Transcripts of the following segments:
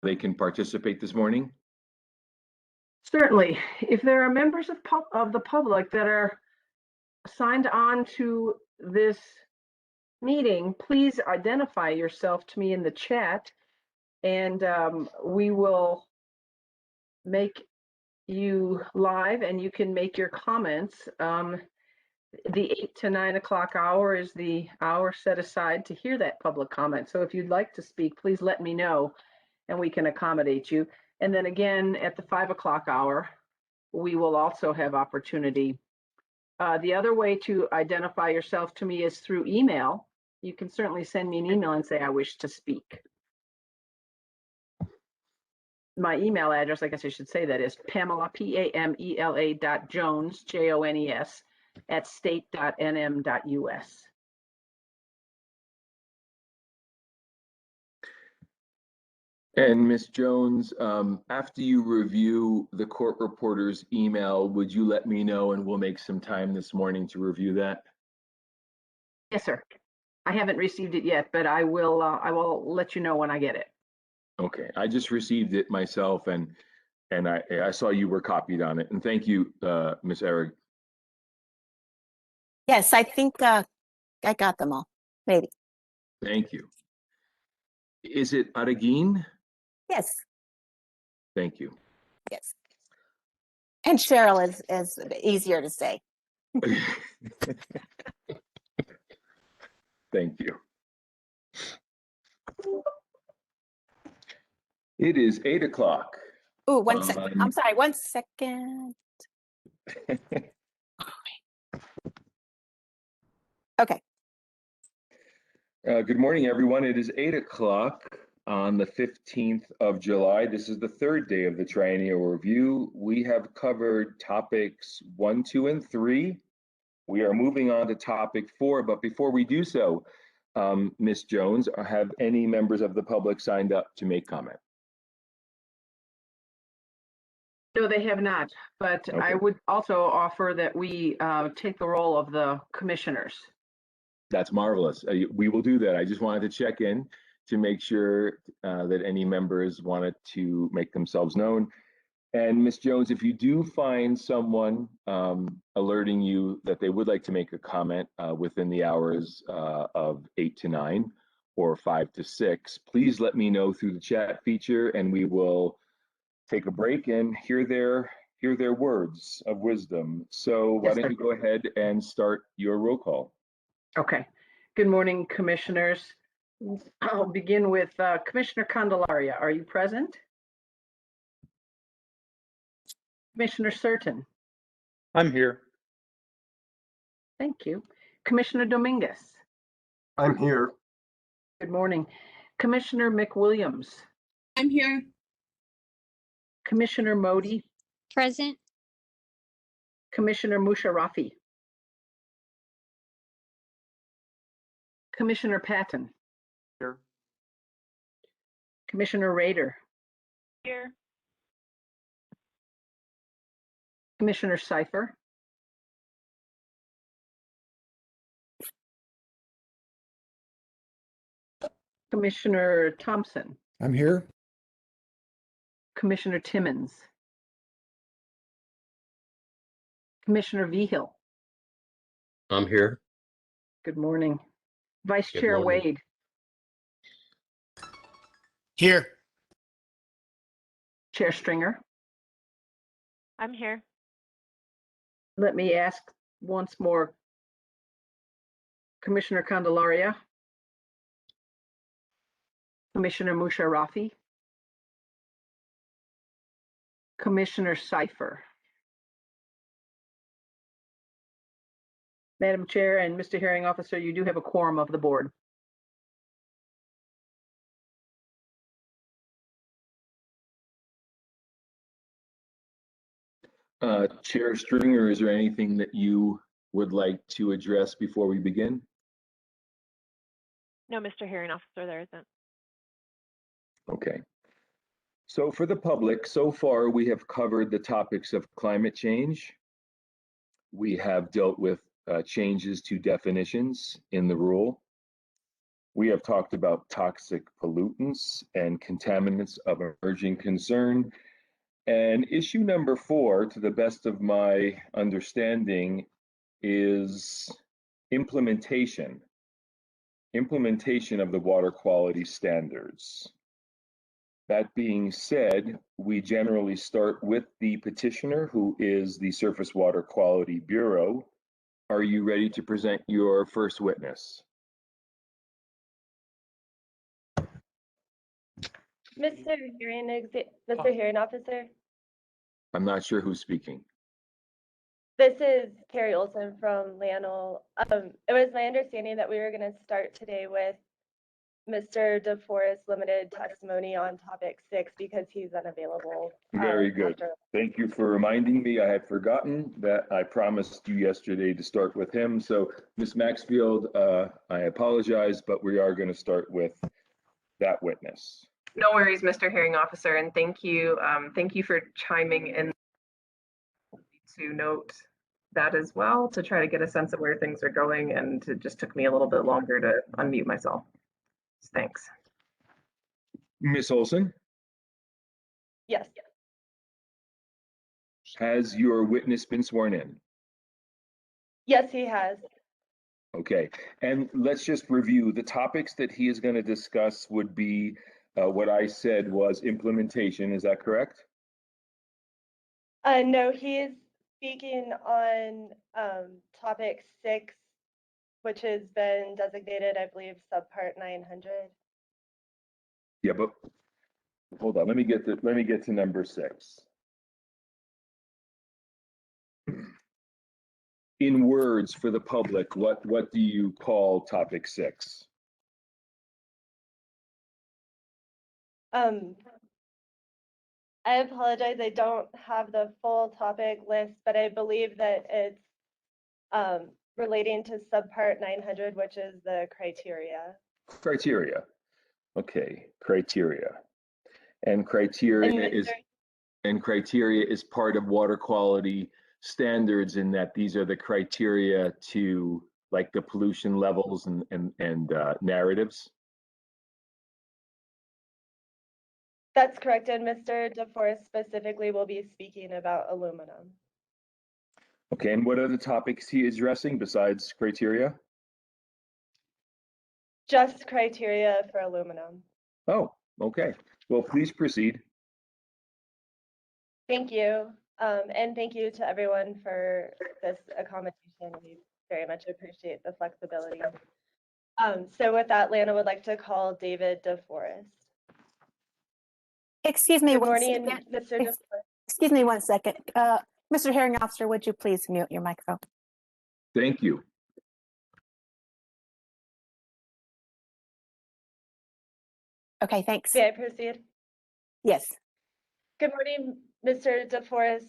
they can participate this morning? Certainly. If there are members of the public that are signed on to this meeting, please identify yourself to me in the chat, and we will make you live and you can make your comments. The 8 to 9 o'clock hour is the hour set aside to hear that public comment. So if you'd like to speak, please let me know and we can accommodate you. And then again, at the 5 o'clock hour, we will also have opportunity. The other way to identify yourself to me is through email. You can certainly send me an email and say, I wish to speak. My email address, I guess I should say that, is Pamela, PAMELA.Jones, JONES, at state.nm.us. And Ms. Jones, after you review the court reporter's email, would you let me know and we'll make some time this morning to review that? Yes, sir. I haven't received it yet, but I will let you know when I get it. Okay, I just received it myself and I saw you were copied on it. And thank you, Ms. Eric. Yes, I think I got them all, maybe. Thank you. Is it Aragin? Yes, Thank you. yes. And Cheryl is easier to say. Thank you. It is 8 o'clock. Oh, one second. I'm sorry, 1 second. Okay. Good morning, everyone. It is 8 o'clock on the 15th of July. This is the third day of the Triennial Review. We have covered topics 1, 2, and 3. We are moving on to topic 4, but before we do so, Ms. Jones, have any members of the public signed up to make comment? No, they have not, but Okay. I would also offer that we take the role of the commissioners. That's marvelous. We will do that. I just wanted to check in to make sure that any members wanted to make themselves known. And Ms. Jones, if you do find someone alerting you that they would like to make a comment within the hours of 8 to 9 or 5 to 6, please let me know through the chat feature and we will take a break and hear their words of wisdom. So why don't you go ahead and start your roll call? Okay. Good morning, commissioners. I'll begin with Commissioner Candelaria. Are you present? Commissioner Surton. I'm here. Thank you. Commissioner Dominguez. I'm here. Good morning. Commissioner McWilliams. I'm here. Commissioner Modi. Present. Commissioner Musharafi. Commissioner Patton. Here. Commissioner Rader. Here. Commissioner Cipher. Commissioner Thompson. I'm here. Commissioner Timmons. Commissioner Vigil. I'm here. Good morning. Vice Good Chair morning. Wade. Here. Chair Stringer. I'm here. Let me ask once more. Commissioner Candelaria. Commissioner Musharafi. Commissioner Cipher. Madam Chair and Mr. Hearing Officer, you do have a quorum of the board. Chair Stringer, is there anything that you would like to address before we begin? No, Mr. Hearing Officer, there isn't. Okay. So for the public, so far we have covered the topics of climate change. We have dealt with changes to definitions in the rule. We have talked about toxic pollutants and contaminants of emerging concern. And issue number 4, to the best of my understanding, is implementation of the water quality standards. That being said, we generally start with the petitioner, who is the Surface Water Quality Bureau. Are you ready to present your first witness? Mr. Hearing Officer, I'm not sure who's speaking. this is Carrie Olson from Lanel. It was my understanding that we were going to start today with Mr. DeForest limited testimony on topic 6 because he's unavailable. Very good. after- Thank you for reminding me. I had forgotten that I promised you yesterday to start with him. So Ms. Maxfield, I apologize, but we are going to start with that witness. No worries, Mr. Hearing Officer, and thank you for chiming in to note that as well, to try to get a sense of where things are going, and it just took me a little bit longer to unmute myself. Thanks. Ms. Olson, Yes. has your witness been sworn in? Yes, he has. Okay, and let's just review the topics that he is going to discuss would be what I said was implementation. Is that correct? No, he is speaking on topic 6, which has been designated, I believe, subpart 900. Yeah, but hold on. Let me get to number 6. In words for the public, what do you call topic 6? I apologize, I don't have the full topic list, but I believe that it's relating to subpart 900, which is the criteria. Criteria. Okay, criteria. And criteria is part of water quality standards, in that these are the criteria to, like, the pollution levels and narratives. That's correct, and Mr. DeForest specifically will be speaking about aluminum. Okay, and what other topics he is addressing besides criteria? Just criteria for aluminum. Oh, okay. Well, please proceed. Thank you, and thank you to everyone for this accommodation. We very much appreciate the flexibility. So with that, Lana would like to call David DeForest. Excuse me Good one morning, second. Mr. DeForest. Excuse me one second. Mr. Hearing Officer, would you please mute your microphone? Thank you. Okay, thanks. May I proceed? Yes. Good morning, Mr. DeForest.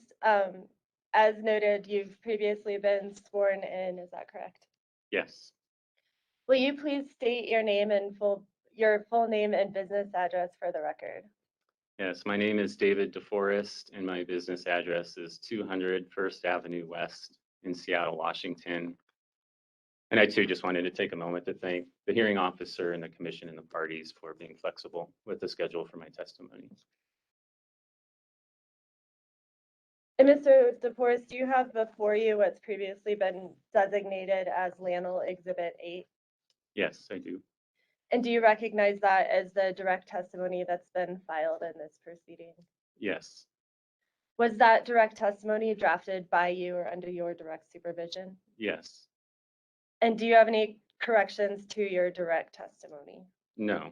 As noted, you've previously been sworn in, is that correct? Yes. Will you please state your name and your full name and business address for the record? Yes, my name is David DeForest and my business address is 200 First Avenue West in Seattle, Washington. And I too just wanted to take a moment to thank the hearing officer and the commission and the parties for being flexible with the schedule for my testimony. And Mr. DeForest, do you have before you what's previously been designated as Lanel Exhibit 8? Yes, I do. And do you recognize that as the direct testimony that's been filed in this proceeding? Yes. Was that direct testimony drafted by you or under your direct supervision? Yes. And do you have any corrections to your direct testimony? No.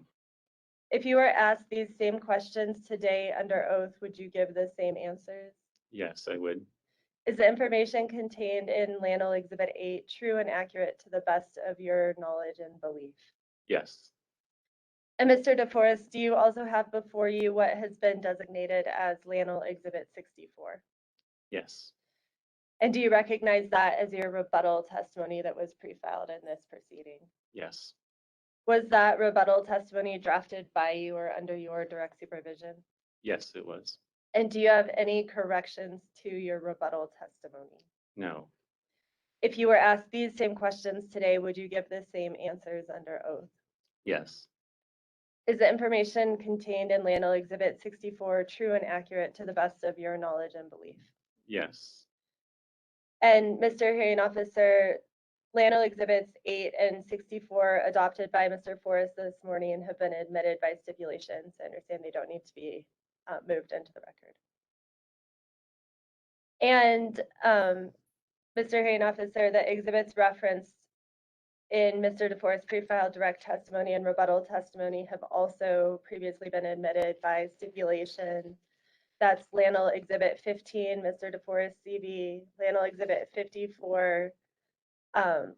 If you were asked these same questions today under oath, would you give the same answers? Yes, I would. Is the information contained in Lanel Exhibit 8 true and accurate to the best of your knowledge and belief? Yes. And Mr. DeForest, do you also have before you what has been designated as Lanel Exhibit 64? Yes. And do you recognize that as your rebuttal testimony that was pre-filed in this proceeding? Yes. Was that rebuttal testimony drafted by you or under your direct supervision? Yes, it was. And do you have any corrections to your rebuttal testimony? No. If you were asked these same questions today, would you give the same answers under oath? Yes. Is the information contained in Landell Exhibit 64 true and accurate to the best of your knowledge and belief? Yes. And Mr. Hearing Officer, Landell Exhibits 8 and 64 adopted by Mr. Forrest this morning have been admitted by stipulations. I understand they don't need to be moved into the record. And Mr. Hearing Officer, the exhibits referenced in Mr. DeForest's pre-filed direct testimony and rebuttal testimony have also previously been admitted by stipulation. That's Landell Exhibit 15, Mr. DeForest CV, Landell Exhibit 54,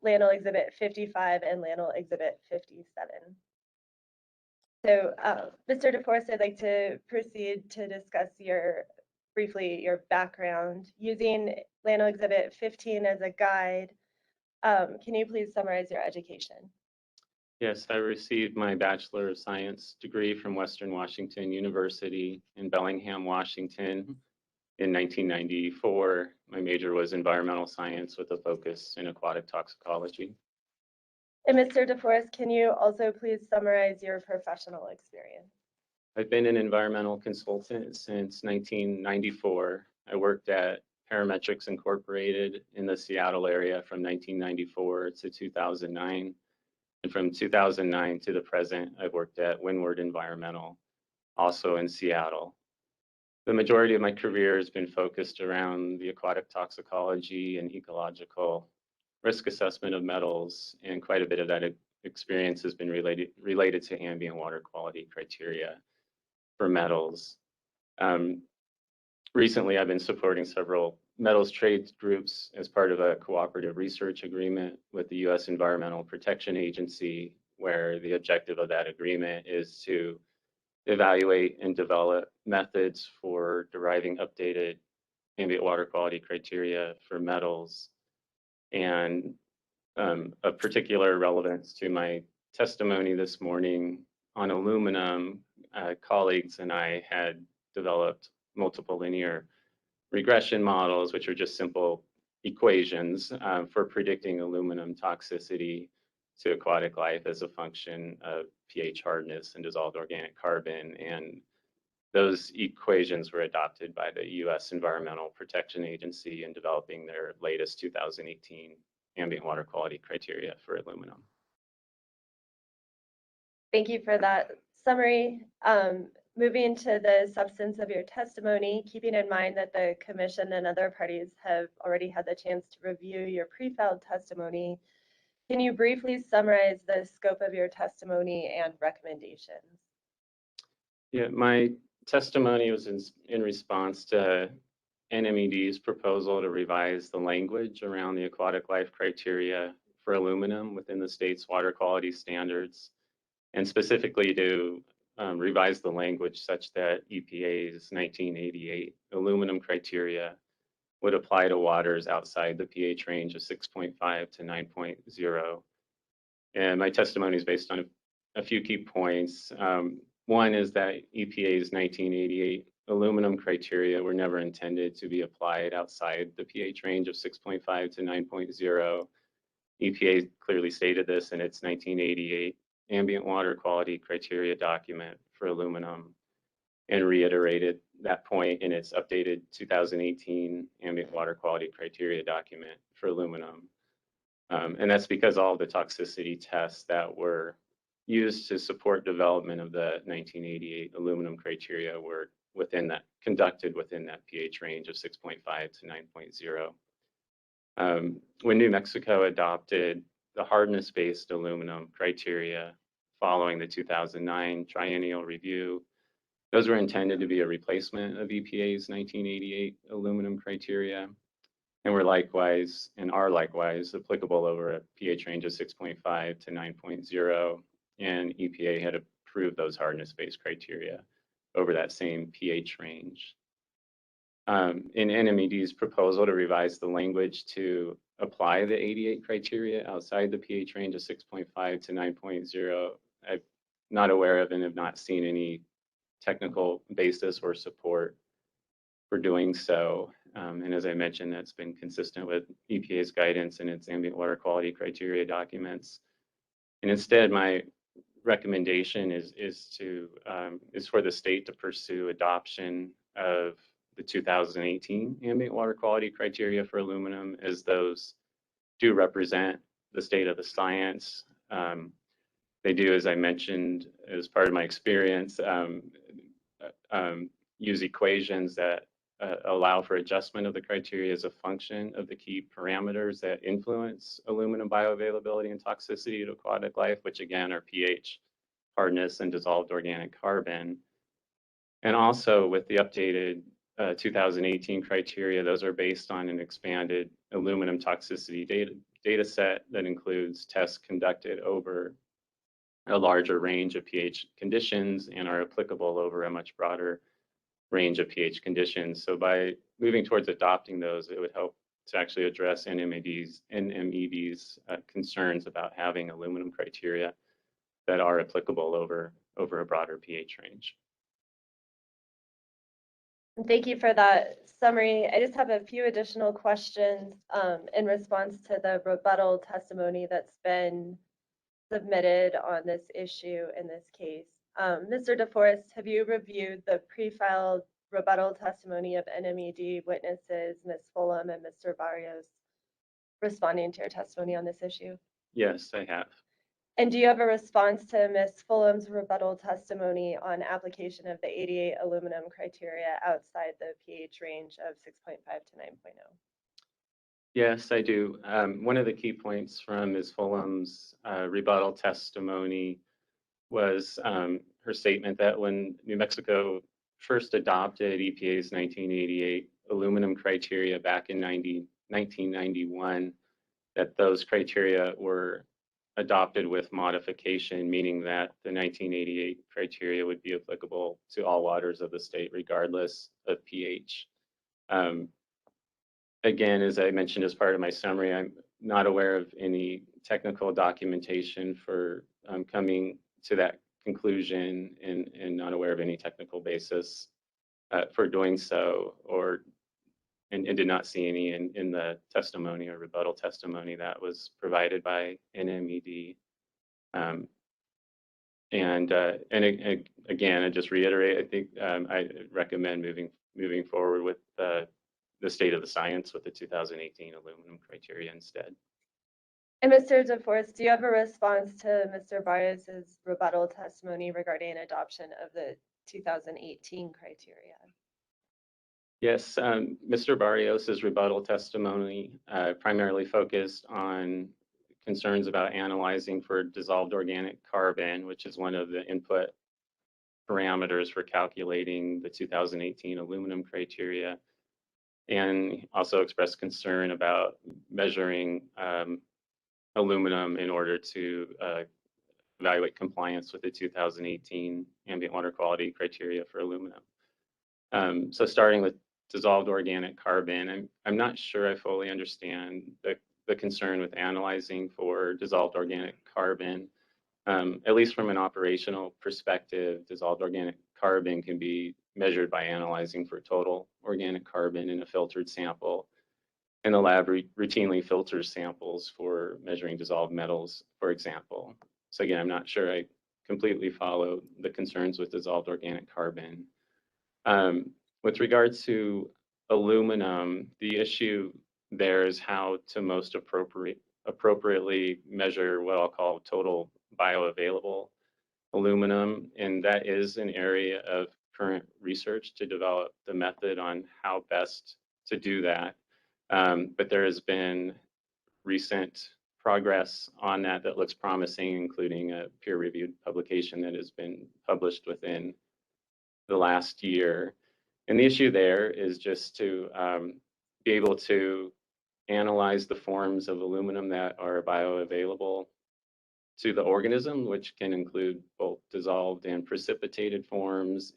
Landell Exhibit 55, and Landell Exhibit 57. So, Mr. DeForest, I'd like to proceed to discuss briefly your background. Using Landell Exhibit 15 as a guide, can you please summarize your education? Yes, I received my Bachelor of Science degree from Western Washington University in Bellingham, Washington in 1994. My major was environmental science with a focus in aquatic toxicology. And Mr. DeForest, can you also please summarize your professional experience? I've been an environmental consultant since 1994. I worked at Parametrics Incorporated in the Seattle area from 1994 to 2009. And from 2009 to the present, I've worked at Windward Environmental, also in Seattle. The majority of my career has been focused around the aquatic toxicology and ecological risk assessment of metals, and quite a bit of that experience has been related to ambient water quality criteria for metals. Recently, I've been supporting several metals trade groups as part of a cooperative research agreement with the U.S. Environmental Protection Agency, where the objective of that agreement is to evaluate and develop methods for deriving updated ambient water quality criteria for metals. And of particular relevance to my testimony this morning on aluminum, colleagues and I had developed multiple linear regression models, which are just simple equations for predicting aluminum toxicity to aquatic life as a function of pH hardness and dissolved organic carbon. And those equations were adopted by the U.S. Environmental Protection Agency in developing their latest 2018 ambient water quality criteria for aluminum. Thank you for that summary. Moving to the substance of your testimony, keeping in mind that the Commission and other parties have already had the chance to review your pre-filed testimony, can you briefly summarize the scope of your testimony and recommendations? Yeah, my testimony was in response to NMED's proposal to revise the language around the aquatic life criteria for aluminum within the state's water quality standards, and specifically to revise the language such that EPA's 1988 aluminum criteria would apply to waters outside the pH range of 6.5 to 9.0. And my testimony is based on a few key points. One is that EPA's 1988 aluminum criteria were never intended to be applied outside the pH range of 6.5 to 9.0. EPA clearly stated this in its 1988 ambient water quality criteria document for aluminum and reiterated that point in its updated 2018 ambient water quality criteria document for aluminum. And that's because all of the toxicity tests that were used to support development of the 1988 aluminum criteria were conducted within that pH range of 6.5 to 9.0. When New Mexico adopted the hardness-based aluminum criteria following the 2009 Triennial review, those were intended to be a replacement of EPA's 1988 aluminum criteria, and are likewise applicable over a pH range of 6.5 to 9.0, and EPA had approved those hardness-based criteria over that same pH range. In NMED's proposal to revise the language to apply the 88 criteria outside the pH range of 6.5 to 9.0, I'm not aware of and have not seen any technical basis or support for doing so. And as I mentioned, that's been consistent with EPA's guidance and its ambient water quality criteria documents. And instead, my recommendation is for the state to pursue adoption of the 2018 ambient water quality criteria for aluminum, as those do represent the state of the science. They do, as I mentioned, as part of my experience, use equations that allow for adjustment of the criteria as a function of the key parameters that influence aluminum bioavailability and toxicity to aquatic life, which again are pH, hardness, and dissolved organic carbon. And also with the updated 2018 criteria, those are based on an expanded aluminum toxicity data set that includes tests conducted over a larger range of pH conditions and are applicable over a much broader range of pH conditions. So by moving towards adopting those, it would help to actually address NMED's concerns about having aluminum criteria that are applicable over a broader pH range. Thank you for that summary. I just have a few additional questions in response to the rebuttal testimony that's been submitted on this issue in this case. Mr. DeForest, have you reviewed the pre-filed rebuttal testimony of NMED witnesses, Ms. Fulham and Mr. Barrios, responding to your testimony on this issue? Yes, I have. And do you have a response to Ms. Fulham's rebuttal testimony on application of the 88 aluminum criteria outside the pH range of 6.5 to 9.0? Yes, I do. One of the key points from Ms. Fulham's rebuttal testimony was her statement that when New Mexico first adopted EPA's 1988 aluminum criteria back in 1991, that those criteria were adopted with modification, meaning that the 1988 criteria would be applicable to all waters of the state, regardless of pH. Again, as I mentioned as part of my summary, I'm not aware of any technical documentation for coming to that conclusion, and not aware of any technical basis for doing so, and did not see any in the testimony or rebuttal testimony that was provided by NMED. And again, I just reiterate, I think I recommend moving forward with the state of the science with the 2018 aluminum criteria instead. And Mr. DeForest, do you have a response to Mr. Barrios's rebuttal testimony regarding adoption of the 2018 criteria? Yes, Mr. Barrios's rebuttal testimony primarily focused on concerns about analyzing for dissolved organic carbon, which is one of the input parameters for calculating the 2018 aluminum criteria, and also expressed concern about measuring aluminum in order to evaluate compliance with the 2018 ambient water quality criteria for aluminum. So starting with dissolved organic carbon, I'm not sure I fully understand the concern with analyzing for dissolved organic carbon. At least from an operational perspective, dissolved organic carbon can be measured by analyzing for total organic carbon in a filtered sample. And the lab routinely filters samples for measuring dissolved metals, for example. So again, I'm not sure I completely follow the concerns with dissolved organic carbon. With regards to aluminum, the issue there is how to most appropriately measure what I'll call total bioavailable aluminum. And that is an area of current research to develop the method on how best to do that. But there has been recent progress on that looks promising, including a peer-reviewed publication that has been published within the last year. And the issue there is just to be able to analyze the forms of aluminum that are bioavailable to the organism, which can include both dissolved and precipitated forms,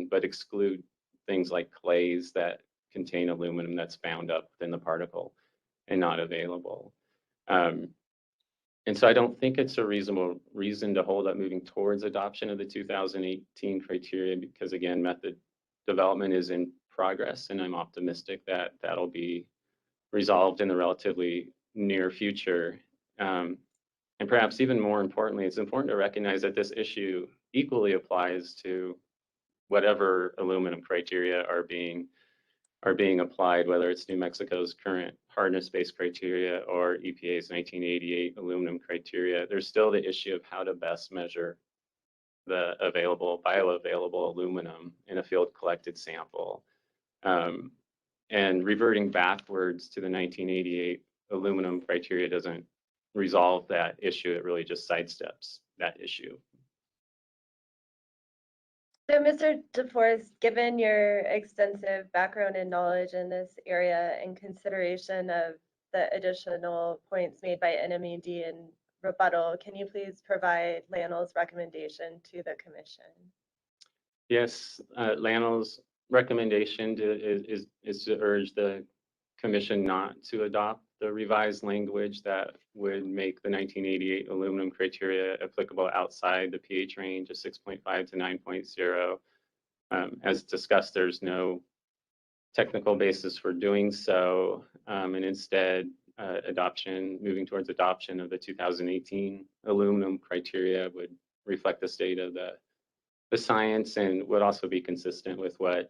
but exclude things like clays that contain aluminum that's bound up within the particle and not available. And so I don't think it's a reasonable reason to hold up moving towards adoption of the 2018 criteria, because again, method development is in progress, and I'm optimistic that that'll be resolved in the relatively near future. And perhaps even more importantly, it's important to recognize that this issue equally applies to whatever aluminum criteria are being applied, whether it's New Mexico's current hardness-based criteria or EPA's 1988 aluminum criteria. There's still the issue of how to best measure the bioavailable aluminum in a field collected sample. And reverting backwards to the 1988 aluminum criteria doesn't resolve that issue. It really just sidesteps that issue. So, Mr. DeForest, given your extensive background and knowledge in this area and consideration of the additional points made by NMED and rebuttal, can you please provide LANL's recommendation to the commission? Yes, LANL's recommendation is to urge the commission not to adopt the revised language that would make the 1988 aluminum criteria applicable outside the pH range of 6.5 to 9.0. As discussed, there's no technical basis for doing so, and instead moving towards adoption of the 2018 aluminum criteria would reflect the state of the science and would also be consistent with what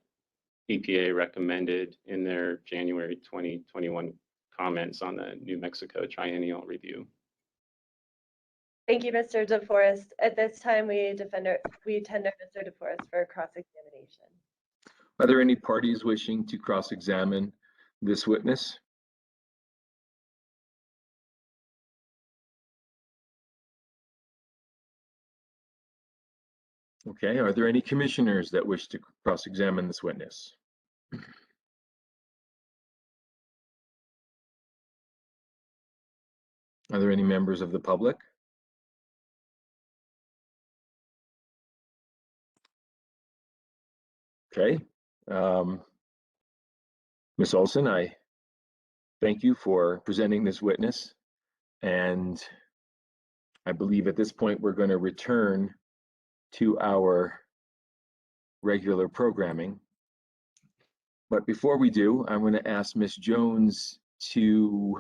EPA recommended in their January 2021 comments on the New Mexico Triennial review. Thank you, Mr. DeForest. At this time, we tender Mr. DeForest for cross-examination. Are there any parties wishing to cross-examine this witness? Okay, are there any commissioners that wish to cross-examine this witness? Are there any members of the public? Okay. Ms. Olson, I thank you for presenting this witness. And I believe at this point, we're going to return to our regular programming. But before we do, I'm going to ask Ms. Jones to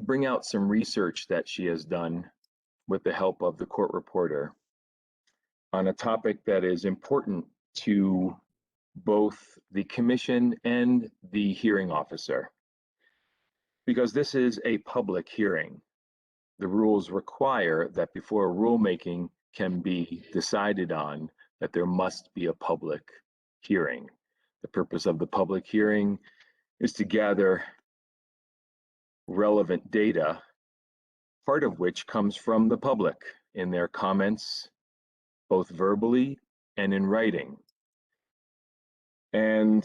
bring out some research that she has done with the help of the court reporter on a topic that is important to both the commission and the hearing officer, because this is a public hearing. The rules require that before rulemaking can be decided on, that there must be a public hearing. The purpose of the public hearing is to gather relevant data, part of which comes from the public in their comments, both verbally and in writing. And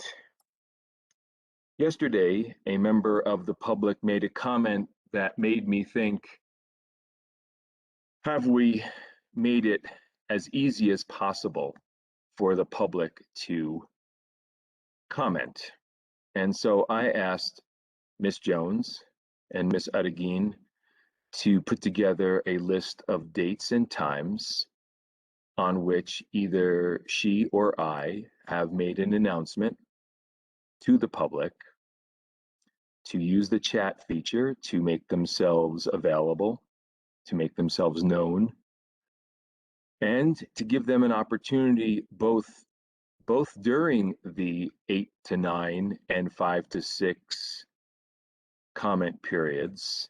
yesterday, a member of the public made a comment that made me think, have we made it as easy as possible for the public to comment? And so I asked Ms. Jones and Ms. Adegin to put together a list of dates and times on which either she or I have made an announcement to the public to use the chat feature to make themselves available, to make themselves known, and to give them an opportunity both during the 8 to 9 and 5 to 6 comment periods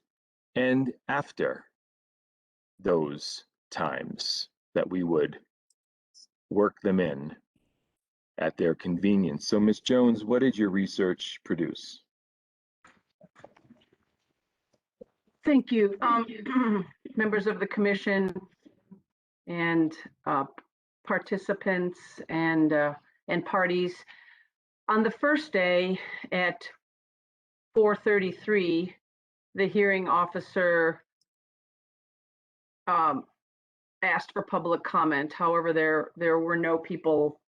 and after those times, that we would work them in at their convenience. So Ms. Jones, what did your research produce? Thank you, members of the commission and participants and parties. On the first day at 4:33, the hearing officer asked for public comment. However, there were no people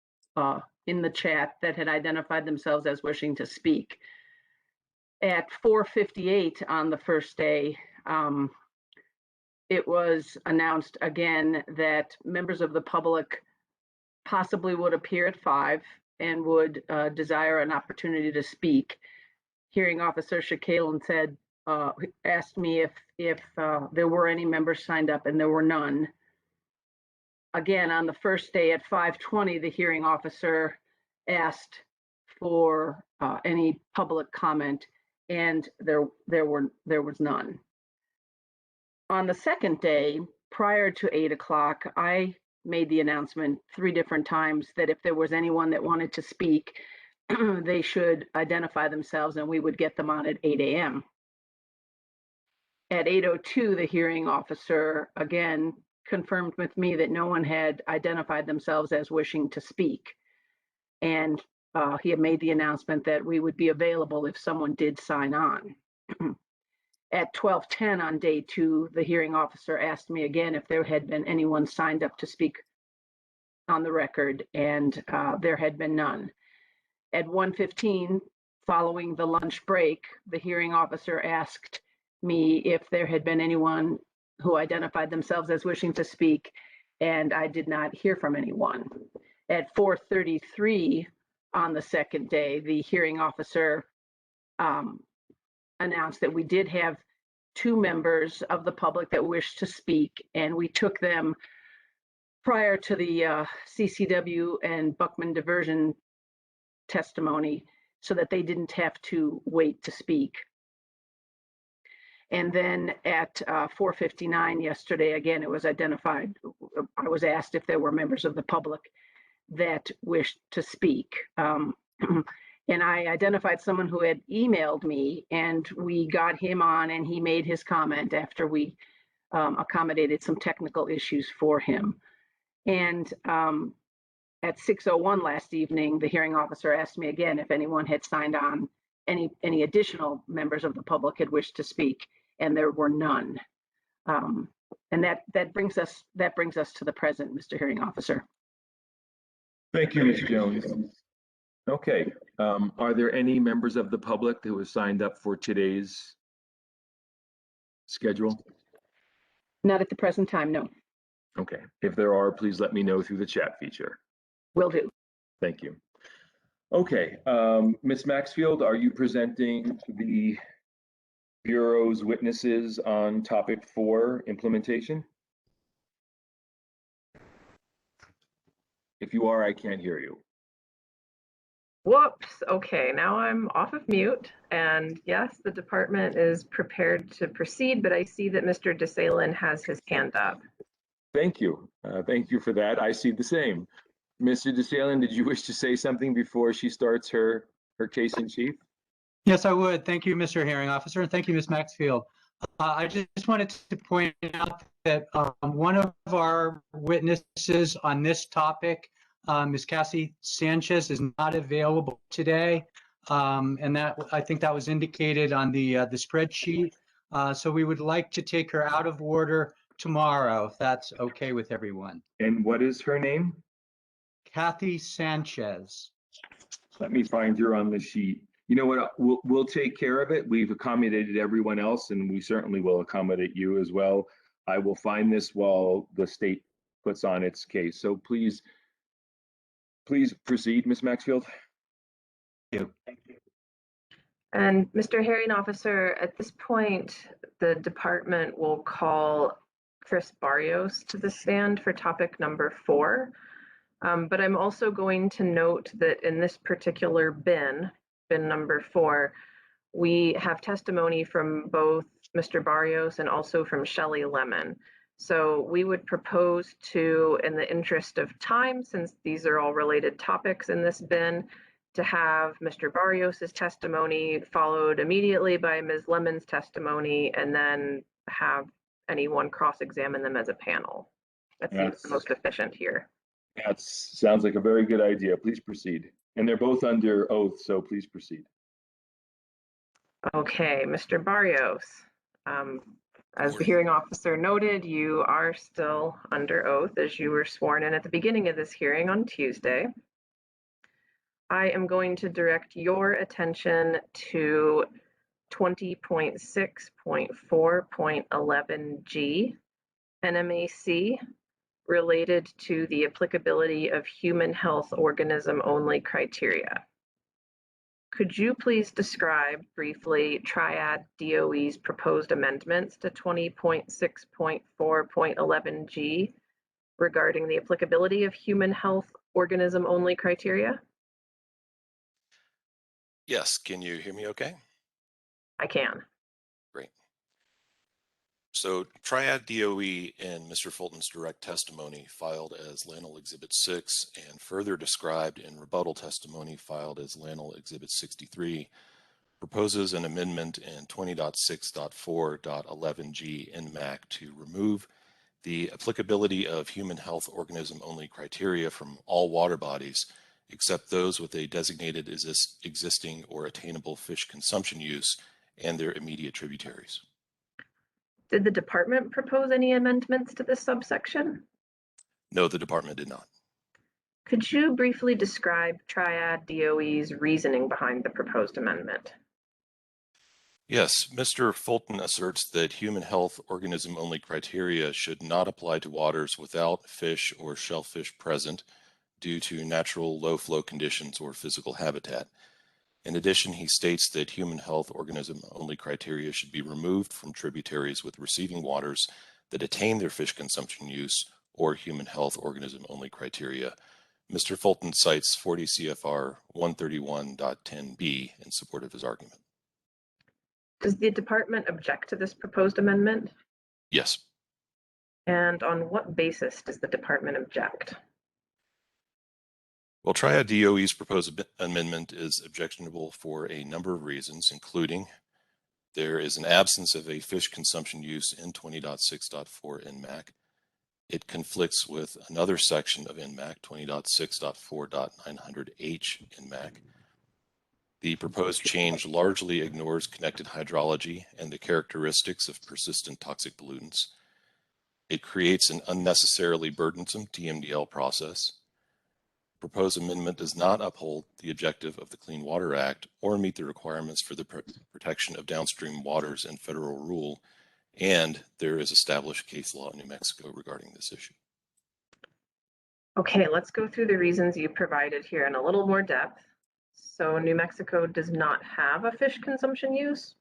in the chat that had identified themselves as wishing to speak. At 4:58 on the first day, it was announced again that members of the public possibly would appear at 5 and would desire an opportunity to speak. hearing officer Shakalan said, asked me if there were any members signed up, and there were none. Again, on the first day at 5:20, the hearing officer asked for any public comment, and there was none. On the second day, prior to 8 o'clock, I made the announcement 3 different times that if there was anyone that wanted to speak, they should identify themselves and we would get them on at 8 a.m. At 8:02, the hearing officer again confirmed with me that no one had identified themselves as wishing to speak. And he had made the announcement that we would be available if someone did sign on. At 12:10 on day 2, the hearing officer asked me again if there had been anyone signed up to speak on the record, and there had been none. At 1:15, following the lunch break, the hearing officer asked me if there had been anyone who identified themselves as wishing to speak, and I did not hear from anyone. At 4:33 on the second day, the hearing officer announced that we did have 2 members of the public that wished to speak, and we took them prior to the CCW and Buckman diversion testimony so that they didn't have to wait to speak. And then at 4:59 yesterday, again, it was identified. I was asked if there were members of the public that wished to speak. And I identified someone who had emailed me, and we got him on, and he made his comment after we accommodated some technical issues for him. And at 6:01 last evening, the hearing officer asked me again if anyone had signed on, any additional members of the public had wished to speak, and there were none. And that brings us to the present, Mr. Hearing Officer. Thank you, Ms. Jones. Okay, are there any members of the public who have signed up for today's schedule? Not at the present time, no. Okay, if there are, please let me know through the chat feature. Will do. Thank you. Okay, Ms. Maxfield, are you presenting the Bureau's witnesses on topic 4, implementation? If you are, I can't hear you. Whoops. Okay, now I'm off of mute. And yes, the department is prepared to proceed, but I see that Mr. DeSalen has his hand up. Thank you. Thank you for that. I see the same. Mr. DeSalen, did you wish to say something before she starts her case in chief? Yes, I would. Thank you, Mr. Hearing Officer, and thank you, Ms. Maxfield. I just wanted to point out that one of our witnesses on this topic, Ms. Cassie Sanchez, is not available today, and that I think that was indicated on the spreadsheet. So we would like to take her out of order tomorrow, if that's okay with everyone. And what is her name? Kathy Sanchez. Let me find her on the sheet. You know what, we'll take care of it. We've accommodated everyone else, and we certainly will accommodate you as well. I will find this while the state puts on its case. So please proceed, Ms. Maxfield. Thank you. And Mr. Hearing Officer, at this point, the department will call Chris Barrios to the stand for topic number 4. But I'm also going to note that in this particular bin number 4, we have testimony from both Mr. Barrios and also from Shelley Lemon. So we would propose to, in the interest of time, since these are all related topics in this bin, to have Mr. Barrios's testimony followed immediately by Ms. Lemon's testimony, and then have anyone cross-examine them as a panel. That seems the most efficient here. That sounds like a very good idea. Please proceed. And they're both under oath, so please proceed. Okay, Mr. Barrios, as the hearing officer noted, you are still under oath as you were sworn in at the beginning of this hearing on Tuesday. I am going to direct your attention to 20.6.4.11G Nmac related to the applicability of human health organism only criteria. Could you please describe briefly Triad DOE's proposed amendments to 20.6.4.11G regarding the applicability of human health organism-only criteria? Yes, can you hear me okay? I can. Great. So Triad DOE in Mr. Fulton's direct testimony filed as Lanel Exhibit 6 and further described in rebuttal testimony filed as Lanel Exhibit 63 proposes an amendment in 20.6.4.11G Nmac to remove the applicability of human health organism only criteria from all water bodies except those with a designated existing or attainable fish consumption use and their immediate tributaries. Did the department propose any amendments to this subsection? No, the department did not. Could you briefly describe Triad DOE's reasoning behind the proposed amendment? Yes, Mr. Fulton asserts that human health organism only criteria should not apply to waters without fish or shellfish present due to natural low flow conditions or physical habitat. In addition, he states that human health organism only criteria should be removed from tributaries with receiving waters that attain their fish consumption use or human health organism only criteria. Mr. Fulton cites 40 CFR 131.10b in support of his argument. Does the department object to this proposed amendment? Yes. And on what basis does the department object? Well, Triad DOE's proposed amendment is objectionable for a number of reasons, including there is an absence of a fish consumption use in 20.6.4 Nmac. It conflicts with another section of Nmac, 20.6.4.900H Nmac. The proposed change largely ignores connected hydrology and the characteristics of persistent toxic pollutants. It creates an unnecessarily burdensome TMDL process. The proposed amendment does not uphold the objective of the Clean Water Act or meet the requirements for the protection of downstream waters and federal rule, and there is established case law in New Mexico regarding this issue. Okay, let's go through the reasons you provided here in a little more depth. So New Mexico does not have a fish consumption use?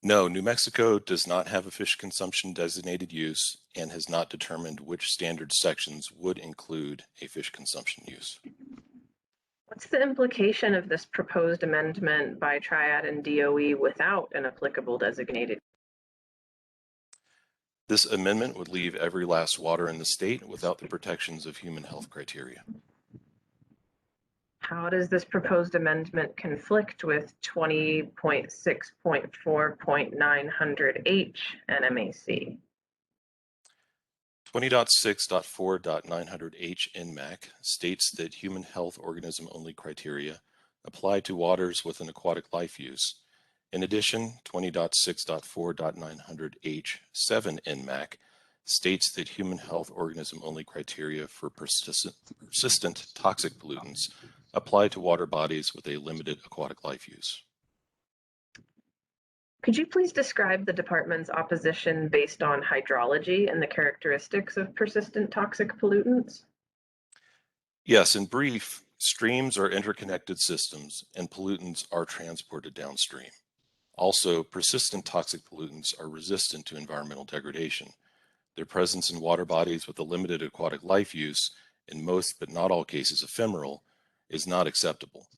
No, New Mexico does not have a fish consumption designated use and has not determined which standard sections would include a fish consumption use. What's the implication of this proposed amendment by Triad and DOE without an applicable designated? This amendment would leave every last water in the state without the protections of human health criteria. How does this proposed amendment conflict with 20.6.4.900H Nmac? 20.6.4.900H Nmac states that human health organism only criteria apply to waters with an aquatic life use. In addition, 20.6.4.900H7 Nmac states that human health organism only criteria for persistent toxic pollutants apply to water bodies with a limited aquatic life use. Could you please describe the department's opposition based on hydrology and the characteristics of persistent toxic pollutants? Yes, in brief, streams are interconnected systems and pollutants are transported downstream. Also, persistent toxic pollutants are resistant to environmental degradation. Their presence in water bodies with a limited aquatic life use, in most but not all cases ephemeral, is not acceptable.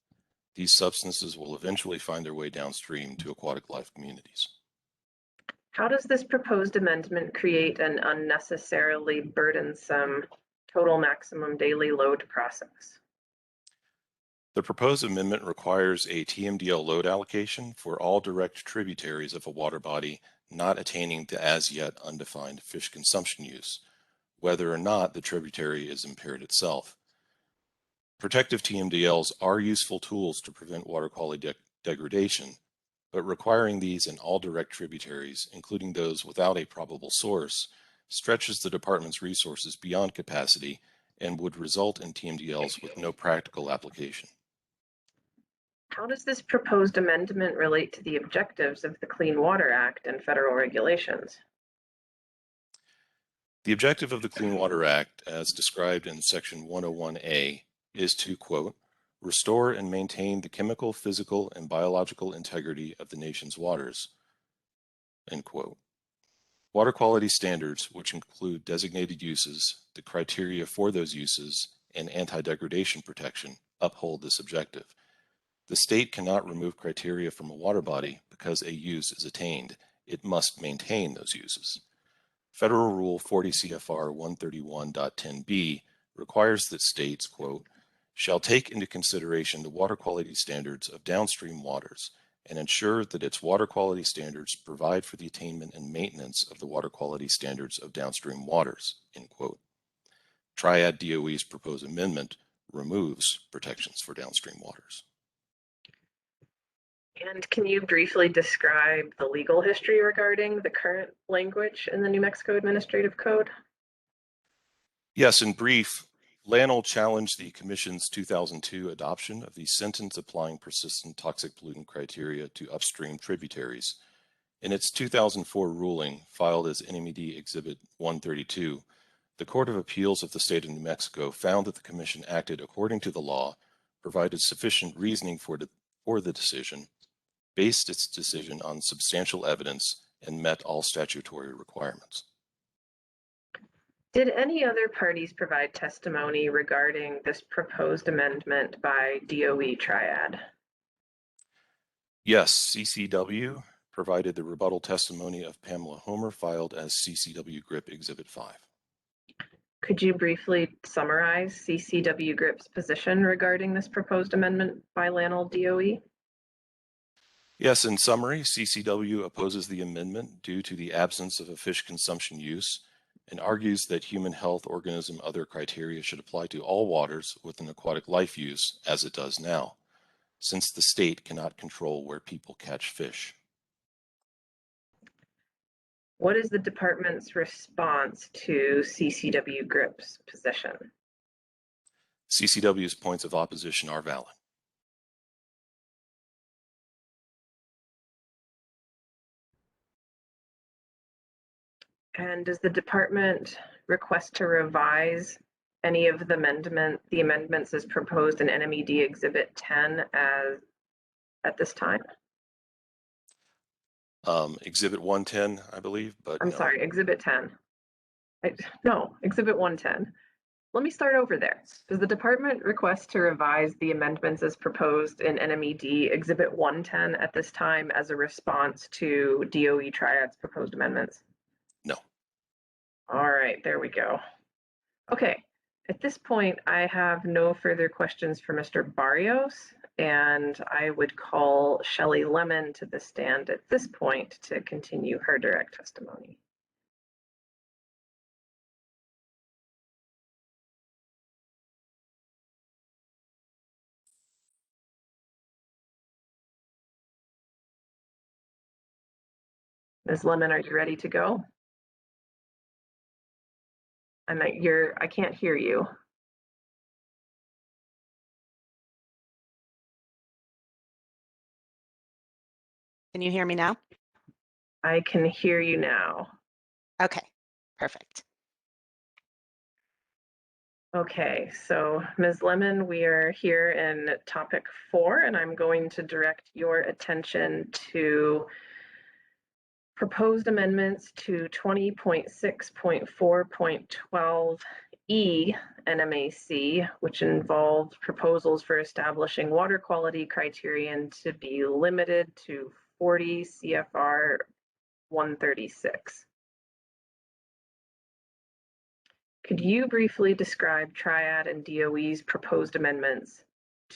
These substances will eventually find their way downstream to aquatic life communities. How does this proposed amendment create an unnecessarily burdensome total maximum daily load process? The proposed amendment requires a TMDL load allocation for all direct tributaries of a water body not attaining the as yet undefined fish consumption use, whether or not the tributary is impaired itself. Protective TMDLs are useful tools to prevent water quality degradation, but requiring these in all direct tributaries, including those without a probable source, stretches the department's resources beyond capacity and would result in TMDLs with no practical application. How does this proposed amendment relate to the objectives of the Clean Water Act and federal regulations? The objective of the Clean Water Act, as described in Section 101A, is to, quote, restore and maintain the chemical, physical, and biological integrity of the nation's waters." End quote. Water quality standards, which include designated uses, the criteria for those uses, and anti-degradation protection, uphold this objective. The state cannot remove criteria from a water body because a use is attained. It must maintain those uses. Federal Rule 40 CFR 131.10b requires that states, quote, "shall take into consideration the water quality standards of downstream waters and ensure that its water quality standards provide for the attainment and maintenance of the water quality standards of downstream waters," end quote. Triad DOE's proposed amendment removes protections for downstream waters. And can you briefly describe the legal history regarding the current language in the New Mexico Administrative Code? Yes, in brief, LANL challenged the Commission's 2002 adoption of the sentence applying persistent toxic pollutant criteria to upstream tributaries. In its 2004 ruling, filed as NMED Exhibit 132, the Court of Appeals of the State of New Mexico found that the Commission acted according to the law, provided sufficient reasoning for the decision, based its decision on substantial evidence, and met all statutory requirements. Did any other parties provide testimony regarding this proposed amendment by DOE Triad? Yes, CCW provided the rebuttal testimony of Pamela Homer, filed as CCW GRIP Exhibit 5. Could you briefly summarize CCW GRIP's position regarding this proposed amendment by LANL DOE? Yes, in summary, CCW opposes the amendment due to the absence of a fish consumption use and argues that human health, organism, other criteria should apply to all waters with an aquatic life use as it does now, since the state cannot control where people catch fish. What is the department's response to CCW GRIP's position? CCW's points of opposition are valid. And does the department request to revise any of the amendments as proposed in NMED Exhibit 10 at this time? Exhibit 110, I believe, but I'm no. sorry, Exhibit 10. No, Exhibit 110. Let me start over there. Does the department request to revise the amendments as proposed in NMED Exhibit 110 at this time as a response to DOE Triad's proposed amendments? No. All right, there we go. Okay, at this point, I have no further questions for Mr. Barrios, and I would call Shelley Lemon to the stand at this point to continue her direct testimony. Ms. Lemon, are you ready to go? I can't hear you. Can you hear me now? I can hear you now. Okay, perfect. Okay, so Ms. Lemon, we are here in topic 4, and I'm going to direct your attention to proposed amendments to 20.6.4.12E NMAC, which involved proposals for establishing water quality criterion to be limited to 40 CFR 136. Could you briefly describe Triad and DOE's proposed amendments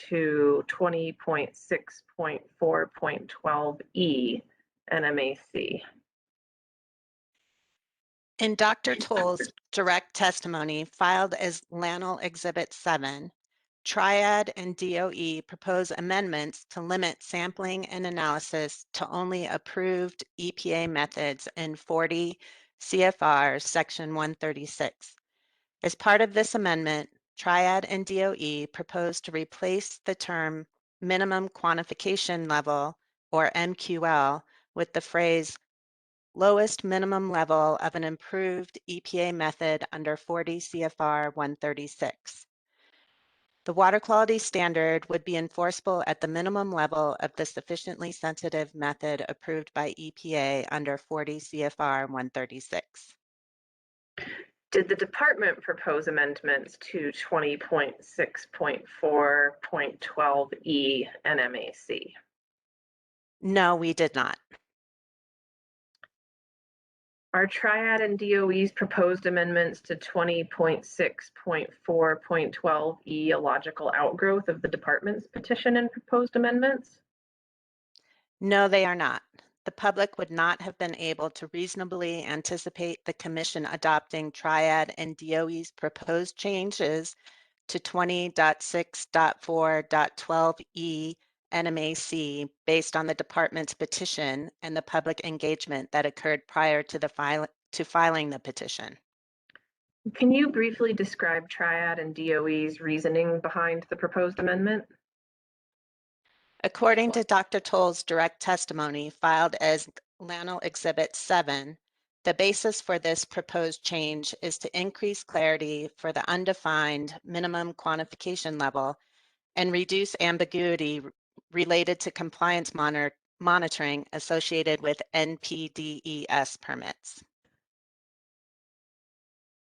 to 20.6.4.12E Nmac? In Dr. Toll's direct testimony filed as LANL Exhibit 7, Triad and DOE propose amendments to limit sampling and analysis to only approved EPA methods in 40 CFR Section 136. As part of this amendment, Triad and DOE propose to replace the term minimum quantification level, or MQL, with the phrase lowest minimum level of an improved EPA method under 40 CFR 136. The water quality standard would be enforceable at the minimum level of the sufficiently sensitive method approved by EPA under 40 CFR 136. Did the department propose amendments to 20.6.4.12E Nmac? No, we did not. Are Triad and DOE's proposed amendments to 20.6.4.12E a logical outgrowth of the department's petition and proposed amendments? No, they are not. The public would not have been able to reasonably anticipate the Commission adopting Triad and DOE's proposed changes to 20.6.4.12E Nmac based on the department's petition and the public engagement that occurred prior to filing the petition. Can you briefly describe Triad and DOE's reasoning behind the proposed amendment? According to Dr. Toll's direct testimony filed as Lanel Exhibit 7, the basis for this proposed change is to increase clarity for the undefined minimum quantification level and reduce ambiguity related to compliance monitoring associated with NPDES permits.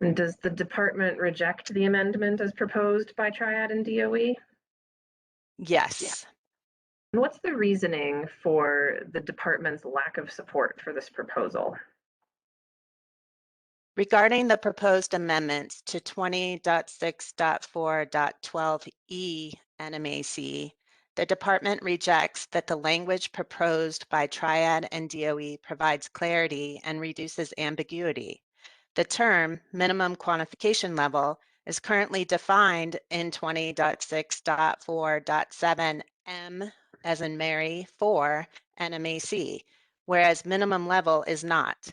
And does the department reject the amendment as proposed by Triad and DOE? Yes. And what's the reasoning for the department's lack of support for this proposal? Regarding the proposed amendments to 20.6.4.12E Nmac, the department rejects that the language proposed by Triad and DOE provides clarity and reduces ambiguity. The term minimum quantification level is currently defined in 20.6.4.7 M as in Mary 4 Nmac, whereas minimum level is not.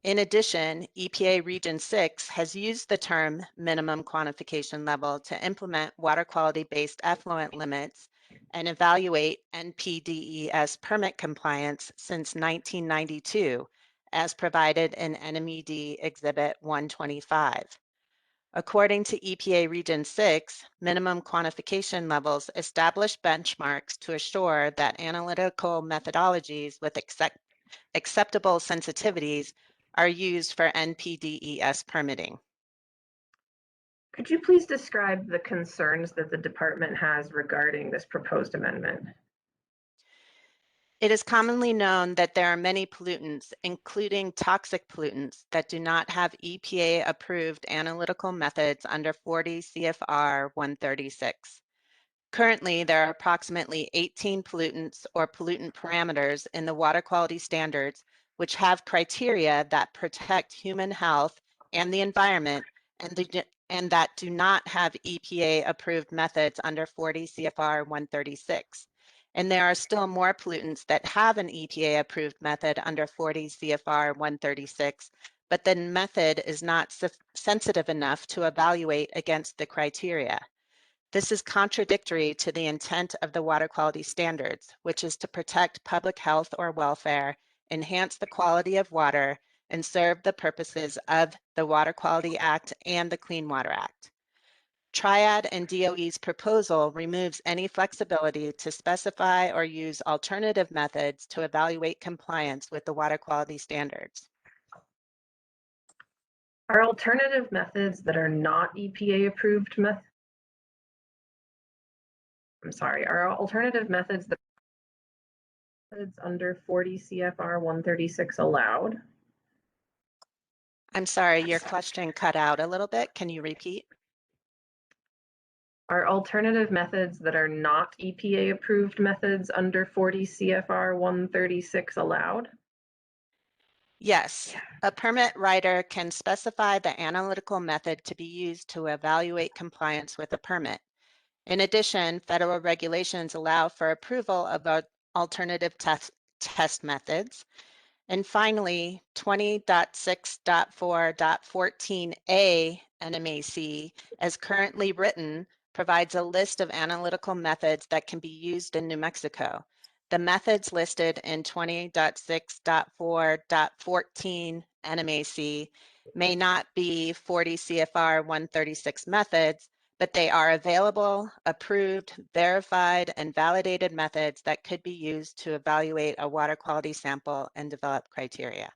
In addition, EPA Region 6 has used the term minimum quantification level to implement water quality-based effluent limits and evaluate NPDES permit compliance since 1992, as provided in NMED Exhibit 125. According to EPA Region 6, minimum quantification levels establish benchmarks to assure that analytical methodologies with acceptable sensitivities are used for NPDES permitting. Could you please describe the concerns that the department has regarding this proposed amendment? It is commonly known that there are many pollutants, including toxic pollutants, that do not have EPA-approved analytical methods under 40 CFR 136. Currently, there are approximately 18 pollutants or pollutant parameters in the water quality standards which have criteria that protect human health and the environment and that do not have EPA-approved methods under 40 CFR 136. And there are still more pollutants that have an EPA-approved method under 40 CFR 136, but the method is not sensitive enough to evaluate against the criteria. This is contradictory to the intent of the water quality standards, which is to protect public health or welfare, enhance the quality of water, and serve the purposes of the Water Quality Act and the Clean Water Act. Triad and DOE's proposal removes any flexibility to specify or use alternative methods to evaluate compliance with the water quality standards. Are alternative methods that are not EPA-approved are alternative methods that under 40 CFR 136 allowed? I'm sorry, your question cut out a little bit. Can you repeat? Are alternative methods that are not EPA-approved methods under 40 CFR 136 allowed? Yes, a permit writer can specify the analytical method to be used to evaluate compliance with a permit. In addition, federal regulations allow for approval of alternative test methods. And finally, 20.6.4.14a Nmac, as currently written, provides a list of analytical methods that can be used in New Mexico. The methods listed in 20.6.4.14 Nmac may not be 40 CFR 136 methods, but they are available, approved, verified, and validated methods that could be used to evaluate a water quality sample and develop criteria.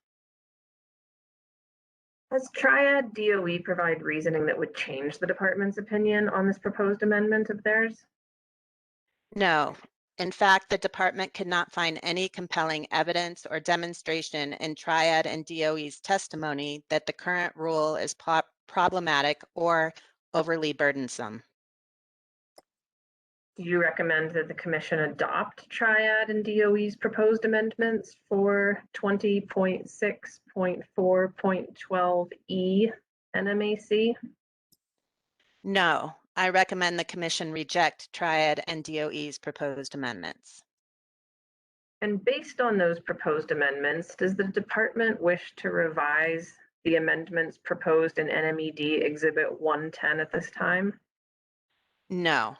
Does Triad DOE provide reasoning that would change the department's opinion on this proposed amendment of theirs? No. In fact, the department could not find any compelling evidence or demonstration in Triad and DOE's testimony that the current rule is problematic or overly burdensome. Do you recommend that the commission adopt Triad and DOE's proposed amendments for 20.6.4.12E Nmac? No, I recommend the commission reject Triad and DOE's proposed amendments. And based on those proposed amendments, does the department wish to revise the amendments proposed in NMED Exhibit 110 at this time? No.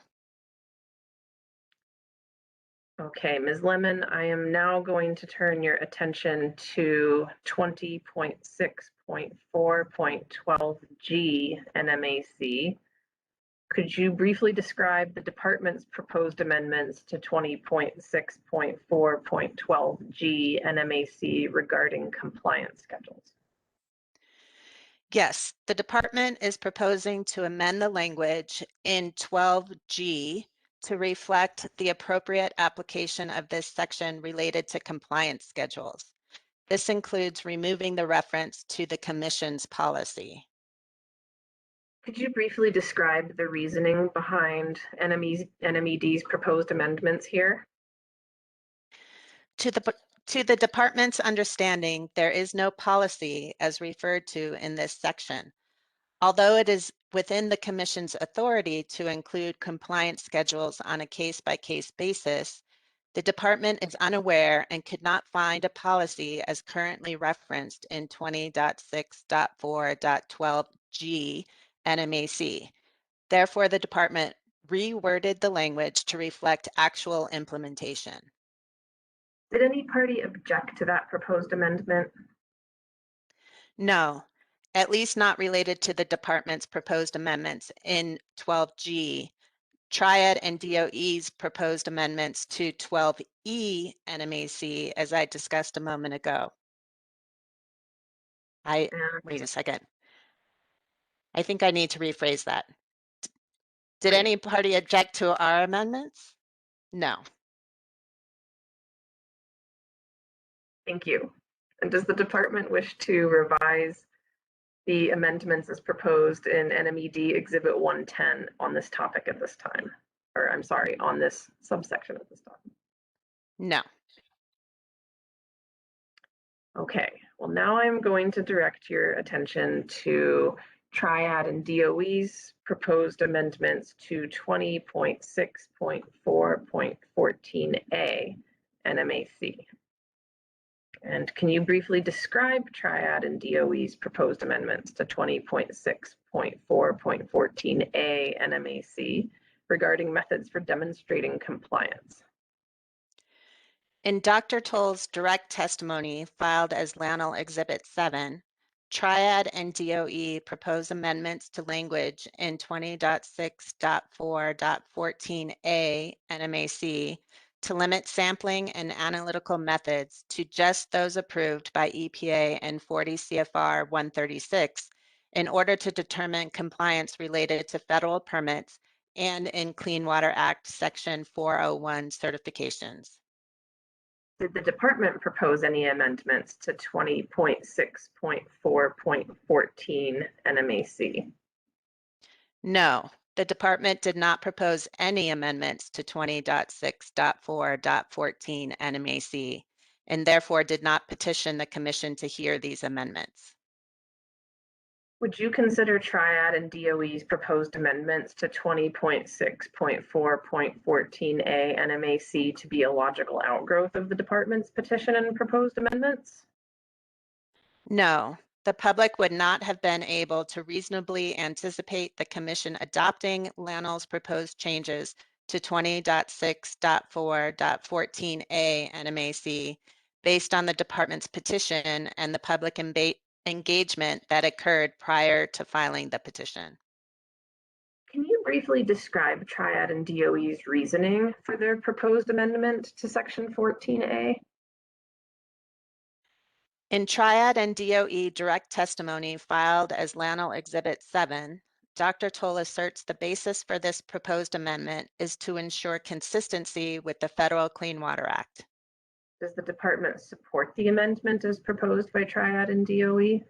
Okay, Ms. Lemon, I am now going to turn your attention to 20.6.4.12G Nmac. Could you briefly describe the department's proposed amendments to 20.6.4.12G Nmac regarding compliance schedules? Yes, the department is proposing to amend the language in 12G to reflect the appropriate application of this section related to compliance schedules. This includes removing the reference to the commission's policy. Could you briefly describe the reasoning behind NMED's proposed amendments here? To the department's understanding, there is no policy as referred to in this section. Although it is within the Commission's authority to include compliance schedules on a case-by-case basis, the department is unaware and could not find a policy as currently referenced in 20.6.4.12G Nmac. Therefore, the department reworded the language to reflect actual implementation. Did any party object to that proposed amendment? No, at least not related to the department's proposed amendments in 12G. Triad and DOE's proposed amendments to 12E Nmac, as I discussed a moment ago. Wait a second. I think I need to rephrase that. Did any party object to our amendments? No. Thank you. And does the department wish to revise the amendments as proposed in NMED Exhibit 110 on this topic at this time? Or I'm sorry, on this subsection at this time? No. Okay, well now I'm going to direct your attention to Triad and DOE's proposed amendments to 20.6.4.14A Nmac. And can you briefly describe Triad and DOE's proposed amendments to 20.6.4.14A Nmac regarding methods for demonstrating compliance? In Dr. Toll's direct testimony filed as Lanel Exhibit 7, Triad and DOE propose amendments to language in 20.6.4.14A Nmac to limit sampling and analytical methods to just those approved by EPA and 40 CFR 136 in order to determine compliance related to federal permits and in Clean Water Act Section 401 certifications. Did the department propose any amendments to 20.6.4.14 Nmac? No, the department did not propose any amendments to 20.6.4.14 Nmac and therefore did not petition the commission to hear these amendments. Would you consider Triad and DOE's proposed amendments to 20.6.4.14A Nmac to be a logical outgrowth of the department's petition and proposed amendments? No, the public would not have been able to reasonably anticipate the commission adopting Lanel's proposed changes to 20.6.4.14A Nmac based on the department's petition and the public engagement that occurred prior to filing the petition. Can you briefly describe Triad and DOE's reasoning for their proposed amendment to section 14A? In Triad and DOE direct testimony filed as Lanel Exhibit 7, Dr. Toll asserts the basis for this proposed amendment is to ensure consistency with the Federal Clean Water Act. Does the department support the amendment as proposed by Triad and DOE?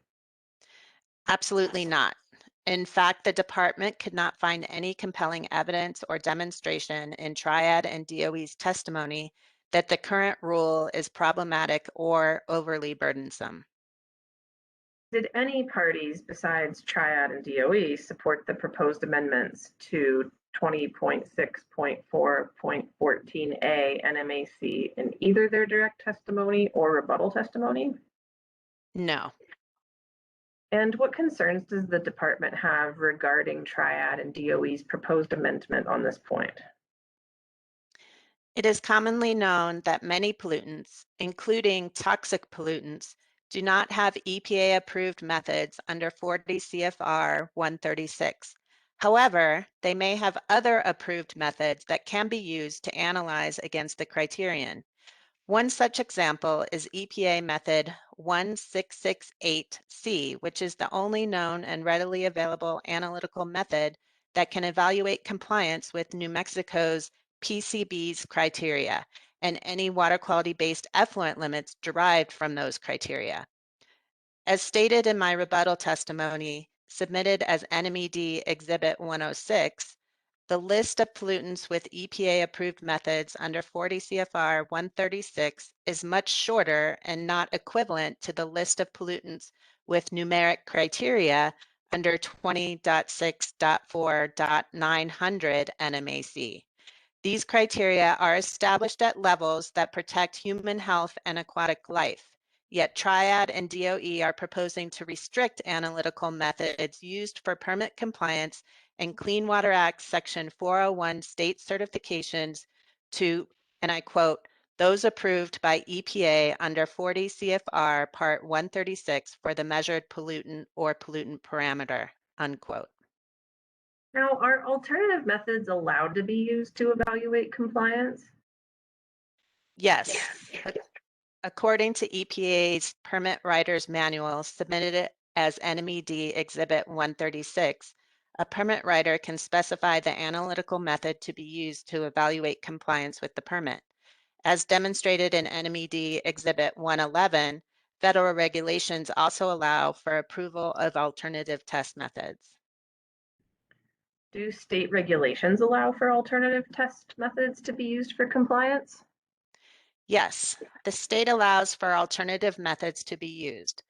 Absolutely not. In fact, the department could not find any compelling evidence or demonstration in Triad and DOE's testimony that the current rule is problematic or overly burdensome. Did any parties besides Triad and DOE support the proposed amendments to 20.6.4.14A Nmac in either their direct testimony or rebuttal testimony? No. And what concerns does the department have regarding Triad and DOE's proposed amendment on this point? It is commonly known that many pollutants, including toxic pollutants, do not have EPA-approved methods under 40 CFR 136. However, they may have other approved methods that can be used to analyze against the criterion. One such example is EPA Method 1668C, which is the only known and readily available analytical method that can evaluate compliance with New Mexico's PCB's criteria and any water quality-based effluent limits derived from those criteria. As stated in my rebuttal testimony submitted as NMED Exhibit 106, the list of pollutants with EPA-approved methods under 40 CFR 136 is much shorter and not equivalent to the list of pollutants with numeric criteria under 20.6.4.900 Nmac. These criteria are established at levels that protect human health and aquatic life. Yet Triad and DOE are proposing to restrict analytical methods used for permit compliance and Clean Water Act Section 401 state certifications to, and I quote, those approved by EPA under 40 CFR Part 136 for the measured pollutant or pollutant parameter, unquote. Now, are alternative methods allowed to be used to evaluate compliance? Yes. According to EPA's Permit Writer's Manual submitted as NMED Exhibit 136, a permit writer can specify the analytical method to be used to evaluate compliance with the permit. As demonstrated in NMED Exhibit 111, federal regulations also allow for approval of alternative test methods. Do state regulations allow for alternative test methods to be used for compliance? Yes, the state allows for alternative methods to be used.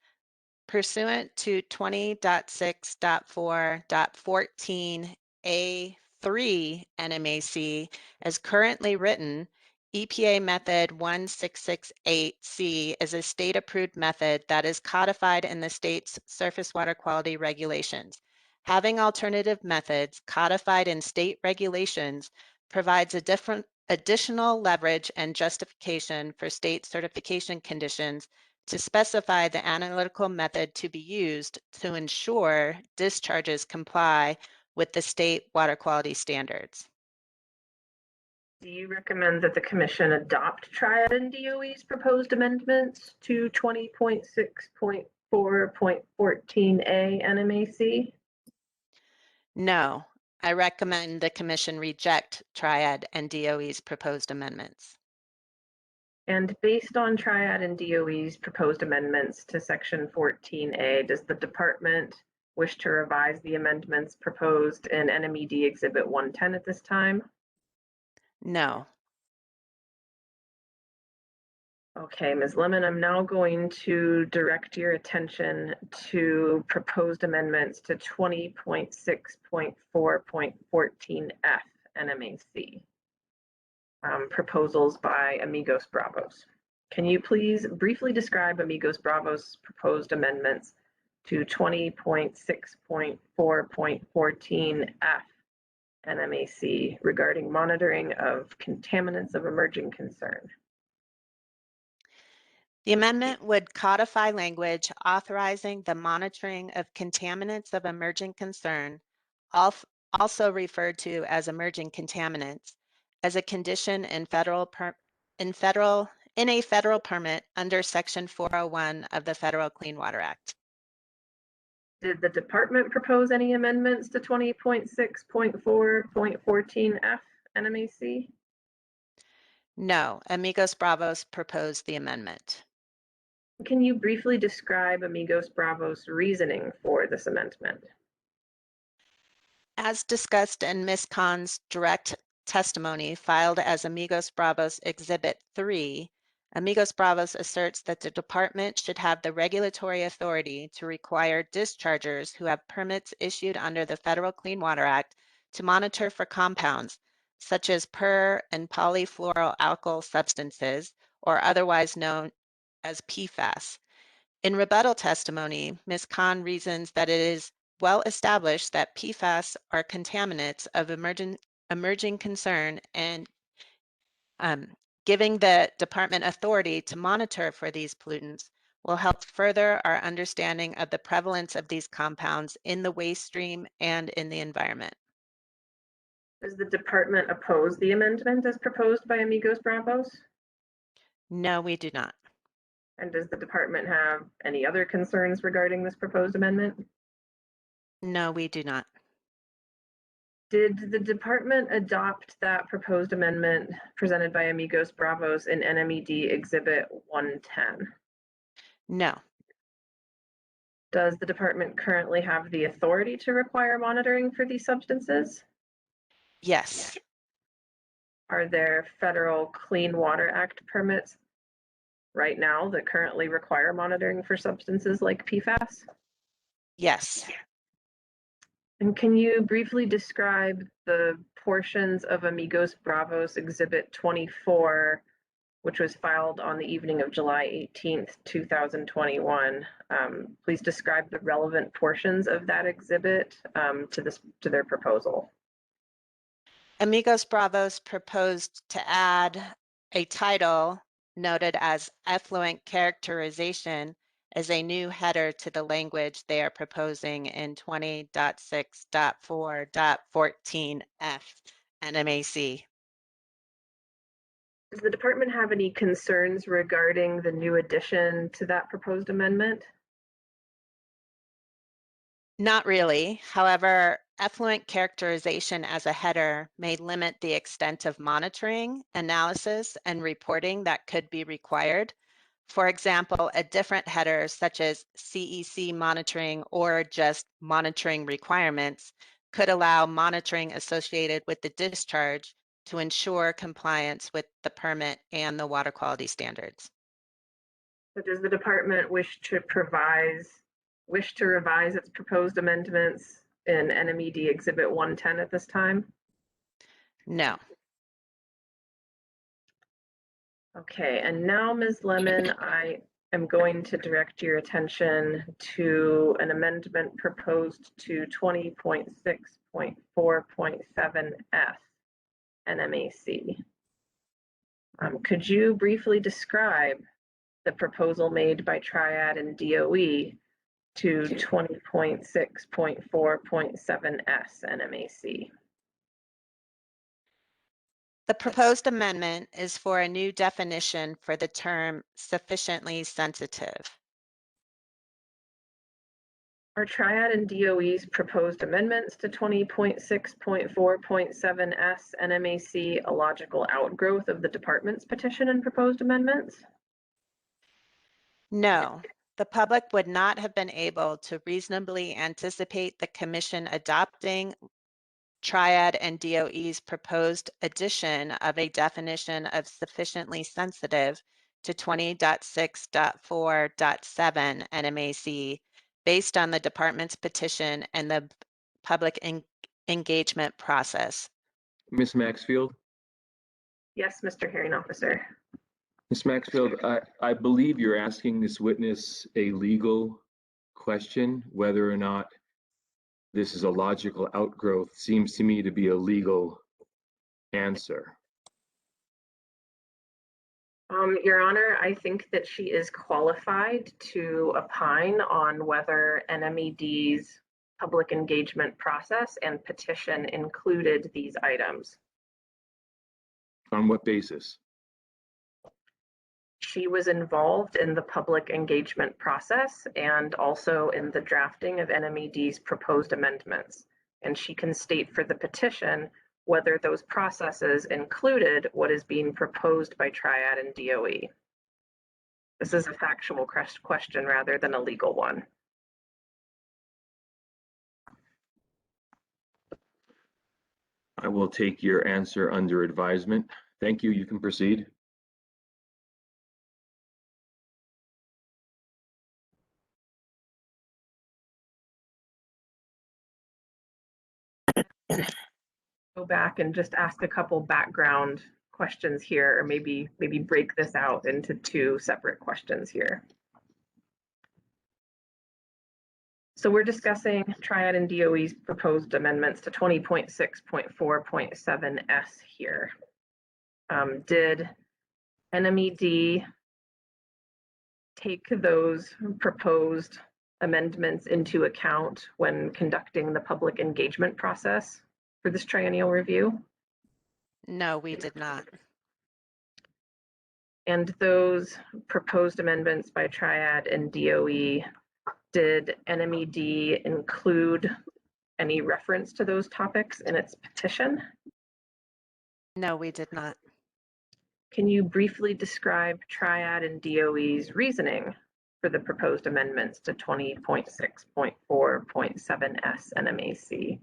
Pursuant to 20.6.4.14A3 Nmac, as currently written, EPA Method 1668C is a state-approved method that is codified in the state's surface water quality regulations. Having alternative methods codified in state regulations provides additional leverage and justification for state certification conditions to specify the analytical method to be used to ensure discharges comply with the state water quality standards. Do you recommend that the Commission adopt Triad and DOE's proposed amendments to 20.6.4.14A Nmac? No, I recommend the Commission reject Triad and DOE's proposed amendments. And based on Triad and DOE's proposed amendments to Section 14A, does the Department wish to revise the amendments proposed in NMED Exhibit 110 at this time? No. Okay, Ms. Lemon, I'm now going to direct your attention to proposed amendments to 20.6.4.14F Nmac. Proposals by Amigos Bravos. Can you please briefly describe Amigos Bravos' proposed amendments to 20.6.4.14F Nmac regarding monitoring of contaminants of emerging concern? The amendment would codify language authorizing the monitoring of contaminants of emerging concern, also referred to as emerging contaminants, as a condition in a federal permit under Section 401 of the Federal Clean Water Act. Did the department propose any amendments to 20.6.4.14F NMAC? No, Amigos Bravos proposed the amendment. Can you briefly describe Amigos Bravos' reasoning for this amendment? As discussed in Ms. Khan's direct testimony filed as Amigos Bravos Exhibit 3, Amigos Bravos asserts that the department should have the regulatory authority to require dischargers who have permits issued under the Federal Clean Water Act to monitor for compounds such as per and polyfluoroalkyl substances, or otherwise known as Pfas. In rebuttal testimony, Ms. Khan reasons that it is well established that Pfas are contaminants of emerging concern, and giving the department authority to monitor for these pollutants will help further our understanding of the prevalence of these compounds in the waste stream and in the environment. Does the department oppose the amendment as proposed by Amigos Bravos? No, we do not. And does the department have any other concerns regarding this proposed amendment? No, we do not. Did the department adopt that proposed amendment presented by Amigos Bravos in NMED Exhibit 110? No. Does the department currently have the authority to require monitoring for these substances? Yes. Are there federal Clean Water Act permits right now that currently require monitoring for substances like PFAS? Yes. And can you briefly describe the portions of Amigos Bravos Exhibit 24, which was filed on the evening of July 18th, 2021? Please describe the relevant portions of that exhibit to their proposal. Amigos Bravos proposed to add a title noted as Effluent Characterization as a new header to the language they are proposing in 20.6.4.14F Nmac. Does the department have any concerns regarding the new addition to that proposed amendment? Not really. However, effluent characterization as a header may limit the extent of monitoring, analysis, and reporting that could be required. For example, a different header such as CEC monitoring or just monitoring requirements could allow monitoring associated with the discharge to ensure compliance with the permit and the water quality standards. So does the department wish to revise its proposed amendments in NMED Exhibit 110 at this time? No. Okay, and now, Ms. Lemon, I am going to direct your attention to an amendment proposed to 20.6.4.7F NMAC. Could you briefly describe the proposal made by Triad and DOE to 20.6.4.7S NMAC? The proposed amendment is for a new definition for the term sufficiently sensitive. Are Triad and DOE's proposed amendments to 20.6.4.7S NMAC a logical outgrowth of the department's petition and proposed amendments? No, the public would not have been able to reasonably anticipate the Commission adopting Triad and DOE's proposed addition of a definition of sufficiently sensitive to 20.6.4.7 NMAC based on the department's petition and the public engagement process. Ms. Maxfield? Yes, Mr. Hearing Officer. Ms. Maxfield, I believe you're asking this witness a legal question, whether or not this is a logical outgrowth seems to me to be a legal answer. Your Honor, I think that she is qualified to opine on whether NMED's public engagement process and petition included these items. On what basis? She was involved in the public engagement process and also in the drafting of NMED's proposed amendments. And she can state for the petition whether those processes included what is being proposed by Triad and DOE. This is a factual question rather than a legal one. I will take your answer under advisement. Thank you. You can proceed. Go back and just ask a couple background questions here, or maybe break this out into two separate questions here. So we're discussing Triad and DOE's proposed amendments to 20.6.4.7S here. Did NMED take those proposed amendments into account when conducting the public engagement process for this triennial review? No, we did not. And those proposed amendments by Triad and DOE, did NMED include any reference to those topics in its petition? No, we did not. Can you briefly describe Triad and DOE's reasoning for the proposed amendments to 20.6.4.7S Nmac?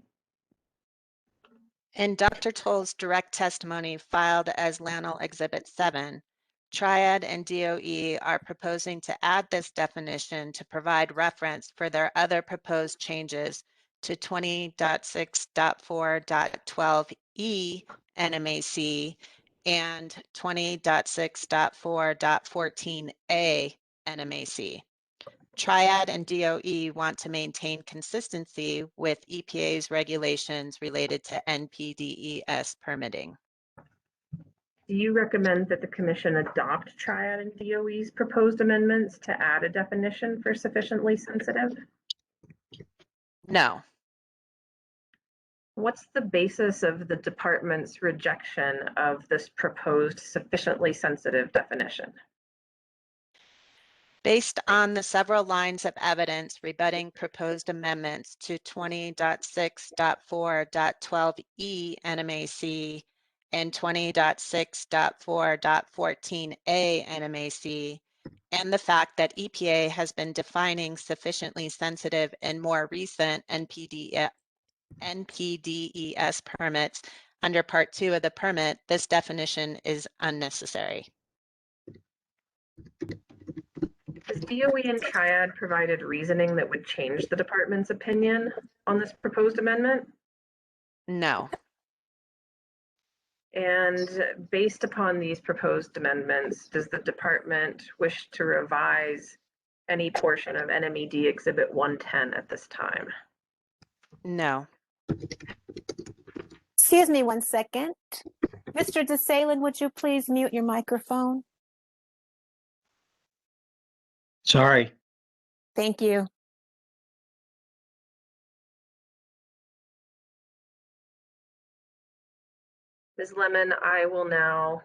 In Dr. Toll's direct testimony filed as Lanel Exhibit 7, Triad and DOE are proposing to add this definition to provide reference for their other proposed changes to 20.6.4.12e Nmac and 20.6.4.14a Nmac. Triad and DOE want to maintain consistency with EPA's regulations related to NPDES permitting. Do you recommend that the Commission adopt Triad and DOE's proposed amendments to add a definition for sufficiently sensitive? No. What's the basis of the department's rejection of this proposed sufficiently sensitive definition? Based on the several lines of evidence rebutting proposed amendments to 20.6.4.12e Nmac and 20.6.4.14a Nmac, and the fact that EPA has been defining sufficiently sensitive in more recent NPDES permits under Part 2 of the permit, this definition is unnecessary. Has DOE and Triad provided reasoning that would change the department's opinion on this proposed amendment? No. And based upon these proposed amendments, does the department wish to revise any portion of NMED Exhibit 110 at this time? No. Excuse me 1 second. Mr. DeSalen, would you please mute your microphone? Sorry. Thank you. Ms. Lemon, I will now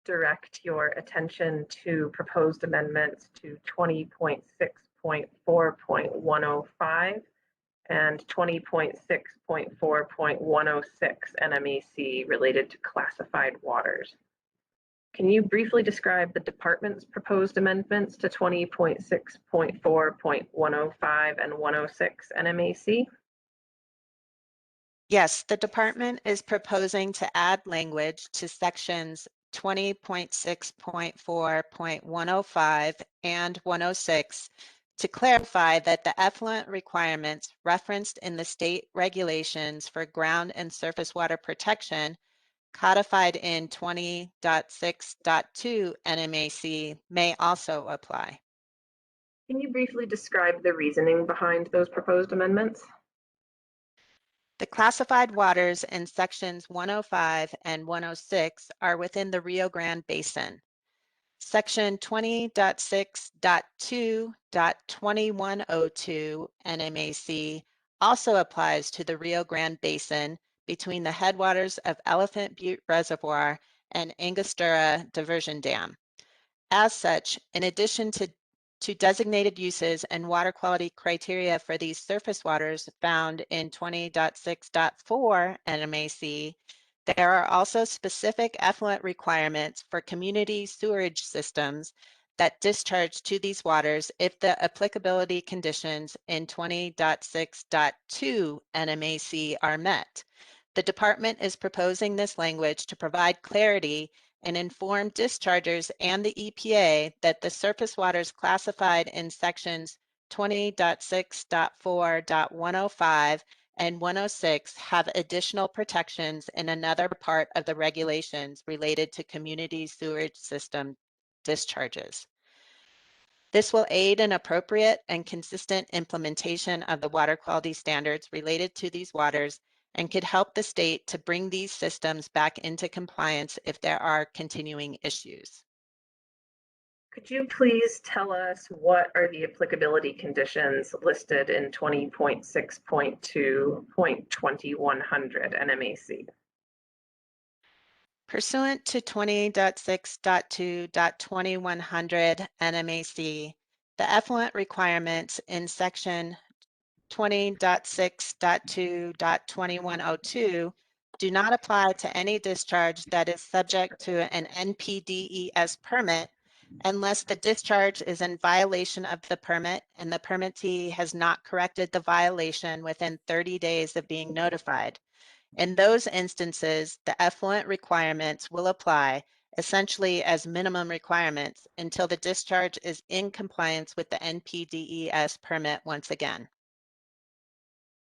direct your attention to proposed amendments to 20.6.4.105 and 20.6.4.106 NMEC related to classified waters. Can you briefly describe the department's proposed amendments to 20.6.4.105 and 106 NMEC? Yes, the department is proposing to add language to sections 20.6.4.105 and 106 to clarify that the effluent requirements referenced in the state regulations for ground and surface water protection codified in 20.6.2 Nmac may also apply. Can you briefly describe the reasoning behind those proposed amendments? The classified waters in sections 105 and 106 are within the Rio Grande Basin. Section 20.6.2.2102 Nmac also applies to the Rio Grande Basin between the headwaters of Elephant Butte Reservoir and Angostura Diversion Dam. As such, in addition to designated uses and water quality criteria for these surface waters found in 20.6.4 Nmac, there are also specific effluent requirements for community sewerage systems that discharge to these waters if the applicability conditions in 20.6.2 Nmac are met. The department is proposing this language to provide clarity and inform dischargers and the EPA that the surface waters classified in sections 20.6.4.105 and 106 have additional protections in another part of the regulations related to community sewage system discharges. This will aid in appropriate and consistent implementation of the water quality standards related to these waters and could help the state to bring these systems back into compliance if there are continuing issues. Could you please tell us what are the applicability conditions listed in 20.6.2.2100 Nmac? Pursuant to 20.6.2.2100 Nmac, the effluent requirements in section 20.6.2.2102 do not apply to any discharge that is subject to an NPDES permit unless the discharge is in violation of the permit and the permittee has not corrected the violation within 30 days of being notified. In those instances, the effluent requirements will apply essentially as minimum requirements until the discharge is in compliance with the NPDES permit once again.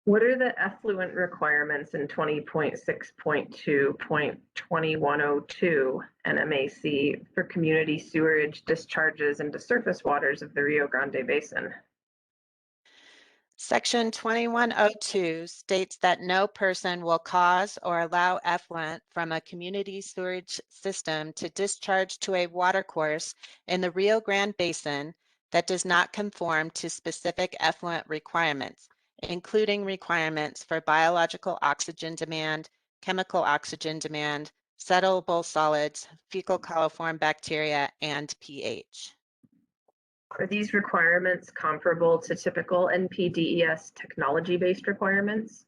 What are the effluent requirements in 20.6.2.2102 Nmac for community sewerage discharges into surface waters of the Rio Grande Basin? Section 2102 states that no person will cause or allow effluent from a community sewage system to discharge to a watercourse in the Rio Grande Basin that does not conform to specific effluent requirements, including requirements for biological oxygen demand, chemical oxygen demand, settleable solids, fecal coliform bacteria, and pH. Are these requirements comparable to typical NPDES technology-based requirements?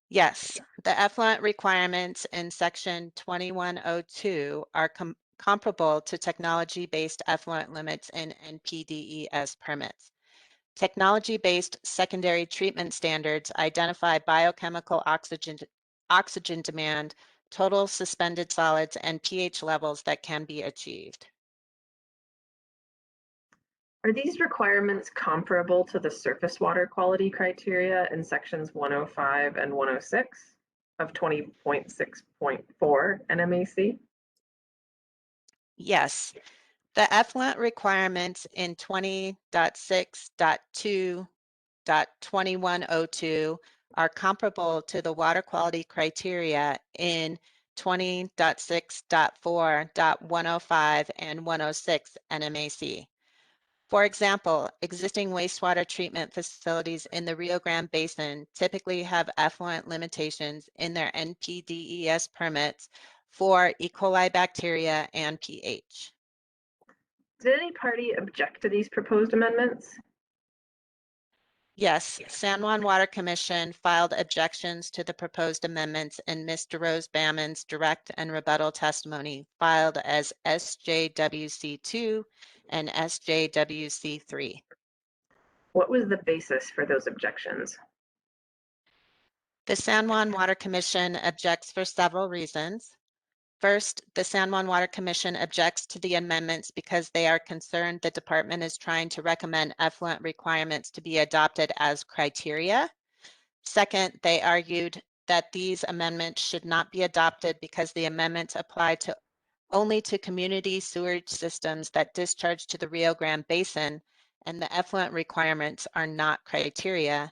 Yes, the effluent requirements in section 2102 are comparable to technology-based effluent limits in NPDES permits. Technology-based secondary treatment standards identify biochemical oxygen demand, total suspended solids, and pH levels that can be achieved. Are these requirements comparable to the surface water quality criteria in sections 105 and 106 of 20.6.4 Nmac? Yes, the effluent requirements in 20.6.2.2102 are comparable to the water quality criteria in 20.6.4.105 and 106 Nmac. For example, existing wastewater treatment facilities in the Rio Grande Basin typically have effluent limitations in their NPDES permits for E. coli bacteria and pH. Did any party object to these proposed amendments? Yes, San Juan Water Commission filed objections to the proposed amendments in Mr. Rose Bamman's direct and rebuttal testimony filed as SJWC2 and SJWC3. What was the basis for those objections? The San Juan Water Commission objects for several reasons. First, the San Juan Water Commission objects to the amendments because they are concerned the department is trying to recommend effluent requirements to be adopted as criteria. Second, they argued that these amendments should not be adopted because the amendments apply only to community sewage systems that discharge to the Rio Grande Basin, and the effluent requirements are not criteria.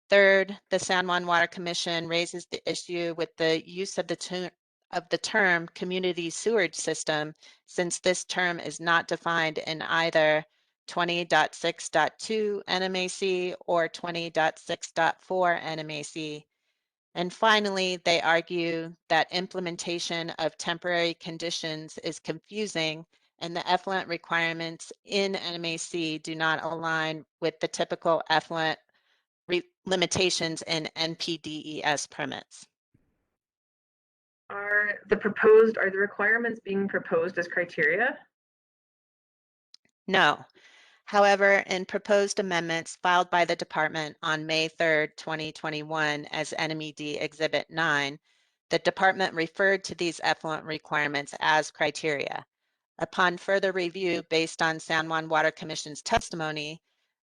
Third, the San Juan Water Commission raises the issue with the use of the term community sewage system, since this term is not defined in either 20.6.2 Nmac or 20.6.4 Nmac. And finally, they argue that implementation of temporary conditions is confusing and the effluent requirements in Nmac do not align with the typical effluent limitations in NPDES permits. Are the requirements being proposed as criteria? No. However, in proposed amendments filed by the department on May 3rd, 2021 as NMED Exhibit 9, the department referred to these effluent requirements as criteria. Upon further review based on San Juan Water Commission's testimony,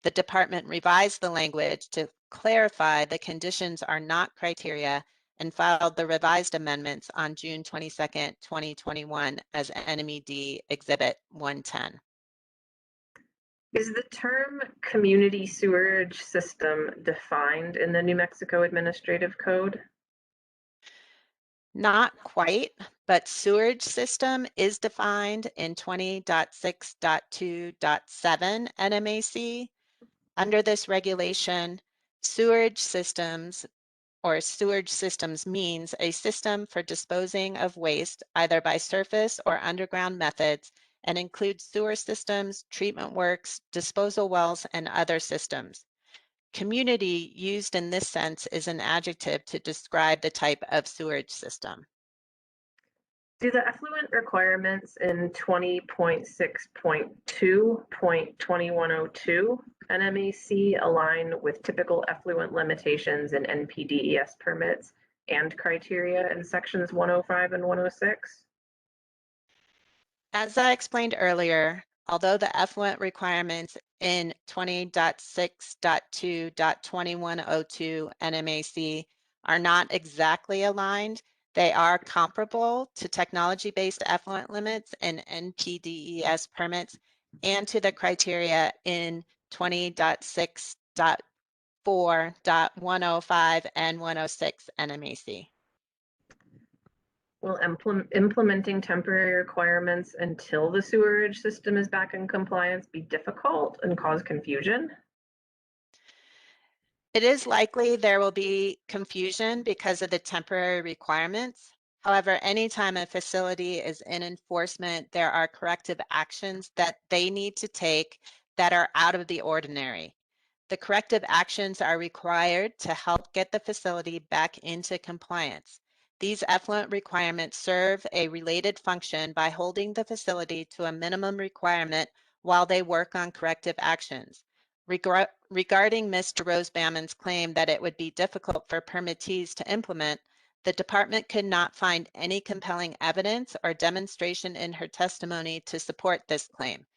the department revised the language to clarify the conditions are not criteria and filed the revised amendments on June 22nd, 2021 as NMED Exhibit 110. Is the term community sewerage system defined in the New Mexico Administrative Code? Not quite, but sewerage system is defined in 20.6.2.7 Nmac. Under this regulation, sewerage systems means a system for disposing of waste either by surface or underground methods and includes sewer systems, treatment works, disposal wells, and other systems. Community used in this sense is an adjective to describe the type of sewerage system. Do the effluent requirements in 20.6.2.2102 Nmac align with typical effluent limitations in NPDES permits and criteria in sections 105 and 106? As I explained earlier, although the effluent requirements in 20.6.2.2102 Nmac are not exactly aligned, they are comparable to technology-based effluent limits in NPDES permits and to the criteria in 20.6.4.105 and 106 Nmac. Will implementing temporary requirements until the sewerage system is back in compliance be difficult and cause confusion? It is likely there will be confusion because of the temporary requirements. However, anytime a facility is in enforcement, there are corrective actions that they need to take that are out of the ordinary. The corrective actions are required to help get the facility back into compliance. These effluent requirements serve a related function by holding the facility to a minimum requirement while they work on corrective actions. Regarding Mr. Rosebamman's claim that it would be difficult for permittees to implement, the department could not find any compelling evidence or demonstration in her testimony to support this claim.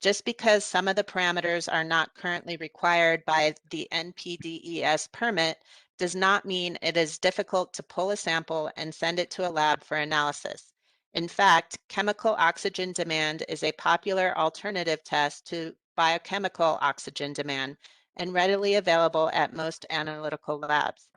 Just because some of the parameters are not currently required by the NPDES permit does not mean it is difficult to pull a sample and send it to a lab for analysis. In fact, chemical oxygen demand is a popular alternative test to biochemical oxygen demand and readily available at most analytical labs.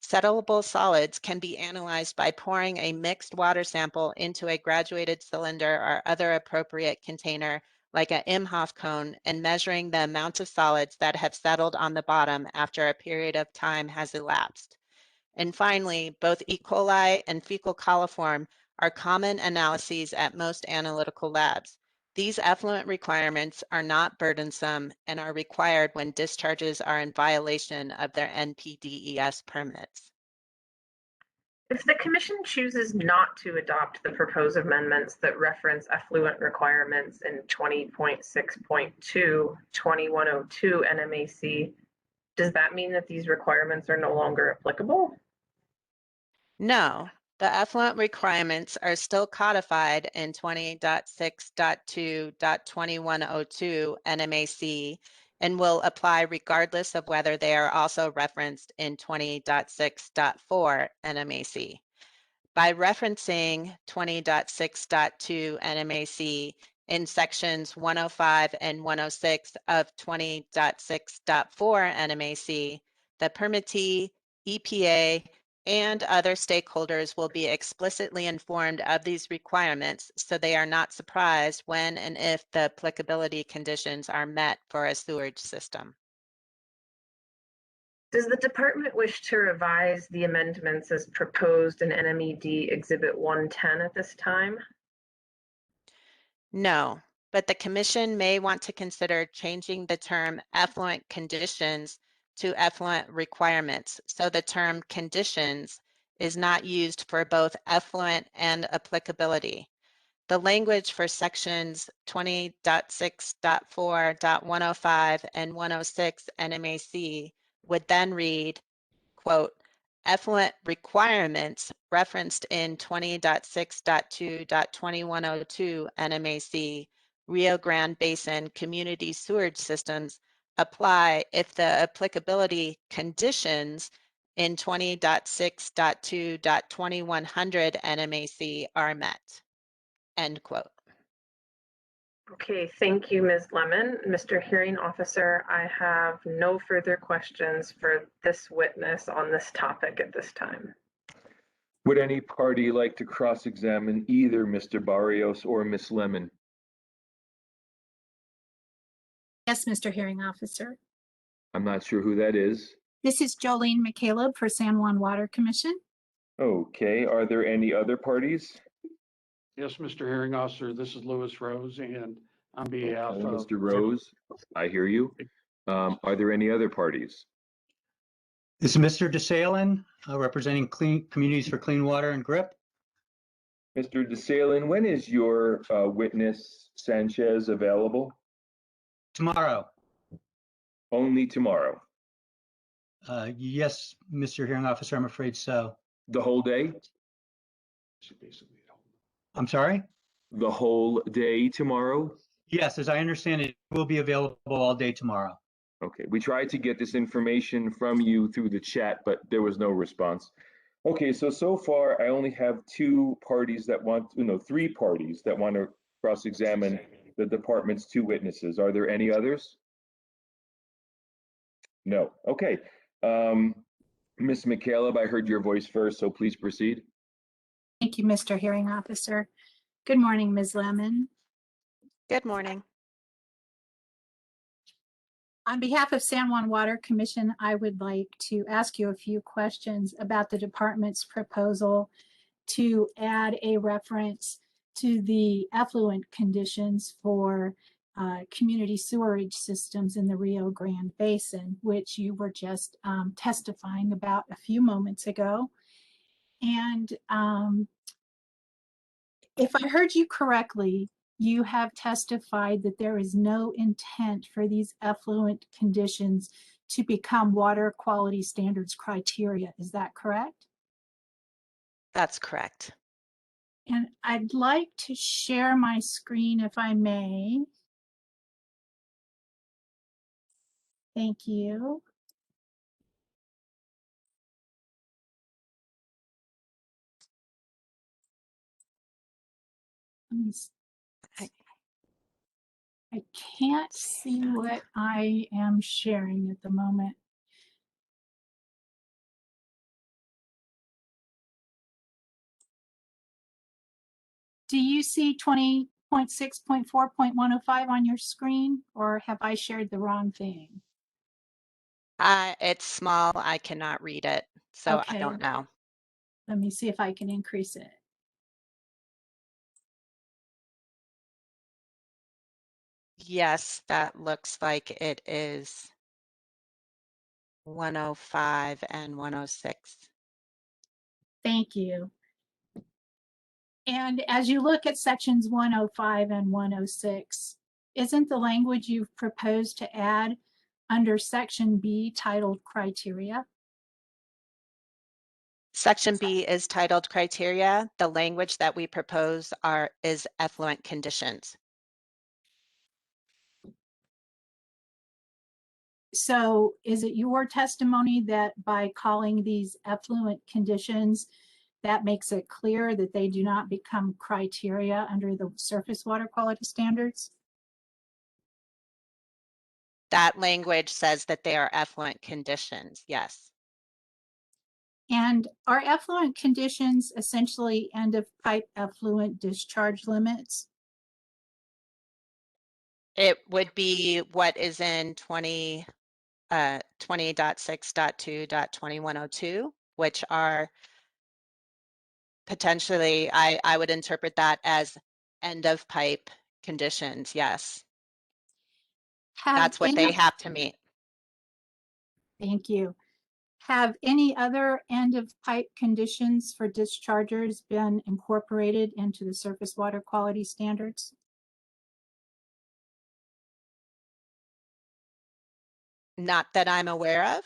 Settlable solids can be analyzed by pouring a mixed water sample into a graduated cylinder or other appropriate container like an Imhoff cone and measuring the amount of solids that have settled on the bottom after a period of time has elapsed. And finally, both E. coli and fecal coliform are common analyses at most analytical labs. These effluent requirements are not burdensome and are required when discharges are in violation of their NPDES permits. If the Commission chooses not to adopt the proposed amendments that reference effluent requirements in 20.6.2.2102 Nmac, does that mean that these requirements are no longer applicable? No, the effluent requirements are still codified in 20.6.2.2102 Nmac and will apply regardless of whether they are also referenced in 20.6.4 Nmac. By referencing 20.6.2 Nmac in sections 105 and 106 of 20.6.4 Nmac, the permittee, EPA, and other stakeholders will be explicitly informed of these requirements so they are not surprised when and if the applicability conditions are met for a sewage system. Does the department wish to revise the amendments as proposed in NMED Exhibit 110 at this time? No, but the commission may want to consider changing the term effluent conditions to effluent requirements, so the term conditions is not used for both effluent and applicability. The language for sections 20.6.4.105 and 106 NMAC would then read, quote, effluent requirements referenced in 20.6.2.2102 NMAC Rio Grande Basin community sewage systems apply if the applicability conditions in 20.6.2.2100 NMAC are met, end quote. Okay, thank you, Ms. Lemon. Mr. Hearing Officer, I have no further questions for this witness on this topic at this time. Would any party like to cross-examine either Mr. Barrios or Ms. Lemon? Yes, Mr. Hearing Officer. I'm not sure who that is. This is Jolene McCaleb for San Juan Water Commission. Okay, are there any other parties? Yes, Mr. Hearing Officer, this is Louis Rose, and on behalf of Mr. Rose, I hear you. Are there any other parties? This is Mr. DeSalen, representing Communities for Clean Water and GRIP. Mr. DeSalen, when is your witness Sanchez available? Tomorrow. Only tomorrow? Yes, Mr. Hearing Officer, I'm afraid so. The whole day? I'm sorry? The whole day tomorrow? Yes, as I understand it, will be available all day tomorrow. Okay, we tried to get this information from you through the chat, but there was no response. Okay, so far I only have three parties that want to cross-examine the department's two witnesses. Are there any others? No. Okay. Ms. McCaleb, I heard your voice first, so please proceed. Thank you, Mr. Hearing Officer. Good morning, Ms. Lemon. Good morning. On behalf of San Juan Water Commission, I would like to ask you a few questions about the department's proposal to add a reference to the effluent conditions for community sewerage systems in the Rio Grande Basin, which you were just testifying about a few moments ago. And if I heard you correctly, you have testified that there is no intent for these effluent conditions to become water quality standards criteria. Is that correct? That's correct. And I'd like to share my screen if I may. Thank you. I can't see what I am sharing at the moment. Do you see 20.6.4.105 on your screen, or have I shared the wrong thing? It's small. I cannot read it, so Okay. I don't know. Let me see if I can increase it. Yes, that looks like it is 105 and 106. Thank you. And as you look at sections 105 and 106, isn't the language you've proposed to add under section B titled criteria? Section B is titled criteria. The language that we propose is effluent conditions. So is it your testimony that by calling these effluent conditions, that makes it clear that they do not become criteria under the surface water quality standards? That language says that they are effluent conditions, yes. And are effluent conditions essentially end of pipe effluent discharge limits? It would be what is in 20.6.2.2102, which are potentially, I would interpret that as end of pipe conditions, yes. That's what they have to meet. Thank you. Have any other end of pipe conditions for dischargers been incorporated into the surface water quality standards? Not that I'm aware of.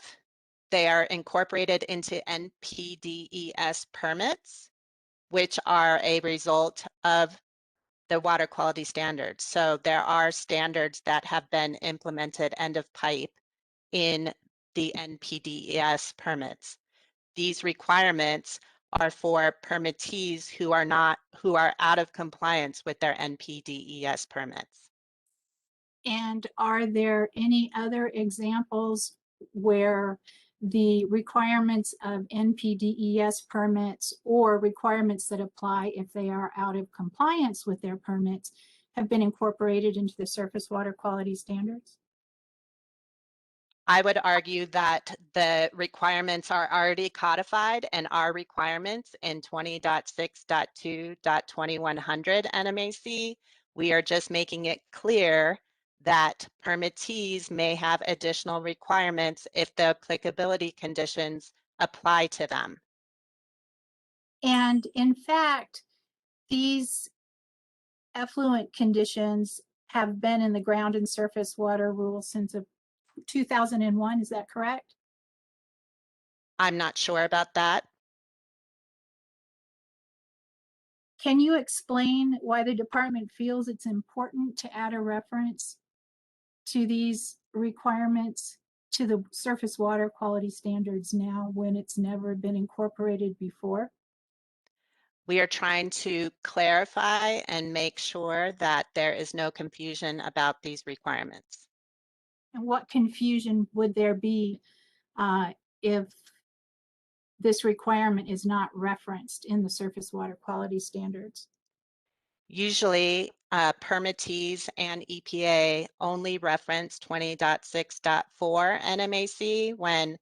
They are incorporated into NPDES permits, which are a result of the water quality standards. So there are standards that have been implemented end of pipe in the NPDES permits. These requirements are for permittees who are out of compliance with their NPDES permits. And are there any other examples where the requirements of NPDES permits or requirements that apply if they are out of compliance with their permits have been incorporated into the surface water quality standards? I would argue that the requirements are already codified and are requirements in 20.6.2.2100 Nmac. We are just making it clear that permittees may have additional requirements if the applicability conditions apply to them. And in fact, these effluent conditions have been in the ground and surface water rule since 2001, is that correct? I'm not sure about that. Can you explain why the department feels it's important to add a reference to these requirements to the surface water quality standards now when it's never been incorporated before? We are trying to clarify and make sure that there is no confusion about these requirements. And what confusion would there be if this requirement is not referenced in the surface water quality standards? Usually, permittees and EPA only reference 20.6.4 Nmac when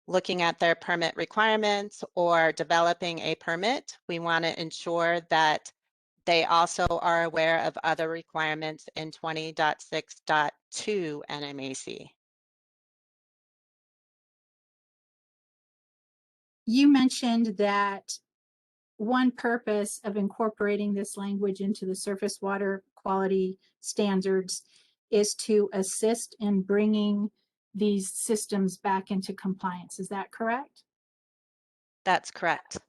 looking at their permit requirements or developing a permit. We want to ensure that they also are aware of other requirements in 20.6.2 Nmac. You mentioned that one purpose of incorporating this language into the surface water quality standards is to assist in bringing these systems back into compliance. Is that correct? That's correct.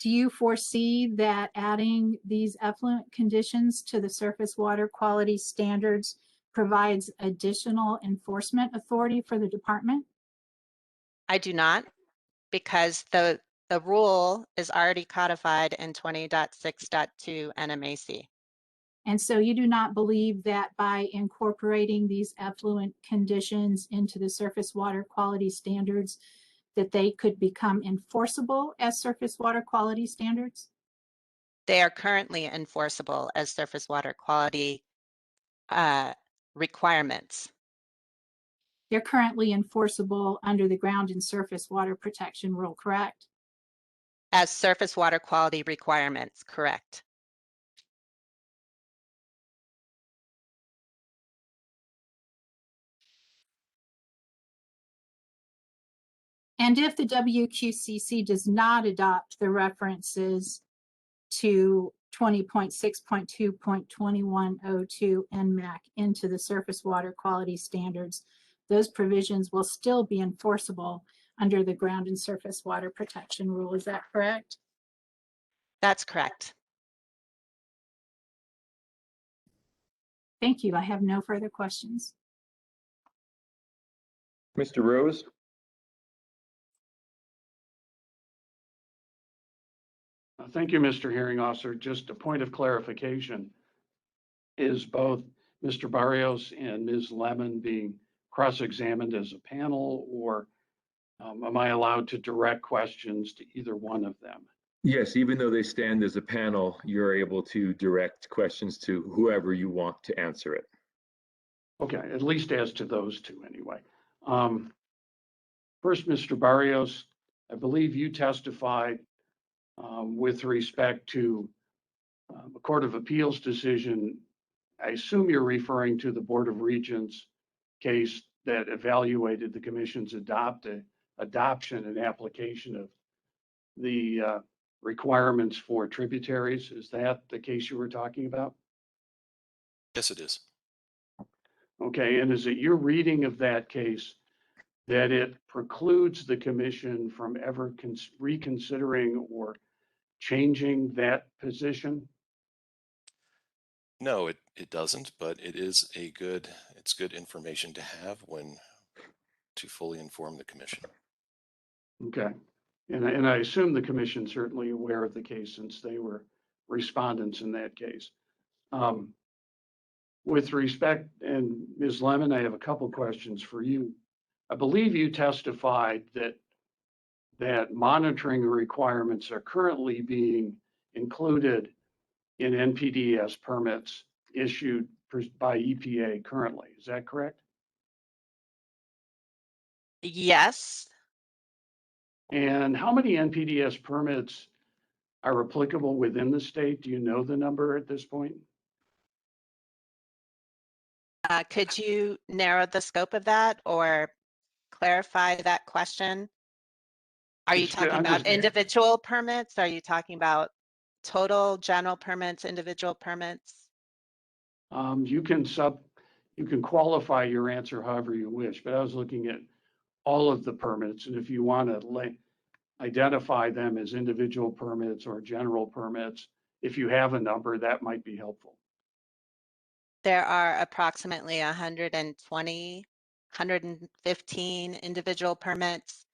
Do you foresee that adding these effluent conditions to the surface water quality standards provides additional enforcement authority for the department? I do not, because the rule is already codified in 20.6.2 Nmac. And so you do not believe that by incorporating these effluent conditions into the surface water quality standards that they could become enforceable as surface water quality standards? They are currently enforceable as surface water quality requirements. They're currently enforceable under the ground and surface water protection rule, correct? As surface water quality requirements, correct. And if the WQCC does not adopt the references to 20.6.2.2102 Nmac into the surface water quality standards, those provisions will still be enforceable under the ground and surface water protection rule. Is that correct? That's correct. Thank you. I have no further questions. Mr. Rose? Thank you, Mr. Hearing Officer. Just a point of clarification. Is both Mr. Barrios and Ms. Lemon being cross-examined as a panel, or Am I allowed to direct questions to either one of them? Yes, even though they stand as a panel, you're able to direct questions to whoever you want to answer it. Okay, at least as to those two anyway. First, Mr. Barrios, I believe you testified with respect to a Court of Appeals decision. I assume you're referring to the Board of Regents case that evaluated the Commission's adoption and application of the requirements for tributaries. Is that the case you were talking about? Yes, it is. Okay, and is it your reading of that case that it precludes the Commission from ever reconsidering or changing that position? No, it doesn't, but it's good information to have when to fully inform the commission. Okay, and I assume the Commission certainly aware of the case since they were respondents in that case. With respect, and Ms. Lemon, I have a couple questions for you. I believe you testified that monitoring requirements are currently being included in NPDES permits issued by EPA currently. Is that correct? Yes. And how many NPDES permits are applicable within the state? Do you know the number at this point? Could you narrow the scope of that or clarify that question? Are you talking about individual permits? Are you talking about total general permits, individual permits? You can qualify your answer however you wish, but I was looking at all of the permits, and if you want to identify them as individual permits or general permits, if you have a number, that might be helpful. There are approximately 120, 115 individual permits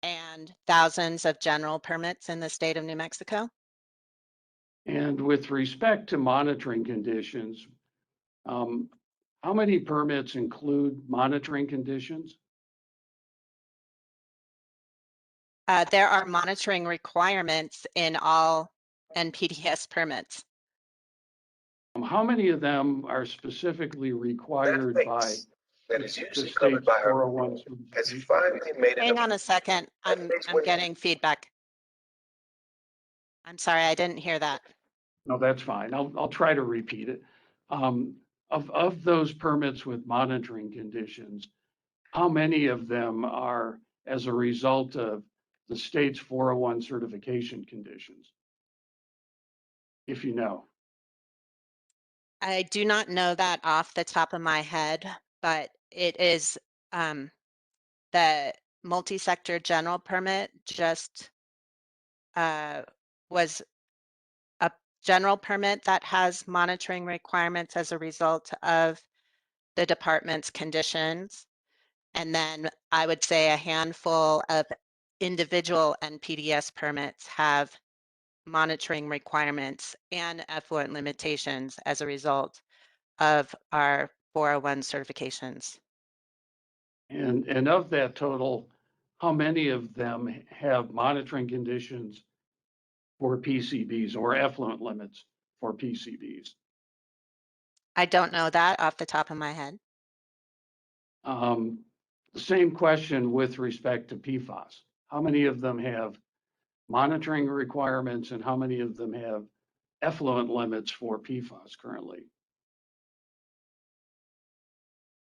and thousands of general permits in the state of New Mexico. And with respect to monitoring conditions, how many permits include monitoring conditions? There are monitoring requirements in all NPDES permits. How many of them are specifically required by that is usually covered by her has finally made it. Hang on a second. I'm getting feedback. I'm sorry, I didn't hear that. No, that's fine. I'll try to repeat it. Of those permits with monitoring conditions, how many of them are as a result of the state's 401 certification conditions? If you know. I do not know that off the top of my head, but it is the multi-sector general permit just was a general permit that has monitoring requirements as a result of the department's conditions. And then I would say a handful of individual NPDES permits have monitoring requirements and effluent limitations as a result of our 401 certifications. And of that total, how many of them have monitoring conditions for PCBs or effluent limits for PCBs? I don't know that off the top of my head. The same question with respect to PFAS. How many of them have monitoring requirements and how many of them have effluent limits for PFAS currently?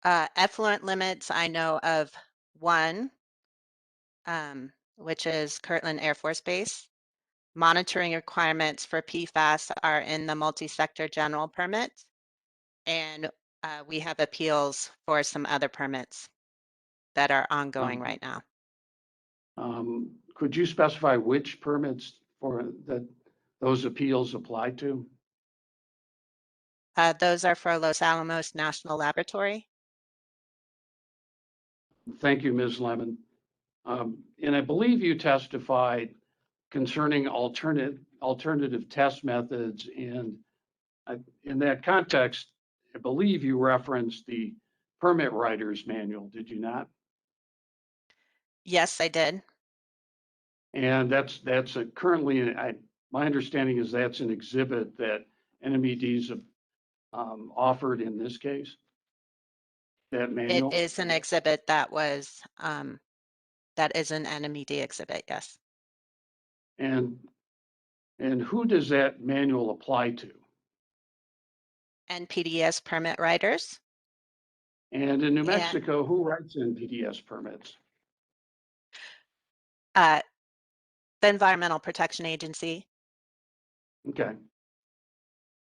Effluent limits, I know of one, which is Kirtland Air Force Base. Monitoring requirements for PFAS are in the multi-sector general permit, and we have appeals for some other permits that are ongoing right now. Could you specify which permits for those appeals apply to? Those are for Los Alamos National Laboratory. Thank you, Ms. Lemon. And I believe you testified concerning alternative test methods. And in that context, I believe you referenced the permit writer's manual, did you not? Yes, I did. And that's currently, my understanding is that's an exhibit that NMEDs have offered in this case. That manual. It is an exhibit that was, that is an NMED exhibit, yes. And who does that manual apply to? NPDES permit writers. And in New Yeah. Mexico, who writes NPDES permits? The Environmental Protection Agency. Okay.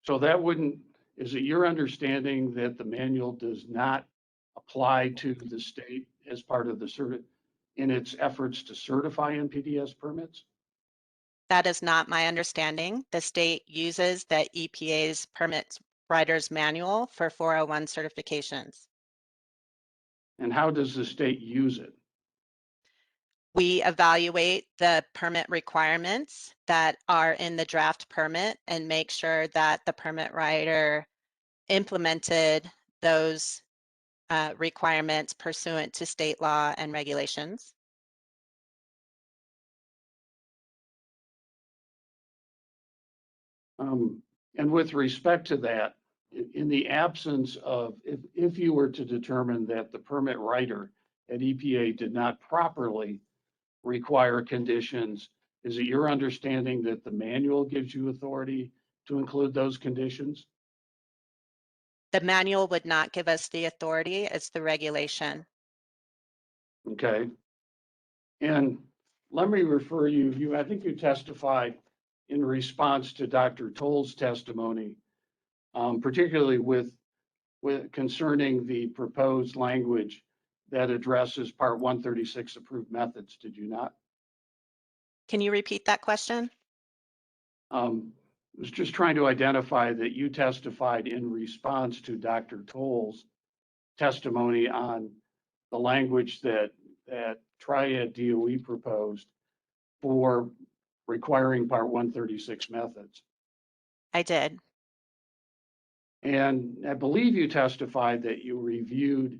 So that wouldn't, is it your understanding that the manual does not apply to the state as part of the in its efforts to certify NPDES permits? That is not my understanding. The state uses the EPA's permit writers manual for 401 certifications. And how does the state use it? We evaluate the permit requirements that are in the draft permit and make sure that the permit writer implemented those requirements pursuant to state law and regulations. And with respect to that, in the absence of, if you were to determine that the permit writer at EPA did not properly require conditions, is it your understanding that the manual gives you authority to include those conditions? The manual would not give us the authority, it's the regulation. Okay. And let me refer you, I think you testified in response to Dr. Toll's testimony, particularly with concerning the proposed language that addresses Part 136 approved methods, did you not? Can you repeat that question? I was just trying to identify that you testified in response to Dr. Toll's testimony on the language that Triad DOE proposed for requiring Part 136 methods. I did. And I believe you testified that you reviewed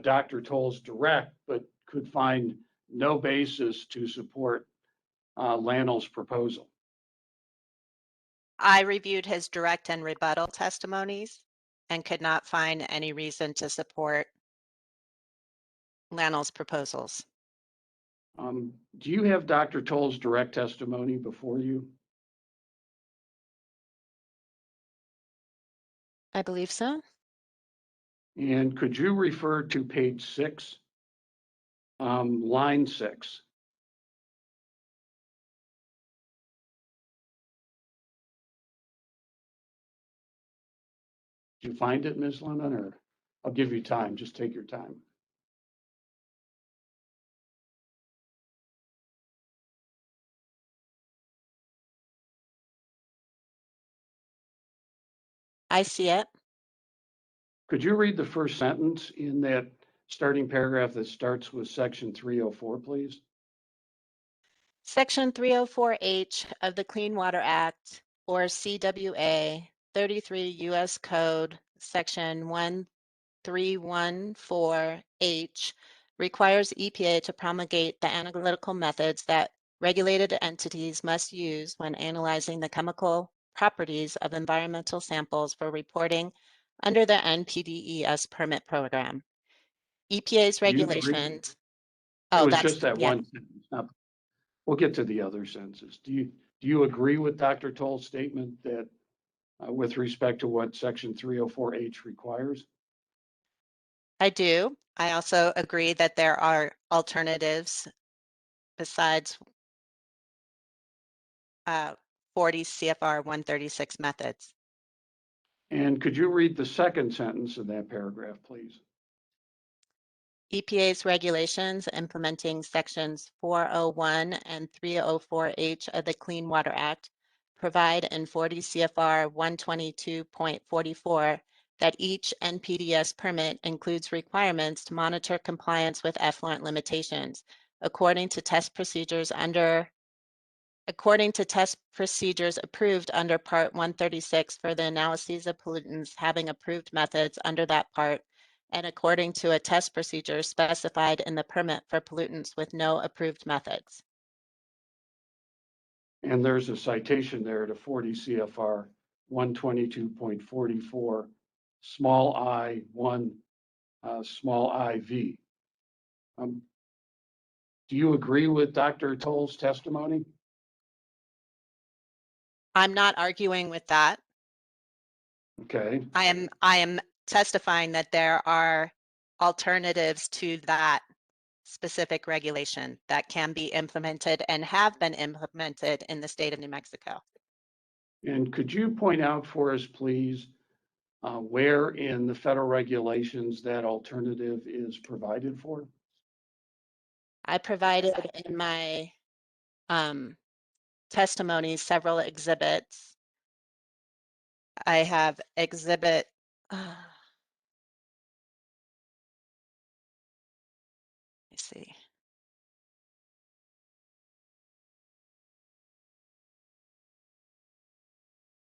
Dr. Toll's direct, but could find no basis to support Lannel's proposal. I reviewed his direct and rebuttal testimonies and could not find any reason to support Lannel's proposals. Do you have Dr. Toll's direct testimony before you? I believe so. And could you refer to page 6, line 6? Did you find it, Ms. Lennon, or I'll give you time, just take your time. I see it. Could you read the first sentence in that starting paragraph that starts with section 304, please? Section 304H of the Clean Water Act, or CWA, 33 U.S. Code, Section 1314H, requires EPA to promulgate the analytical methods that regulated entities must use when analyzing the chemical properties of environmental samples for reporting under the NPDES permit program. EPA's regulations. It was just that one sentence. We'll get to the other sentences. Do you agree with Dr. Toll's statement that with respect to what section 304H requires? I do. I also agree that there are alternatives besides 40 CFR 136 methods. And could you read the second sentence of that paragraph, please? EPA's regulations implementing sections 401 and 304H of the Clean Water Act provide in 40 CFR 122.44 that each NPDES permit includes requirements to monitor compliance with effluent limitations according to test procedures approved under Part 136 for the analyses of pollutants having approved methods under that part and according to a test procedure specified in the permit for pollutants with no approved methods. And there's a citation there to 40 CFR 122.44, small I, 1, small IV. Do you agree with Dr. Toll's testimony? I'm not arguing with that. Okay. I am testifying that there are alternatives to that specific regulation that can be implemented and have been implemented in the state of New Mexico. And could you point out for us, please, where in the federal regulations that alternative is provided for? I provided in my testimony several exhibits. I have exhibit, let me see.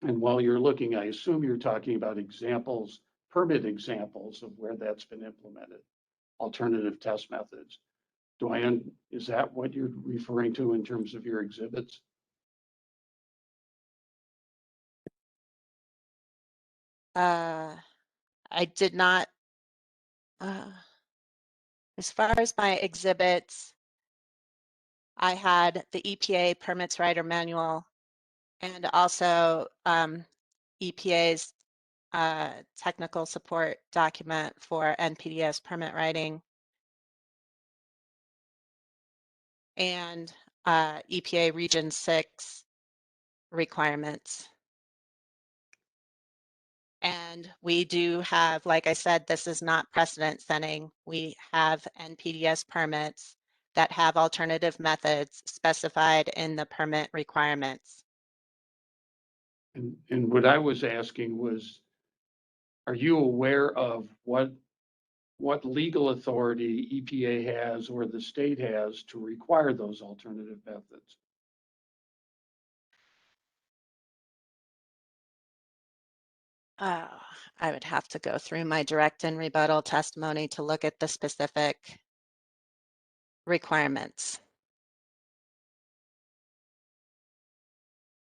And while you're looking, I assume you're talking about examples, permit examples of where that's been implemented, alternative test methods. Is that what you're referring to in terms of your exhibits? I did not, as far as my exhibits, I had the EPA permits writer manual and also EPA's technical support document for NPDES permit writing and EPA Region 6 requirements. And we do have, like I said, this is not precedent setting. We have NPDES permits that have alternative methods specified in the permit requirements. And what I was asking was, are you aware of what legal authority EPA has or the state has to require those alternative methods? I would have to go through my direct and rebuttal testimony to look at the specific requirements.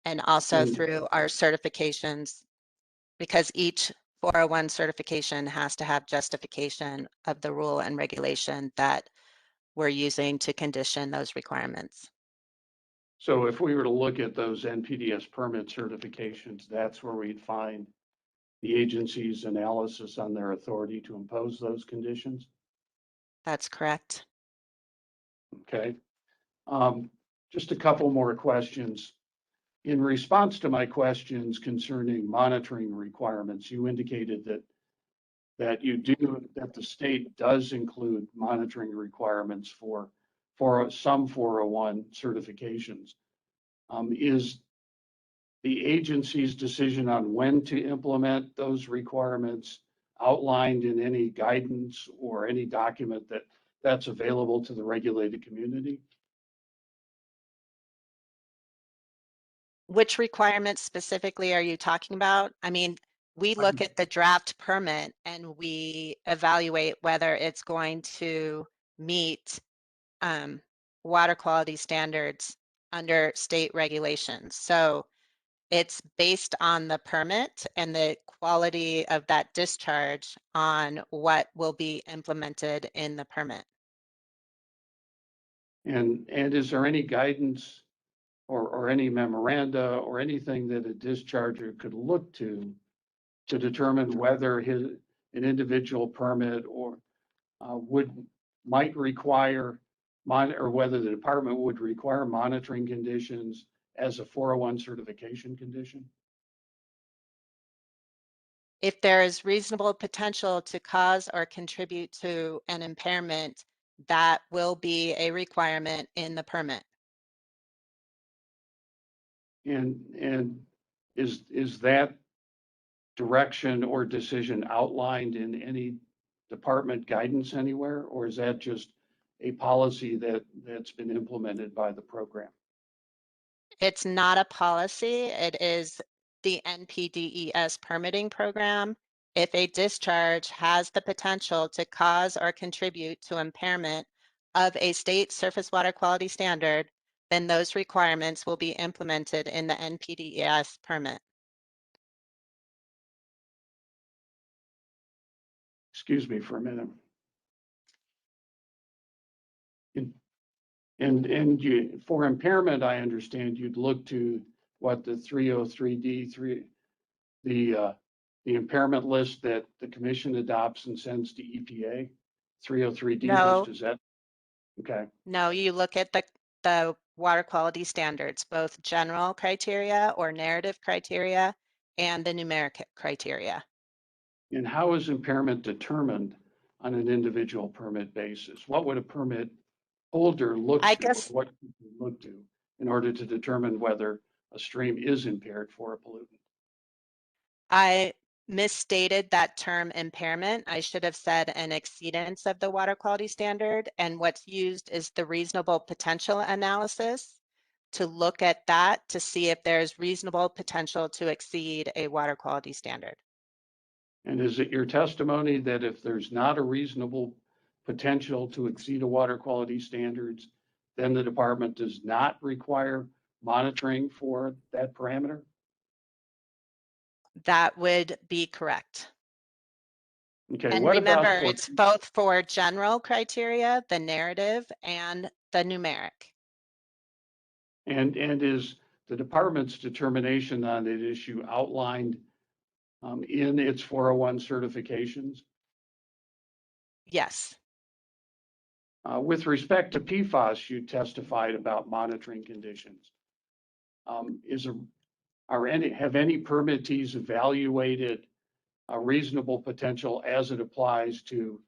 And also through our certifications, because each 401 certification has to have justification of the rule and regulation that we're using to condition those requirements. So if we were to look at those NPDES permit certifications, that's where we'd find the agency's analysis on their authority to impose those conditions? That's correct. Okay. Just a couple more questions. In response to my questions concerning monitoring requirements, you indicated that the state does include monitoring requirements for some 401 certifications. Is the agency's decision on when to implement those requirements outlined in any guidance or any document that's available to the regulated community? Which requirements specifically are you talking about? I mean, we look at the draft permit and we evaluate whether it's going to meet water quality standards under state regulations. So it's based on the permit and the quality of that discharge on what will be implemented in the permit. And is there any guidance or any memoranda or anything that a discharger could look to determine whether an individual permit or might require or whether the department would require monitoring conditions as a 401 certification condition? If there is reasonable potential to cause or contribute to an impairment, that will be a requirement in the permit. And is that direction or decision outlined in any department guidance anywhere, or is that just a policy that's been implemented by the program? It's not a policy. It is the NPDES permitting program, if a discharge has the potential to cause or contribute to impairment of a state surface water quality standard, then those requirements will be implemented in the NPDES permit. Excuse me for a minute. And you, for impairment, I understand you'd look to what the 303D, the impairment list that the commission adopts and sends to EPA, 303D No. list, is that? Okay. No, you look at the water quality standards, both general criteria or narrative criteria and the numeric criteria. And how is impairment determined on an individual permit basis? What would a permit holder look to, or what would you look to in order to determine whether a stream is impaired for a pollutant? I misstated that term impairment. I should have said an exceedance of the water quality standard, and what's used is the reasonable potential analysis to look at that to see if there's reasonable potential to exceed a water quality standard. And is it your testimony that if there's not a reasonable potential to exceed a water quality standards, then the department does not require monitoring for that parameter? That would be correct. Okay, And what remember, about it's both for general criteria, the narrative, and the numeric. and is the department's determination on that issue outlined in its 401 certifications? Yes. With respect to PFAS, you testified about monitoring conditions. Have any permittees evaluated a reasonable potential as it applies to,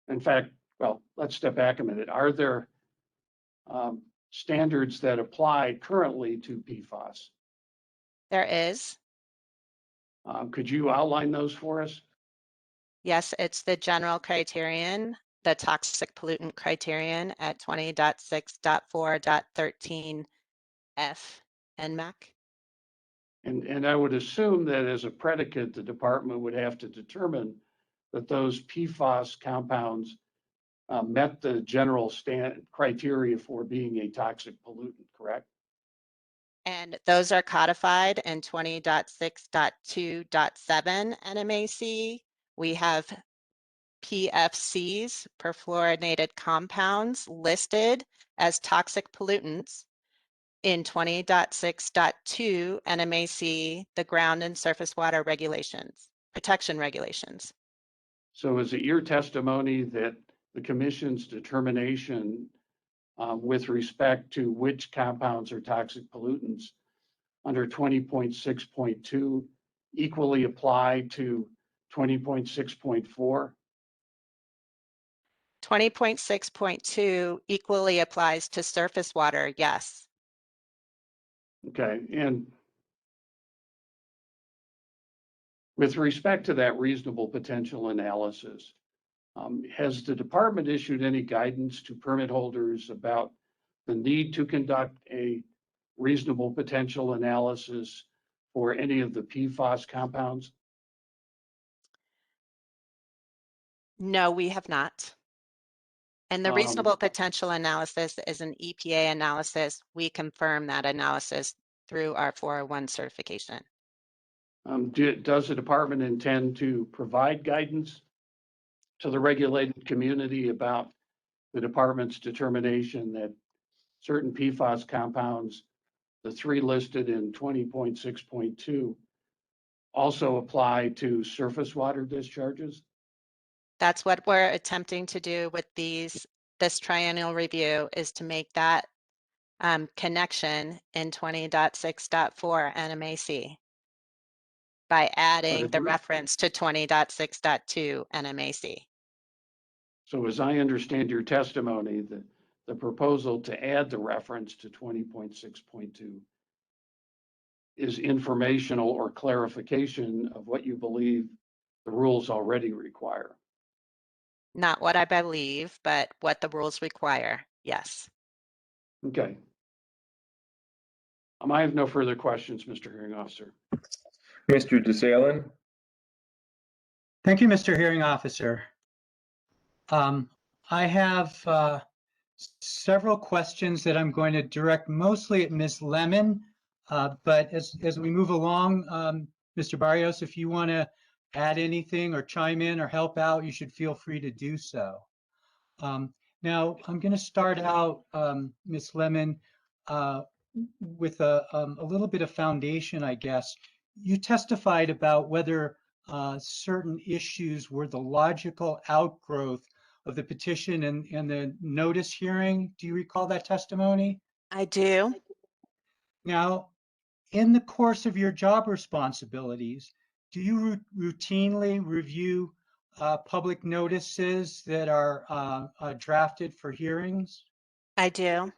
in fact, well, let's step back a minute. Are there standards that apply currently to PFAS? There is. Could you outline those for us? Yes, it's the general criterion, the toxic pollutant criterion at 20.6.4.13F Nmac. And I would assume that as a predicate, the department would have to determine that those PFAS compounds met the general criteria for being a toxic pollutant, correct? And those are codified in 20.6.2.7 Nmac. We have PFCs, perfluorinated compounds, listed as toxic pollutants in 20.6.2 Nmac, the ground and surface water regulations, protection regulations. So is it your testimony that the commission's determination with respect to which compounds are toxic pollutants under 20.6.2 equally apply to 20.6.4? 20.6.2 equally applies to surface water, yes. Okay, and with respect to that reasonable potential analysis, has the department issued any guidance to permit holders about the need to conduct a reasonable potential analysis for any of the PFAS compounds? No, we have not. And the reasonable potential analysis is an EPA analysis. We confirm that analysis through our 401 certification. Does the department intend to provide guidance to the regulated community about the department's determination that certain PFAS compounds, the three listed in 20.6.2, also apply to surface water discharges? That's what we're attempting to do with this triennial review, is to make that connection in 20.6.4 Nmac by adding the reference to 20.6.2 Nmac. So as I understand your testimony, the proposal to add the reference to 20.6.2 is informational or clarification of what you believe the rules already require. Not what I believe, but what the rules require, yes. Okay. I have no further questions, Mr. Hearing Officer. Mr. DeSalen? Thank you, Mr. Hearing Officer. I have several questions that I'm going to direct mostly at Ms. Lemon, but as we move along, Mr. Barrios, if you want to add anything or chime in or help out, you should feel free to do so. Now, I'm going to start out, Ms. Lemon, with a little bit of foundation, I guess. You testified about whether certain issues were the logical outgrowth of the petition and the notice hearing. Do you recall that testimony? I do. Now, in the course of your job responsibilities, do you routinely review public notices that are drafted for hearings? I do.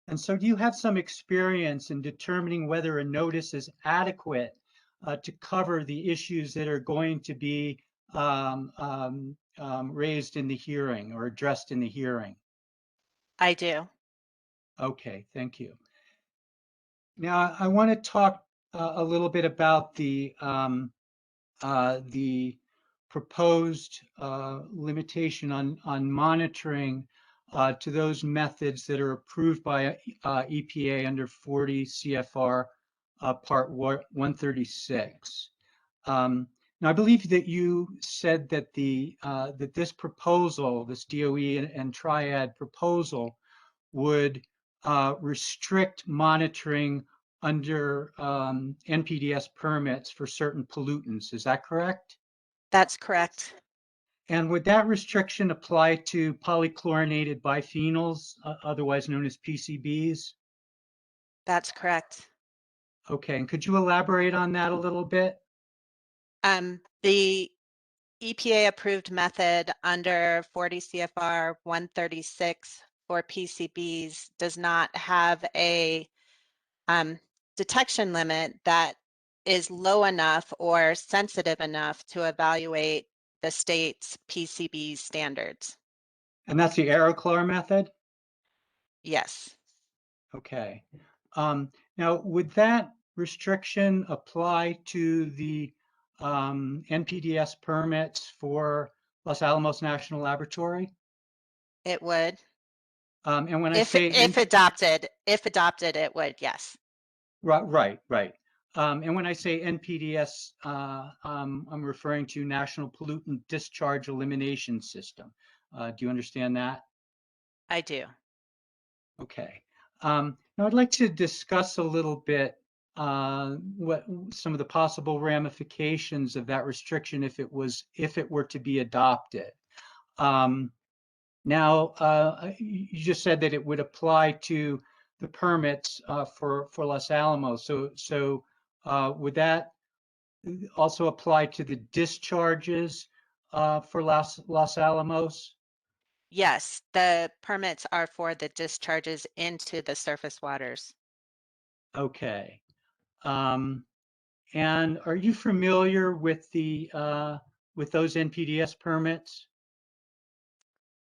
And so do you have some experience in determining whether a notice is adequate to cover the issues that are going to be raised in the hearing or addressed in the hearing? I do. Okay, thank you. Now, I want to talk a little bit about the proposed limitation on monitoring to those methods that are approved by EPA under 40 CFR Part 136. Now, I believe that you said that that this proposal, this DOE and Triad proposal, would restrict monitoring under NPDES permits for certain pollutants. Is that correct? That's correct. And would that restriction apply to polychlorinated biphenyls, otherwise known as PCBs? That's correct. Okay, and could you elaborate on that a little bit? The EPA approved method under 40 CFR 136 for PCBs does not have a detection limit that is low enough or sensitive enough to evaluate the state's PCB standards. And that's the Aerochlor method? Yes. Okay. Now, would that restriction apply to the NPDES permits for Los Alamos National Laboratory? It would. And when I If say adopted, it would, yes. Right. And when I say NPDES, I'm referring to National Pollutant Discharge Elimination System. Do you understand that? I do. Okay. Now I'd like to discuss a little bit what some of the possible ramifications of that restriction if it were to be adopted. Now, you just said that it would apply to the permits for Los Alamos. So would that also apply to the discharges for Los Alamos? Yes, the permits are for the discharges into the surface waters. Okay. And are you familiar with with those NPDES permits?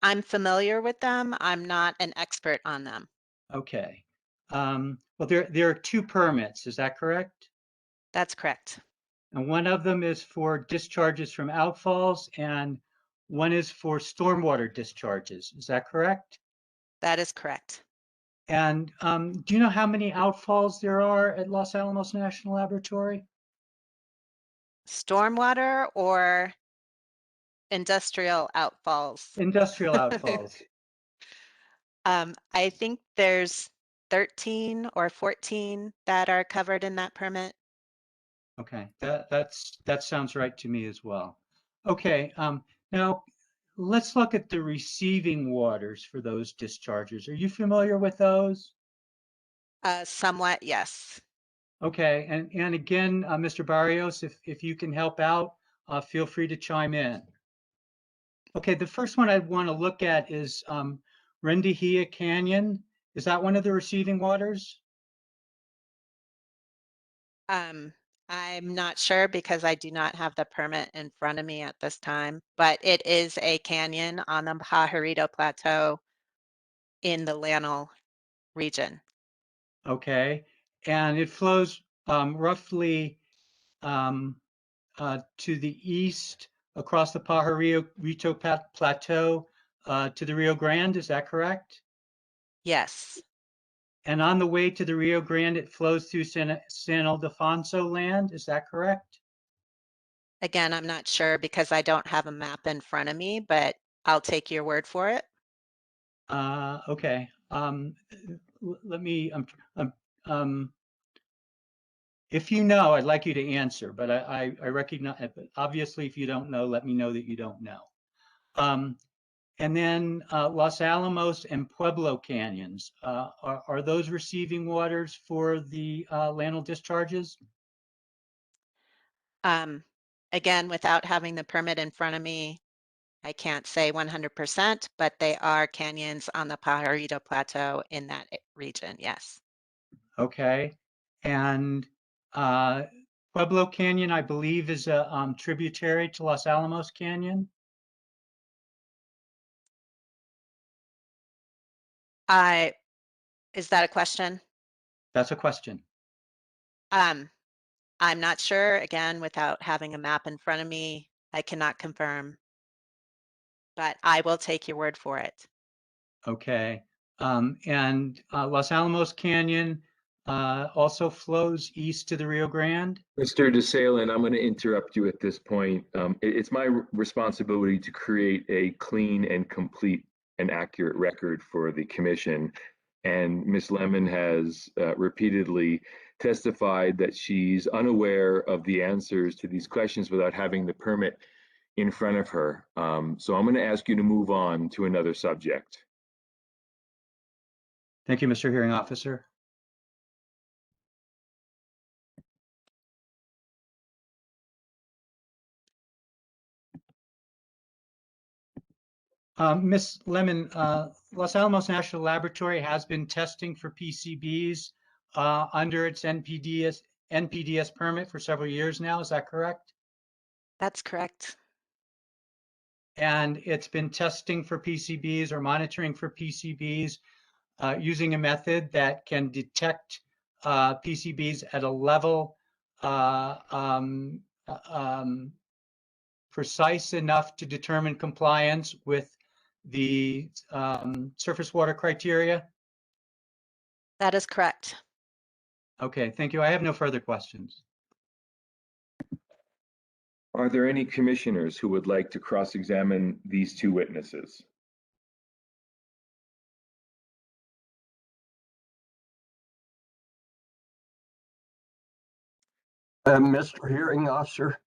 I'm familiar with them. I'm not an expert on them. Okay. Well, there are two permits. Is that correct? That's correct. And one of them is for discharges from outfalls, and one is for stormwater discharges. Is that correct? That is correct. And do you know how many outfalls there are at Los Alamos National Laboratory? Stormwater or industrial outfalls? Industrial outfalls. I think there's 13 or 14 that are covered in that permit. Okay, that sounds right to me as well. Okay, now let's look at the receiving waters for those discharges. Are you familiar with those? Somewhat, yes. Okay, and again, Mr. Barrios, if you can help out, feel free to chime in. Okay, the first one I want to look at is Rendijilla Canyon. Is that one of the receiving waters? I'm not sure because I do not have the permit in front of me at this time, but it is a canyon on the Pajarito Plateau in the Llano region. Okay, and it flows roughly to the east across the Pajarito Plateau to the Rio Grande, is that correct? Yes, And on the way to the Rio Grande, it flows through San Ildefonso land, is that correct? again, I'm not sure because I don't have a map in front of me, but I'll take your word for it. Okay. Let me, if you know, I'd like you to answer, but I recognize, obviously, if you don't know, let me know that you don't know. And then Los Alamos and Pueblo canyons, are those receiving waters for the landfill discharges? Again, without having the permit in front of me, I can't say 100%, but they are canyons on the Pajarito Plateau in that region, yes. Okay. And Pueblo Canyon, I believe, is a tributary to Los Alamos Canyon. Is that a question? That's a question. I'm not sure. Again, without having a map in front of me, I cannot confirm, but I will take your word for it. Okay. And Los Alamos Canyon also flows east to the Rio Grande. Mr. DeSalen, I'm going to interrupt you at this point. It's my responsibility to create a clean and complete and accurate record for the commission. And Ms. Lemon has repeatedly testified that she's unaware of the answers to these questions without having the permit in front of her. So I'm going to ask you to move on to another subject. Thank you, Mr. Hearing Officer. Ms. Lemon, Los Alamos National Laboratory has been testing for PCBs under its NPDES permit for several years now. Is that correct? That's correct. And it's been testing for PCBs or monitoring for PCBs using a method that can detect PCBs at a level precise enough to determine compliance with the surface water criteria? That is correct. Okay, thank you. I have no further questions. Are there any commissioners who would like to cross-examine these two witnesses? Mr. Hearing Officer.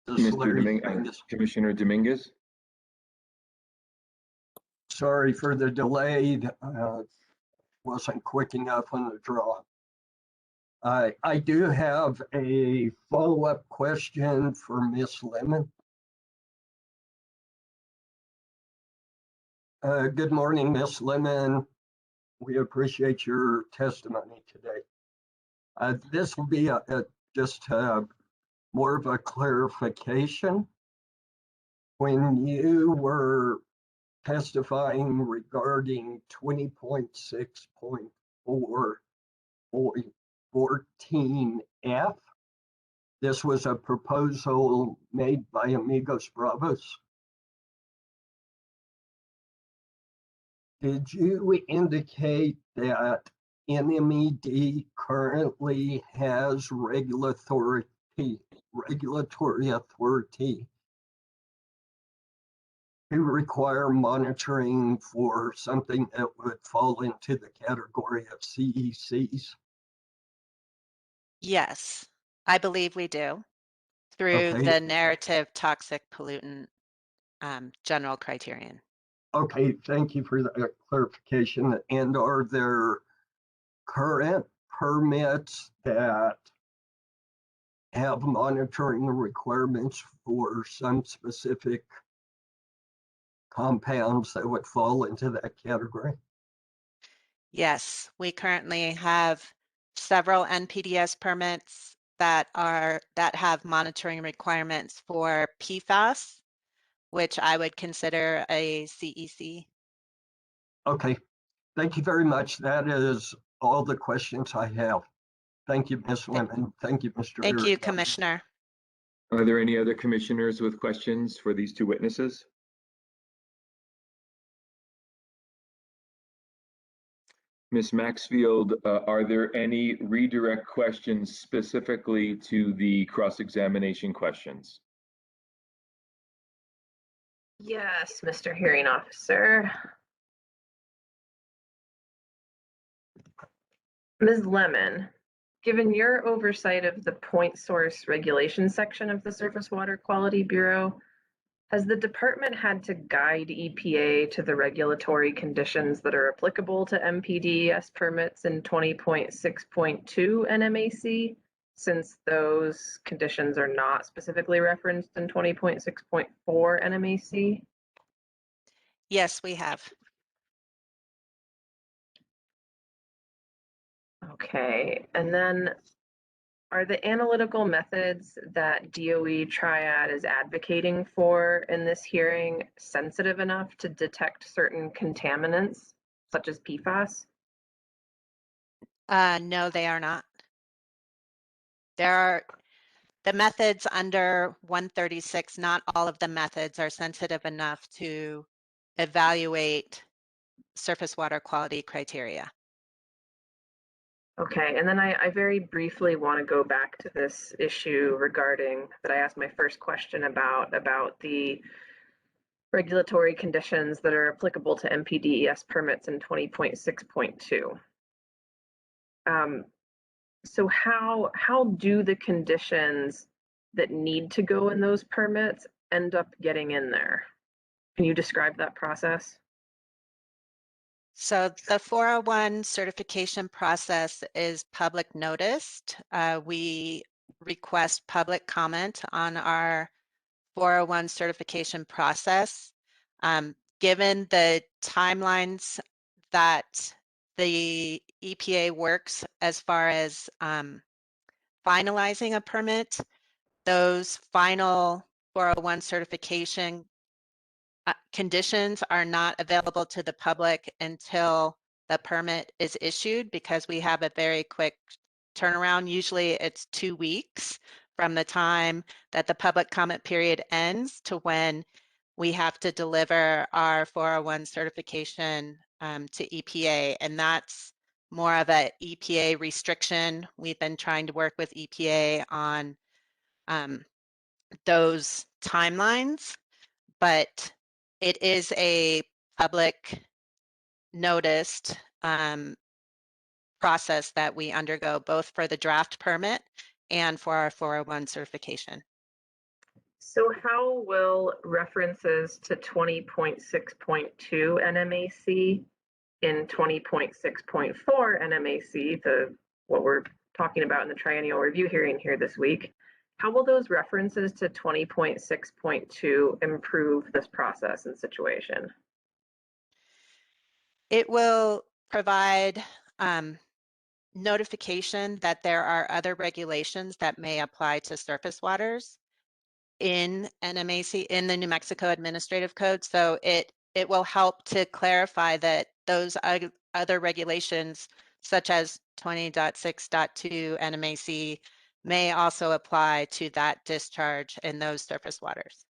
Commissioner Dominguez? Sorry for the delay. Wasn't quick enough on the draw. I do have a follow-up question for Ms. Lemon. Good morning, Ms. Lemon. We appreciate your testimony today. This will be just more of a clarification. When you were testifying regarding 20.6.4.14F, this was a proposal made by Amigos Bravos. Did you indicate that NMED currently has regulatory authority to require monitoring for something that would fall into the category of CECs? Yes, I believe we do through the narrative toxic pollutant general criterion. Okay, thank you for that clarification. And are there current permits that have monitoring requirements for some specific compounds that would fall into that category? Yes, we currently have several NPDES permits that have monitoring requirements for Pfas, which I would consider a CEC. Okay, thank you very much. That is all the questions I have. Thank you, Ms. Lemon. Thank you, Mr. Thank you, Harris. Commissioner. Are there any other commissioners with questions for these two witnesses? Ms. Maxfield, are there any redirect questions specifically to the cross-examination questions? Yes, Mr. Hearing Officer. Ms. Lemon, given your oversight of the point source regulation section of the Surface Water Quality Bureau, has the department had to guide EPA to the regulatory conditions that are applicable to MPDES permits in 20.6.2 Nmac, since those conditions are not specifically referenced in 20.6.4 Nmac? Yes, we have. Okay, and then are the analytical methods that DOE Triad is advocating for in this hearing sensitive enough to detect certain contaminants, such as PFAS? No, they are not. There are the methods under 136, not all of the methods are sensitive enough to evaluate surface water quality criteria. Okay, and then I very briefly want to go back to this issue regarding that I asked my first question about the regulatory conditions that are applicable to MPDES permits in 20.6.2. So how do the conditions that need to go in those permits end up getting in there? Can you describe that process? So the 401 certification process is public noticed. We request public comment on our 401 certification process. Given the timelines that the EPA works as far as finalizing a permit, those final 401 certification conditions are not available to the public until the permit is issued, because we have a very quick turnaround. Usually it's 2 weeks from the time that the public comment period ends to when we have to deliver our 401 certification to EPA. And that's more of an EPA restriction. We've been trying to work with EPA on those timelines, but it is a public noticed process that we undergo both for the draft permit and for our 401 certification. So how will references to 20.6.2 Nmac in 20.6.4 Nmac, what we're talking about in the Triennial review hearing here this week, how will those references to 20.6.2 improve this process and situation? It will provide notification that there are other regulations that may apply to surface waters in Nmac, in the New Mexico Administrative Code. So it will help to clarify that those other regulations, such as 20.6.2 Nmac, may also apply to that discharge in those surface waters.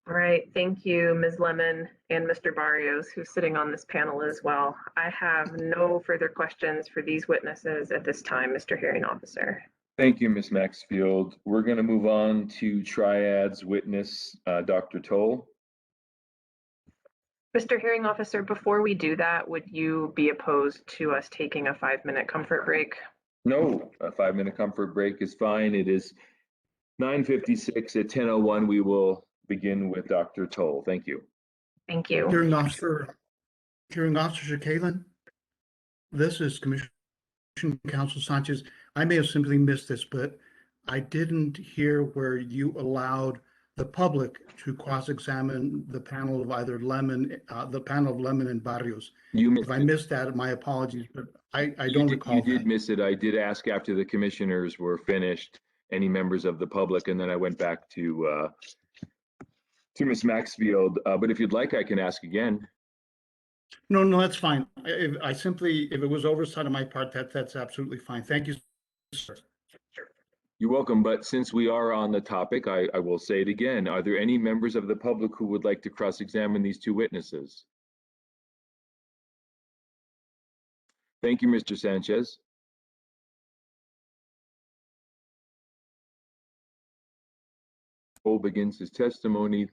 All right, thank you, Ms. Lemon and Mr. Barrios, who's sitting on this panel as well. I have no further questions for these witnesses at this time, Mr. Hearing Officer. Thank you, Ms. Maxfield. We're going to move on to Triad's witness, Dr. Toll. Mr. Hearing Officer, before we do that, would you be opposed to us taking a 5-minute comfort break? No, a 5-minute comfort break is fine. It is 9:56. At 10:01, we will begin with Dr. Toll. Thank you. Thank you. Hearing Officer Kalin, this is Commissioner Counsel Sanchez. I may have simply missed this, but I didn't hear where you allowed the public to cross-examine the panel of either Lemon, the panel of Lemon and Barrios. If I missed that, my apologies, but I don't recall. You did miss it. I did ask after the commissioners were finished, any members of the public, and then I went back to Ms. Maxfield. But if you'd like, I can ask again. No, that's fine. If it was oversight on my part, that's absolutely fine. Thank you, sir. You're welcome, but since we are on the topic, I will say it again. Are there any members of the public who would like to cross-examine these two witnesses? Thank you, Mr. Sanchez. Cole begins his testimony.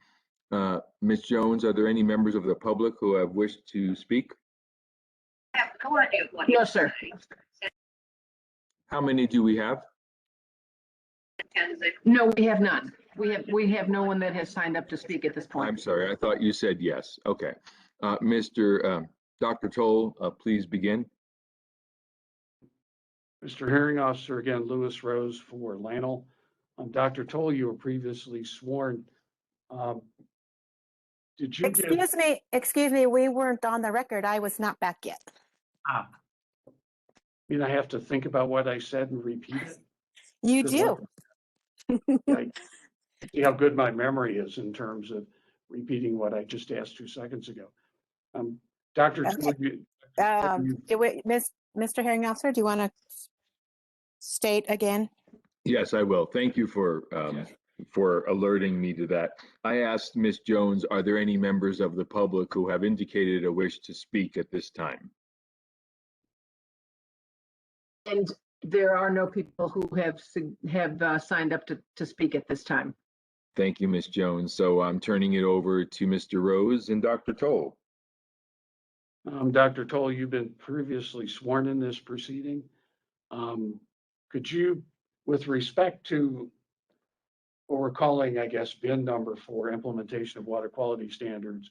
Ms. Jones, are there any members of the public who have wished to speak? Yes, sir. How many do we have? No, we have none. We have no one that has signed up to speak at this point. I'm sorry, I thought you said yes. Okay. Dr. Toll, please begin. Mr. Hearing Officer, again, Lewis Rose for Lanel. Dr. Toll, you were previously sworn. Did you Excuse me, we weren't on the record. I was not back yet. I mean, I have to think about what I said and repeat it? You do. See how good my memory is in terms of repeating what I just asked 2 seconds ago. Dr. Toll, Mr. Hearing Officer, do you want to state again? Yes, I will. Thank you for alerting me to that. I asked Ms. Jones, are there any members of the public who have indicated a wish to speak at this time? And there are no people who have signed up to speak at this time. Thank you, Ms. Jones. So I'm turning it over to Mr. Rose and Dr. Toll. Dr. Toll, you've been previously sworn in this proceeding. Could you, with respect to what we're calling, I guess, bin number for implementation of water quality standards,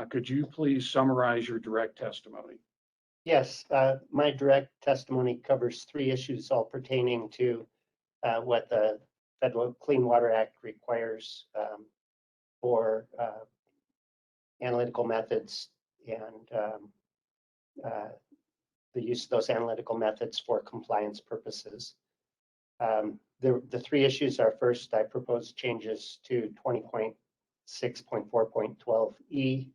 could you please summarize your direct testimony? Yes, my direct testimony covers 3 issues all pertaining to what the Federal Clean Water Act requires for analytical methods and the use of those analytical methods for compliance purposes. The 3 issues are: first, I propose changes to 20.6.4.12e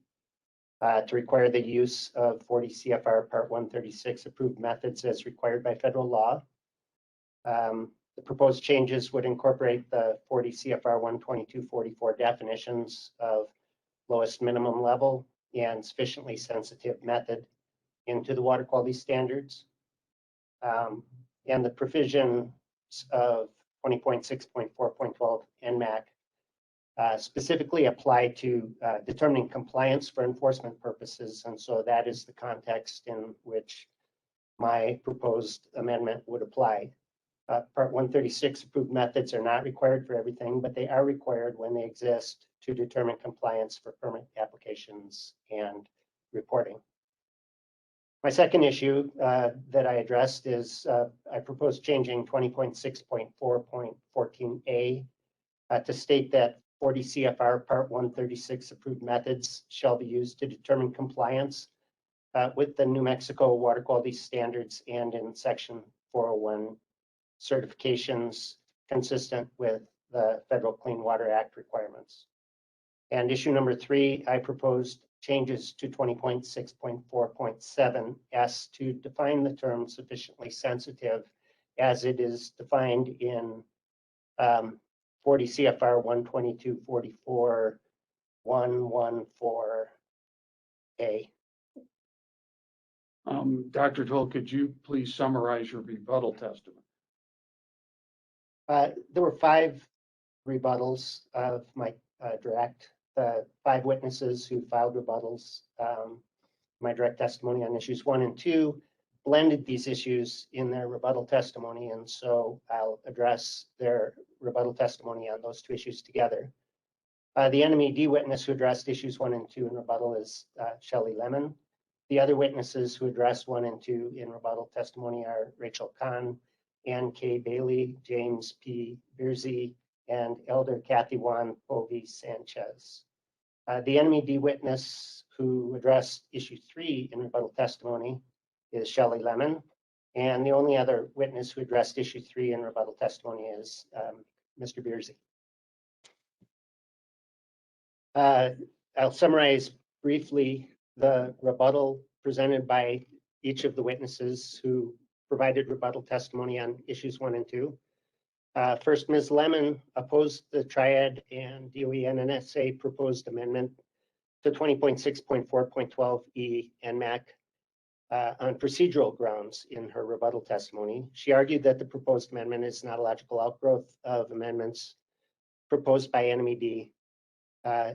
to require the use of 40 CFR Part 136 approved methods as required by federal law. The proposed changes would incorporate the 40 CFR 122.44 definitions of lowest minimum level and sufficiently sensitive method into the water quality standards. And the provisions of 20.6.4.12 Nmac specifically apply to determining compliance for enforcement purposes. And so that is the context in which my proposed amendment would apply. Part 136 approved methods are not required for everything, but they are required when they exist to determine compliance for permit applications and reporting. My second issue that I addressed is I proposed changing 20.6.4.14a to state that 40 CFR Part 136 approved methods shall be used to determine compliance with the New Mexico water quality standards and in Section 401 certifications consistent with the Federal Clean Water Act requirements. And issue number 3, I proposed changes to 20.6.4.7S to define the term sufficiently sensitive as it is defined in 40 CFR 122.44.114A. Dr. Toll, could you please summarize your rebuttal testimony? There were 5 rebuttals of my direct. The 5 witnesses who filed rebuttals, my direct testimony on issues 1 and 2, blended these issues in their rebuttal testimony, and so I'll address their rebuttal testimony on those 2 issues together. The NMED witness who addressed issues 1 and 2 in rebuttal is Shelley Lemon. The other witnesses who addressed 1 and 2 in rebuttal testimony are Rachel Kahn, Ann K. Bailey, James P. Beersey, and Elder Kathy Juan Povey Sanchez. The NMED witness who addressed issue 3 in rebuttal testimony is Shelley Lemon, and the only other witness who addressed issue 3 in rebuttal testimony is Mr. Beersey. I'll summarize briefly the rebuttal presented by each of the witnesses who provided rebuttal testimony on issues 1 and 2. First, Ms. Lemon opposed the Triad and DOE NNSA proposed amendment to 20.6.4.12E Nmac on procedural grounds in her rebuttal testimony. She argued that the proposed amendment is not a logical outgrowth of amendments proposed by NMED.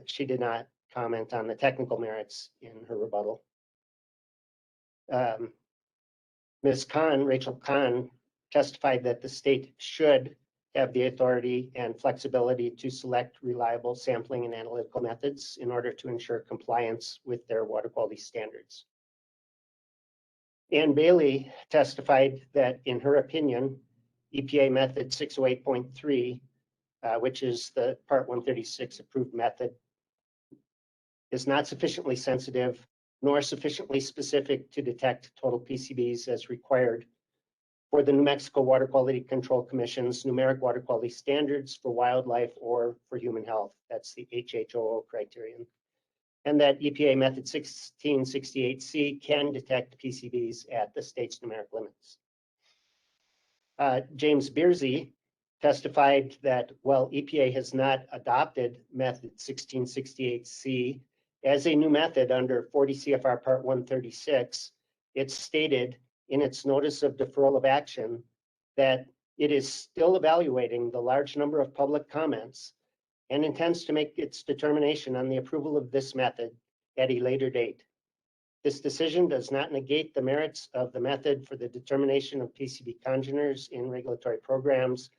She did not comment on the technical merits in her rebuttal. Ms. Kahn, Rachel Kahn, testified that the state should have the authority and flexibility to select reliable sampling and analytical methods in order to ensure compliance with their water quality standards. Ann Bailey testified that, in her opinion, EPA method 608.3, which is the Part 136 approved method, is not sufficiently sensitive nor sufficiently specific to detect total PCBs as required for the New Mexico Water Quality Control Commission's numeric water quality standards for wildlife or for human health. That's the HHOO criterion. And that EPA method 1668C can detect PCBs at the state's numeric limits. James Beersey testified that while EPA has not adopted method 1668C as a new method under 40 CFR Part 136, it stated in its notice of deferral of action that it is still evaluating the large number of public comments and intends to make its determination on the approval of this method at a later date. This decision does not negate the merits of the method for the determination of PCB congeners in regulatory programs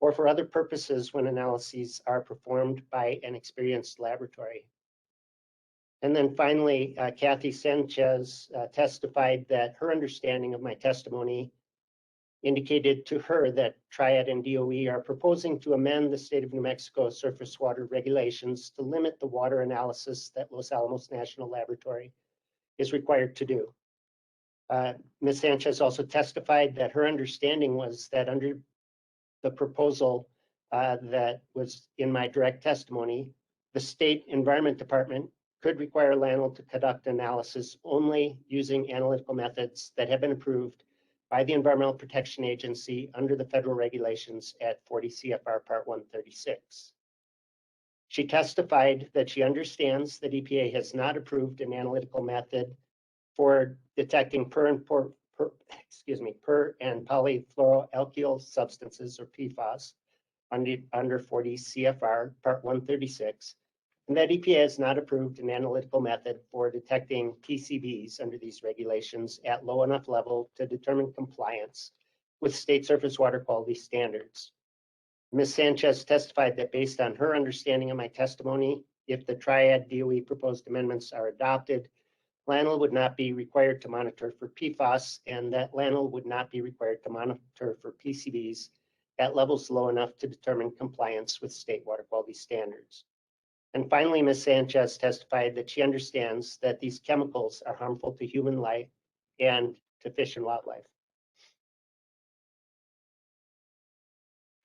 or for other purposes when analyses are performed by an experienced laboratory. And then finally, Kathy Sanchez testified that her understanding of my testimony indicated to her that Triad and DOE are proposing to amend the state of New Mexico surface water regulations to limit the water analysis that Los Alamos National Laboratory is required to do. Ms. Sanchez also testified that her understanding was that under the proposal that was in my direct testimony, the state environment department could require LANL to conduct analysis only using analytical methods that have been approved by the Environmental Protection Agency under the federal regulations at 40 CFR Part 136. She testified that she understands that EPA has not approved an analytical method for detecting per and polyfluoroalkyl substances, or PFAS, under 40 CFR Part 136, and that EPA has not approved an analytical method for detecting PCBs under these regulations at low enough level to determine compliance with state surface water quality standards. Ms. Sanchez testified that based on her understanding of my testimony, if the Triad DOE proposed amendments are adopted, LANL would not be required to monitor for PFAS, and that LANL would not be required to monitor for PCBs at levels low enough to determine compliance with state water quality standards. And finally, Ms. Sanchez testified that she understands that these chemicals are harmful to human life and to fish and wildlife.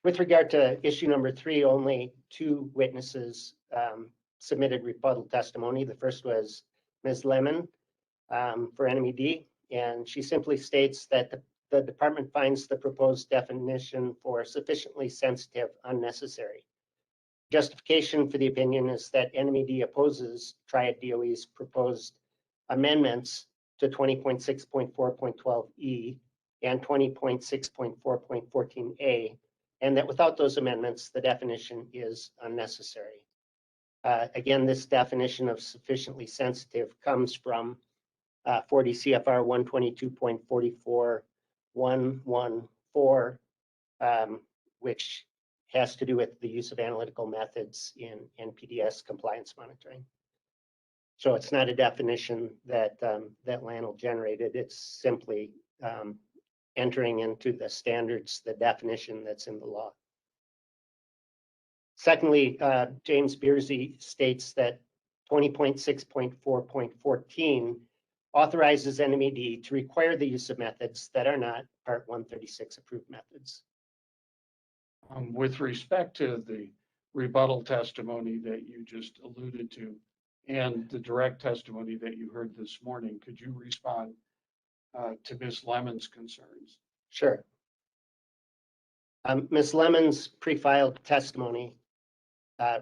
With regard to issue number 3, only 2 witnesses submitted rebuttal testimony. The first was Ms. Lemon for NMED, and she simply states that the department finds the proposed definition for sufficiently sensitive unnecessary. Justification for the opinion is that NMED opposes Triad DOE's proposed amendments to 20.6.4.12E and 20.6.4.14A, and that without those amendments, the definition is unnecessary. Again, this definition of sufficiently sensitive comes from 40 CFR 122.44.114, which has to do with the use of analytical methods in NPDES compliance monitoring. So it's not a definition that LANL generated. It's simply entering into the standards, the definition that's in the law. Secondly, James Beersey states that 20.6.4.14 authorizes NMED to require the use of methods that are not Part 136 approved methods. With respect to the rebuttal testimony that you just alluded to and the direct testimony that you heard this morning, could you respond to Ms. Lemon's concerns? Sure. Ms. Lemon's pre-filed testimony,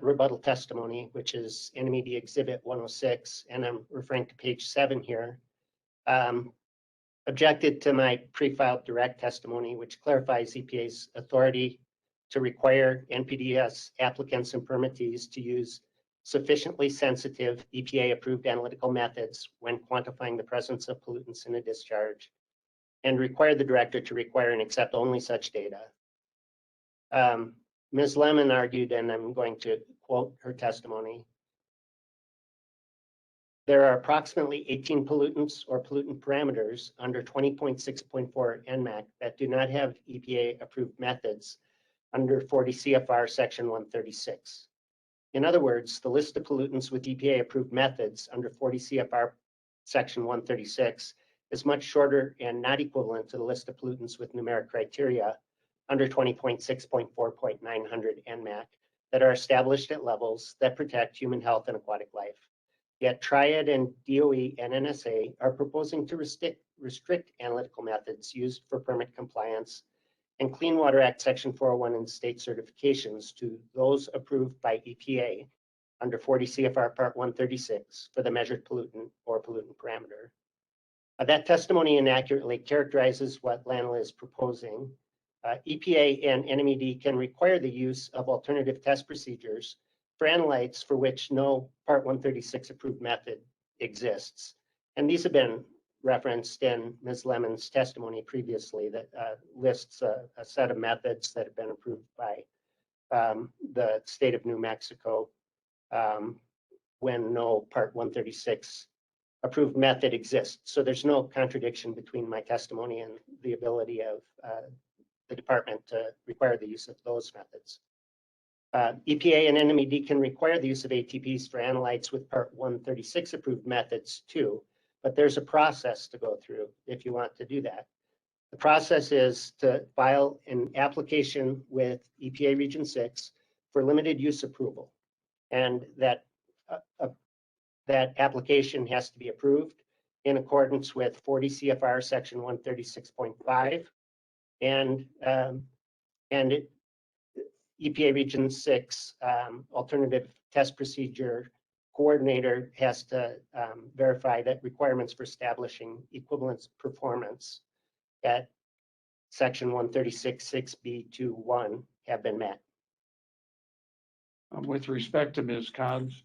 rebuttal testimony, which is NMED Exhibit 106, and I'm referring to page 7 here, objected to my pre-filed direct testimony, which clarifies EPA's authority to require NPDES applicants and permittees to use sufficiently sensitive EPA-approved analytical methods when quantifying the presence of pollutants in a discharge, and require the director to require and accept only such data. Ms. Lemon argued, and I'm going to quote her testimony, there are approximately 18 pollutants or pollutant parameters under 20.6.4 Nmac that do not have EPA-approved methods under 40 CFR Section 136. In other words, the list of pollutants with EPA-approved methods under 40 CFR Section 136 is much shorter and not equivalent to the list of pollutants with numeric criteria under 20.6.4.900 Nmac that are established at levels that protect human health and aquatic life. Yet Triad and DOE and NSA are proposing to restrict analytical methods used for permit compliance and Clean Water Act Section 401 and state certifications to those approved by EPA under 40 CFR Part 136 for the measured pollutant or pollutant parameter. That testimony inaccurately characterizes what LANL is proposing. EPA and NMED can require the use of alternative test procedures for analytes for which no Part 136 approved method exists. And these have been referenced in Ms. Lemon's testimony previously that lists a set of methods that have been approved by the state of New Mexico when no Part 136 approved method exists. So there's no contradiction between my testimony and the ability of the department to require the use of those methods. EPA and NMED can require the use of ATPs for analytes with Part 136 approved methods too, but there's a process to go through if you want to do that. The process is to file an application with EPA Region 6 for limited use approval, and that application has to be approved in accordance with 40 CFR Section 136.5, and EPA Region 6 alternative test procedure coordinator has to verify that requirements for establishing equivalence performance at Section 136.6B21 have been met. With respect to Ms. Kahn's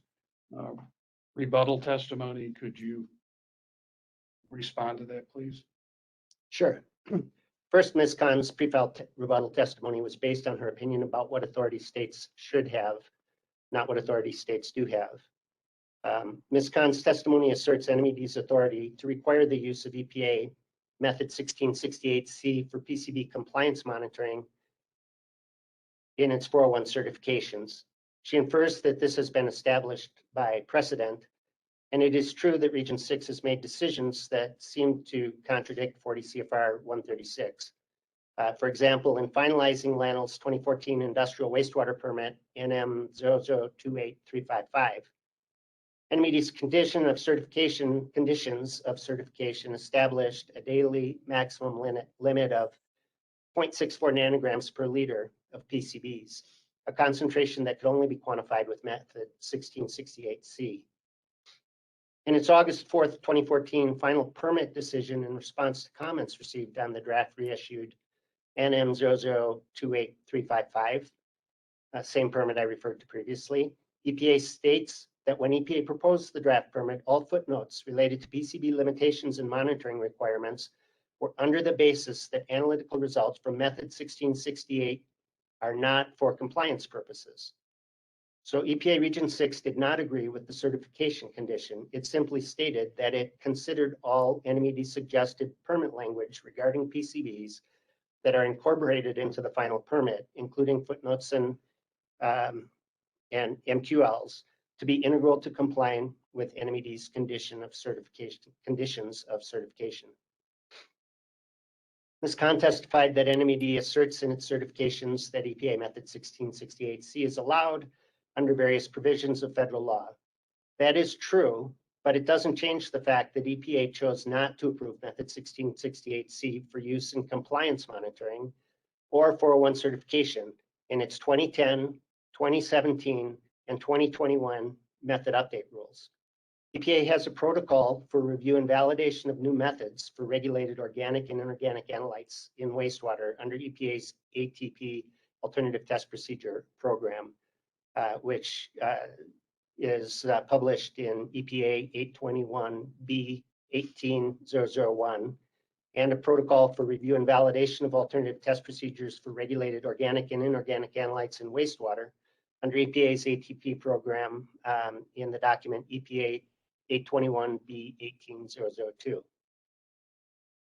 rebuttal testimony, could you respond to that, please? Sure. First, Ms. Kahn's pre-filed rebuttal testimony was based on her opinion about what authority states should have, not what authority states do have. Ms. Kahn's testimony asserts NMED's authority to require the use of EPA Method 1668C for PCB compliance monitoring in its 401 certifications. She infers that this has been established by precedent, and it is true that Region 6 has made decisions that seem to contradict 40 CFR 136. For example, in finalizing LANL's 2014 industrial wastewater permit, NM 0028355, NMED's conditions of certification established a daily maximum limit of 0.64 nanograms per liter of PCBs, a concentration that could only be quantified with method 1668C. In its August 4th, 2014 final permit decision in response to comments received on the draft reissued NM 0028355, same permit I referred to previously, EPA states that when EPA proposed the draft permit, all footnotes related to PCB limitations and monitoring requirements were under the basis that analytical results from method 1668 are not for compliance purposes. So EPA Region 6 did not agree with the certification condition. It simply stated that it considered all NMED suggested permit language regarding PCBs that are incorporated into the final permit, including footnotes and MQLs, to be integral to complying with NMED's conditions of certification. Ms. Kahn testified that NMED asserts in its certifications that EPA Method 1668C is allowed under various provisions of federal law. That is true, but it doesn't change the fact that EPA chose not to approve Method 1668C for use in compliance monitoring or 401 certification in its 2010, 2017, and 2021 method update rules. EPA has a protocol for review and validation of new methods for regulated organic and inorganic analytes in wastewater under EPA's ATP Alternative Test Procedure Program, which is published in EPA 821B 18001, and a protocol for review and validation of alternative test procedures for regulated organic and inorganic analytes in wastewater under EPA's ATP program in the document EPA 821B 18002. To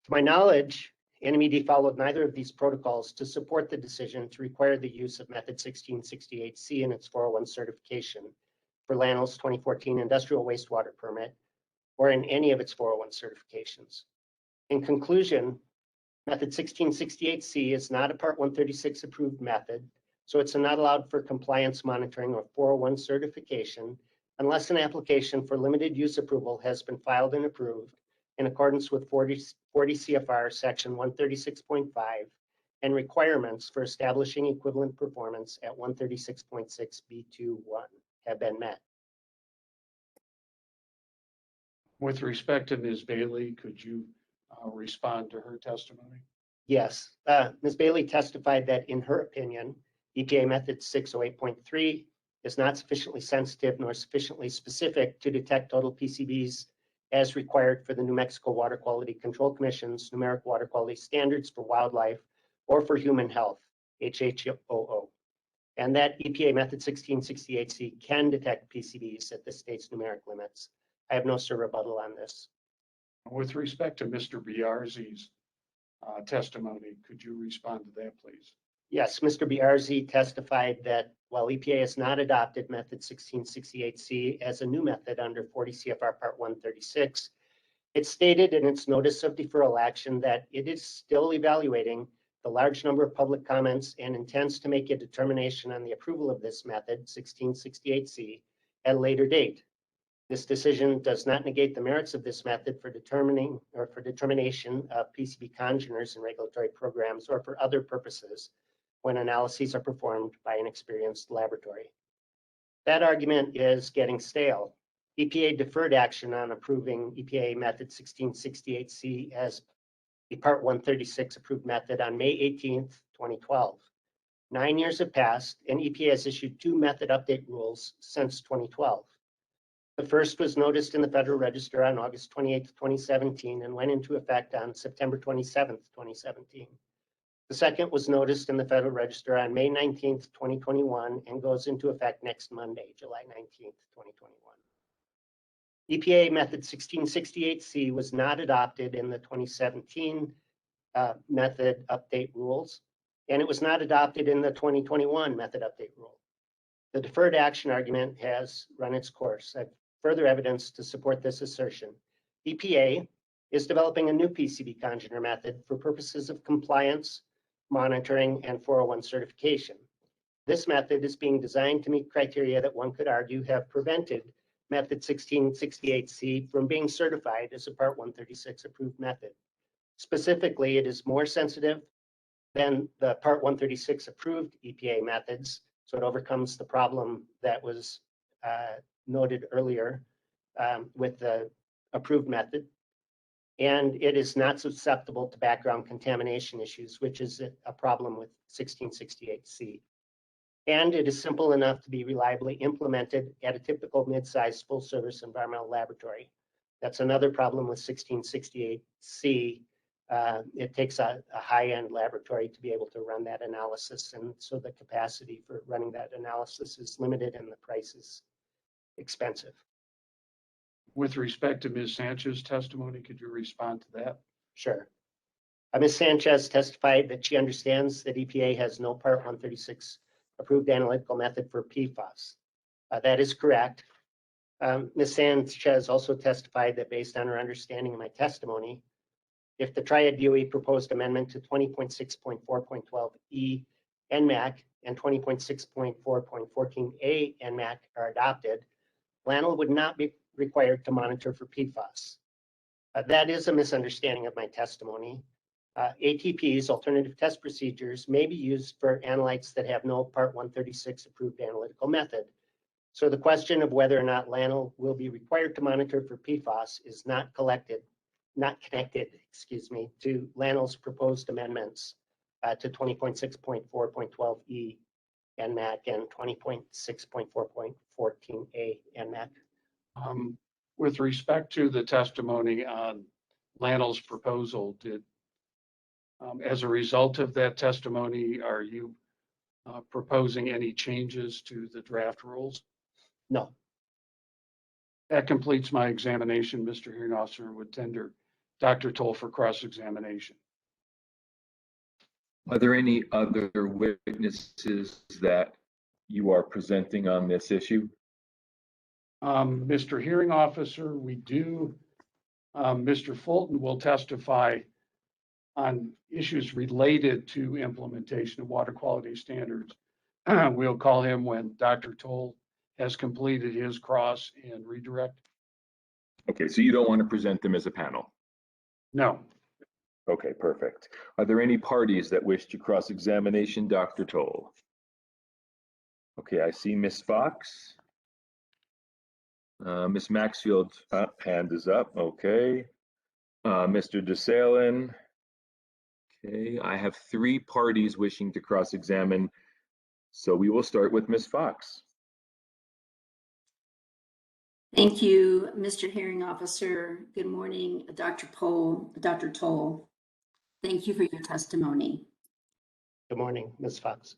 my knowledge, NMED followed neither of these protocols to support the decision to require the use of method 1668C in its 401 certification for LANL's 2014 industrial wastewater permit or in any of its 401 certifications. In conclusion, method 1668C is not a Part 136 approved method, so it's not allowed for compliance monitoring or 401 certification unless an application for limited use approval has been filed and approved in accordance with 40 CFR section 136.5 and requirements for establishing equivalent performance at 136.6 B21 have been met. With respect to Ms. Bailey, could you respond to her testimony? Yes, Ms. Bailey testified that in her opinion, EPA method 608.3 is not sufficiently sensitive nor sufficiently specific to detect total PCBs as required for the New Mexico Water Quality Control Commission's numeric water quality standards for wildlife or for human health, HHOO, and that EPA method 1668C can detect PCBs at the state's numeric limits. I have no rebuttal on this. With respect to Mr. Biarzi's testimony, could you respond to that, please? Yes, Mr. Biarzi testified that while EPA has not adopted method 1668C as a new method under 40 CFR Part 136, it stated in its notice of deferral action that it is still evaluating the large number of public comments and intends to make a determination on the approval of this method, 1668C, at a later date. This decision does not negate the merits of this method for determining or for determination of PCB congeners in regulatory programs or for other purposes when analyses are performed by an experienced laboratory. That argument is getting stale. EPA deferred action on approving EPA method 1668C as the Part 136 approved method on May 18th, 2012. 9 years have passed and EPA has issued 2 method update rules since 2012. The first was noticed in the Federal Register on August 28, 2017 and went into effect on September 27, 2017. The second was noticed in the Federal Register on May 19, 2021 and goes into effect next Monday, July 19, 2021. EPA method 1668C was not adopted in the 2017 method update rules, and it was not adopted in the 2021 method update rule. The deferred action argument has run its course. I've further evidence to support this assertion. EPA is developing a new PCB congener method for purposes of compliance, monitoring, and 401 certification. This method is being designed to meet criteria that one could argue have prevented method 1668C from being certified as a Part 136 approved method. Specifically, it is more sensitive than the Part 136 approved EPA methods, so it overcomes the problem that was noted earlier with the approved method. And it is not susceptible to background contamination issues, which is a problem with 1668C. And it is simple enough to be reliably implemented at a typical mid-sized full-service environmental laboratory. That's another problem with 1668C. It takes a high-end laboratory to be able to run that analysis, and so the capacity for running that analysis is limited and the price is expensive. With respect to Ms. Sanchez's testimony, could you respond to that? Sure. Ms. Sanchez testified that she understands that EPA has no Part 136 approved analytical method for Pfas. That is correct. Ms. Sanchez also testified that based on her understanding of my testimony, if the Triad DOE proposed amendment to 20.6.4.12E Nmac and 20.6.4.14A Nmac are adopted, LANL would not be required to monitor for Pfas. That is a misunderstanding of my testimony. ATPs, alternative test procedures, may be used for analytes that have no Part 136 approved analytical method. So the question of whether or not LANL will be required to monitor for PFAS is not connected, to LANL's proposed amendments to 20.6.4.12E Nmac and 20.6.4.14A Nmac. With respect to the testimony on LANL's proposal, as a result of that testimony, are you proposing any changes to the draft rules? No. That completes my examination. Mr. Hearing Officer would tender Dr. Toll for cross-examination. Are there any other witnesses that you are presenting on this issue? Mr. Hearing Officer, we do. Mr. Fulton will testify on issues related to implementation of water quality standards. We'll call him when Dr. Toll has completed his cross and redirect. Okay, so you don't want to present them as a panel? No. Okay, perfect. Are there any parties that wish to cross-examination Dr. Toll? Okay, I see Ms. Fox. Ms. Maxfield, hand is up, okay. Mr. DeSalen. Okay, I have 3 parties wishing to cross-examine, so we will start with Ms. Fox. Thank you, Mr. Hearing Officer. Good morning, Dr. Toll. Thank you for your testimony. Good morning, Ms. Fox.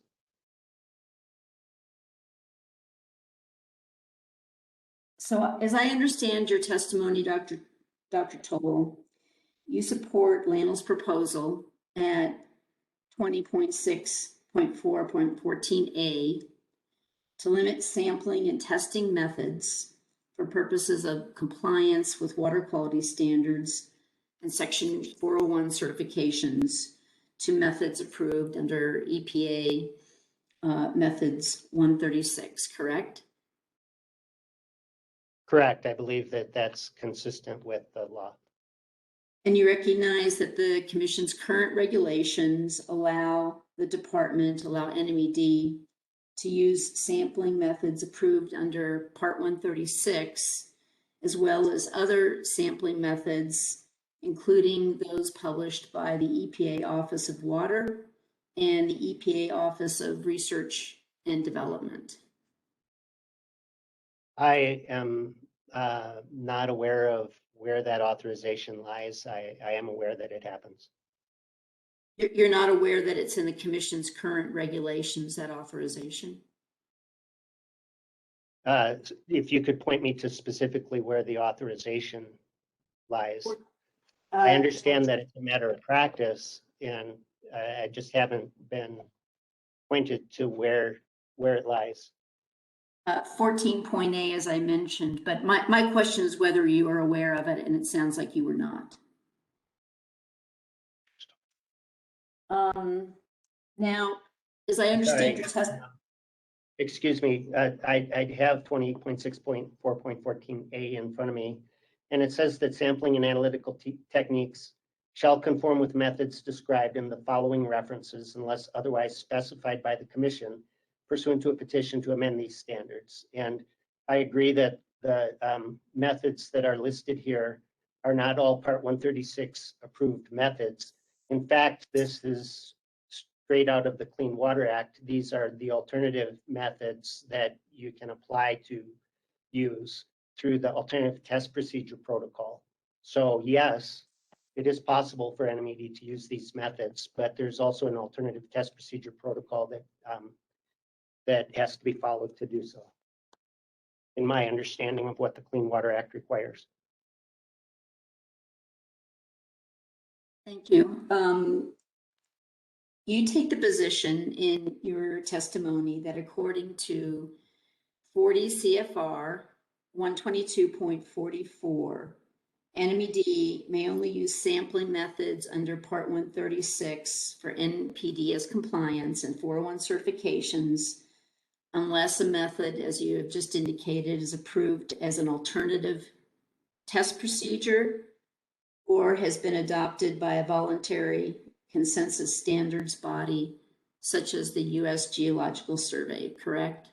So as I understand your testimony, Dr. Toll, you support LANL's proposal at 20.6.4.14A to limit sampling and testing methods for purposes of compliance with water quality standards and Section 401 certifications to methods approved under EPA methods 136, correct? Correct. I believe that that's consistent with the law. And you recognize that the Commission's current regulations allow the department, allow NMED to use sampling methods approved under Part 136, as well as other sampling methods, including those published by the EPA Office of Water and the EPA Office of Research and Development. I am not aware of where that authorization lies. I am aware that it happens. You're not aware that it's in the Commission's current regulations, that authorization? If you could point me to specifically where the authorization lies. I understand that it's a matter of practice, and I just haven't been pointed to where it lies. 14.A, as I mentioned, but my question is whether you are aware of it, and it sounds like you were not. Now, as I understand your testimony. Excuse me, I have 20.6.4.14A in front of me, and it says that sampling and analytical techniques shall conform with methods described in the following references unless otherwise specified by the Commission pursuant to a petition to amend these standards. And I agree that the methods that are listed here are not all Part 136 approved methods. In fact, this is straight out of the Clean Water Act. These are the alternative methods that you can apply to use through the alternative test procedure protocol. So yes, it is possible for NMED to use these methods, but there's also an alternative test procedure protocol that has to be followed to do so, in my understanding of what the Clean Water Act requires. Thank you. You take the position in your testimony that according to 40 CFR 122.44, NMED may only use sampling methods under Part 136 for NPDES compliance and 401 certifications unless a method, as you have just indicated, is approved as an alternative test procedure or has been adopted by a voluntary consensus standards body, such as the U.S. Geological Survey, correct?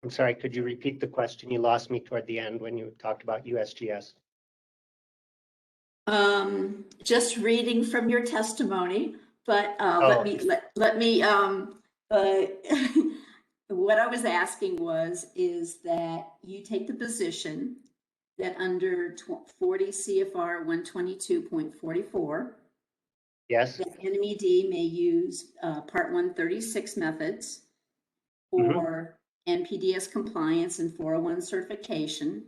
I'm sorry, could you repeat the question? You lost me toward the end when you talked about USGS. Just reading from your testimony, but Oh. let me what I was asking is that you take the position that under 40 CFR 122.44, yes, that NMED may use Part 136 methods for NPDES compliance and 401 certification,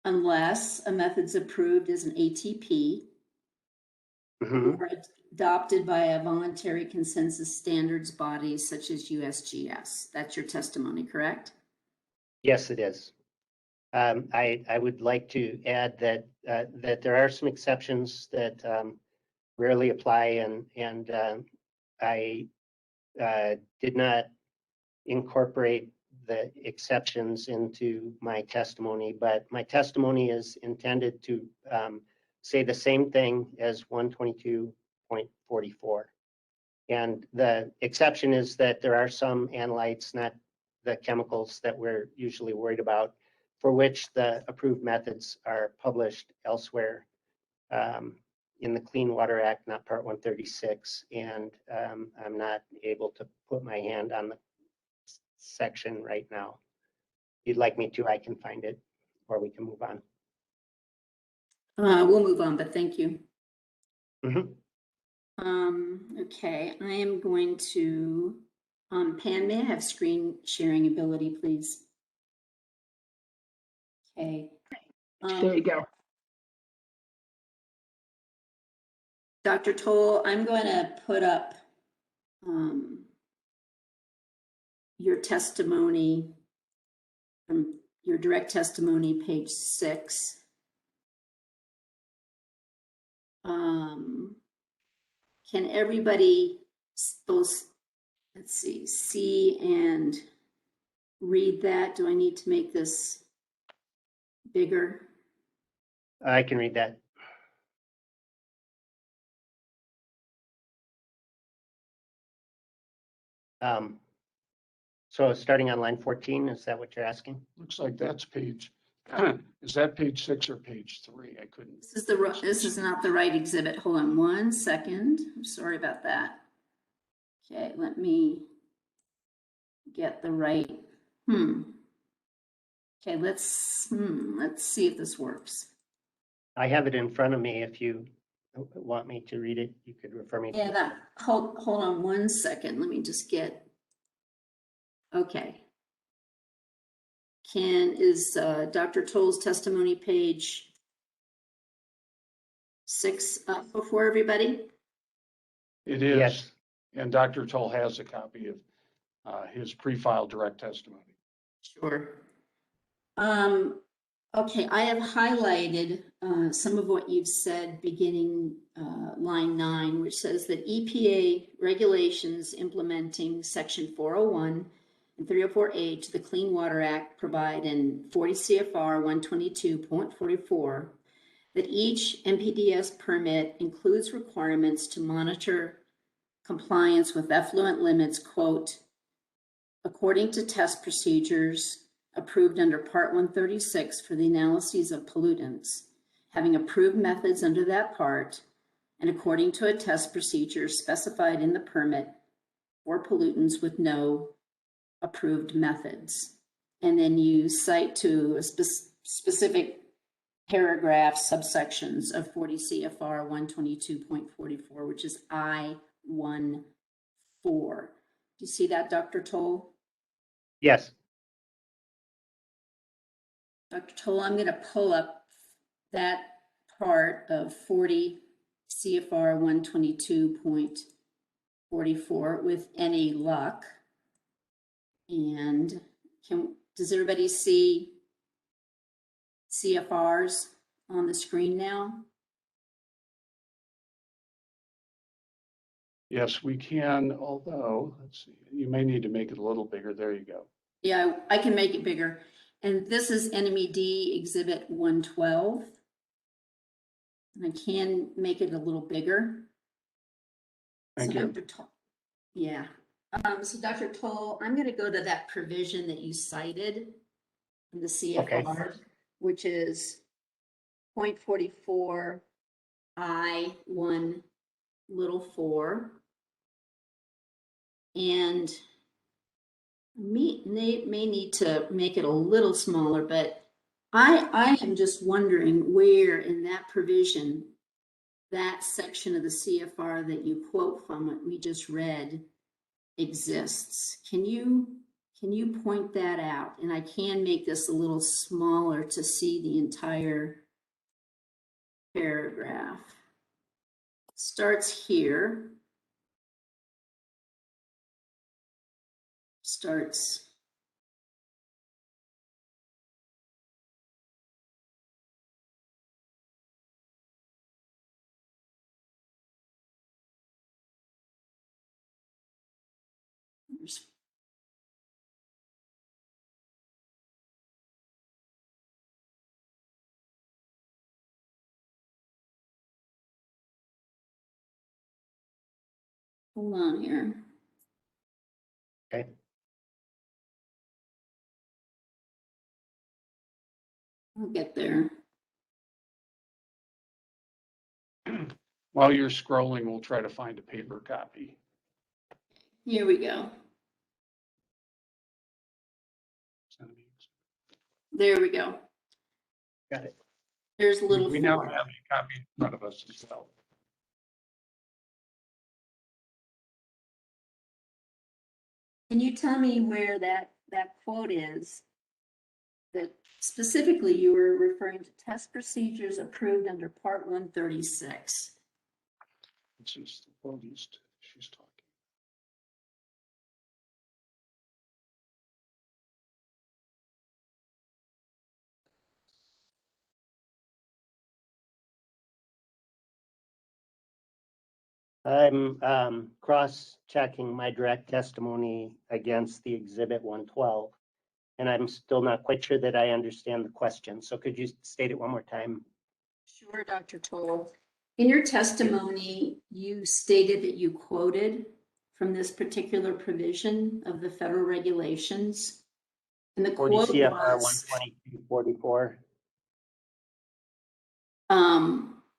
unless a method's approved as an ATP or adopted by a voluntary consensus standards body such as USGS. That's your testimony, correct? Yes, it is. I would like to add that that there are some exceptions that rarely apply, and I did not incorporate the exceptions into my testimony, but my testimony is intended to say the same thing as 122.44. And the exception is that there are some analytes, not the chemicals that we're usually worried about, for which the approved methods are published elsewhere in the Clean Water Act, not Part 136. And I'm not able to put my hand on the section right now. If you'd like me to, I can find it, or we can move on. We'll move on, but thank you. Mm-hmm. Okay, I am going to, Pan, may I have screen sharing ability, please? Okay. There you go. Dr. Toll, I'm going to put up your testimony from your direct testimony, page 6. Can everybody both, let's see and read that? Do I need to make this bigger? I can read that. So starting on line 14, is that what you're asking? Looks like that's page, is that page 6 or page 3? I couldn't. This is not the right exhibit. Hold on 1 second. I'm sorry about that. Okay, let me get the right. Okay, let's see if this works. I have it in front of me. If you want me to read it, you could refer me to it. Yeah, hold on 1 second. Let me just get. Okay. Is Dr. Toll's testimony page 6 up before everybody? It is. Yes. And Dr. Toll has a copy of his pre-filed direct testimony. Sure. Okay, I have highlighted some of what you've said beginning line 9, which says that EPA regulations implementing section 401 and 304A to the Clean Water Act provide in 40 CFR 122.44 that each NPDES permit includes requirements to monitor compliance with effluent limits, quote, according to test procedures approved under Part 136 for the analyses of pollutants, having approved methods under that part, and according to a test procedure specified in the permit for pollutants with no approved methods. And then you cite to a specific paragraph subsections of 40 CFR 122.44, which is I-14. Do you see that, Dr. Toll? Yes. Dr. Toll, I'm going to pull up that part of 40 CFR 122.44 with any luck. And does everybody see CFRs on the screen now? Yes, we can, although, let's see, you may need to make it a little bigger. There you go. Yeah, I can make it bigger. And this is NMED Exhibit 112. And I can make it a little bigger. Thank So you. Dr. Toll, yeah. So Dr. Toll, I'm going to go to that provision that you cited in the CFR, which is 0.44 I1 little 4. And may need to make it a little smaller, but I am just wondering where in that provision, that section of the CFR that you quote from what we just read exists. Can you point that out? And I can make this a little smaller to see the entire paragraph. Starts here. Starts hold on here. Okay. I'll get there. While you're scrolling, we'll try to find a paper copy. Here we go. There we go. Got it. There's a little. We now have a copy in front of us as well. Can you tell me where that quote is? That specifically you were referring to test procedures approved under Part 136. This is the quote she's talking. I'm cross-checking my direct testimony against the Exhibit 112, and I'm still not quite sure that I understand the question. So could you state it one more time? Sure, Dr. Toll. In your testimony, you stated that you quoted from this particular provision of the federal regulations. And the 40 quote CFR was 122.44.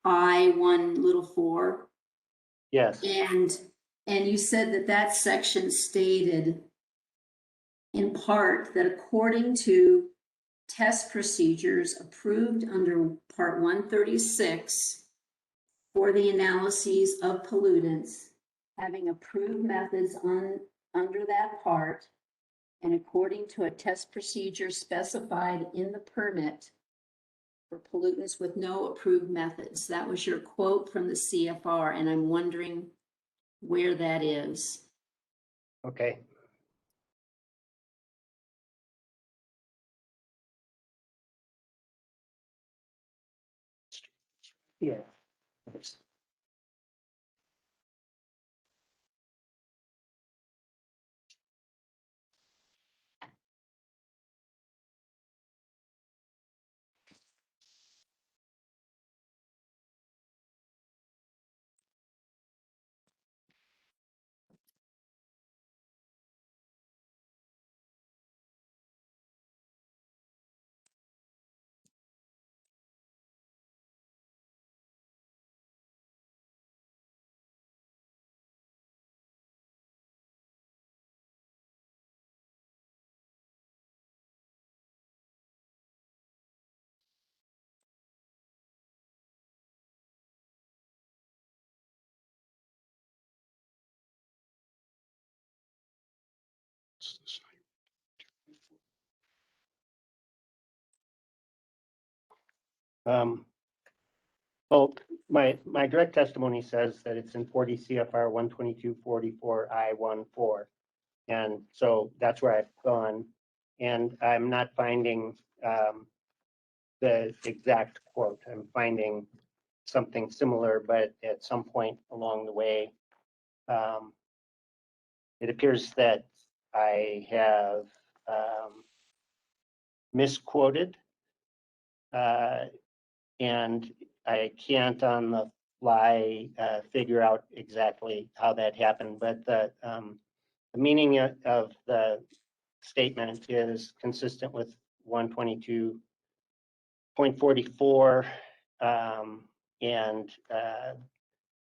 I1 little 4. Yes. And you said that section stated in part that according to test procedures approved under Part 136 for the analyses of pollutants, having approved methods under that part, and according to a test procedure specified in the permit for pollutants with no approved methods. That was your quote from the CFR, and I'm wondering where that is. Okay. Yeah. Well, my direct testimony says that it's in 40 CFR 122.44 I14. And so that's where I've gone. And I'm not finding the exact quote. I'm finding something similar, but at some point along the way, it appears that I have misquoted. And I can't on the fly figure out exactly how that happened, but the meaning of the statement is consistent with 122.44, and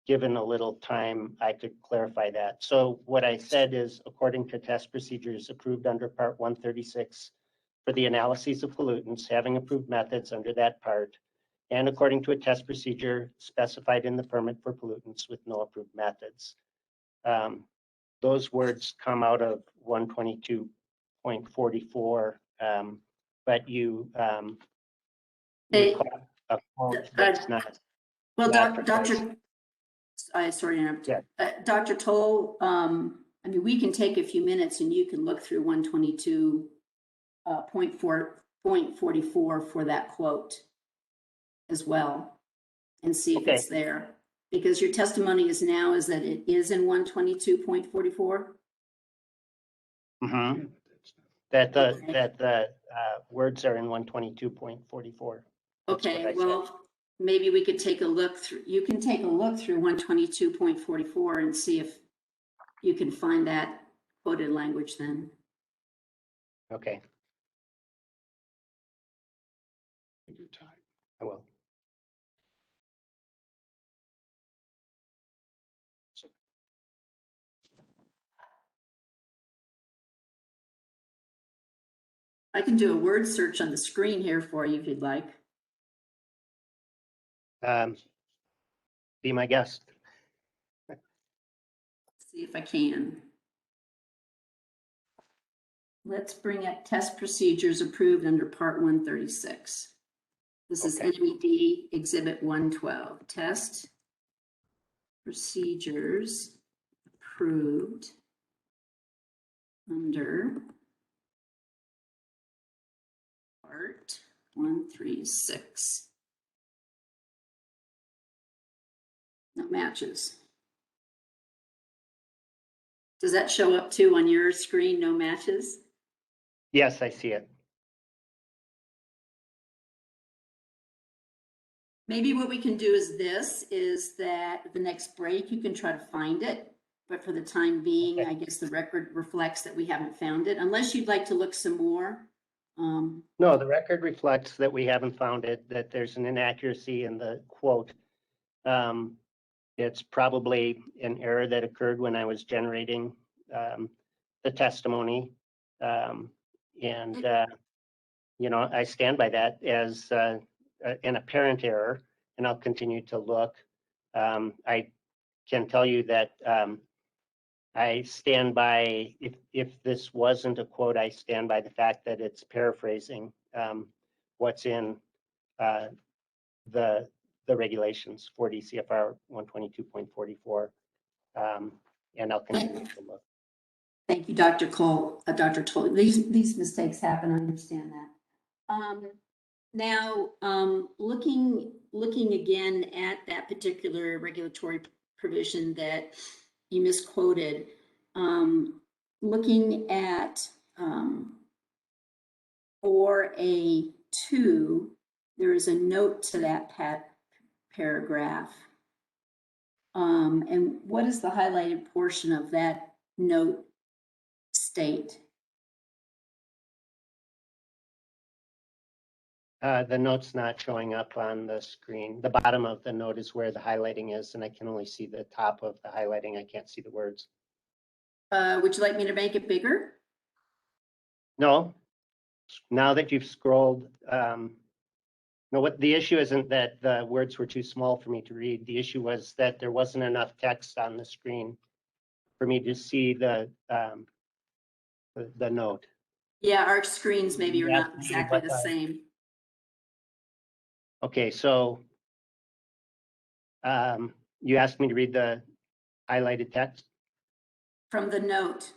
given a little time, I could clarify that. So what I said is, according to test procedures approved under Part 136 for the analyses of pollutants, having approved methods under that part, and according to a test procedure specified in the permit for pollutants with no approved methods. Those words come out of 122.44, but you call a quote that's not. Well, not Dr. Sorry to interrupt. Yeah. Dr. Toll, I mean, we can take a few minutes and you can look through 122.44 for that quote as well and see if it's there. Because your testimony is that it is in 122.44? Mm-hmm. That the words are in 122.44. Okay, well, maybe we could take a look through, you can take a look through 122.44 and see if you can find that quoted language then. Okay. I will. I can do a word search on the screen here for you if you'd like. Be my guest. See if I can. Let's bring up test procedures approved under Part 136. This is NMED Exhibit 112. Test procedures approved under Part 136. No matches. Does that show up too on your screen, no matches? Yes, I see it. Maybe what we can do is that the next break, you can try to find it. But for the time being, I guess the record reflects that we haven't found it, unless you'd like to look some more. No, the record reflects that we haven't found it, that there's an inaccuracy in the quote. It's probably an error that occurred when I was generating the testimony. You know, I stand by that as an apparent error, and I'll continue to look. I can tell you that I stand by, if this wasn't a quote, I stand by the fact that it's paraphrasing what's in the regulations, 40 CFR 122.44, and I'll continue to look. Thank you, Dr. Cole, Dr. Toll. These mistakes happen, I understand that. Now, looking again at that particular regulatory provision that you misquoted, looking at 4A2, there is a note to that paragraph. And what is the highlighted portion of that note state? The note's not showing up on the screen. The bottom of the note is where the highlighting is, and I can only see the top of the highlighting. I can't see the words. Would you like me to make it bigger? No. Now that you've scrolled, no, what the issue isn't that the words were too small for me to read. The issue was that there wasn't enough text on the screen for me to see the note. Yeah, our screens maybe are not exactly the same. Okay, so you asked me to read the highlighted text? From the note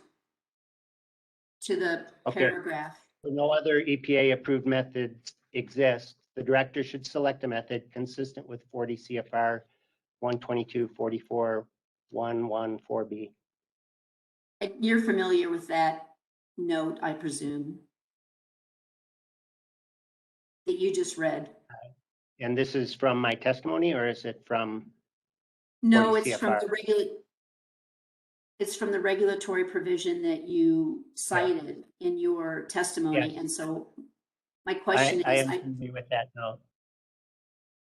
to the paragraph. No other EPA approved methods exist. The director should select a method consistent with 40 CFR 122.44.114B. You're familiar with that note, I presume, that you just read. And this is from my testimony, or is it from? No, 40 it's from CFR? the it's from the regulatory provision that you cited in your testimony. Yes. And so my question I is, am familiar with that now.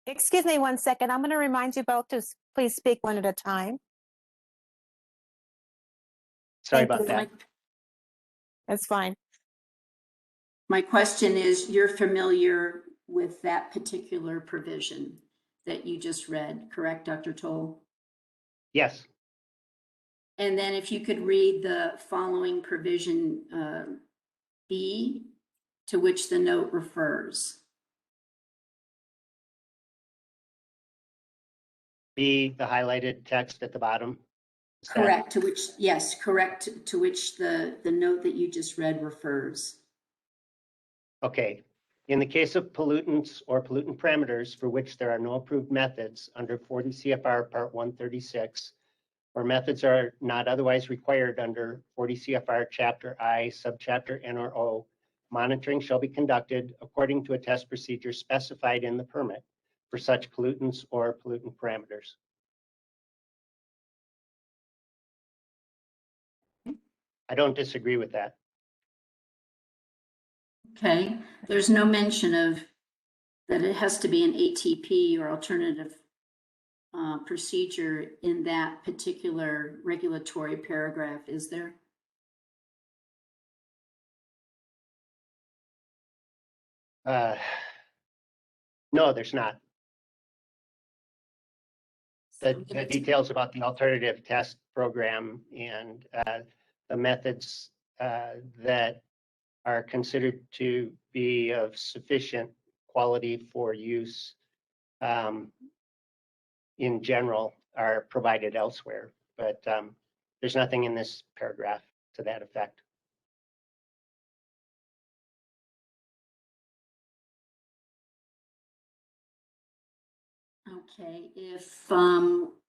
Excuse me 1 second. I'm going to remind you both to please speak one at a time. Sorry Thank about you. that. That's fine. my question is, you're familiar with that particular provision that you just read, correct, Dr. Toll? Yes. And then if you could read the following provision B, to which the note refers. B, the highlighted text at the bottom. Is that- Correct, to which, yes, correct, to which the note that you just read refers. Okay. In the case of pollutants or pollutant parameters for which there are no approved methods under 40 CFR Part 136, or methods are not otherwise required under 40 CFR Chapter I, Subchapter N or O, monitoring shall be conducted according to a test procedure specified in the permit for such pollutants or pollutant parameters. I don't disagree with that. Okay, there's no mention of that it has to be an ATP or alternative procedure in that particular regulatory paragraph, is there? No, there's not. The So details about the alternative test program and the methods that are considered to be of sufficient quality for use in general are provided elsewhere, but there's nothing in this paragraph to that effect. Okay, if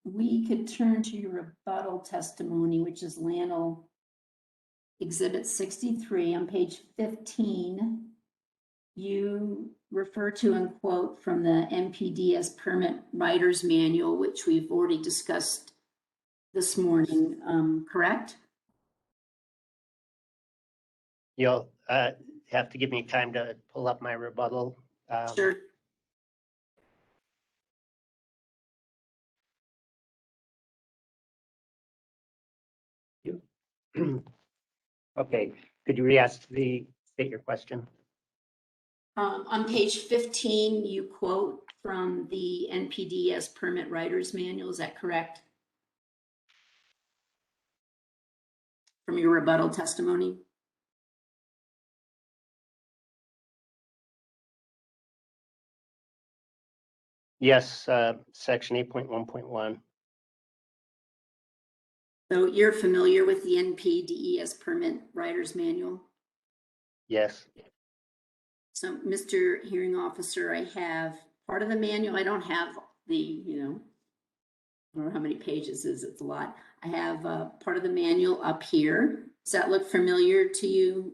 we could turn to your rebuttal testimony, which is Lannel Exhibit 63 on page 15, you refer to and quote from the NPDES Permit Writer's Manual, which we've already discussed this morning, correct? You'll have to give me time to pull up my rebuttal. Sure. Okay, could you state your question? On page 15, you quote from the NPDES Permit Writer's Manual, is that correct? From your rebuttal testimony? Yes, section 8.1.1. So you're familiar with the NPDES Permit Writer's Manual? Yes. So, Mr. Hearing Officer, I have part of the manual. I don't have the, I don't know how many pages is, it's a lot. I have part of the manual up here. Does that look familiar to you,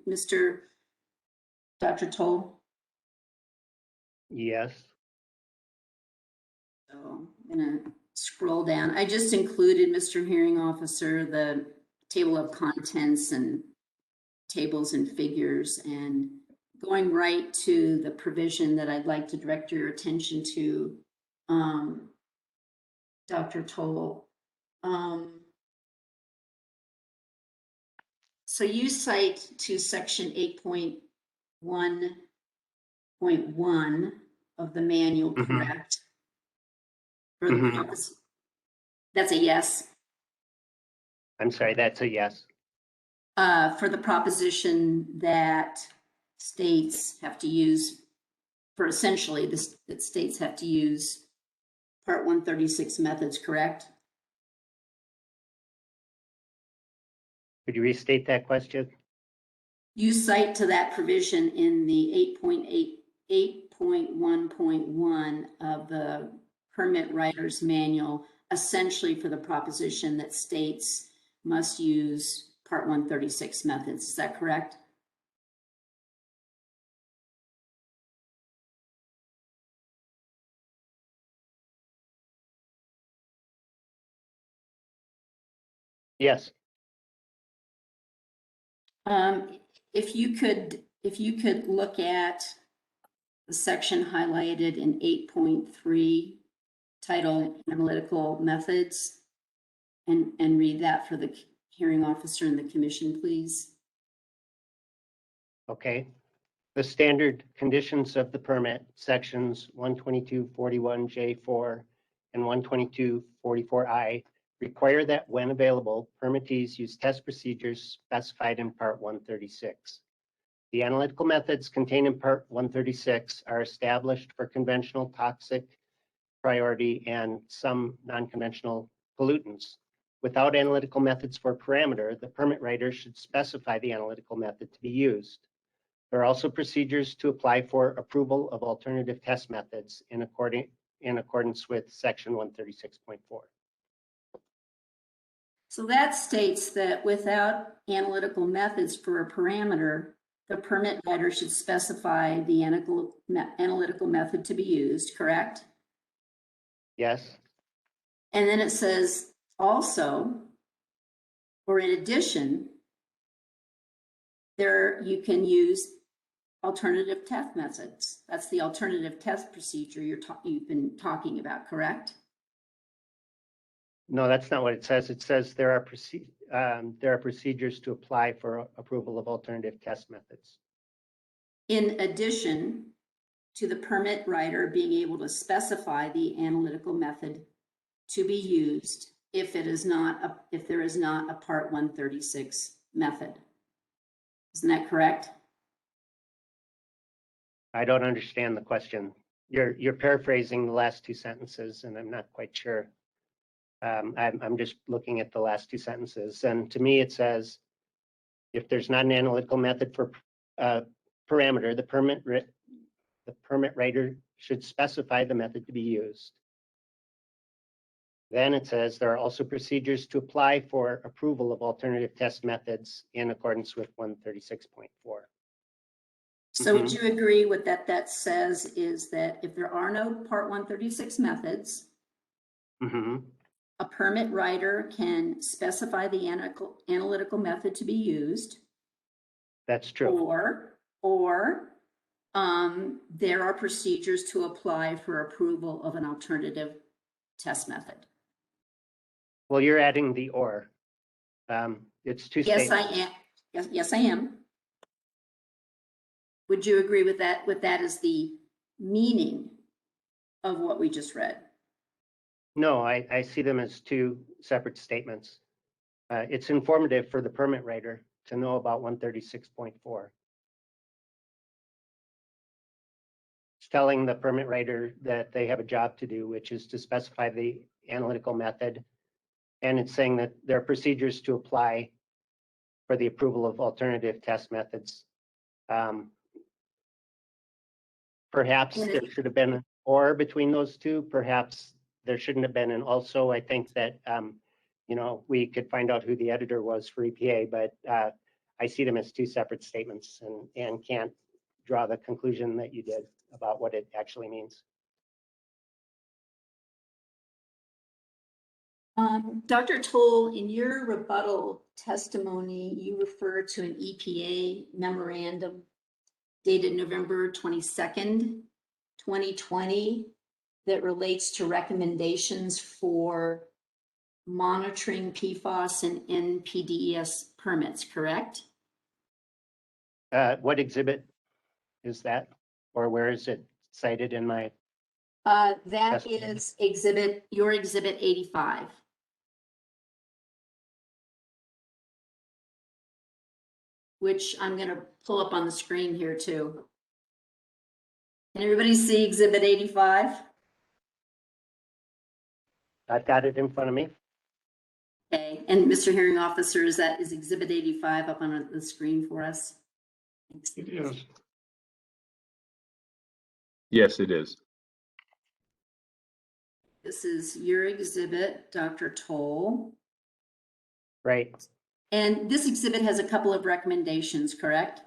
Dr. Toll? Yes. So I'm gonna scroll down. I just included, Mr. Hearing Officer, the table of contents and tables and figures, and going right to the provision that I'd like to direct your attention to, Dr. Toll. So you cite to section 8.1.1 of the manual, correct? For the purpose, that's a yes. I'm sorry, that's a yes. For the proposition that states have to use, for essentially this, that states have to use Part 136 methods, correct? Could you restate that question? You cite to that provision in the 8.1.1 of the Permit Writer's Manual, essentially for the proposition that states must use Part 136 methods. Is that correct? Yes. If you could look at the section highlighted in 8.3 titled Analytical Methods and read that for the hearing officer and the commission, please. Okay. The standard conditions of the permit, sections 122.41J4 and 122.44I, require that when available, permittees use test procedures specified in Part 136. The analytical methods contained in Part 136 are established for conventional toxic, priority, and some non-conventional pollutants. Without analytical methods for parameter, the permit writer should specify the analytical method to be used. There are also procedures to apply for approval of alternative test methods in accordance with section 136.4. So that states that without analytical methods for a parameter, the permit writer should specify the analytical method to be used, correct? Yes. And then it says also, or in addition, you can use alternative test methods. That's the alternative test procedure you've been talking about, correct? No, that's not what it says. It says there are procedures to apply for approval of alternative test methods. In addition to the permit writer being able to specify the analytical method to be used if there is not a Part 136 method. Isn't that correct? I don't understand the question. You're paraphrasing the last two sentences, and I'm not quite sure. I'm just looking at the last two sentences, and to me it says, if there's not an analytical method for parameter, the permit writer should specify the method to be used. Then it says there are also procedures to apply for approval of alternative test methods in accordance with 136.4. So would you agree with that says is that if there are no Part 136 methods, a permit writer can specify the analytical method to be used? That's true. Or there are procedures to apply for approval of an alternative test method. Well, you're adding the or. It's two Yes, statements. I am. Yes, I am. Would you agree with that? With that as the meaning of what we just read? No, I see them as two separate statements. It's informative for the permit writer to know about 136.4. It's telling the permit writer that they have a job to do, which is to specify the analytical method. And it's saying that there are procedures to apply for the approval of alternative test methods. Perhaps there should have been an or between those two. Perhaps there shouldn't have been an also. I think that, we could find out who the editor was for EPA, but I see them as two separate statements and can't draw the conclusion that you did about what it actually means. Dr. Toll, in your rebuttal testimony, you refer to an EPA memorandum dated November 22nd, 2020, that relates to recommendations for monitoring PFAS and NPDES permits, correct? What exhibit is that? Or where is it cited in my? That is your exhibit 85. Which I'm going to pull up on the screen here too. Can everybody see exhibit 85? I've got it in front of me. Okay, and Mr. Hearing Officer, is exhibit 85 up on the screen for us? It is. Yes, it is. This is your exhibit, Dr. Toll. Right. And this exhibit has a couple of recommendations, correct?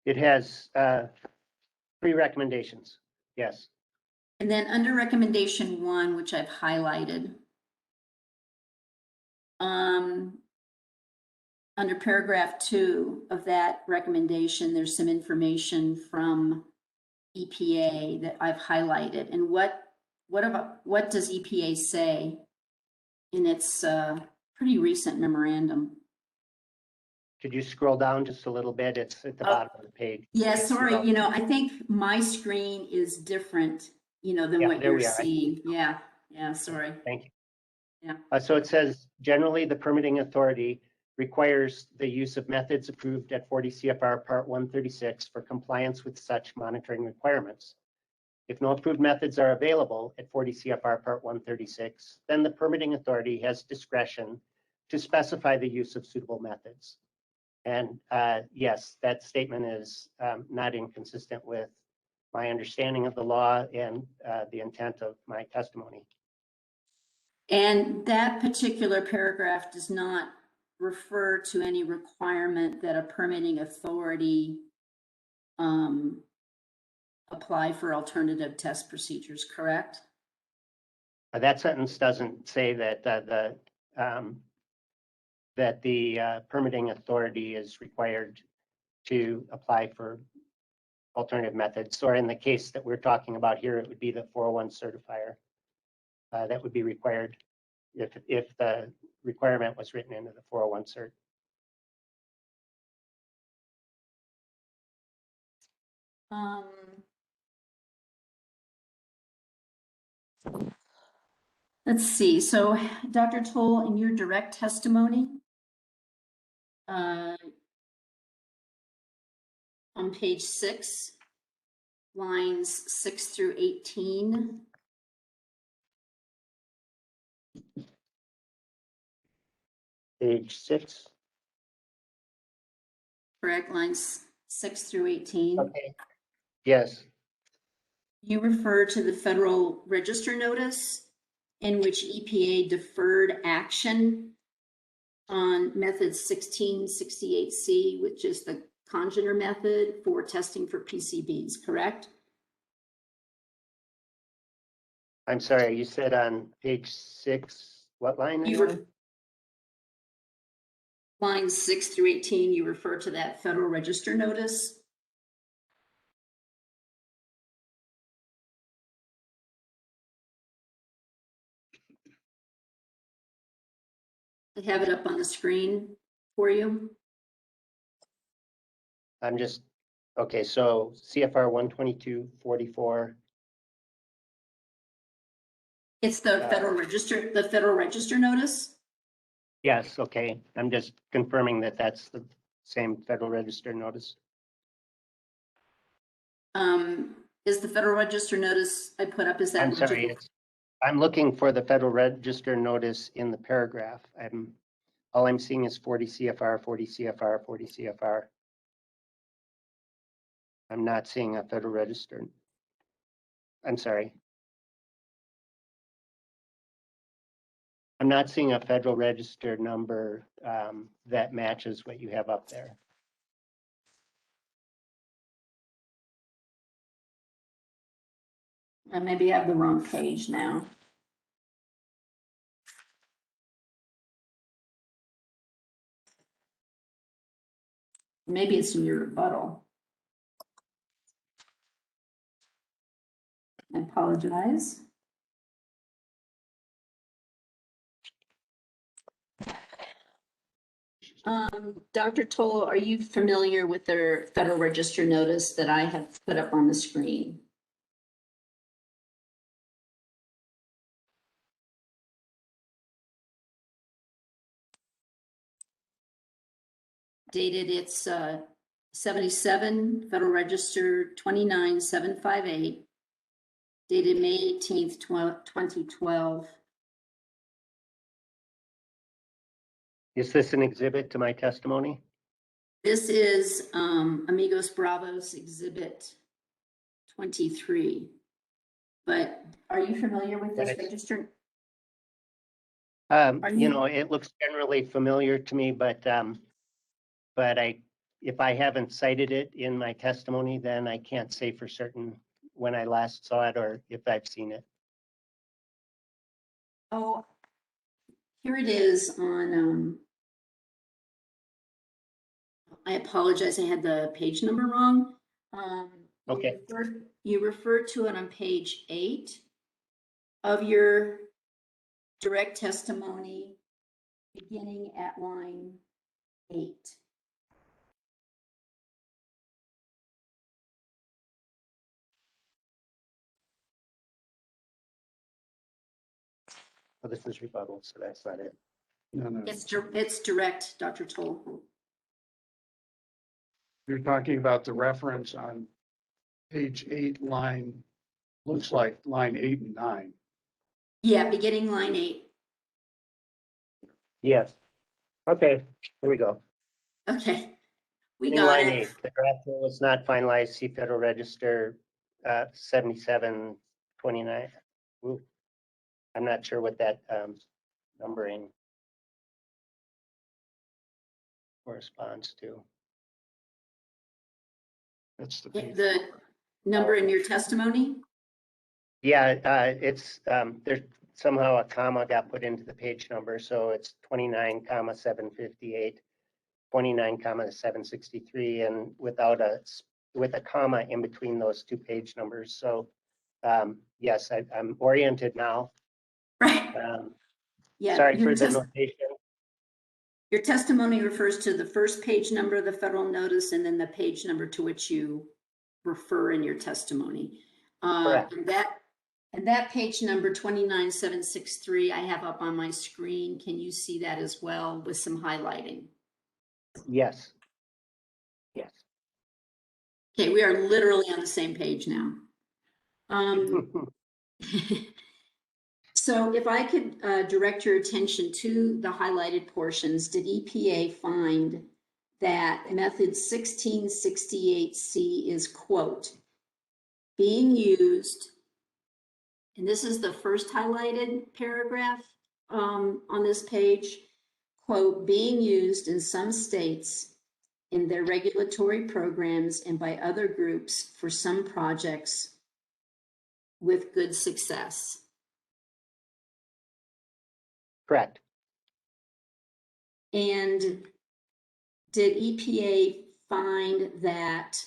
It has 3 recommendations. Yes. And then under recommendation 1, which I've highlighted, under paragraph 2 of that recommendation, there's some information from EPA that I've highlighted. And what does EPA say in its pretty recent memorandum? Could you scroll down just a little bit? It's at the bottom of the page. Yeah, sorry, I think my screen is different, than what there you're we are. seeing. Yeah, sorry. Thank you. Yeah. So it says, generally, the permitting authority requires the use of methods approved at 40 CFR Part 136 for compliance with such monitoring requirements. If no approved methods are available at 40 CFR Part 136, then the permitting authority has discretion to specify the use of suitable methods. And yes, that statement is not inconsistent with my understanding of the law and the intent of my testimony. And that particular paragraph does not refer to any requirement that a permitting authority apply for alternative test procedures, correct? That sentence doesn't say that the permitting authority is required to apply for alternative methods, or in the case that we're talking about here, it would be the 401 certifier that would be required if the requirement was written into the 401 cert. Let's see. So, Dr. Toll, in your direct testimony, on page 6, lines 6 through 18. Page 6. Correct, lines 6 through 18. Okay. Yes. You refer to the Federal Register notice in which EPA deferred action on method 1668C, which is the congener method for testing for PCBs, correct? I'm sorry, you said on page 6, what line? Lines 6 through 18, you refer to that Federal Register notice. I have it up on the screen for you. I'm just, okay, so CFR 122.44. It's the Federal Register notice. Yes, okay. I'm just confirming that that's the same Federal Register notice. Is the Federal Register notice I put up, is that? I'm sorry, I'm looking for the Federal Register notice in the paragraph. All I'm seeing is 40 CFR, 40 CFR, 40 CFR. I'm not seeing a Federal Register. I'm sorry. I'm not seeing a Federal Register number that matches what you have up there. And maybe I have the wrong page now. Maybe it's in your rebuttal. I apologize. Dr. Toll, are you familiar with their Federal Register notice that I have put up on the screen? Dated, it's 77, Federal Register 29758, dated May 18th, 2012. Is this an exhibit to my testimony? This is Amigos Bravos Exhibit 23. But are you familiar with this register? You know, it looks generally familiar to me, but if I haven't cited it in my testimony, then I can't say for certain when I last saw it or if I've seen it. Oh, here it is on, I apologize, I had the page number wrong. Okay. You refer to it on page 8 of your direct testimony, beginning at line 8. Oh, this is rebuttal, so that's not it. No. It's direct, Dr. Toll. You're talking about the reference on page 8, looks like line 8 and 9. Yeah, beginning line 8. Yes. Okay, here we go. Okay, we In got line it. 8, the draft rule was not finalized. See Federal Register 7729. Ooh, I'm not sure what that numbering corresponds to. That's the page. The number in your testimony? Yeah, it's there's somehow a comma got put into the page number, so it's 29,758, 29,763, and with a comma in between those two page numbers. So yes, I'm oriented now. Right. Yeah. Sorry for the notation. Your testimony refers to the first page number of the federal notice and then the page number to which you refer in your testimony. Correct. And that page number 29763 I have up on my screen. Can you see that as well with some highlighting? Yes. Yes. Okay, we are literally on the same page now. So if I could direct your attention to the highlighted portions, did EPA find that method 1668C is, quote, being used, and this is the first highlighted paragraph on this page, quote, being used in some states in their regulatory programs and by other groups for some projects with good success. Correct. And did EPA find that,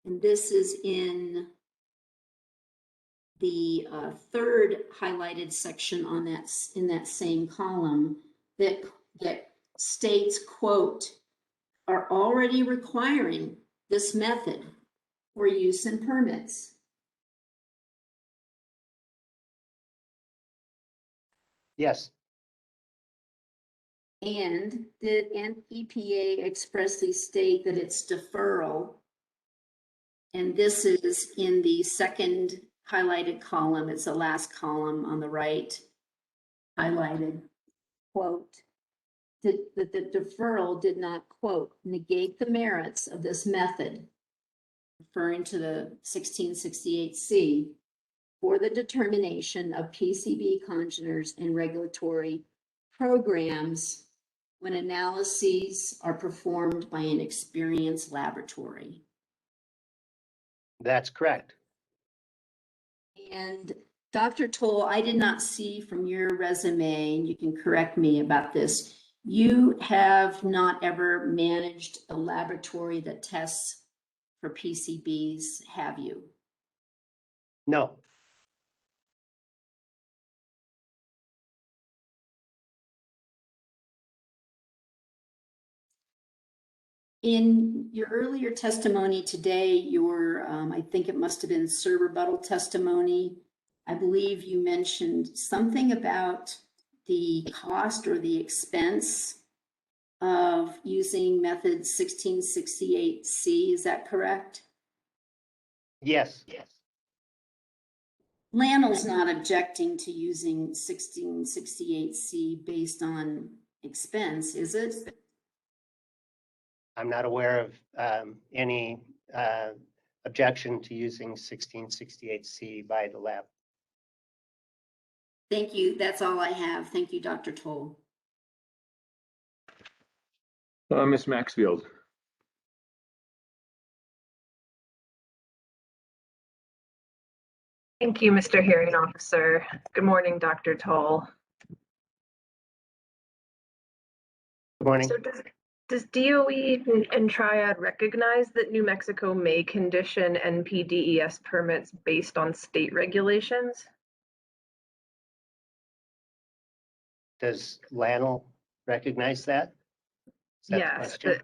and this is in the third highlighted section on that, in that same column, that states, quote, are already requiring this method for use in permits? Yes. And did EPA expressly state that it's deferral? And this is in the second highlighted column. It's the last column on the right, highlighted, quote, that the deferral did not, quote, negate the merits of this method, referring to the 1668C, for the determination of PCB congeners and regulatory programs when analyses are performed by an experienced laboratory. That's correct. And Dr. Toll, I did not see from your resume, and you can correct me about this, you have not ever managed a laboratory that tests for PCBs, have you? No. In your earlier testimony today, your, I think it must have been rebuttal testimony, I believe you mentioned something about the cost or the expense of using method 1668C, is that correct? Yes. Yes. Lanel's not objecting to using 1668C based on expense, is it? I'm not aware of any objection to using 1668C by the lab. Thank you. That's all I have. Thank you, Dr. Toll. Ms. Maxfield. Thank you, Mr. Hearing Officer. Good morning, Dr. Toll. Good morning. So does DOE and Triad recognize that New Mexico may condition NPDES permits based on state regulations? Does LANL recognize that? Is that the Yes, question?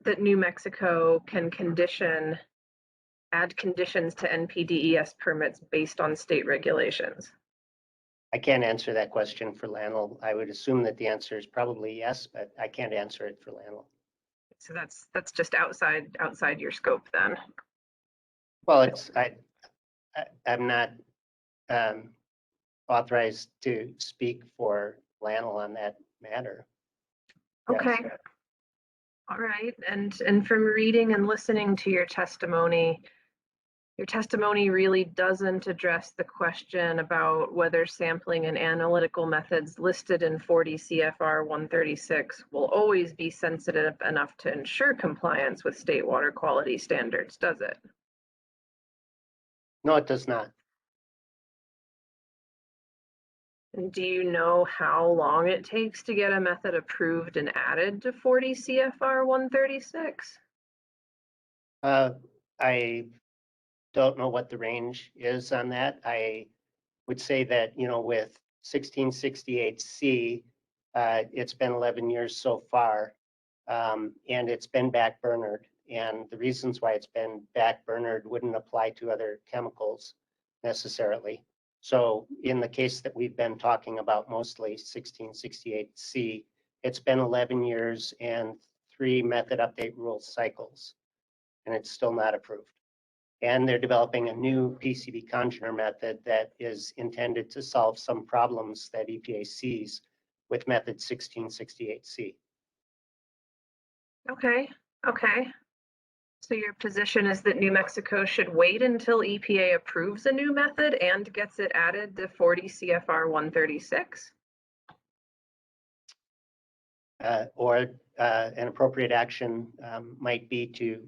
that New Mexico can add conditions to NPDES permits based on state regulations. I can't answer that question for LANL. I would assume that the answer is probably yes, but I can't answer it for LANL. So that's just outside your scope then. Well, I'm not authorized to speak for LANL on that matter. Okay. Yes. All right. And from reading and listening to your testimony really doesn't address the question about whether sampling and analytical methods listed in 40 CFR 136 will always be sensitive enough to ensure compliance with state water quality standards, does it? No, it does not. And do you know how long it takes to get a method approved and added to 40 CFR 136? I don't know what the range is on that. I would say that, with 1668C, it's been 11 years so far, and it's been backburnered. And the reasons why it's been backburnered wouldn't apply to other chemicals necessarily. So in the case that we've been talking about mostly, 1668C, it's been 11 years and 3 method update rule cycles, and it's still not approved. And they're developing a new PCB congener method that is intended to solve some problems that EPA sees with method 1668C. Okay. So your position is that New Mexico should wait until EPA approves a new method and gets it added to 40 CFR 136? Or an appropriate action might be to,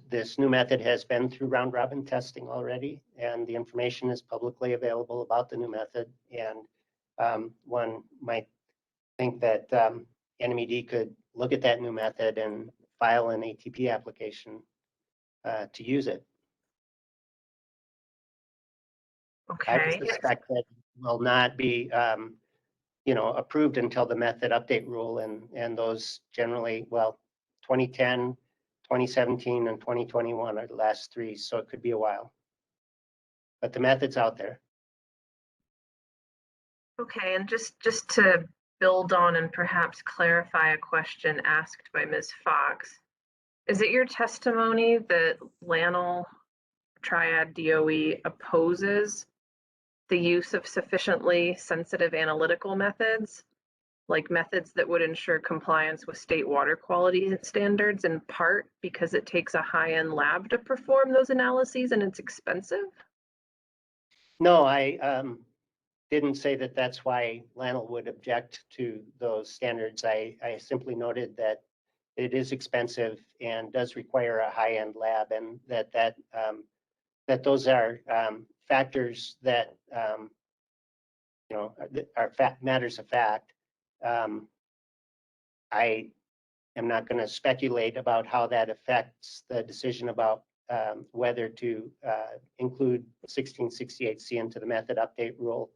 this new method has been through round robin testing already, and the information is publicly available about the new method. And one might think that NMED could look at that new method and file an ATP application to use it. Okay. I would suspect that will not be approved until the method update rule, and those generally, 2010, 2017, and 2021 are the last 3, so it could be a while. But the method's out there. Okay, and just to build on and perhaps clarify a question asked by Ms. Fox, is it your testimony that LANL Triad DOE opposes the use of sufficiently sensitive analytical methods, like methods that would ensure compliance with state water quality standards, in part because it takes a high-end lab to perform those analyses and it's expensive? No, I didn't say that that's why LANL would object to those standards. I simply noted that it is expensive and does require a high-end lab, and that those are factors that are matters of fact. I am not going to speculate about how that affects the decision about whether to include 1668C into the method update rule.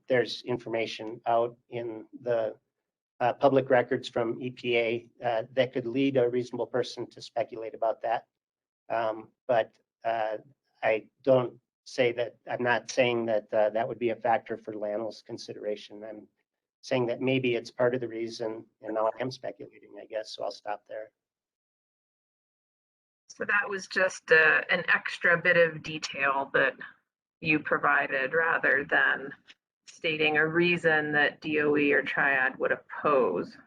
There's information out in the public records from EPA that could lead a reasonable person to speculate about that. But I don't say that, I'm not saying that that would be a factor for LANL's consideration. I'm saying that maybe it's part of the reason, and now I am speculating, I guess, so I'll stop there. So that was just an extra bit of detail that you provided rather than stating a reason that DOE or Triad would oppose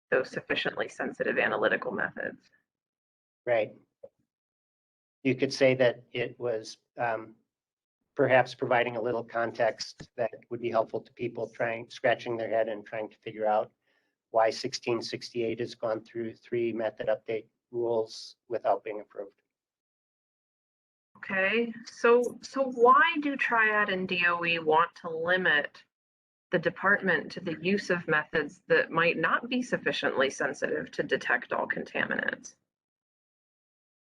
those sufficiently sensitive analytical methods. Right. You could say that it was perhaps providing a little context that would be helpful to people scratching their head and trying to figure out why 1668 has gone through 3 method update rules without being approved. Okay, so why do Triad and DOE want to limit the department to the use of methods that might not be sufficiently sensitive to detect all contaminants?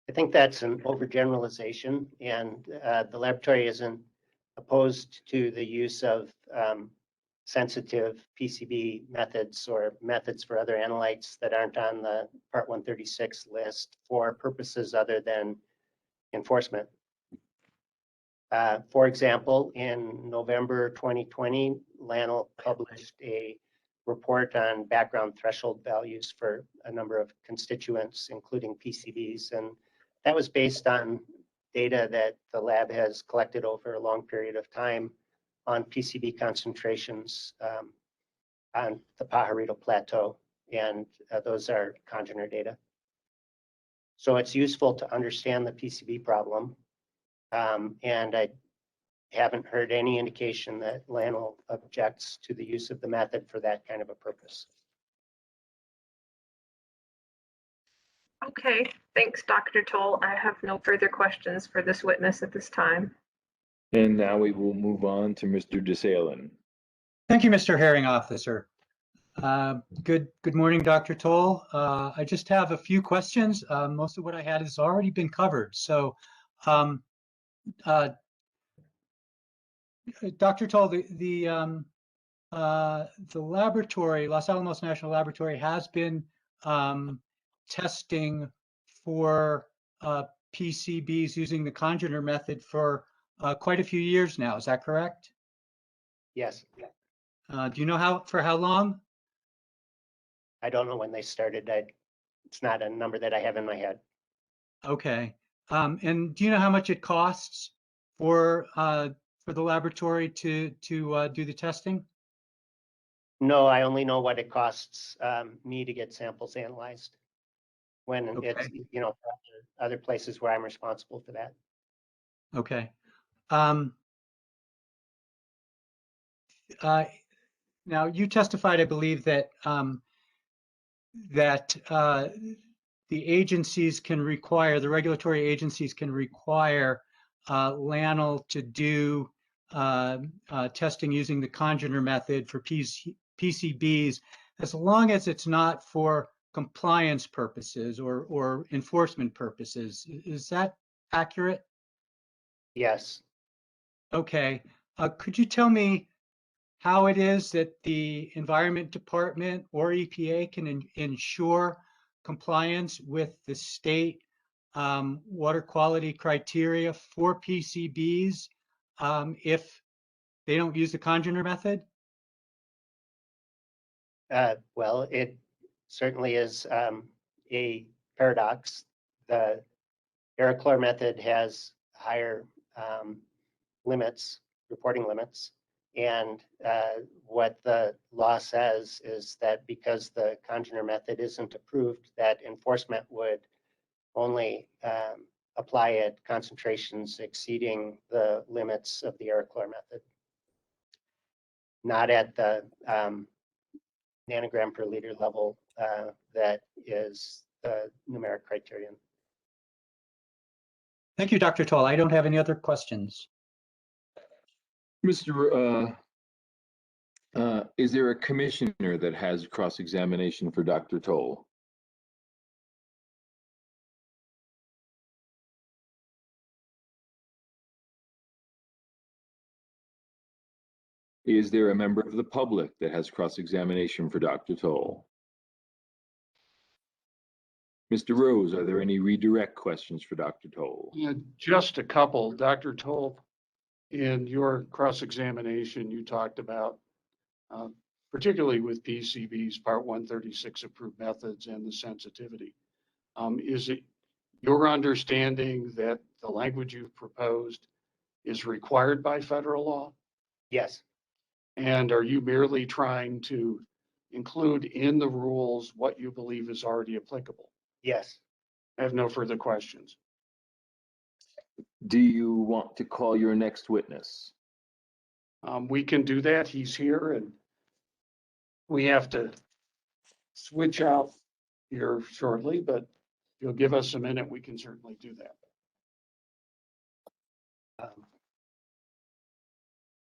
I think that's an overgeneralization, and the laboratory isn't opposed to the use of sensitive PCB methods or methods for other analytes that aren't on the Part 136 list for purposes other than enforcement. For example, in November 2020, LANL published a report on background threshold values for a number of constituents, including PCBs, and that was based on data that the lab has collected over a long period of time on PCB concentrations on the Pajarito Plateau, and those are congener data. So it's useful to understand the PCB problem, and I haven't heard any indication that LANL objects to the use of the method for that kind of a purpose. Okay, thanks, Dr. Toll. I have no further questions for this witness at this time. And now we will move on to Mr. DeSalen. Thank you, Mr. Hearing Officer. Good morning, Dr. Toll. I just have a few questions. Most of what I had has already been covered. So, Dr. Toll, the laboratory, Los Alamos National Laboratory, has been testing for PCBs using the congener method for quite a few years now. Is that correct? Yes. Do you know for how long? I don't know when they started. It's not a number that I have in my head. Okay. And do you know how much it costs for the laboratory to do the testing? No, I only know what it costs me to get samples analyzed when it's, other places where I'm responsible for that. Okay. Now you testified, I believe, that the agencies can require, the regulatory agencies can require LANL to do testing using the congener method for PCBs, as long as it's not for compliance purposes or enforcement purposes. Is that accurate? Yes. Okay. Could you tell me how it is that the Environment Department or EPA can ensure compliance with the state water quality criteria for PCBs if they don't use the congener method? Well, it certainly is a paradox. The Aerochlor method has higher limits, reporting limits, and what the law says is that because the congener method isn't approved, that enforcement would only apply at concentrations exceeding the limits of the Aerochlor method, not at the nanogram per liter level that is the numeric criterion. Thank you, Dr. Toll. I don't have any other questions. Mr. Is there a commissioner that has cross-examination for Dr. Toll? Is there a member of the public that has cross-examination for Dr. Toll? Mr. Rose, are there any redirect questions for Dr. Toll? Yeah, just a couple. Dr. Toll, in your cross-examination, you talked about, particularly with PCBs, Part 136 approved methods and the sensitivity. Is it your understanding that the language you've proposed is required by federal law? Yes. And are you merely trying to include in the rules what you believe is already applicable? Yes. I have no further questions. Do you want to call your next witness? We can do that. He's here, and we have to switch out here shortly, but if you'll give us a minute, we can certainly do that.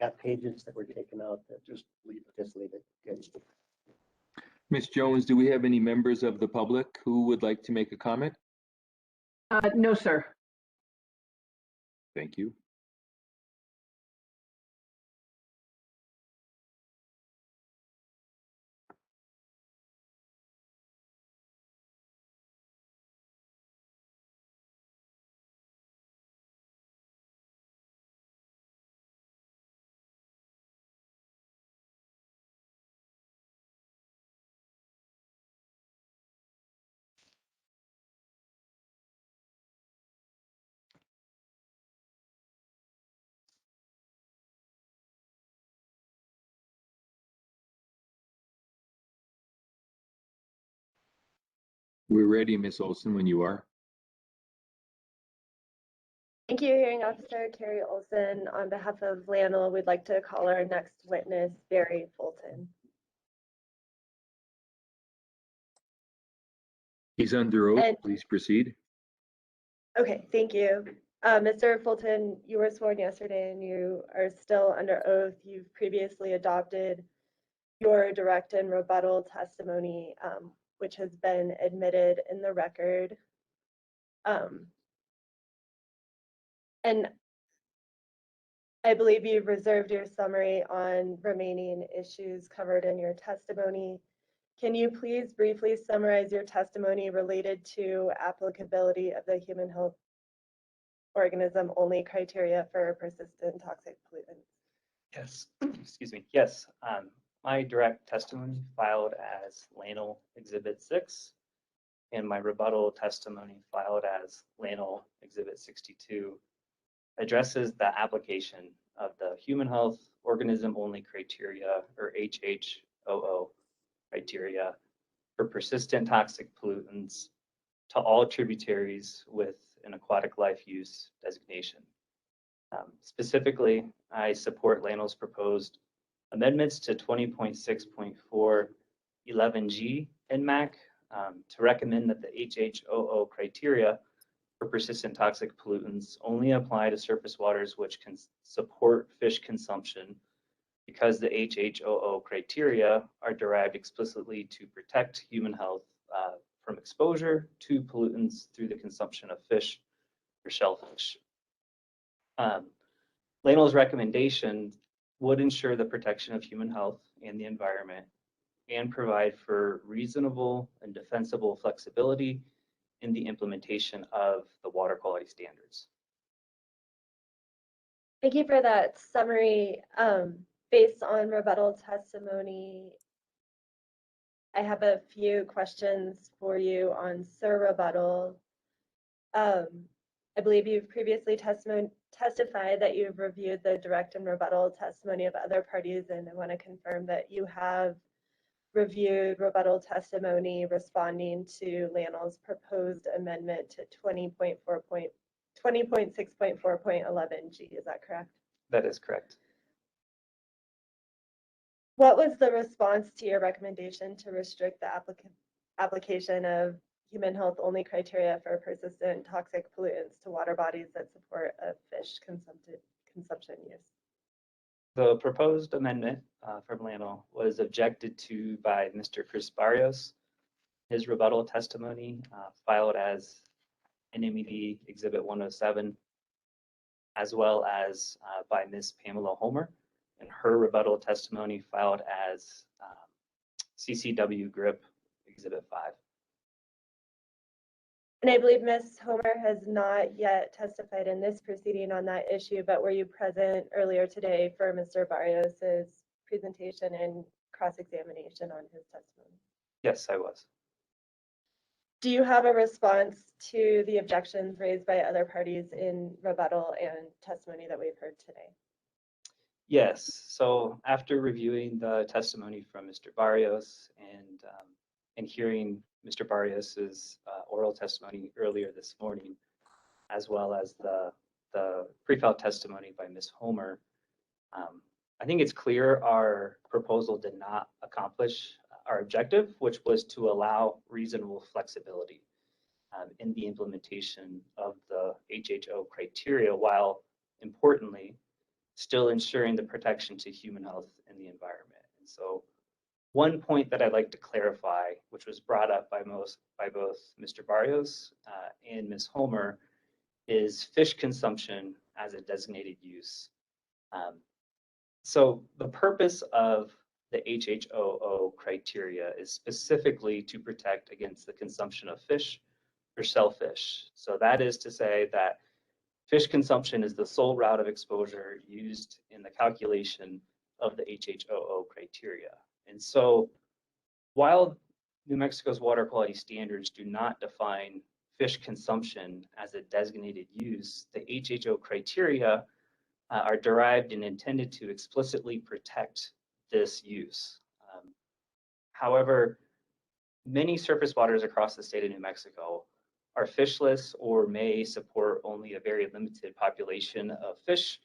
got pages that were taken out that Just leave it. just leave it. Good. Ms. Jones, do we have any members of the public who would like to make a comment? No, sir. Thank you. We're ready, Ms. Olson, when you are. Thank you, Hearing Officer Carrie Olson. On behalf of Lanel, we'd like to call our next witness, Barry Fulton. He's under oath. And- Please proceed. Okay, thank you. Mr. Fulton, you were sworn yesterday and you are still under oath. You've previously adopted your direct and rebuttal testimony, which has been admitted in the record. And I believe you've reserved your summary on remaining issues covered in your testimony. Can you please briefly summarize your testimony related to applicability of the human health organism only criteria for persistent toxic pollutants? Yes, excuse me. Yes, my direct testimony filed as Lanel Exhibit 6 and my rebuttal testimony filed as Lanel Exhibit 62 addresses the application of the human health organism only criteria, or HHOO criteria, for persistent toxic pollutants to all tributaries with an aquatic life use designation. Specifically, I support Lanel's proposed amendments to 20.6.4 11G Nmac to recommend that the HHOO criteria for persistent toxic pollutants only apply to surface waters which can support fish consumption, because the HHOO criteria are derived explicitly to protect human health from exposure to pollutants through the consumption of fish or shellfish. Lanel's recommendation would ensure the protection of human health and the environment and provide for reasonable and defensible flexibility in the implementation of the water quality standards. Thank you for that summary. Based on rebuttal testimony, I have a few questions for you on rebuttal. I believe you've previously testified that you've reviewed the direct and rebuttal testimony of other parties, and I want to confirm that you have reviewed rebuttal testimony responding to Lanel's proposed amendment to 20.6.4.11G. Is that correct? That is correct. What was the response to your recommendation to restrict the application of human health only criteria for persistent toxic pollutants to water bodies that support a fish consumption use? The proposed amendment from Lanel was objected to by Mr. Chris Barrios. His rebuttal testimony filed as NMED Exhibit 107, as well as by Ms. Pamela Homer, and her rebuttal testimony filed as CCW GRIP Exhibit 5. And I believe Ms. Homer has not yet testified in this proceeding on that issue, but were you present earlier today for Mr. Barrios's presentation and cross-examination on his testimony? Yes, I was. Do you have a response to the objections raised by other parties in rebuttal and testimony that we've heard today? Yes, so after reviewing the testimony from Mr. Barrios and hearing Mr. Barrios's oral testimony earlier this morning, as well as the pre-filed testimony by Ms. Homer, I think it's clear our proposal did not accomplish our objective, which was to allow reasonable flexibility in the implementation of the HHO criteria, while importantly still ensuring the protection to human health and the environment. And so one point that I'd like to clarify, which was brought up by both Mr. Barrios and Ms. Homer, is fish consumption as a designated use. So the purpose of the HHOO criteria is specifically to protect against the consumption of fish or shellfish. So that is to say that fish consumption is the sole route of exposure used in the calculation of the HHOO criteria. And so while New Mexico's water quality standards do not define fish consumption as a designated use, the HHO criteria are derived and intended to explicitly protect this use. However, many surface waters across the state of New Mexico are fishless or may support only a very limited population of fish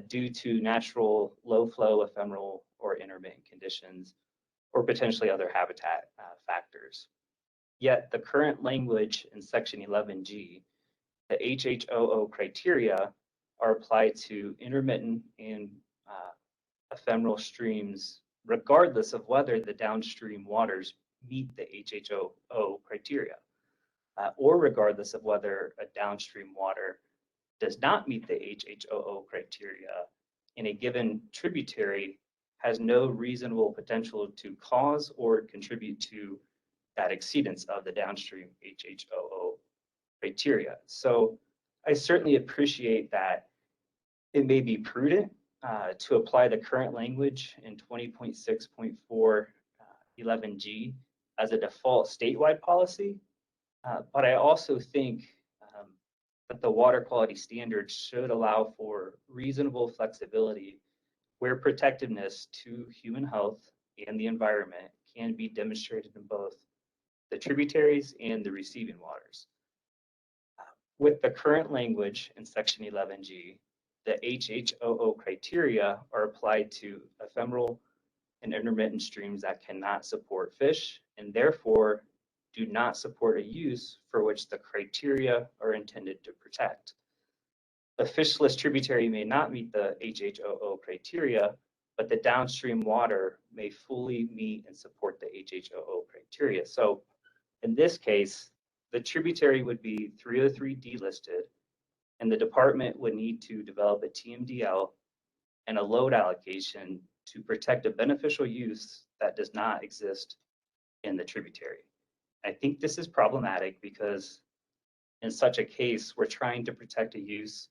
due to natural low flow, ephemeral, or intermittent conditions, or potentially other habitat factors. Yet the current language in Section 11G, the HHOO criteria are applied to intermittent and ephemeral streams, regardless of whether the downstream waters meet the HHOO criteria, or regardless of whether a downstream water does not meet the HHOO criteria in a given tributary has no reasonable potential to cause or contribute to that exceedance of the downstream HHOO criteria. So I certainly appreciate that it may be prudent to apply the current language in 20.6.4 11G as a default statewide policy, but I also think that the water quality standards should allow for reasonable flexibility where protectiveness to human health and the environment can be demonstrated in both the tributaries and the receiving waters. With the current language in Section 11G, the HHOO criteria are applied to ephemeral and intermittent streams that cannot support fish and therefore do not support a use for which the criteria are intended to protect. A fishless tributary may not meet the HHOO criteria, but the downstream water may fully meet and support the HHOO criteria. So in this case, the tributary would be 303 delisted, and the department would need to develop a TMDL and a load allocation to protect a beneficial use that does not exist in the tributary. I think this is problematic because in such a case, we're trying to protect a use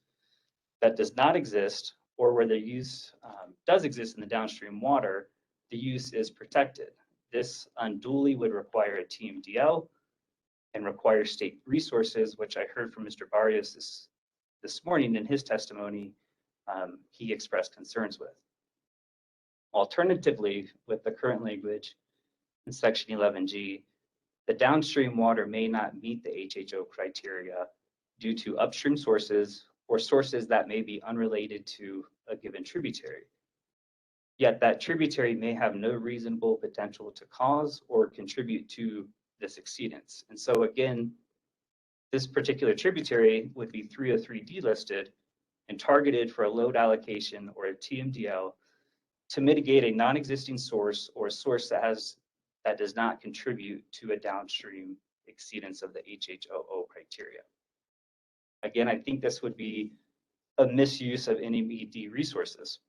that does not exist, or where the use does exist in the downstream water, the use is protected. This unduly would require a TMDL and require state resources, which I heard from Mr. Barrios this morning in his testimony, he expressed concerns with. Alternatively, with the current language in Section 11G, the downstream water may not meet the HHO criteria due to upstream sources or sources that may be unrelated to a given tributary. Yet that tributary may have no reasonable potential to cause or contribute to this exceedance. And so again, this particular tributary would be 303 delisted and targeted for a load allocation or a TMDL to mitigate a non-existing source or a source that does not contribute to a downstream exceedance of the HHOO criteria. Again, I think this would be a misuse of NMED resources.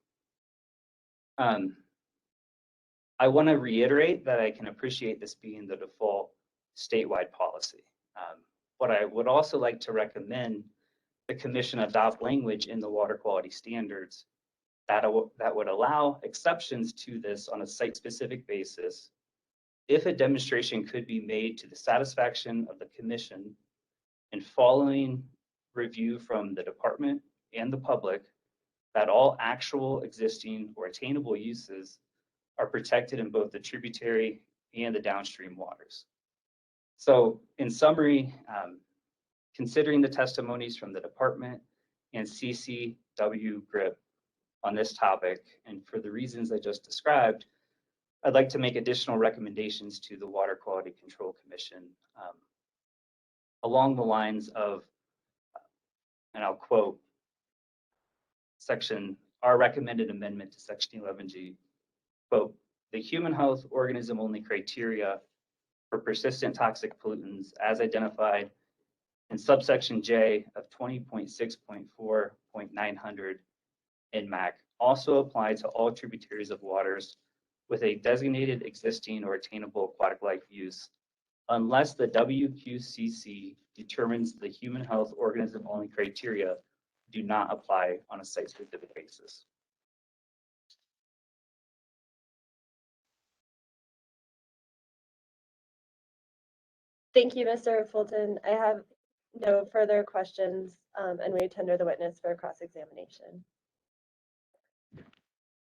I want to reiterate that I can appreciate this being the default statewide policy. But I would also like to recommend the Commission adopt language in the water quality standards that would allow exceptions to this on a site-specific basis if a demonstration could be made to the satisfaction of the Commission and following review from the department and the public that all actual, existing, or attainable uses are protected in both the tributary and the downstream waters. So in summary, considering the testimonies from the department and CCW GRIP on this topic, and for the reasons I just described, I'd like to make additional recommendations to the Water Quality Control Commission along the lines of, and I'll quote Section our recommended amendment to section 11G. Quote, the human health organism only criteria for persistent toxic pollutants as identified in subsection J of 20.6.4.900 Nmac also apply to all tributaries of waters with a designated existing or attainable aquatic life use unless the WQCC determines the human health organism only criteria do not apply on a site-specific basis. Thank you, Mr. Fulton. I have no further questions, and we tender the witness for cross-examination.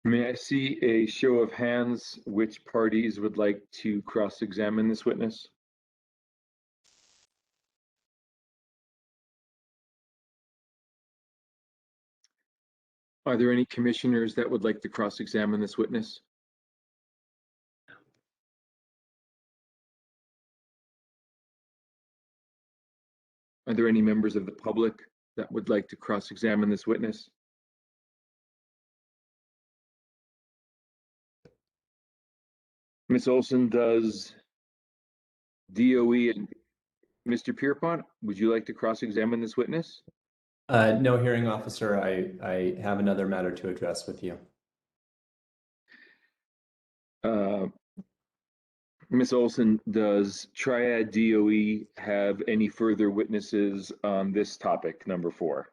May I see a show of hands which parties would like to cross-examine this witness? Are there any commissioners that would like to cross-examine this witness? Are there any members of the public that would like to cross-examine this witness? Ms. Olson, does DOE and Mr. Pierpont, would you like to cross-examine this witness? No, hearing officer, I have another matter to address with you. Ms. Olson, does Triad DOE have any further witnesses on this topic, number 4?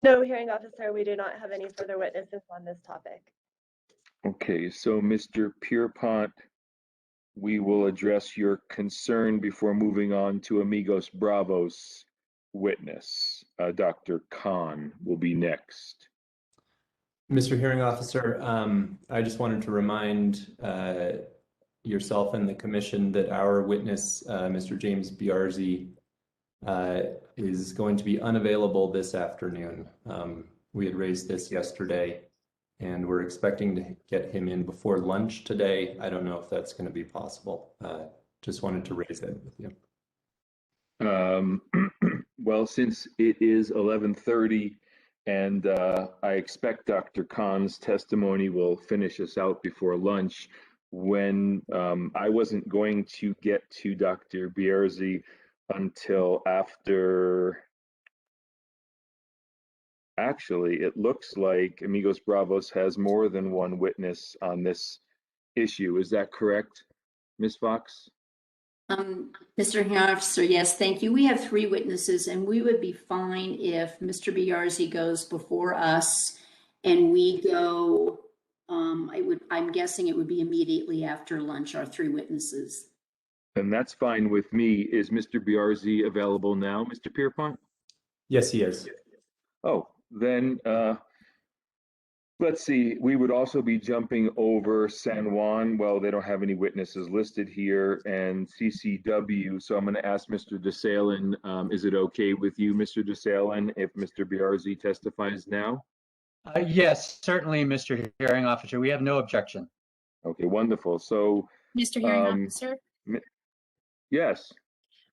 No, hearing officer, we do not have any further witnesses on this topic. Okay, so Mr. Pierpont, we will address your concern before moving on to Amigos Bravos witness. Dr. Khan will be next. Mr. Hearing Officer, I just wanted to remind yourself and the commission that our witness, Mr. James Biarzi, is going to be unavailable this afternoon. We had raised this yesterday, and we're expecting to get him in before lunch today. I don't know if that's going to be possible. Just wanted to raise it with you. Well, since it is 11:30, and I expect Dr. Khan's testimony will finish us out before lunch, when I wasn't going to get to Dr. Biarzi until after, actually, it looks like Amigos Bravos has more than one witness on this issue. Is that correct, Ms. Fox? Mr. Hearing Officer, yes, thank you. We have 3 witnesses, and we would be fine if Mr. Biarzi goes before us and we go, I'm guessing it would be immediately after lunch, our 3 witnesses. And that's fine with me. Is Mr. Biarzi available now, Mr. Pierpont? Yes, he is. Oh, then let's see. We would also be jumping over San Juan. Well, they don't have any witnesses listed here, and CCW. So I'm going to ask Mr. DeSalen, is it okay with you, Mr. DeSalen, if Mr. Biarzi testifies now? Yes, certainly, Mr. Hearing Officer. We have no objection. Okay, wonderful. So, Mr. Hearing Officer, yes.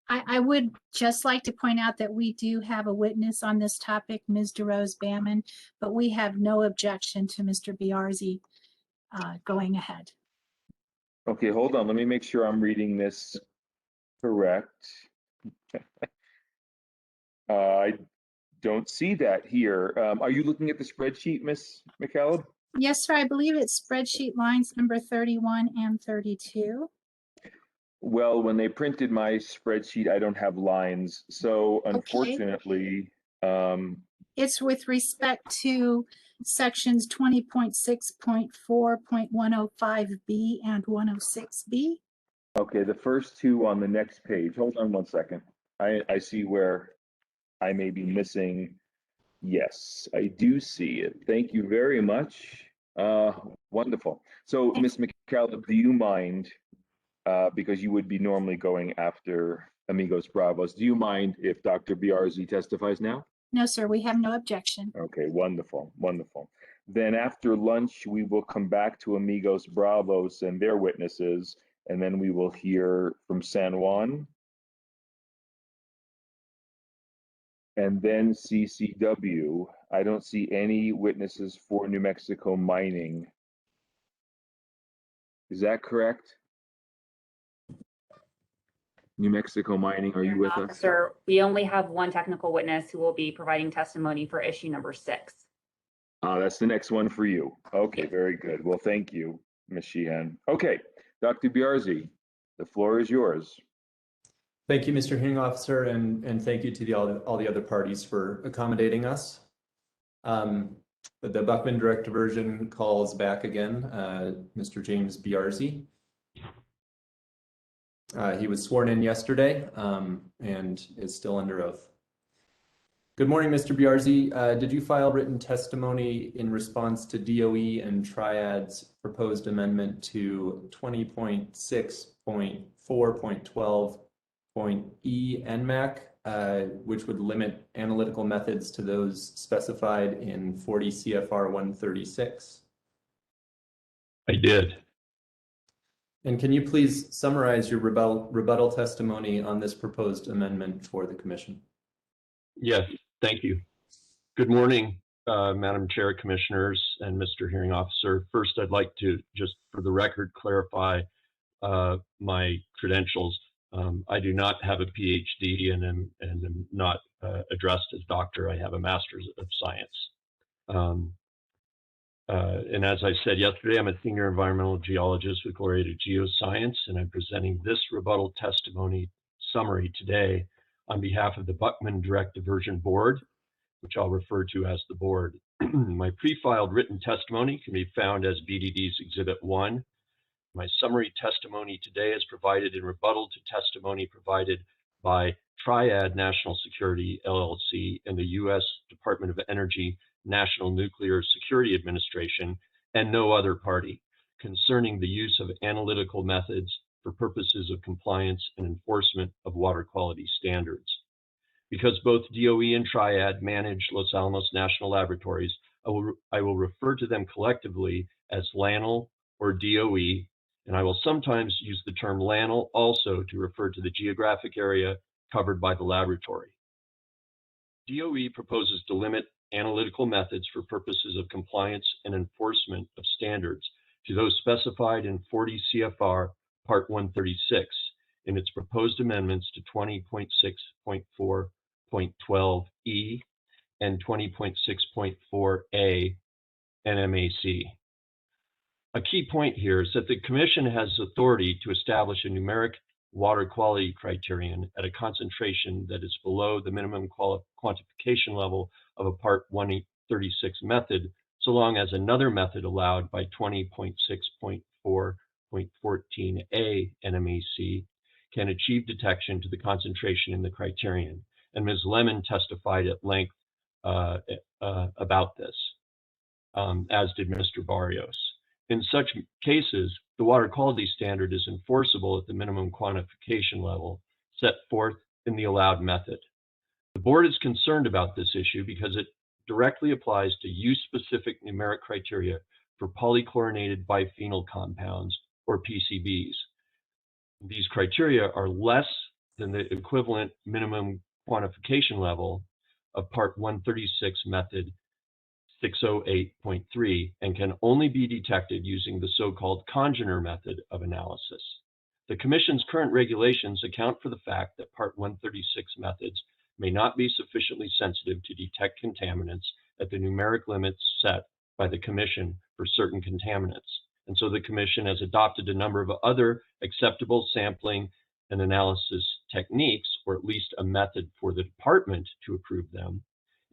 I would just like to point out that we do have a witness on this topic, Ms. DeRose Bammon, but we have no objection to Mr. Biarzi going ahead. Okay, hold on. Let me make sure I'm reading this correct. I don't see that here. Are you looking at the spreadsheet, Ms. McCallum? Yes, sir. I believe it's spreadsheet lines number 31 and 32. Well, when they printed my spreadsheet, I don't have lines. So unfortunately, It's with respect to sections 20.6.4.105B and 106B. okay, the first 2 on the next page. Hold on one second. I see where I may be missing. Yes, I do see it. Thank you very much. Wonderful. So, Ms. McCallum, do you mind, because you would be normally going after Amigos Bravos, do you mind if Dr. Biarzi testifies now? No, sir, we have no objection. Okay, wonderful, wonderful. Then after lunch, we will come back to Amigos Bravos and their witnesses, and then we will hear from San Juan. and then CCW. I don't see any witnesses for New Mexico mining. Is that correct? New Mexico mining, are you with us? Officer, we only have one technical witness who will be providing testimony for issue number 6. That's the next one for you. Okay, very good. Well, thank you, Ms. Sheehan. Okay, Dr. Biarzi, the floor is yours. Thank you, Mr. Hearing Officer, and thank you to all the other parties for accommodating us. The Buckman direct diversion calls back again, Mr. James Biarzi. He was sworn in yesterday and is still under oath. Good morning, Mr. Biarzi. Did you file written testimony in response to DOE and Triad's proposed amendment to 20.6.4.12.E Nmac, which would limit analytical methods to those specified in 40 CFR 136? I did. And can you please summarize your rebuttal testimony on this proposed amendment for the Commission? Yes, thank you. Good morning, Madam Chair, Commissioners, and Mr. Hearing Officer. First, I'd like to just for the record clarify my credentials. I do not have a PhD and am not addressed as doctor. I have a Master's of Science. And as I said yesterday, I'm a senior environmental geologist with Laureate Geoscience, and I'm presenting this rebuttal testimony summary today on behalf of the Buckman Direct Diversion Board, which I'll refer to as the board. My pre-filed written testimony can be found as BDD's Exhibit 1. My summary testimony today is provided in rebuttal to testimony provided by Triad National Security, LLC, and the U.S. Department of Energy National Nuclear Security Administration, and no other party, concerning the use of analytical methods for purposes of compliance and enforcement of water quality standards. Because both DOE and Triad manage Los Alamos National Laboratories, I will refer to them collectively as LANL or DOE, and I will sometimes use the term LANL also to refer to the geographic area covered by the laboratory. DOE proposes to limit analytical methods for purposes of compliance and enforcement of standards to those specified in 40 CFR Part 136 in its proposed amendments to 20.6.4.12E and 20.6.4A Nmac. A key point here is that the Commission has authority to establish a numeric water quality criterion at a concentration that is below the minimum quantification level of a Part 136 method, so long as another method allowed by 20.6.4.14a Nmac can achieve detection to the concentration in the criterion. And Ms. Lemon testified at length about this, as did Mr. Barrios. In such cases, the water quality standard is enforceable at the minimum quantification level set forth in the allowed method. The board is concerned about this issue because it directly applies to use-specific numeric criteria for polychlorinated biphenyl compounds, or PCBs. These criteria are less than the equivalent minimum quantification level of Part 136 method 608.3 and can only be detected using the so-called congener method of analysis. The Commission's current regulations account for the fact that Part 136 methods may not be sufficiently sensitive to detect contaminants at the numeric limits set by the Commission for certain contaminants. And so the Commission has adopted a number of other acceptable sampling and analysis techniques, or at least a method for the department to approve them,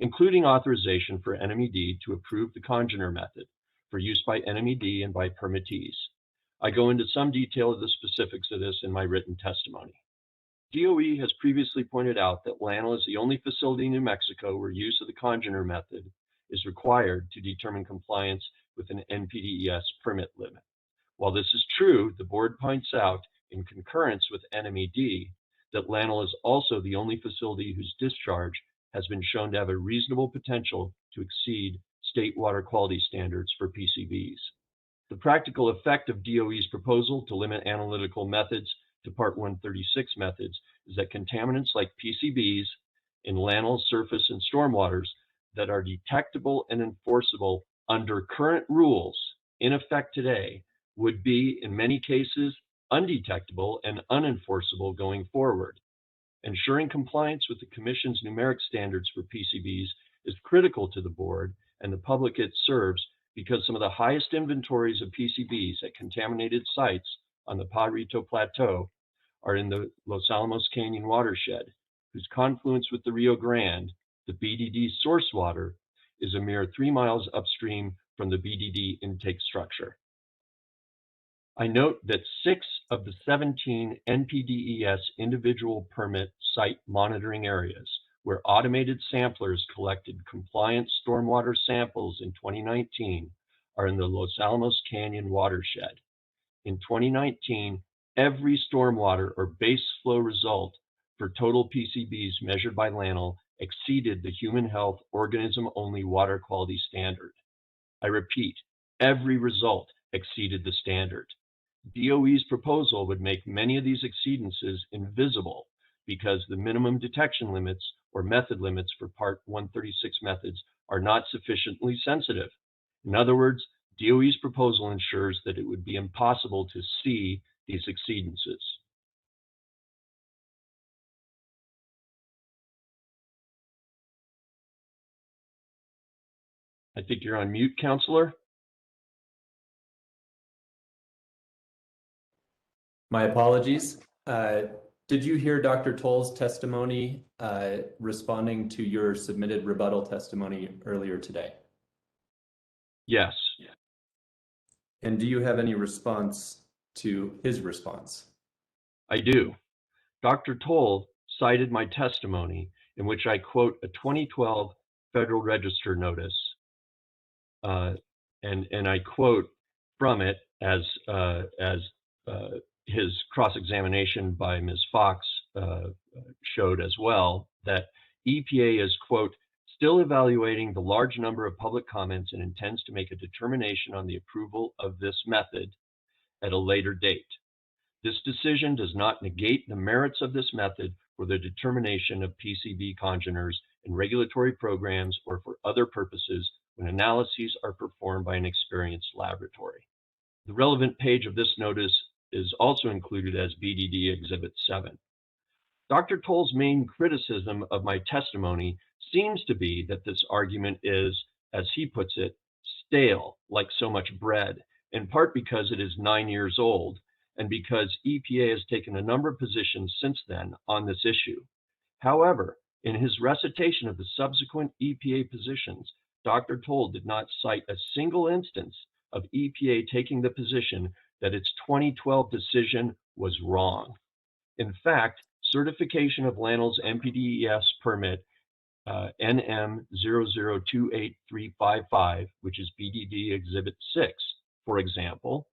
including authorization for NMED to approve the congener method for use by NMED and by permittees. I go into some detail of the specifics of this in my written testimony. DOE has previously pointed out that LANL is the only facility in New Mexico where use of the congener method is required to determine compliance with an NPDES permit limit. While this is true, the board points out in concurrence with NMED that LANL is also the only facility whose discharge has been shown to have a reasonable potential to exceed state water quality standards for PCBs. The practical effect of DOE's proposal to limit analytical methods to Part 136 methods is that contaminants like PCBs in landfill surface and stormwaters that are detectable and enforceable under current rules in effect today would be, in many cases, undetectable and unenforceable going forward. Ensuring compliance with the Commission's numeric standards for PCBs is critical to the board and the public it serves because some of the highest inventories of PCBs at contaminated sites on the Padrito Plateau are in the Los Alamos Canyon watershed, whose confluence with the Rio Grande, the BDD source water, is a mere 3 miles upstream from the BDD intake structure. I note that 6 of the 17 NPDES individual permit site monitoring areas where automated samplers collected compliant stormwater samples in 2019 are in the Los Alamos Canyon watershed. In 2019, every stormwater or base flow result for total PCBs measured by LANL exceeded the human health organism-only water quality standard. I repeat, every result exceeded the standard. DOE's proposal would make many of these exceedances invisible because the minimum detection limits or method limits for Part 136 methods are not sufficiently sensitive. In other words, DOE's proposal ensures that it would be impossible to see these exceedances. I think you're on mute, Counselor. My apologies. Did you hear Dr. Toll's testimony responding to your submitted rebuttal testimony earlier today? Yes. And do you have any response to his response? I do. Dr. Toll cited my testimony in which I quote a 2012 Federal Register notice, and I quote from it as his cross-examination by Ms. Fox showed as well, that EPA is, quote, still evaluating the large number of public comments and intends to make a determination on the approval of this method at a later date. This decision does not negate the merits of this method for the determination of PCB congeners in regulatory programs or for other purposes when analyses are performed by an experienced laboratory. The relevant page of this notice is also included as BDD Exhibit 7. Dr. Toll's main criticism of my testimony seems to be that this argument is, as he puts it, stale, like so much bread, in part because it is 9 years old, and because EPA has taken a number of positions since then on this issue. However, in his recitation of the subsequent EPA positions, Dr. Toll did not cite a single instance of EPA taking the position that its 2012 decision was wrong. In fact, certification of LANL's NPDES permit NM0028355, which is BDD Exhibit 6, for example,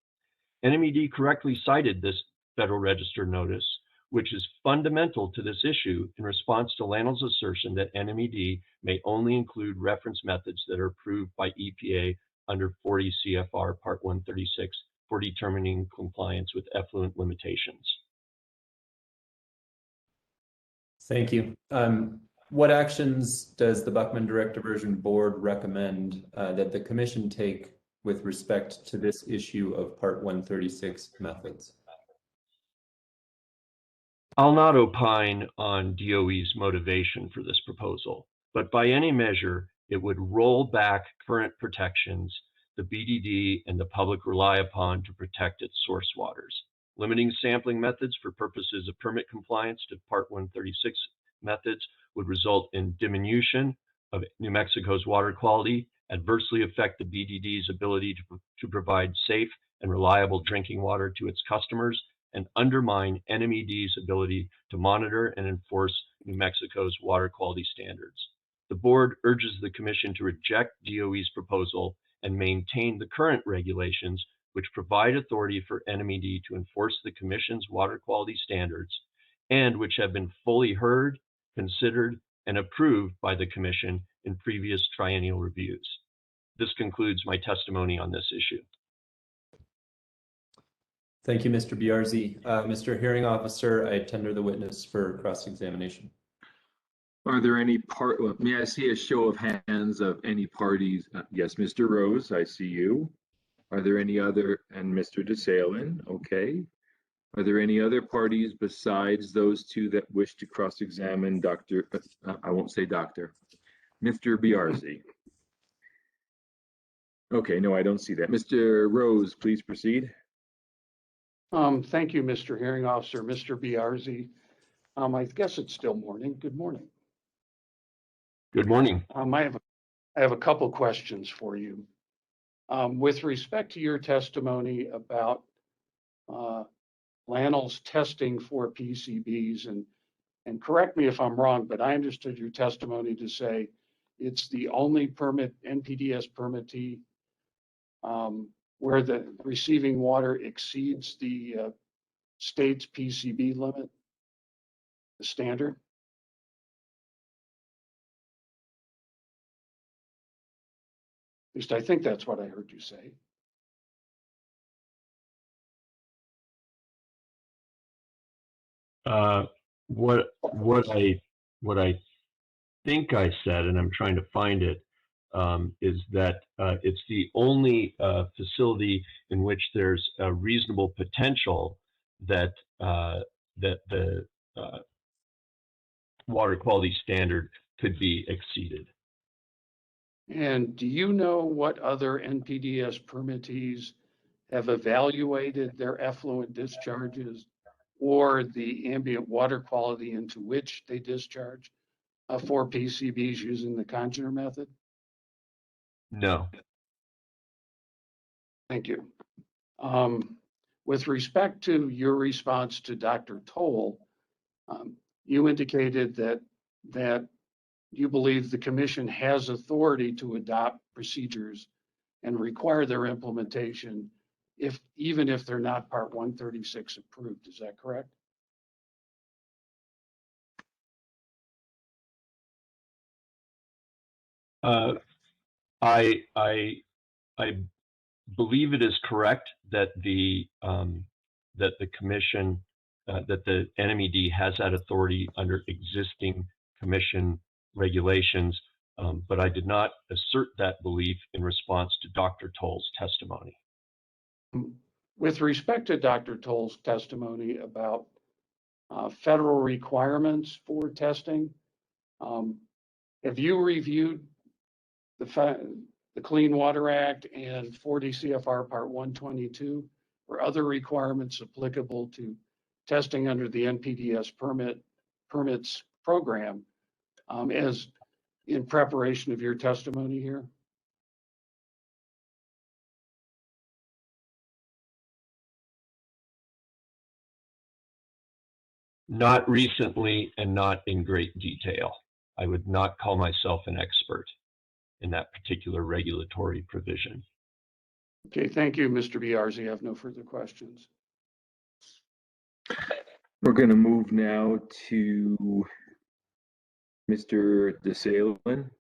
NMED correctly cited this Federal Register notice, which is fundamental to this issue in response to LANL's assertion that NMED may only include reference methods that are approved by EPA under 40 CFR Part 136 for determining compliance with effluent limitations. Thank you. What actions does the Buckman Direct Diversion Board recommend that the Commission take with respect to this issue of Part 136 methods? I'll not opine on DOE's motivation for this proposal, but by any measure, it would roll back current protections the BDD and the public rely upon to protect its source waters. Limiting sampling methods for purposes of permit compliance to Part 136 methods would result in diminution of New Mexico's water quality, adversely affect the BDD's ability to provide safe and reliable drinking water to its customers, and undermine NMED's ability to monitor and enforce New Mexico's water quality standards. The board urges the Commission to reject DOE's proposal and maintain the current regulations which provide authority for NMED to enforce the Commission's water quality standards and which have been fully heard, considered, and approved by the Commission in previous triennial reviews. This concludes my testimony on this issue. Thank you, Mr. Biarzi. Mr. Hearing Officer, I tender the witness for cross-examination. Are there any may I see a show of hands of any parties? Yes, Mr. Rose, I see you. Are there any other, and Mr. DeSalen, okay. Are there any other parties besides those two that wish to cross-examine Dr., I won't say doctor, Mr. Biarzi? Okay, no, I don't see that. Mr. Rose, please proceed. Thank you, Mr. Hearing Officer, Mr. Biarzi. I guess it's still morning. Good morning. Good morning. I have a couple questions for you. With respect to your testimony about Lannel's testing for PCBs, and correct me if I'm wrong, but I understood your testimony to say it's the only NPDES permittee where the receiving water exceeds the state's PCB limit, the standard? At least I think that's what I heard you say. What I think I said, and I'm trying to find it, is that it's the only facility in which there's a reasonable potential that the water quality standard could be exceeded. And do you know what other NPDES permittees have evaluated their effluent discharges or the ambient water quality into which they discharge for PCBs using the congener method? No. Thank you. With respect to your response to Dr. Toll, you indicated that you believe the commission has authority to adopt procedures and require their implementation even if they're not Part 136 approved. Is that correct? I believe it is correct that the commission, that the NMED has that authority under existing commission regulations, but I did not assert that belief in response to Dr. Toll's testimony. With respect to Dr. Toll's testimony about federal requirements for testing, have you reviewed the Clean Water Act and 40 CFR Part 122 or other requirements applicable to testing under the NPDES permits program as in preparation of your testimony here? Not recently and not in great detail. I would not call myself an expert in that particular regulatory provision. Okay, thank you, Mr. Biarzi. I have no further questions. We're going to move now to Mr. DeSalen.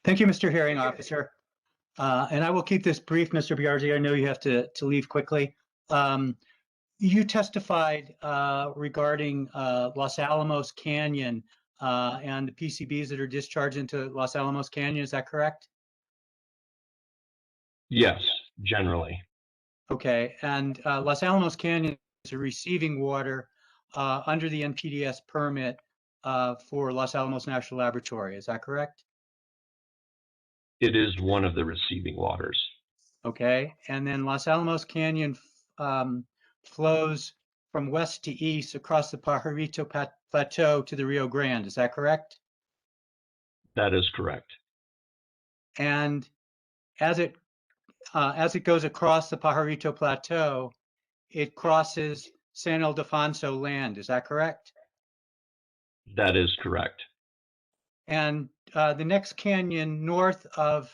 Thank you, Mr. Hearing Officer. And I will keep this brief, Mr. Biarzi. I know you have to leave quickly. You testified regarding Los Alamos Canyon and the PCBs that are discharged into Los Alamos Canyon. Is that correct? Yes, generally. Okay, and Los Alamos Canyon is receiving water under the NPDES permit for Los Alamos National Laboratory. Is that correct? It is one of the receiving waters. Okay, and then Los Alamos Canyon flows from west to east across the Pajarito Plateau to the Rio Grande. Is that correct? That is correct. And as it goes across the Pajarito Plateau, it crosses San Ildefonso land. Is that correct? That is correct. And the next canyon north of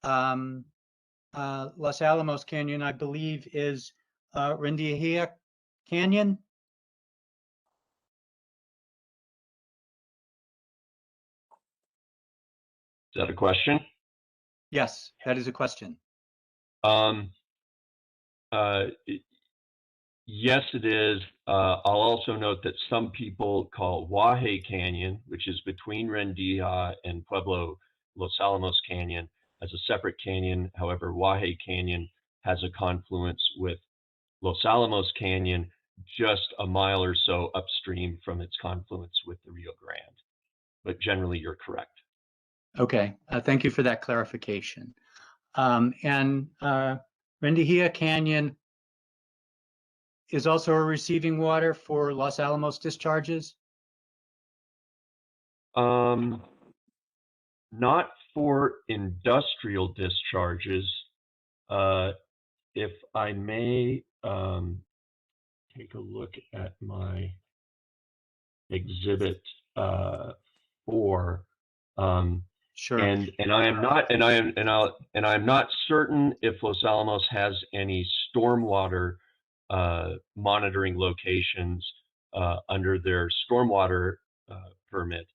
Los Alamos Canyon, I believe, is Rendia Canyon. Is that a question? Yes, that is a question. Yes, it is. I'll also note that some people call Wahe Canyon, which is between Rendija and Pueblo Los Alamos Canyon, as a separate canyon. However, Wahe Canyon has a confluence with Los Alamos Canyon just a mile or so upstream from its confluence with the Rio Grande. But generally, you're correct. Okay, thank you for that clarification. And Rendija Canyon is also a receiving water for Los Alamos discharges? Not for industrial discharges. If I may take a look at my exhibit 4. Sure. And I'm not certain if Los Alamos has any stormwater monitoring locations under their stormwater permit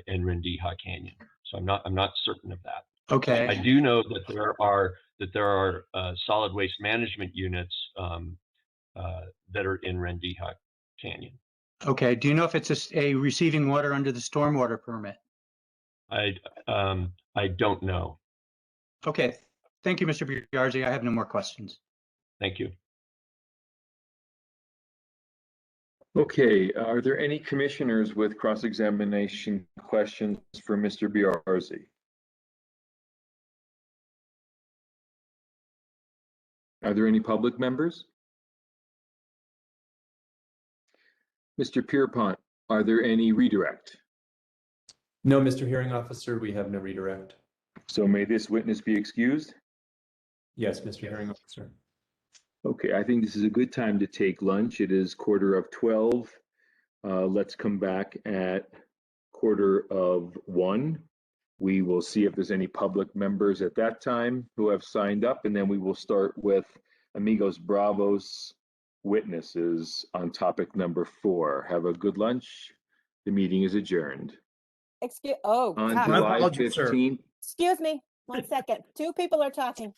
in Rendija Canyon. So I'm not certain of that. Okay. I do know that there are solid waste management units that are in Rendija Canyon. Okay. Do you know if it's a receiving water under the stormwater permit? I don't know. Okay. Thank you, Mr. Biarzi. I have no more questions. Thank you. Okay, are there any commissioners with cross-examination questions for Mr. Biarzi? Are there any public members? Mr. Pierpont, are there any redirect? No, Mr. Hearing Officer, we have no redirect. So may this witness be excused? Yes, Mr. Hearing Officer. Okay, I think this is a good time to take lunch. It is 12:15. Let's come back at 1:15. We will see if there's any public members at that time who have signed up, and then we will start with Amigos Bravos witnesses on topic number 4. Have a good lunch. The meeting is adjourned. On God. July 15th. Excuse me, 1 second. 2 people are talking.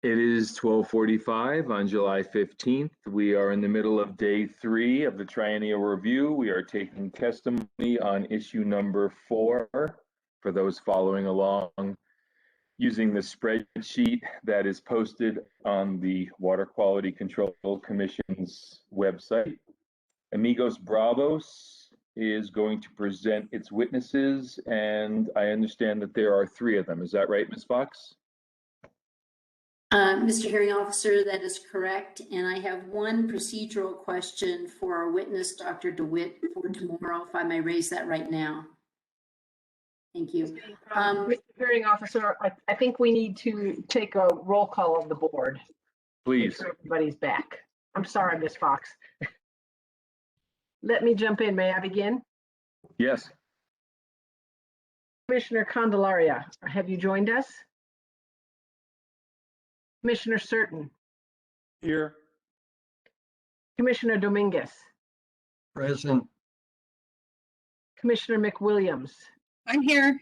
It is 12:45 on July 15th. We are in the middle of day 3 of the Triennial Review. We are taking testimony on issue number 4 for those following along using the spreadsheet that is posted on the Water Quality Control Commission's website. Amigos Bravos is going to present its witnesses, and I understand that there are 3 of them. Is that right, Ms. Fox? Mr. Hearing Officer, that is correct. And I have one procedural question for our witness, Dr. DeWitt, for tomorrow, if I may raise that right now. Thank you. Mr. Hearing Officer, I think we need to take a roll call of the board. Please. Make sure everybody's back. I'm sorry, Ms. Fox. Let me jump in. May I begin? Yes. Commissioner Candelaria, have you joined us? Commissioner Certain. Here. Commissioner Dominguez. Present. Commissioner McWilliams. I'm here.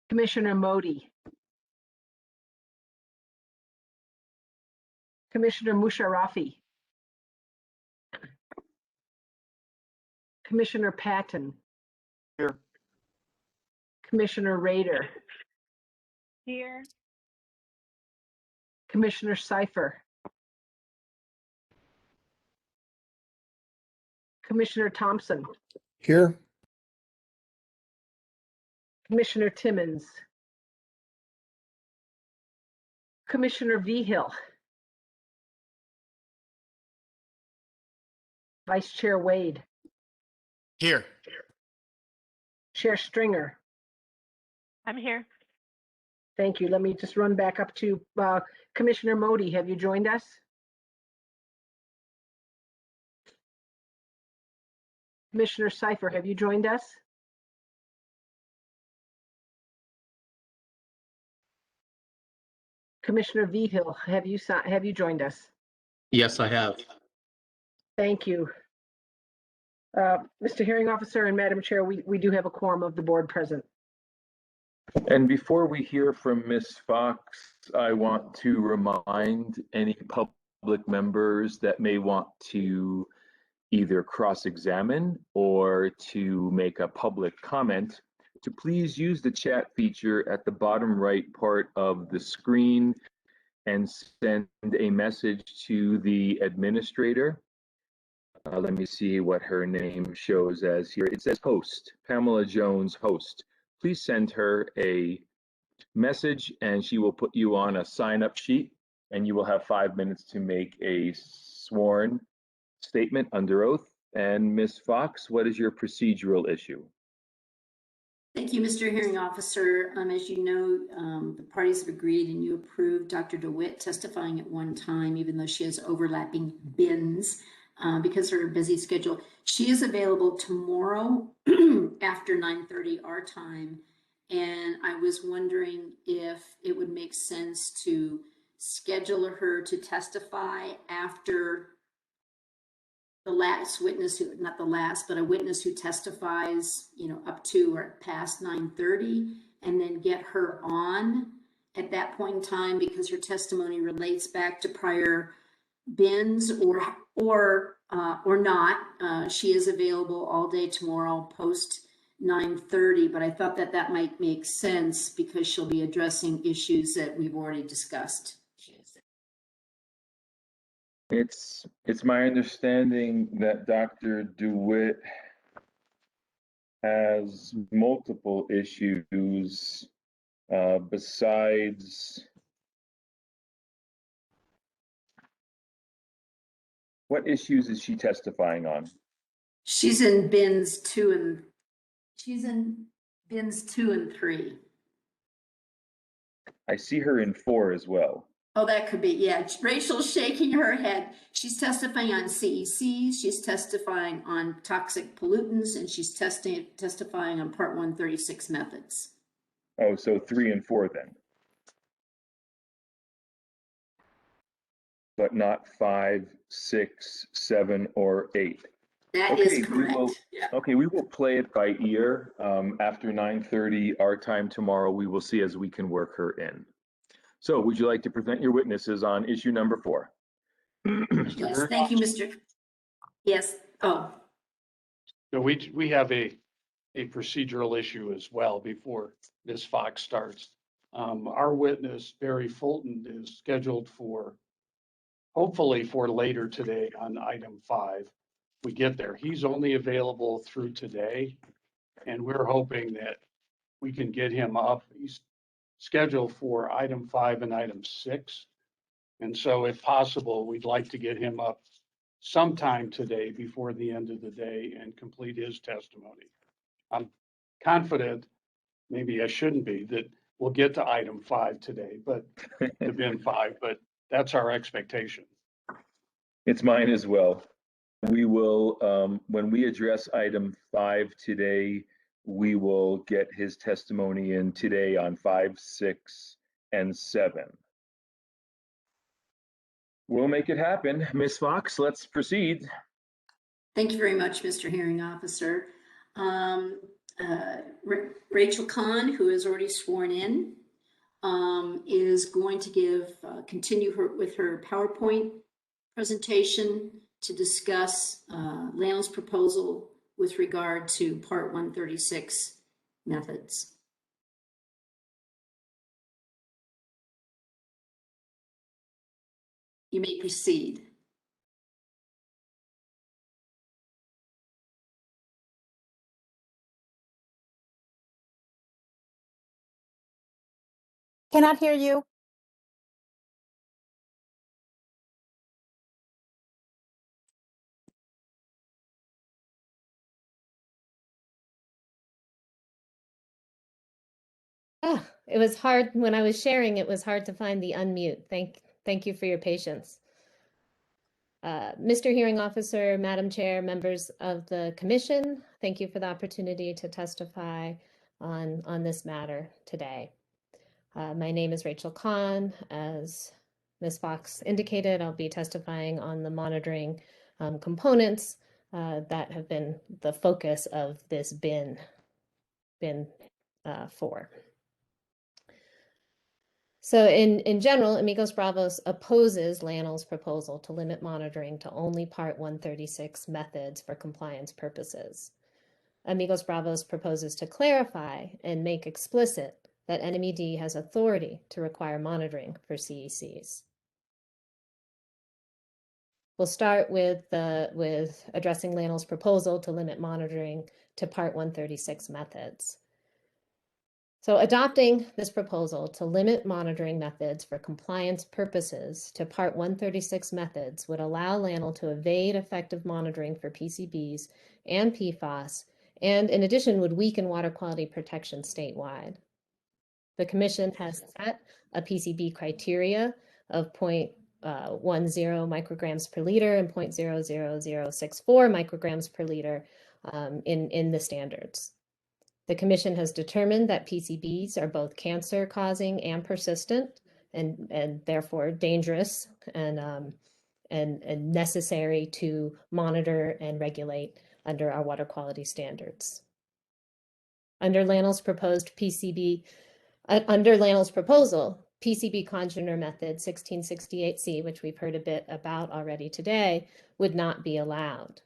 Commissioner Modi. Commissioner Musharafi. Commissioner Patton. Here. Commissioner Rader. Here. Commissioner Cipher. Commissioner Thompson. Here. Commissioner Timmons. Commissioner Vigil. Vice Chair Wade. Here. Chair Stringer. I'm here. Thank you. Let me just run back up to Commissioner Modi. Have you joined us? Commissioner Cipher, have you joined us? Commissioner Vigil, have you joined us? Yes, I have. Thank you. Mr. Hearing Officer and Madam Chair, we do have a quorum of the board present. And before we hear from Ms. Fox, I want to remind any public public members that may want to either cross-examine or to make a public comment, to please use the chat feature at the bottom right part of the screen and send a message to the administrator. Let me see what her name shows as here. It says host, Pamela Jones, host. Please send her a message and she will put you on a sign-up sheet, and you will have 5 minutes to make a sworn statement under oath. And Ms. Fox, what is your procedural issue? Thank you, Mr. Hearing Officer. As you know, the parties have agreed and you approved Dr. DeWitt testifying at one time, even though she has overlapping bins because of her busy schedule. She is available tomorrow after 9:30 our time. And I was wondering if it would make sense to schedule her to testify after the last witness who, not the last, but a witness who testifies, up to or past 9:30, and then get her on at that point in time because her testimony relates back to prior bins or not. She is available all day tomorrow post 9:30, but I thought that might make sense because she'll be addressing issues that we've already discussed. It's my understanding that Dr. DeWitt has multiple issues besides. What issues is she testifying on? She's in bins 2 and 3. I see her in 4 as well. Oh, that could be, yeah. Rachel's shaking her head. She's testifying on CECs, she's testifying on toxic pollutants, and she's testifying on Part 136 methods. Oh, so 3 and 4 then. But not 5, 6, 7, or 8. That is correct. Okay, we will play it by ear. After 9:30 our time tomorrow, we will see as we can work her in. So would you like to present your witnesses on issue number 4? Yes, thank you, Mr. Yes, oh. So we have a procedural issue as well before Ms. Fox starts. Our witness, Barry Fulton, is scheduled hopefully for later today on item 5. We get there. He's only available through today, and we're hoping that we can get him up. He's scheduled for item 5 and item 6. And so if possible, we'd like to get him up sometime today before the end of the day and complete his testimony. I'm confident, maybe I shouldn't be, that we'll get to item 5 today, but to bin 5, but that's our expectation. It's mine as well. We will, when we address item 5 today, we will get his testimony in today on 5, 6, and 7. We'll make it happen. Ms. Fox, let's proceed. Thank you very much, Mr. Hearing Officer. Rachel Kahn, who is already sworn in, is going to continue with her PowerPoint presentation to discuss Land's proposal with regard to Part 136 methods. You may proceed. Cannot hear you. It was hard when I was sharing, it was hard to find the unmute. Thank you for your patience. Mr. Hearing Officer, Madam Chair, members of the Commission, thank you for the opportunity to testify on this matter today. My name is Rachel Kahn. As Ms. Fox indicated, I'll be testifying on the monitoring components that have been the focus of this bin 4. So in general, Amigos Bravos opposes LANL's proposal to limit monitoring to only Part 136 methods for compliance purposes. Amigos Bravos proposes to clarify and make explicit that NMED has authority to require monitoring for CECs. We'll start with addressing LANL's proposal to limit monitoring to Part 136 methods. So adopting this proposal to limit monitoring methods for compliance purposes to Part 136 methods would allow LANL to evade effective monitoring for PCBs and PFAS, and in addition would weaken water quality protection statewide. The Commission has set a PCB criteria of 0.10 micrograms per liter and 0.00064 micrograms per liter in the standards. The Commission has determined that PCBs are both cancer-causing and persistent, and therefore dangerous and necessary to monitor and regulate under our water quality standards. Under LANL's proposal, PCB congener method 1668C, which we've heard a bit about already today, would not be allowed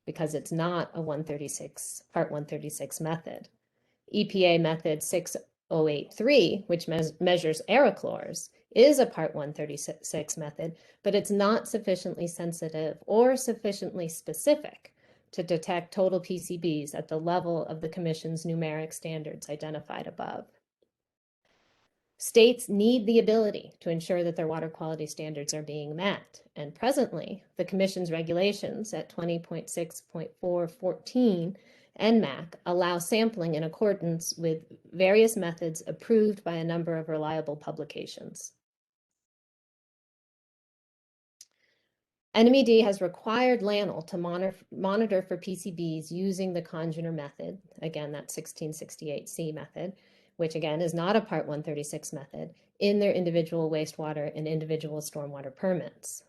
because it's not a Part 136 method. EPA method 6083, which measures aerochlors, is a Part 136 method, but it's not sufficiently sensitive or sufficiently specific to detect total PCBs at the level of the Commission's numeric standards identified above. States need the ability to ensure that their water quality standards are being met, and presently, the Commission's regulations at 20.6.414 Nmac allow sampling in accordance with various methods approved by a number of reliable publications. NMED has required LANL to monitor for PCBs using the congener method, again, that 1668C method, which again is not a Part 136 method, in their individual wastewater and individual stormwater permits.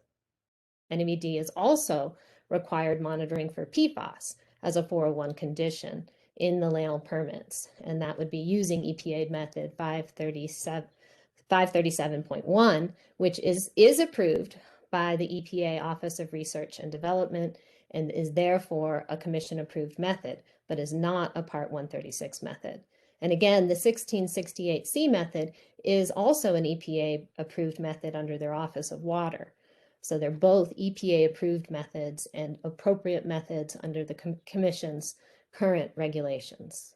NMED is also required monitoring for PFAS as a 401 condition in the LANL permits, and that would be using EPA method 537.1, which is approved by the EPA Office of Research and Development and is therefore a Commission-approved method, but is not a Part 136 method. And again, the 1668C method is also an EPA-approved method under their Office of Water. So they're both EPA-approved methods and appropriate methods under the Commission's current regulations.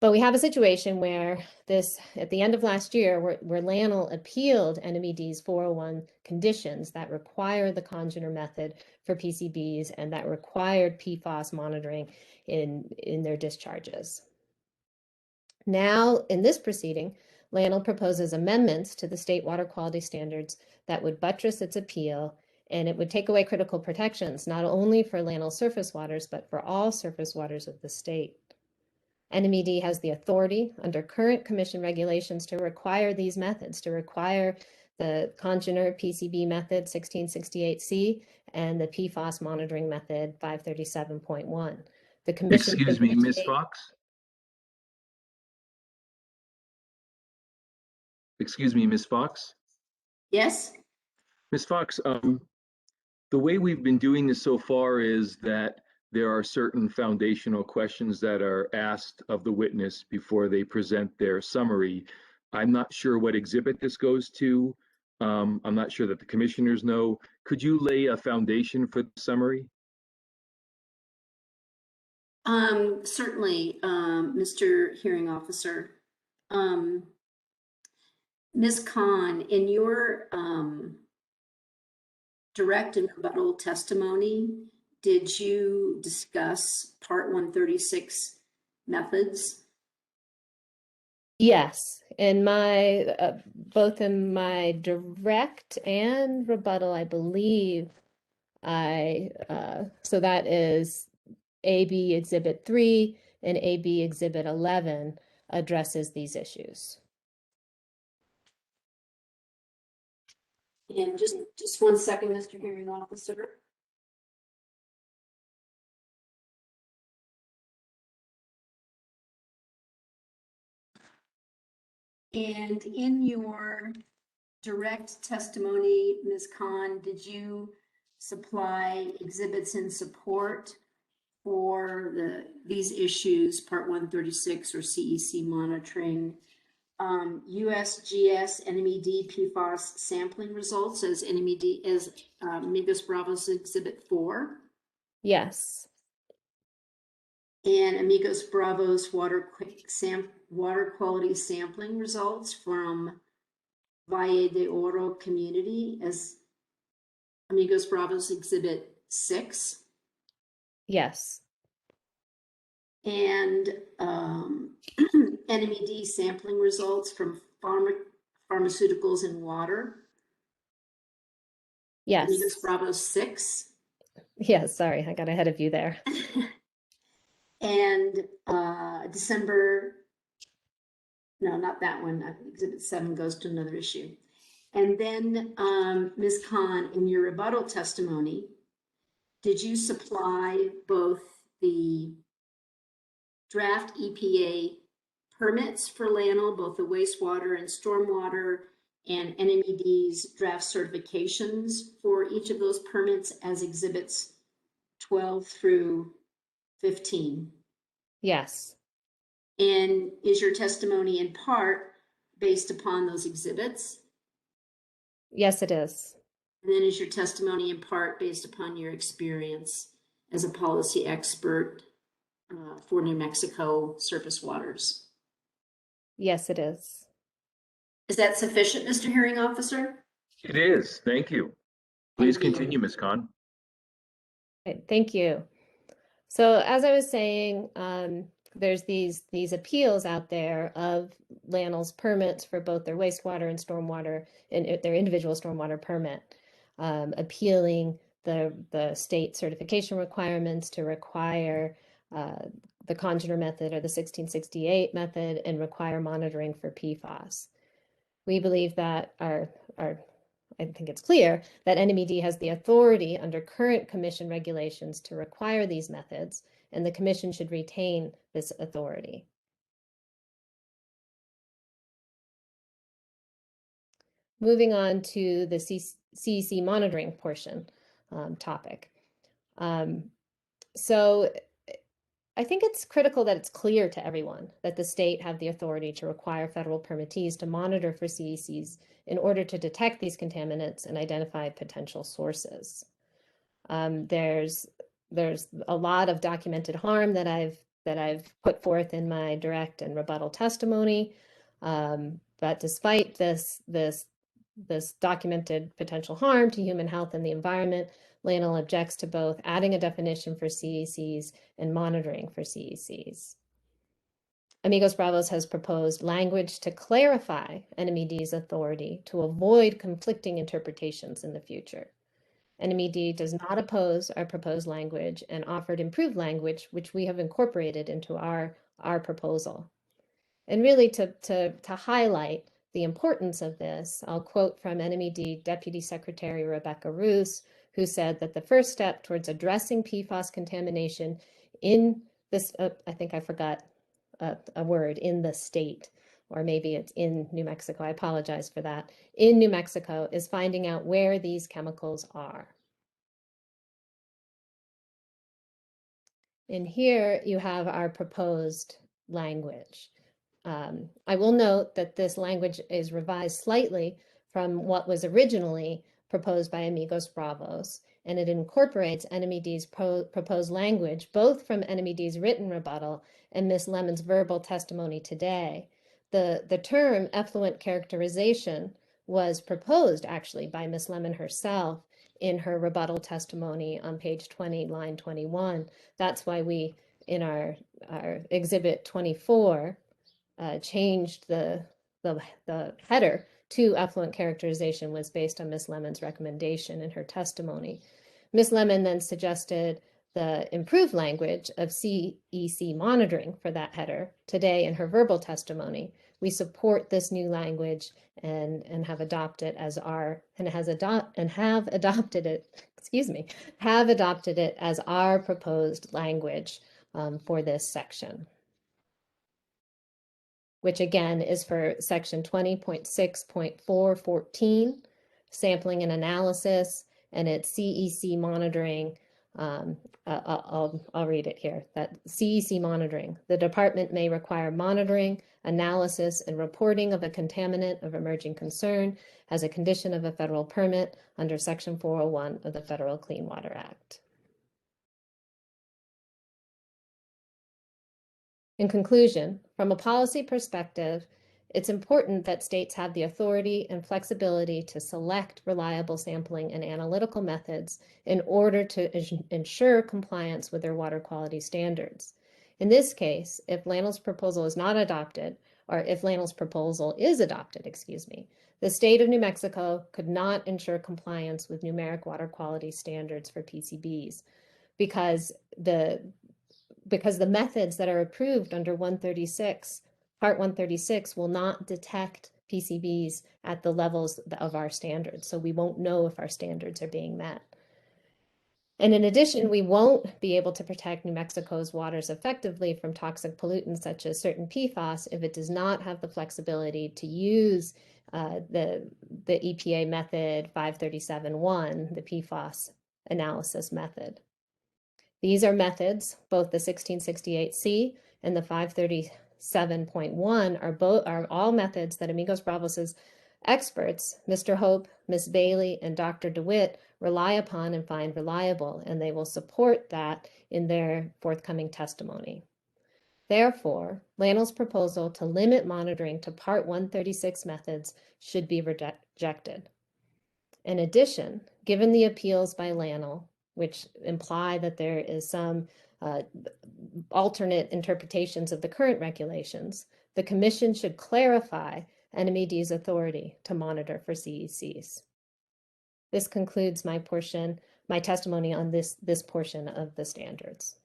But we have a situation where at the end of last year, where LANL appealed NMED's 401 conditions that require the congener method for PCBs and that required PFAS monitoring in their discharges. Now, in this proceeding, LANL proposes amendments to the state water quality standards that would buttress its appeal, and it would take away critical protections, not only for LANL surface waters, but for all surface waters of the state. NMED has the authority under current Commission regulations to require these methods, to require the congener PCB method 1668C and the PFAS monitoring method 537.1. The Commission— Excuse me, Ms. Fox? Excuse me, Ms. Fox? Yes? Ms. Fox, the way we've been doing this so far is that there are certain foundational questions that are asked of the witness before they present their summary. I'm not sure what exhibit this goes to. I'm not sure that the commissioners know. Could you lay a foundation for the summary? Certainly, Mr. Hearing Officer. Ms. Khan, in your direct and rebuttal testimony, did you discuss Part 136 methods? Yes, in my both in my direct and rebuttal, I believe so that is AB Exhibit 3 and AB Exhibit 11 addresses these issues. And just 1 second, Mr. Hearing Officer. And in your direct testimony, Ms. Khan, did you supply exhibits in support for these issues, Part 136 or CEC monitoring, USGS NMED PFAS sampling results as NMED as Amigos Bravos Exhibit 4? Yes. And Amigos Bravos water quality sampling results from Valle de Oro community as Amigos Bravos Exhibit 6? Yes. And NMED sampling results from pharmaceuticals and water? Yes. Amigos Bravos 6? Yes, sorry, I got ahead of you there. And December, no, not that one. Exhibit 7 goes to another issue. And then, Ms. Khan, in your rebuttal testimony, did you supply both the draft EPA permits for LANL, both the wastewater and stormwater, and NMED's draft certifications for each of those permits as exhibits 12 through 15? Yes. And is your testimony in part based upon those exhibits? Yes, it is. And then is your testimony in part based upon your experience as a policy expert for New Mexico surface waters? Yes, it is. Is that sufficient, Mr. Hearing Officer? It is. Thank you. Please Thank you. continue, Ms. Khan. Okay, thank you. So as I was saying, there's these appeals out there of LANL's permits for both their wastewater and stormwater and their individual stormwater permit, appealing the state certification requirements to require the congener method or the 1668 method and require monitoring for PFAS. We believe that I think it's clear that NMED has the authority under current commission regulations to require these methods, and the commission should retain this authority. Moving on to the CEC monitoring portion topic. So I think it's critical that it's clear to everyone that the state have the authority to require federal permittees to monitor for CECs in order to detect these contaminants and identify potential sources. There's a lot of documented harm that I've put forth in my direct and rebuttal testimony, but despite this documented potential harm to human health and the environment, LANL objects to both adding a definition for CECs and monitoring for CECs. Amigos Bravos has proposed language to clarify NMED's authority to avoid conflicting interpretations in the future. NMED does not oppose our proposed language and offered improved language, which we have incorporated into our proposal. And really to highlight the importance of this, I'll quote from NMED Deputy Secretary Rebecca Roos, who said that the first step towards addressing PFAS contamination in this, I think I forgot a word, in the state, or maybe it's in New Mexico, I apologize for that, in New Mexico, is finding out where these chemicals are. And here you have our proposed language. I will note that this language is revised slightly from what was originally proposed by Amigos Bravos, and it incorporates NMED's proposed language, both from NMED's written rebuttal and Ms. Lemon's verbal testimony today. The term effluent characterization was proposed actually by Ms. Lemon herself in her rebuttal testimony on page 20, line 21. That's why we, in our exhibit 24, changed the header to effluent characterization was based on Ms. Lemon's recommendation in her testimony. Ms. Lemon then suggested the improved language of CEC monitoring for that header today in her verbal testimony. We support this new language and have adopted as our have adopted it as our proposed language for this section. which again is for section 20.6.414, sampling and analysis, and it's CEC monitoring. I'll read it here. That CEC monitoring. The department may require monitoring, analysis, and reporting of a contaminant of emerging concern as a condition of a federal permit under Section 401 of the Federal Clean Water Act. In conclusion, from a policy perspective, it's important that states have the authority and flexibility to select reliable sampling and analytical methods in order to ensure compliance with their water quality standards. In this case, if LANL's proposal is not adopted, or if LANL's proposal is adopted, the state of New Mexico could not ensure compliance with numeric water quality standards for PCBs because the methods that are approved under 136, Part 136 will not detect PCBs at the levels of our standards, so we won't know if our standards are being met. And in addition, we won't be able to protect New Mexico's waters effectively from toxic pollutants such as certain Pfas if it does not have the flexibility to use the EPA method 537.1, the Pfas analysis method. These are methods, both the 1668C and the 537.1 are all methods that Amigos Bravos' experts, Mr. Hope, Ms. Bailey, and Dr. DeWitt, rely upon and find reliable, and they will support that in their forthcoming testimony. Therefore, LANL's proposal to limit monitoring to Part 136 methods should be rejected. In addition, given the appeals by LANL, which imply that there is some alternate interpretations of the current regulations, the Commission should clarify NMED's authority to monitor for CECs. This concludes my testimony on this portion of the standards.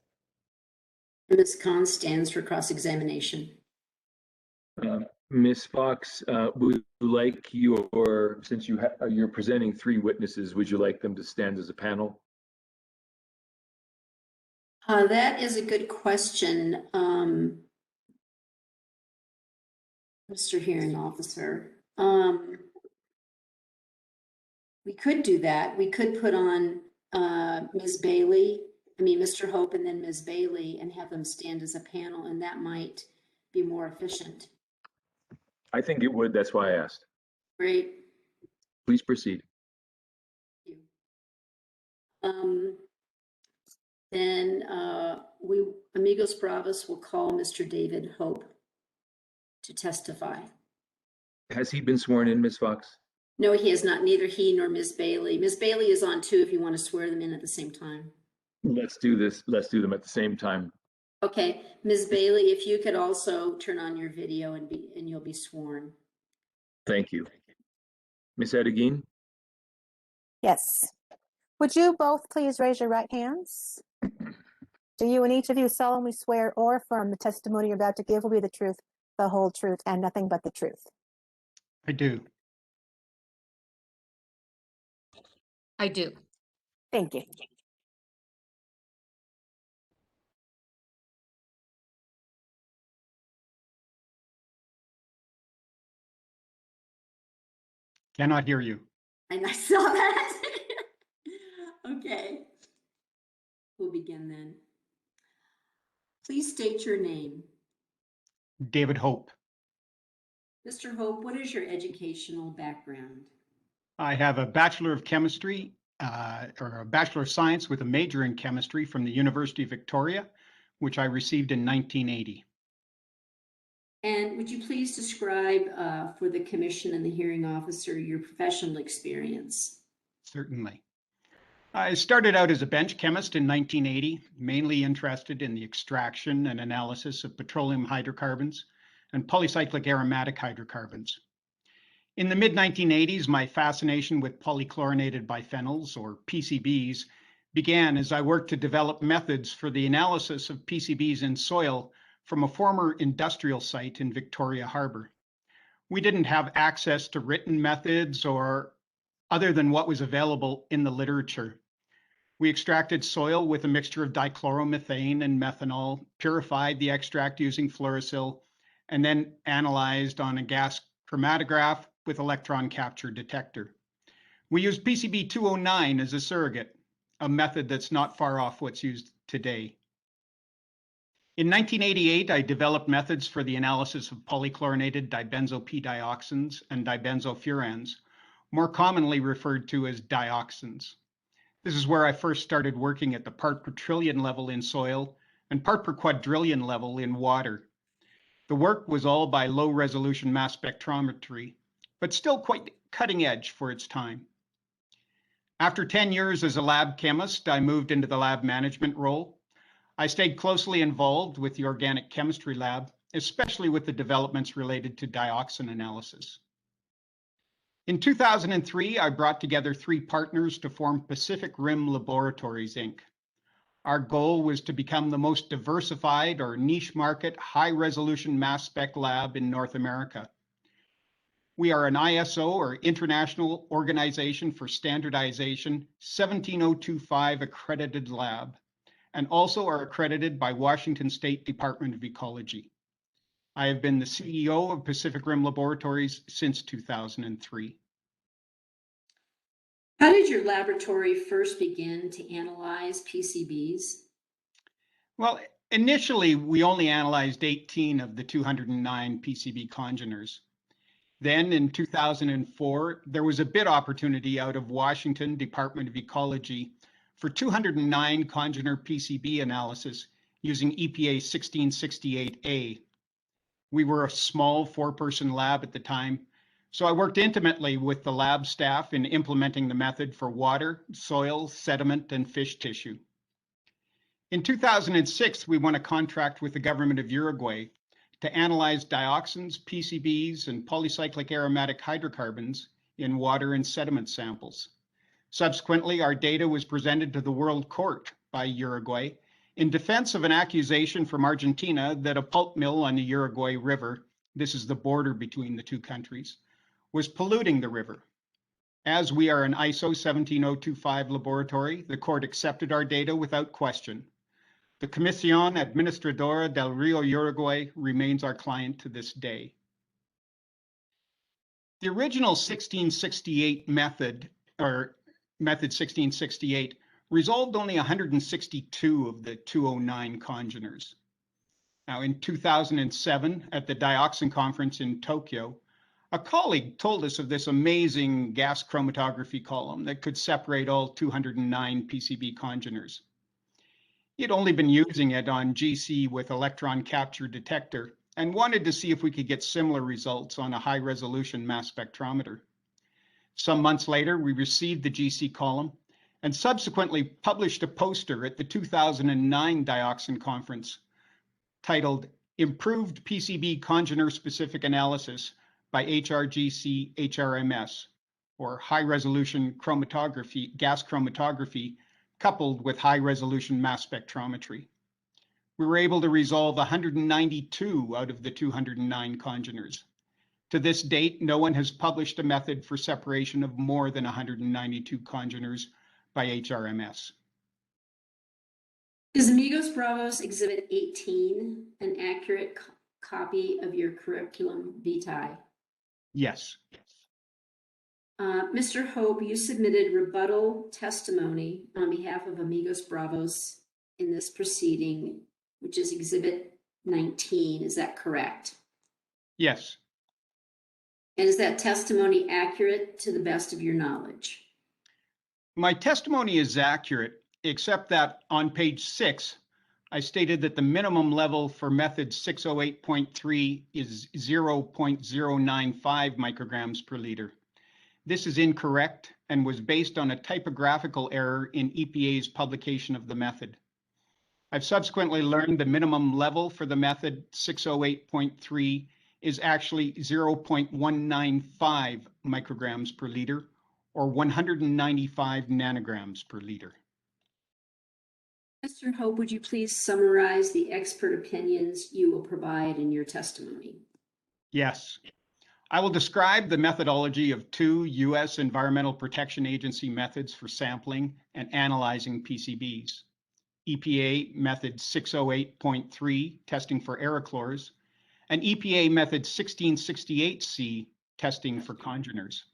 Ms. Khan stands for cross-examination. Ms. Fox, would you like since you're presenting 3 witnesses, would you like them to stand as a panel? That is a good question, Mr. Hearing Officer. We could do that. We could put on Mr. Hope and then Ms. Bailey and have them stand as a panel, and that might be more efficient. I think it would. That's why I asked. Great. Please proceed. Then Amigos Bravos will call Mr. David Hope to testify. Has he been sworn in, Ms. Fox? No, he is not. Neither he nor Ms. Bailey. Ms. Bailey is on too if you want to swear them in at the same time. Let's do this. Let's do them at the same time. Okay, Ms. Bailey, if you could also turn on your video and you'll be sworn. Thank you. Ms. Edegin? Yes. Would you both please raise your right hands? Do you and each of you solemnly swear or affirm the testimony you're about to give will be the truth, the whole truth, and nothing but the truth? I do. I do. Thank you. Cannot hear you. And I saw that. Okay. We'll begin then. Please state your name. David Hope. Mr. Hope, what is your educational background? I have a Bachelor of Chemistry or a Bachelor of Science with a major in chemistry from the University of Victoria, which I received in 1980. And would you please describe for the Commission and the hearing officer your professional experience? Certainly. I started out as a bench chemist in 1980, mainly interested in the extraction and analysis of petroleum hydrocarbons and polycyclic aromatic hydrocarbons. In the mid-1980s, my fascination with polychlorinated biphenyls, or PCBs, began as I worked to develop methods for the analysis of PCBs in soil from a former industrial site in Victoria Harbor. We didn't have access to written methods or other than what was available in the literature. We extracted soil with a mixture of dichloromethane and methanol, purified the extract using fluorosil, and then analyzed on a gas chromatograph with electron capture detector. We used PCB 209 as a surrogate, a method that's not far off what's used today. In 1988, I developed methods for the analysis of polychlorinated dibenzo p-dioxins and dibenzofurans, more commonly referred to as dioxins. This is where I first started working at the part per trillion level in soil and part per quadrillion level in water. The work was all by low resolution mass spectrometry, but still quite cutting edge for its time. After 10 years as a lab chemist, I moved into the lab management role. I stayed closely involved with the organic chemistry lab, especially with the developments related to dioxin analysis. In 2003, I brought together 3 partners to form Pacific Rim Laboratories, Inc. Our goal was to become the most diversified or niche market high-resolution mass spec lab in North America. We are an ISO, or International Organization for Standardization, 17025 accredited lab, and also are accredited by Washington State Department of Ecology. I have been the CEO of Pacific Rim Laboratories since 2003. How did your laboratory first begin to analyze PCBs? Well, initially, we only analyzed 18 of the 209 PCB congeners. Then in 2004, there was a bid opportunity out of Washington Department of Ecology for 209 congener PCB analysis using EPA 1668A. We were a small 4-person lab at the time, so I worked intimately with the lab staff in implementing the method for water, soil, sediment, and fish tissue. In 2006, we won a contract with the government of Uruguay to analyze dioxins, PCBs, and polycyclic aromatic hydrocarbons in water and sediment samples. Subsequently, our data was presented to the World Court by Uruguay in defense of an accusation from Argentina that a pulp mill on the Uruguay River, this is the border between the two countries, was polluting the river. As we are an ISO 17025 laboratory, the court accepted our data without question. The Comisión Administradora del Río Uruguay remains our client to this day. The original 1668 method, or method 1668, resolved only 162 of the 209 congeners. Now, in 2007, at the Dioxin Conference in Tokyo, a colleague told us of this amazing gas chromatography column that could separate all 209 PCB congeners. He had only been using it on GC with electron capture detector and wanted to see if we could get similar results on a high-resolution mass spectrometer. Some months later, we received the GC column and subsequently published a poster at the 2009 Dioxin Conference titled Improved PCB Congener-Specific Analysis by HRGC HRMS, or High-Resolution Chromatography, Gas Chromatography, coupled with high-resolution mass spectrometry. We were able to resolve 192 out of the 209 congeners. To this date, no one has published a method for separation of more than 192 congeners by HRMS. Is Amigos Bravos Exhibit 18 an accurate copy of your curriculum vitae? Yes. Mr. Hope, you submitted rebuttal testimony on behalf of Amigos Bravos in this proceeding, which is Exhibit 19. Is that correct? Yes. And is that testimony accurate to the best of your knowledge? My testimony is accurate, except that on page 6, I stated that the minimum level for method 608.3 is 0.095 micrograms per liter. This is incorrect and was based on a typographical error in EPA's publication of the method. I've subsequently learned the minimum level for the method 608.3 is actually 0.195 micrograms per liter, or 195 nanograms per liter. Mr. Hope, would you please summarize the expert opinions you will provide in your testimony? Yes. I will describe the methodology of 2 U.S. Environmental Protection Agency methods for sampling and analyzing PCBs. EPA method 608.3, testing for aerochlors, and EPA Method 1668C, testing for congeners.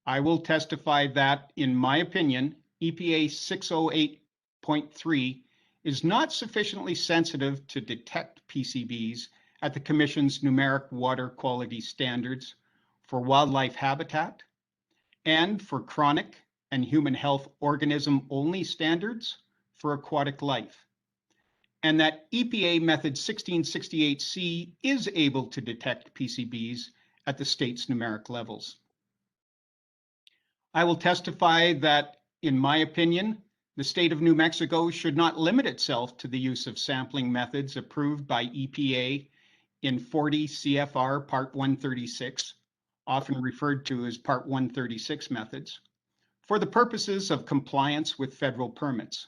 I will testify that, in my opinion, EPA 608.3 is not sufficiently sensitive to detect PCBs at the Commission's numeric water quality standards for wildlife habitat and for chronic and human health organism-only standards for aquatic life, and that EPA Method 1668C is able to detect PCBs at the state's numeric levels. I will testify that, in my opinion, the state of New Mexico should not limit itself to the use of sampling methods approved by EPA in 40 CFR Part 136, often referred to as Part 136 methods, for the purposes of compliance with federal permits.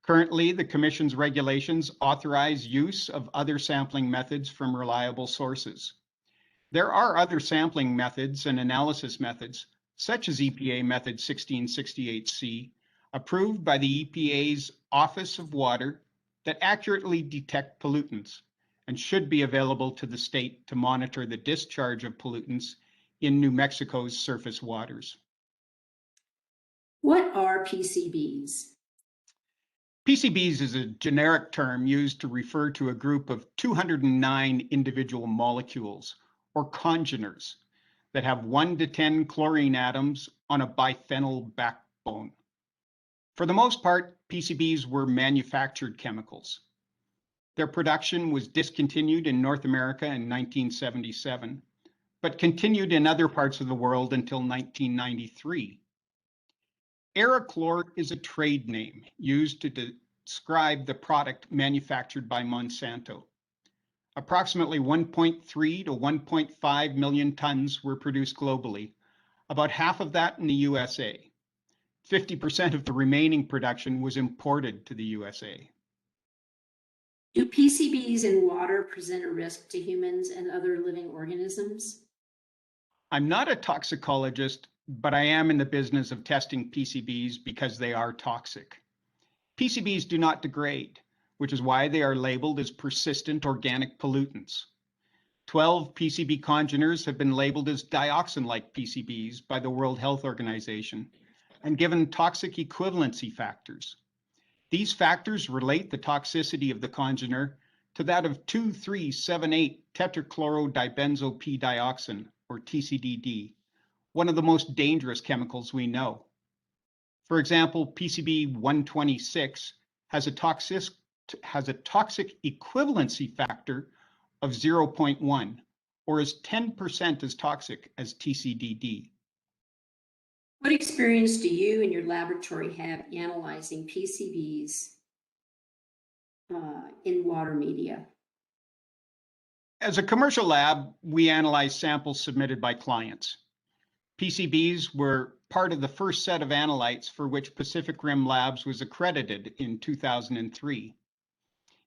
Currently, the Commission's regulations authorize use of other sampling methods from reliable sources. There are other sampling methods and analysis methods, such as EPA Method 1668C, approved by the EPA's Office of Water, that accurately detect pollutants and should be available to the state to monitor the discharge of pollutants in New Mexico's surface waters. What are PCBs? PCBs is a generic term used to refer to a group of 209 individual molecules, or congeners, that have 1 to 10 chlorine atoms on a biphenyl backbone. For the most part, PCBs were manufactured chemicals. Their production was discontinued in North America in 1977, but continued in other parts of the world until 1993. Aerochlor is a trade name used to describe the product manufactured by Monsanto. Approximately 1.3 to 1.5 million tons were produced globally, about half of that in the USA. 50% of the remaining production was imported to the USA. Do PCBs in water present a risk to humans and other living organisms? I'm not a toxicologist, but I am in the business of testing PCBs because they are toxic. PCBs do not degrade, which is why they are labeled as persistent organic pollutants. 12 PCB congeners have been labeled as dioxin-like PCBs by the World Health Organization and given toxic equivalency factors. These factors relate the toxicity of the congener to that of 2,3,7,8 tetrachlorodibenzo P-dioxin, or TCDD, one of the most dangerous chemicals we know. For example, PCB 126 has a toxic equivalency factor of 0.1, or is 10% as toxic as TCDD. What experience do you and your laboratory have analyzing PCBs in water media? As a commercial lab, we analyze samples submitted by clients. PCBs were part of the first set of analytes for which Pacific Rim Labs was accredited in 2003.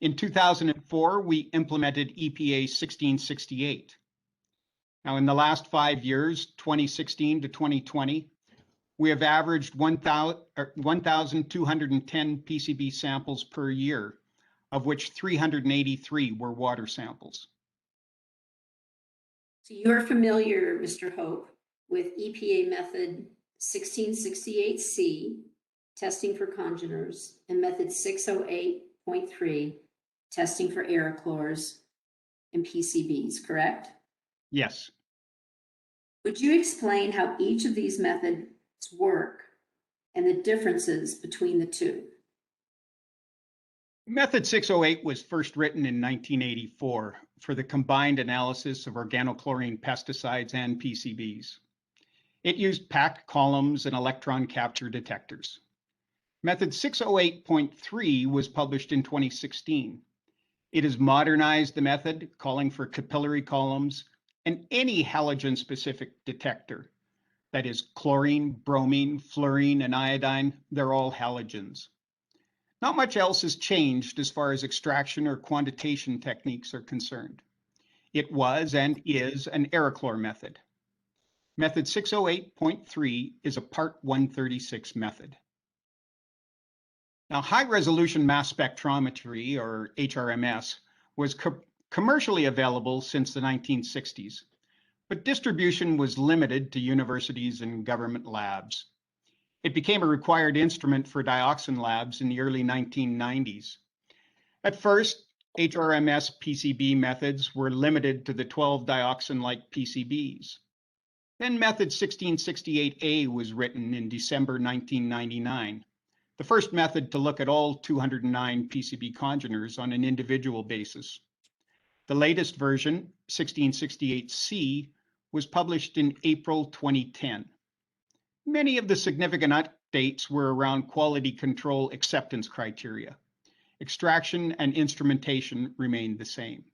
In 2004, we implemented EPA 1668. Now, in the last 5 years, 2016 to 2020, we have averaged 1,210 PCB samples per year, of which 383 were water samples. So you're familiar, Mr. Hope, with EPA Method 1668C, testing for congeners, and Method 608.3, testing for aerochlors and PCBs, correct? Yes. Would you explain how each of these methods work and the differences between the two? Method 608 was first written in 1984 for the combined analysis of organochlorine pesticides and PCBs. It used packed columns and electron capture detectors. Method 608.3 was published in 2016. It has modernized the method, calling for capillary columns and any halogen-specific detector. That is chlorine, bromine, fluorine, and iodine, they're all halogens. Not much else has changed as far as extraction or quantitation techniques are concerned. It was and is an aerochlor method. Method 608.3 is a Part 136 method. Now, high-resolution mass spectrometry, or HRMS, was commercially available since the 1960s, but distribution was limited to universities and government labs. It became a required instrument for dioxin labs in the early 1990s. At first, HRMS PCB methods were limited to the 12 dioxin-like PCBs. Then method 1668A was written in December 1999, the first method to look at all 209 PCB congeners on an individual basis. The latest version, 1668C, was published in April 2010. Many of the significant updates were around quality control acceptance criteria. Extraction and instrumentation remained the same.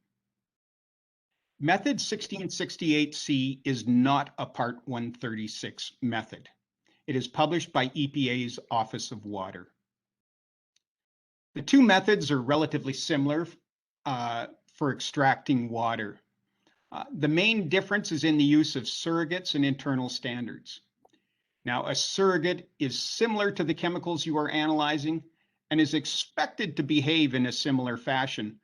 Method 1668C is not a Part 136 method. It is published by EPA's Office of Water. The two methods are relatively similar for extracting water. The main difference is in the use of surrogates and internal standards. Now, a surrogate is similar to the chemicals you are analyzing and is expected to behave in a similar fashion,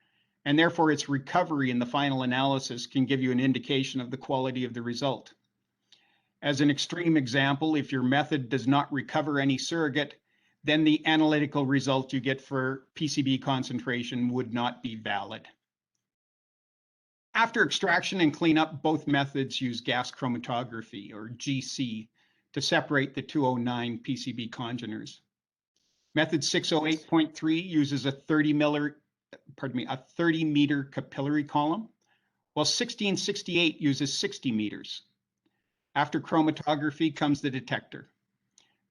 and therefore its recovery in the final analysis can give you an indication of the quality of the result. As an extreme example, if your method does not recover any surrogate, then the analytical result you get for PCB concentration would not be valid. After extraction and cleanup, both methods use gas chromatography, or GC, to separate the 209 PCB congeners. Method 608.3 uses a 30 meter capillary column, while 1668 uses 60 meters. After chromatography comes the detector.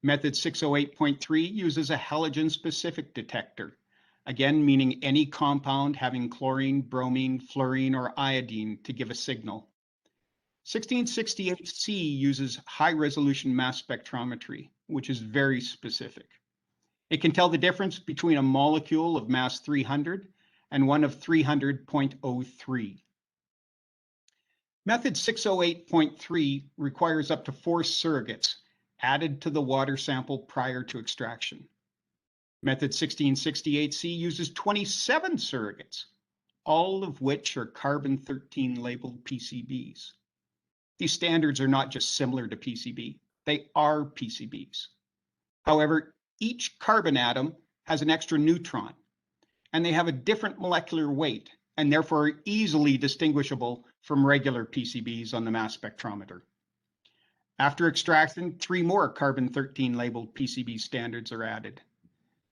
Method 608.3 uses a halogen-specific detector, again meaning any compound having chlorine, bromine, fluorine, or iodine to give a signal. 1668C uses high-resolution mass spectrometry, which is very specific. It can tell the difference between a molecule of mass 300 and one of 300.03. Method 608.3 requires up to 4 surrogates added to the water sample prior to extraction. Method 1668C uses 27 surrogates, all of which are carbon-13 labeled PCBs. These standards are not just similar to PCB, they are PCBs. However, each carbon atom has an extra neutron, and they have a different molecular weight, and therefore are easily distinguishable from regular PCBs on the mass spectrometer. After extraction, 3 more carbon-13 labeled PCB standards are added.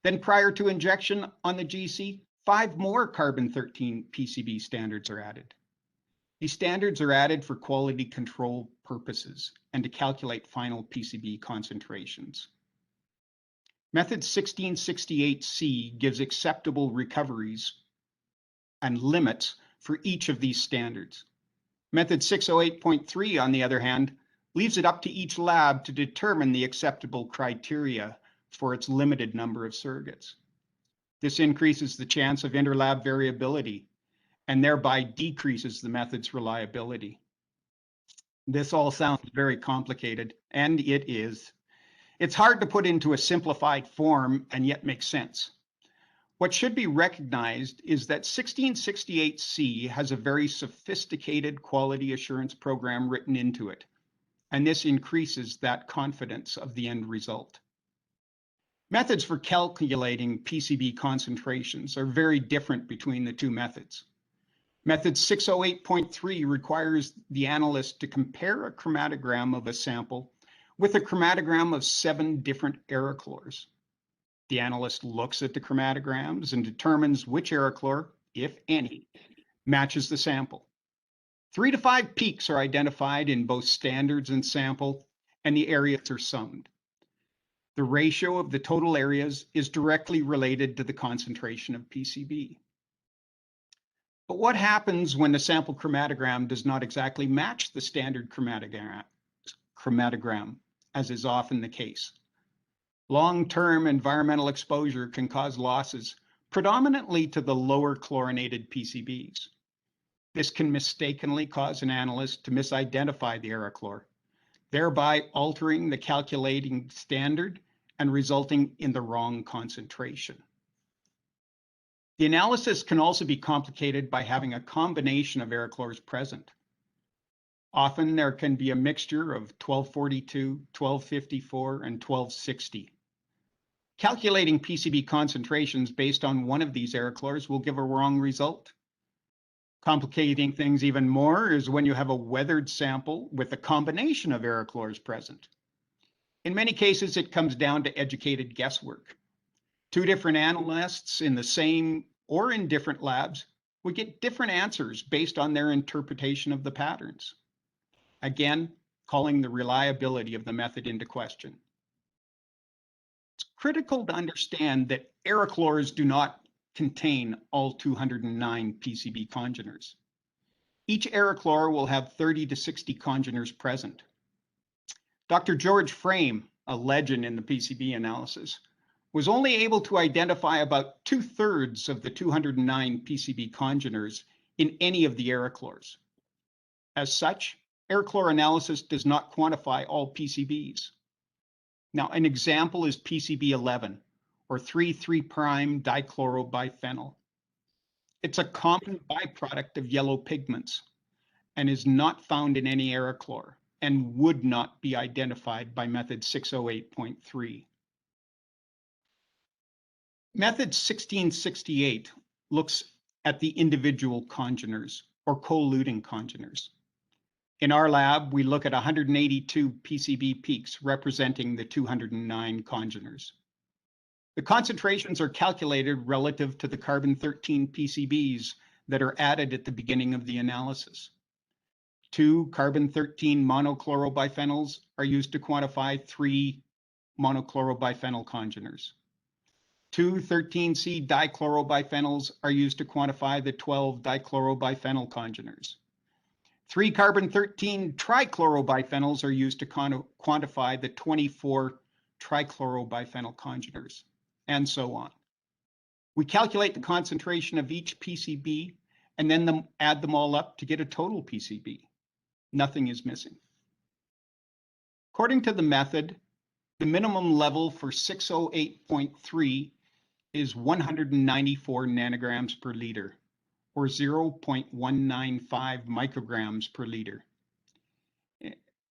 Then prior to injection on the GC, 5 more carbon-13 PCB standards are added. These standards are added for quality control purposes and to calculate final PCB concentrations. Method 1668C gives acceptable recoveries and limits for each of these standards. Method 608.3, on the other hand, leaves it up to each lab to determine the acceptable criteria for its limited number of surrogates. This increases the chance of interlab variability and thereby decreases the method's reliability. This all sounds very complicated, and it is. It's hard to put into a simplified form and yet make sense. What should be recognized is that 1668C has a very sophisticated quality assurance program written into it, and this increases that confidence of the end result. Methods for calculating PCB concentrations are very different between the two methods. Method 608.3 requires the analyst to compare a chromatogram of a sample with a chromatogram of 7 different aerochlors. The analyst looks at the chromatograms and determines which aerochlor, if any, matches the sample. 3 to 5 peaks are identified in both standards and sample, and the areas are summed. The ratio of the total areas is directly related to the concentration of PCB. But what happens when the sample chromatogram does not exactly match the standard chromatogram, as is often the case? Long-term environmental exposure can cause losses, predominantly to the lower chlorinated PCBs. This can mistakenly cause an analyst to misidentify the aerochlor, thereby altering the calculating standard and resulting in the wrong concentration. The analysis can also be complicated by having a combination of air chlors present. Often there can be a mixture of 1242, 1254, and 1260. Calculating PCB concentrations based on one of these air chlors will give a wrong result. Complicating things even more is when you have a weathered sample with a combination of air chlors present. In many cases, it comes down to educated guesswork. Two different analysts in the same or in different labs would get different answers based on their interpretation of the patterns. Again, calling the reliability of the method into question. It's critical to understand that air chlors do not contain all 209 PCB congeners. Each air chlor will have 30 to 60 congeners present. Dr. George Frame, a legend in the PCB analysis, was only able to identify about 2/3 of the 209 PCB congeners in any of the air chlors. As such, air chlor analysis does not quantify all PCBs. Now, an example is PCB 11, or 3,3-dichlorobiphenyl. It's a common byproduct of yellow pigments and is not found in any air chlor and would not be identified by method 608.3. Method 1668 looks at the individual congeners or colluting congeners. In our lab, we look at 182 PCB peaks representing the 209 congeners. The concentrations are calculated relative to the carbon-13 PCBs that are added at the beginning of the analysis. 2 carbon-13 monochlorobiphenyls are used to quantify 3 monochlorobiphenyl congeners. 2 13C dichlorobiphenyls are used to quantify the 12 dichlorobiphenyl congeners. 3 carbon-13 trichlorobiphenyls are used to quantify the 24 trichlorobiphenyl congeners, and so on. We calculate the concentration of each PCB and then add them all up to get a total PCB. Nothing is missing. According to the method, the minimum level for 608.3 is 194 nanograms per liter, or 0.195 micrograms per liter.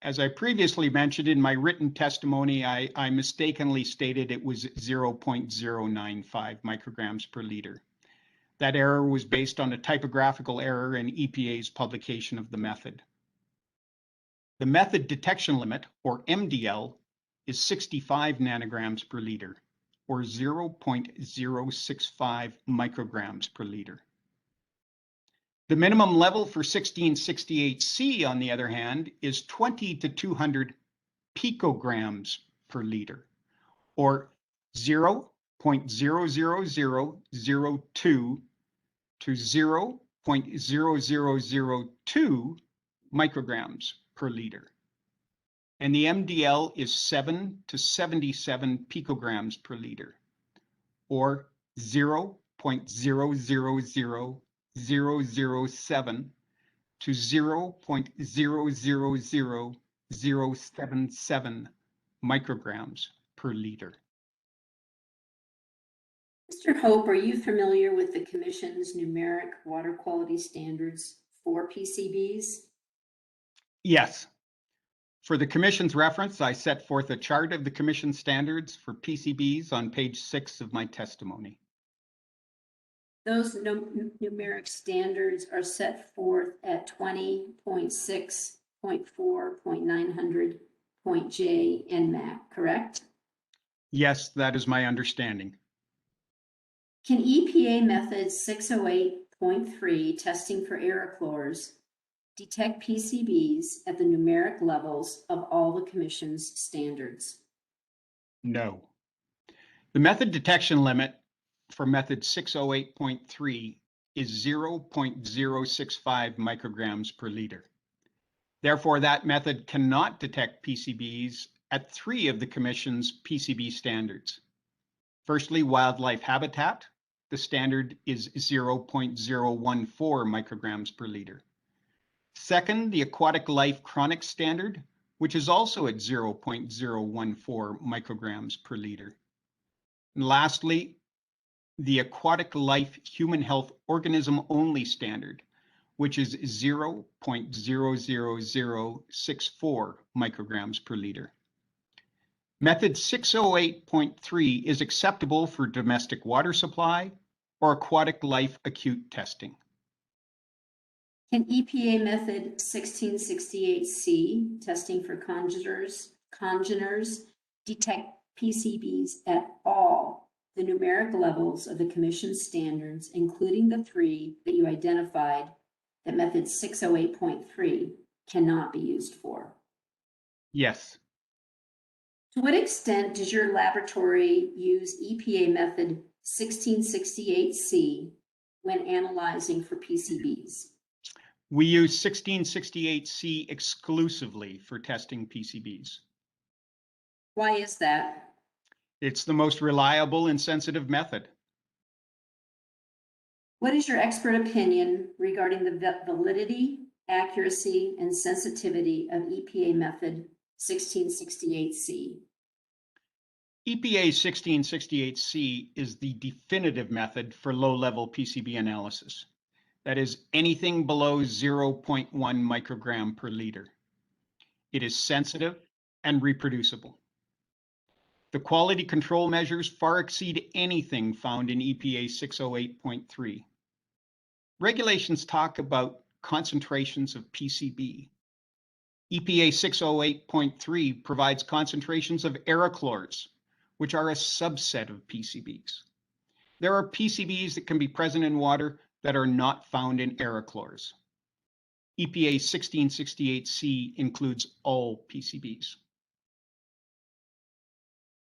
As I previously mentioned in my written testimony, I mistakenly stated it was 0.095 micrograms per liter. That error was based on a typographical error in EPA's publication of the method. The method detection limit, or MDL, is 65 nanograms per liter, or 0.065 micrograms per liter. The minimum level for 1668C, on the other hand, is 20 to 200 picograms per liter, or 0.00002 to 0.0002 micrograms per liter. And the MDL is 7 to 77 picograms per liter, or 0.000007 to 0.000077 micrograms per liter. Mr. Hope, are you familiar with the Commission's numeric water quality standards for PCBs? Yes. For the Commission's reference, I set forth a chart of the Commission standards for PCBs on page 6 of my testimony. Those numeric standards are set forth at 20.6.4.900.J Nmac, correct? Yes, that is my understanding. Can EPA method 608.3 testing for air chlors detect PCBs at the numeric levels of all the Commission's standards? No. The method detection limit for method 608.3 is 0.065 micrograms per liter. Therefore, that method cannot detect PCBs at 3 of the Commission's PCB standards. Firstly, wildlife habitat. The standard is 0.014 micrograms per liter. Second, the aquatic life chronic standard, which is also at 0.014 micrograms per liter. And lastly, the Aquatic Life Human Health Organism Only standard, which is 0.00064 micrograms per liter. Method 608.3 is acceptable for domestic water supply or aquatic life acute testing. Can EPA method 1668C, testing for congeners, detect PCBs at all the numeric levels of the Commission standards, including the 3 that you identified that method 608.3 cannot be used for? Yes. To what extent does your laboratory use EPA method 1668C when analyzing for PCBs? We use 1668C exclusively for testing PCBs. Why is that? It's the most reliable and sensitive method. What is your expert opinion regarding the validity, accuracy, and sensitivity of EPA method 1668C? EPA 1668C is the definitive method for low-level PCB analysis. That is anything below 0.1 microgram per liter. It is sensitive and reproducible. The quality control measures far exceed anything found in EPA 608.3. Regulations talk about concentrations of PCB. EPA 608.3 provides concentrations of aerochlores, which are a subset of PCBs. There are PCBs that can be present in water that are not found in aerochlores. EPA 1668C includes all PCBs.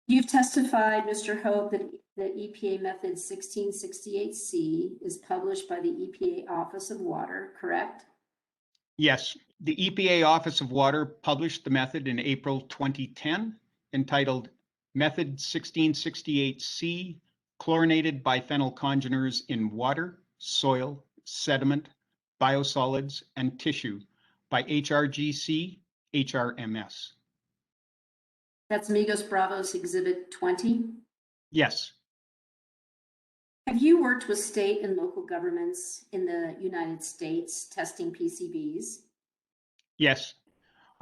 You've testified, Mr. Hope, that EPA method 1668C is published by the EPA Office of Water, correct? Yes, the EPA Office of Water published the method in April 2010, entitled Method 1668C, Chlorinated Biphenyl Congeners in Water, Soil, Sediment, Biosolids, and Tissue by HRGC, HRMS. That's Amigos Bravos Exhibit 20? Yes. Have you worked with state and local governments in the United States testing PCBs? Yes.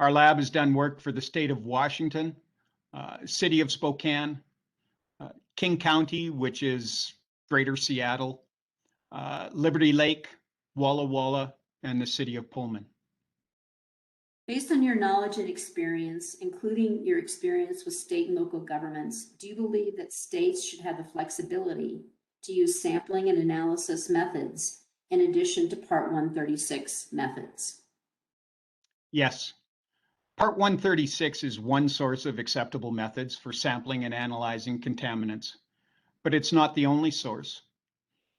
Our lab has done work for the state of Washington, city of Spokane, King County, which is Greater Seattle, Liberty Lake, Walla Walla, and the city of Pullman. Based on your knowledge and experience, including your experience with state and local governments, do you believe that states should have the flexibility to use sampling and analysis methods in addition to Part 136 methods? Yes. Part 136 is one source of acceptable methods for sampling and analyzing contaminants, but it's not the only source.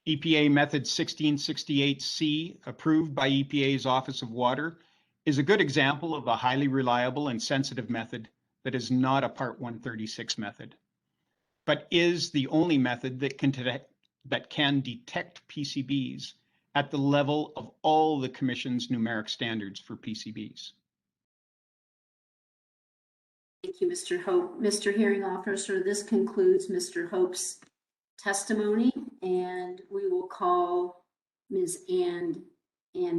EPA method 1668C, approved by EPA's Office of Water, is a good example of a highly reliable and sensitive method that is not a Part 136 method, but is the only method that can detect PCBs at the level of all the Commission's numeric standards for PCBs. Thank you, Mr. Hope. Mr. Hearing Officer, this concludes Mr. Hope's testimony, and we will call Ms. Ann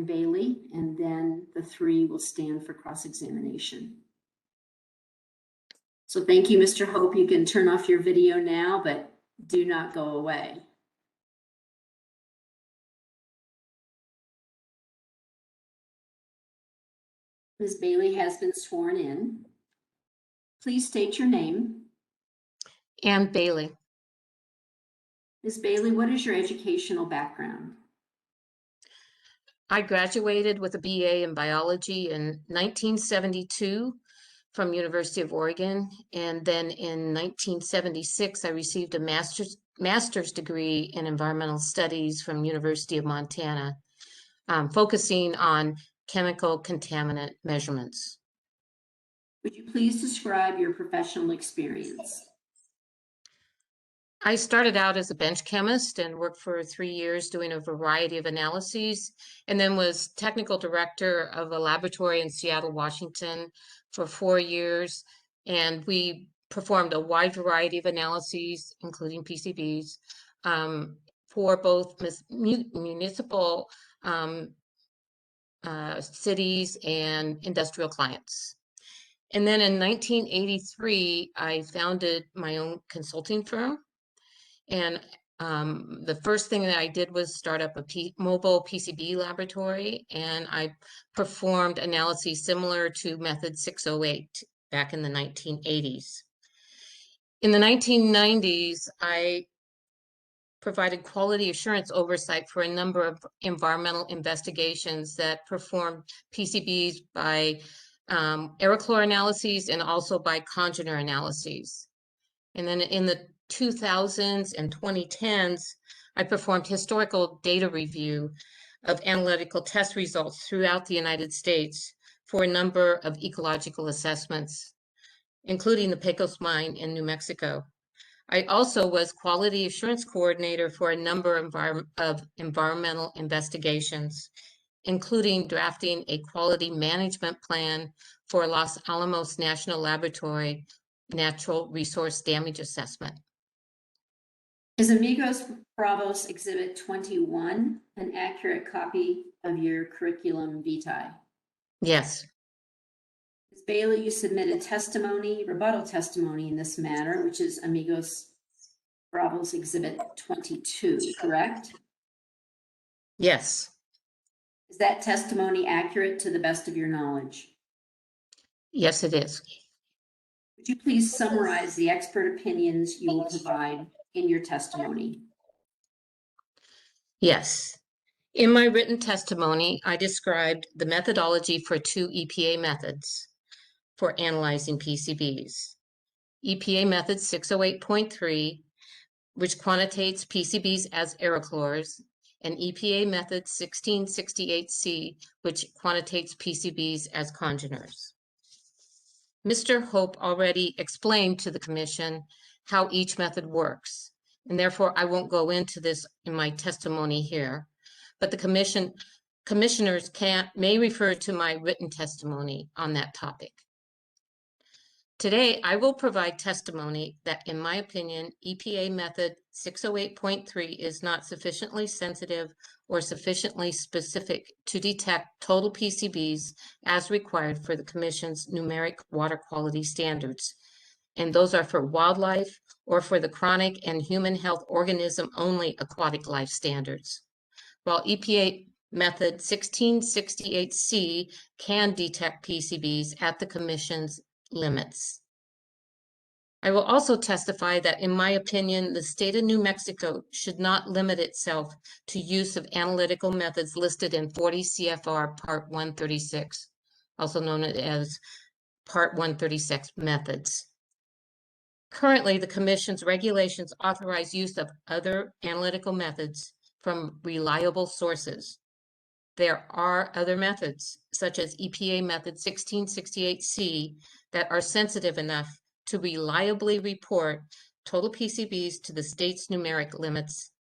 Bailey, and then the 3 will stand for cross-examination. So thank you, Mr. Hope. You can turn off your video now, but do not go away. Ms. Bailey has been sworn in. Please state your name. Ann Bailey. Ms. Bailey, what is your educational background? I graduated with a BA in biology in 1972 from University of Oregon. And then in 1976, I received a master's degree in environmental studies from University of Montana, focusing on chemical contaminant measurements. Would you please describe your professional experience? I started out as a bench chemist and worked for 3 years doing a variety of analyses, and then was technical director of a laboratory in Seattle, Washington for 4 years. And we performed a wide variety of analyses, including PCBs, for both municipal cities and industrial clients. And then in 1983, I founded my own consulting firm. And the first thing that I did was start up a mobile PCB laboratory, and I performed analyses similar to Method 608 back in the 1980s. In the 1990s, I provided quality assurance oversight for a number of environmental investigations that performed PCBs by aerochlor analyses and also by congener analyses. And then in the 2000s and 2010s, I performed historical data review of analytical test results throughout the United States for a number of ecological assessments, including the Pecos mine in New Mexico. I also was quality assurance coordinator for a number of environmental investigations, including drafting a quality management plan for Los Alamos National Laboratory Natural Resource Damage Assessment. Is Amigos Bravos Exhibit 21 an accurate copy of your curriculum vitae? Yes. Ms. Bailey, you submitted testimony, rebuttal testimony in this matter, which is Amigos Bravos Exhibit 22, correct? Yes. Is that testimony accurate to the best of your knowledge? Yes, it is. Would you please summarize the expert opinions you will provide in your testimony? Yes. In my written testimony, I described the methodology for two EPA methods for analyzing PCBs. EPA method 608.3, which quantitates PCBs as aerochlors, and EPA method 1668C, which quantitates PCBs as congeners. Mr. Hope already explained to the Commission how each method works, and therefore I won't go into this in my testimony here, but the commissioners may refer to my written testimony on that topic. Today, I will provide testimony that, in my opinion, EPA method 608.3 is not sufficiently sensitive or sufficiently specific to detect total PCBs as required for the Commission's numeric water quality standards. And those are for wildlife or for the chronic and human health organism only aquatic life standards. While EPA method 1668C can detect PCBs at the Commission's limits. I will also testify that, in my opinion, the state of New Mexico should not limit itself to use of analytical methods listed in 40 CFR Part 136, also known as Part 136 methods. Currently, the Commission's regulations authorize use of other analytical methods from reliable sources. There are other methods, such as EPA method 1668C, that are sensitive enough to reliably report total PCBs to the state's numeric limits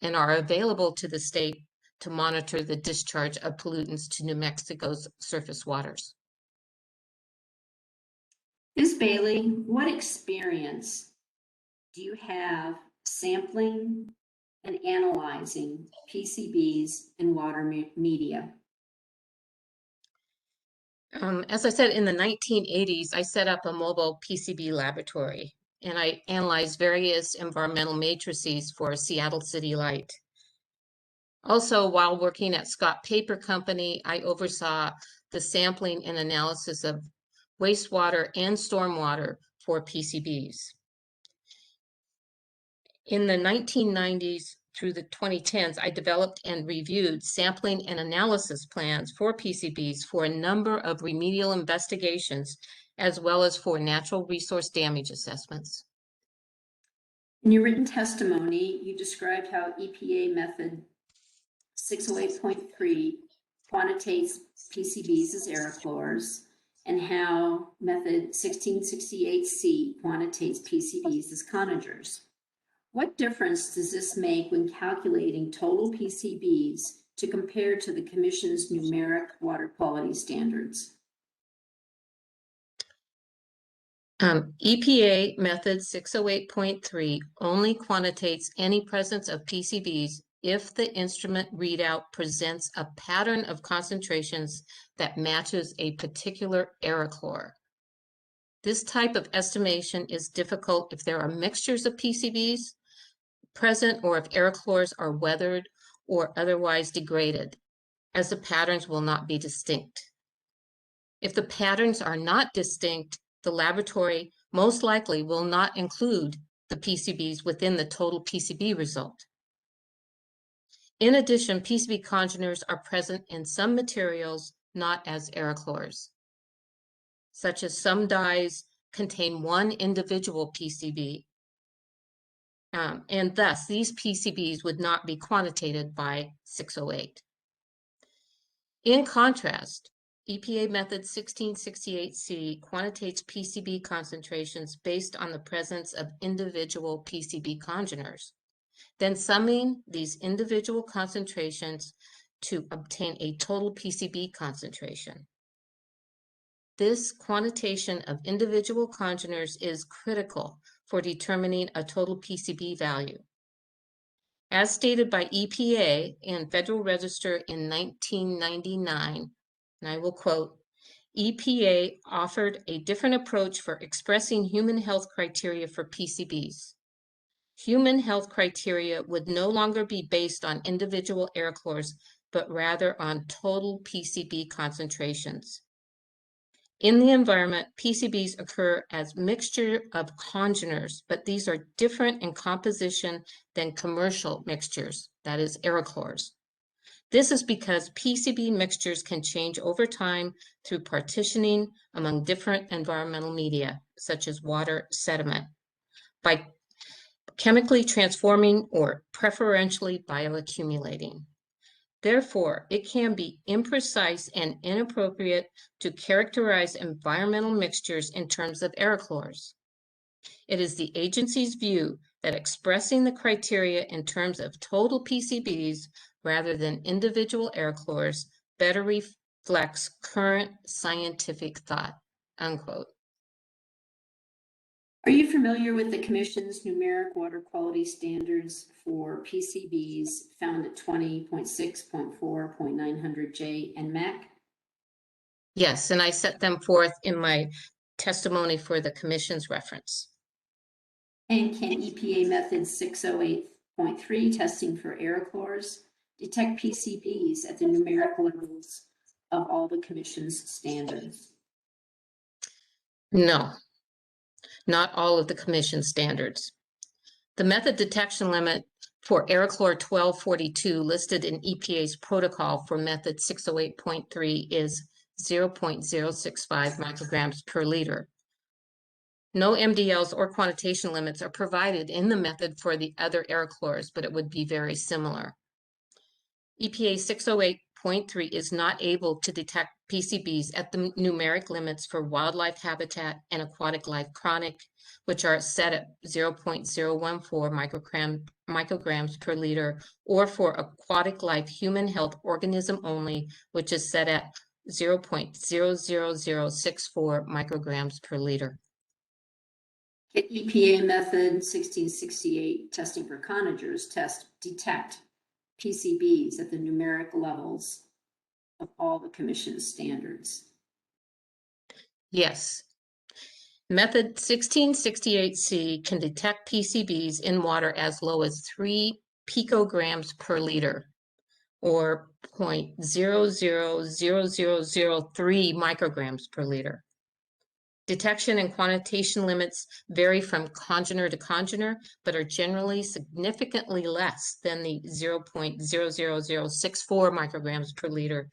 and are available to the state to monitor the discharge of pollutants to New Mexico's surface waters. Ms. Bailey, what experience do you have sampling and analyzing PCBs in water media? As I said, in the 1980s, I set up a mobile PCB laboratory, and I analyzed various environmental matrices for Seattle City Light. Also, while working at Scott Paper Company, I oversaw the sampling and analysis of wastewater and stormwater for PCBs. In the 1990s through the 2010s, I developed and reviewed sampling and analysis plans for PCBs for a number of remedial investigations, as well as for natural resource damage assessments. In your written testimony, you described how EPA method 608.3 quantitates PCBs as aerochlors, and how method 1668C quantitates PCBs as congeners. What difference does this make when calculating total PCBs to compare to the Commission's numeric water quality standards? EPA method 608.3 only quantitates any presence of PCBs if the instrument readout presents a pattern of concentrations that matches a particular aerochlor. This type of estimation is difficult if there are mixtures of PCBs present or if aerochlors are weathered or otherwise degraded, as the patterns will not be distinct. If the patterns are not distinct, the laboratory most likely will not include the PCBs within the total PCB result. In addition, PCB congeners are present in some materials not as aerochlors, such as some dyes contain one individual PCB, and thus these PCBs would not be quantitated by 608. In contrast, EPA method 1668C quantitates PCB concentrations based on the presence of individual PCB congeners, then summing these individual concentrations to obtain a total PCB concentration. This quantitation of individual congeners is critical for determining a total PCB value. As stated by EPA and Federal Register in 1999, and I will quote, EPA offered a different approach for expressing human health criteria for PCBs. Human health criteria would no longer be based on individual aerochlors, but rather on total PCB concentrations. In the environment, PCBs occur as mixture of congeners, but these are different in composition than commercial mixtures, that is aerochlors. This is because PCB mixtures can change over time through partitioning among different environmental media, such as water, sediment, by chemically transforming or preferentially bioaccumulating. Therefore, it can be imprecise and inappropriate to characterize environmental mixtures in terms of aerochlors. It is the agency's view that expressing the criteria in terms of total PCBs rather than individual aerochlors better reflects current scientific thought, unquote. Are you familiar with the Commission's numeric water quality standards for PCBs found at 20.6.4.900J Nmac? Yes, and I set them forth in my testimony for the Commission's reference. And can EPA method 608.3 testing for aerochlors detect PCBs at the numeric levels of all the Commission's standards? No, not all of the Commission standards. The method detection limit for aerochlor 1242 listed in EPA's protocol for method 608.3 is 0.065 micrograms per liter. No MDLs or quantitation limits are provided in the method for the other aerochlors, but it would be very similar. EPA 608.3 is not able to detect PCBs at the numeric limits for wildlife habitat and aquatic life chronic, which are set at 0.014 micrograms per liter, or for aquatic life human health organism only, which is set at 0.00064 micrograms per liter. Can EPA method 1668 testing for conagers detect PCBs at the numeric levels of all the Commission's standards? Yes. Method 1668C can detect PCBs in water as low as 3 picograms per liter, or 0.000003 micrograms per liter. Detection and quantitation limits vary from congener to congener, but are generally significantly less than the 0.00064 micrograms per liter,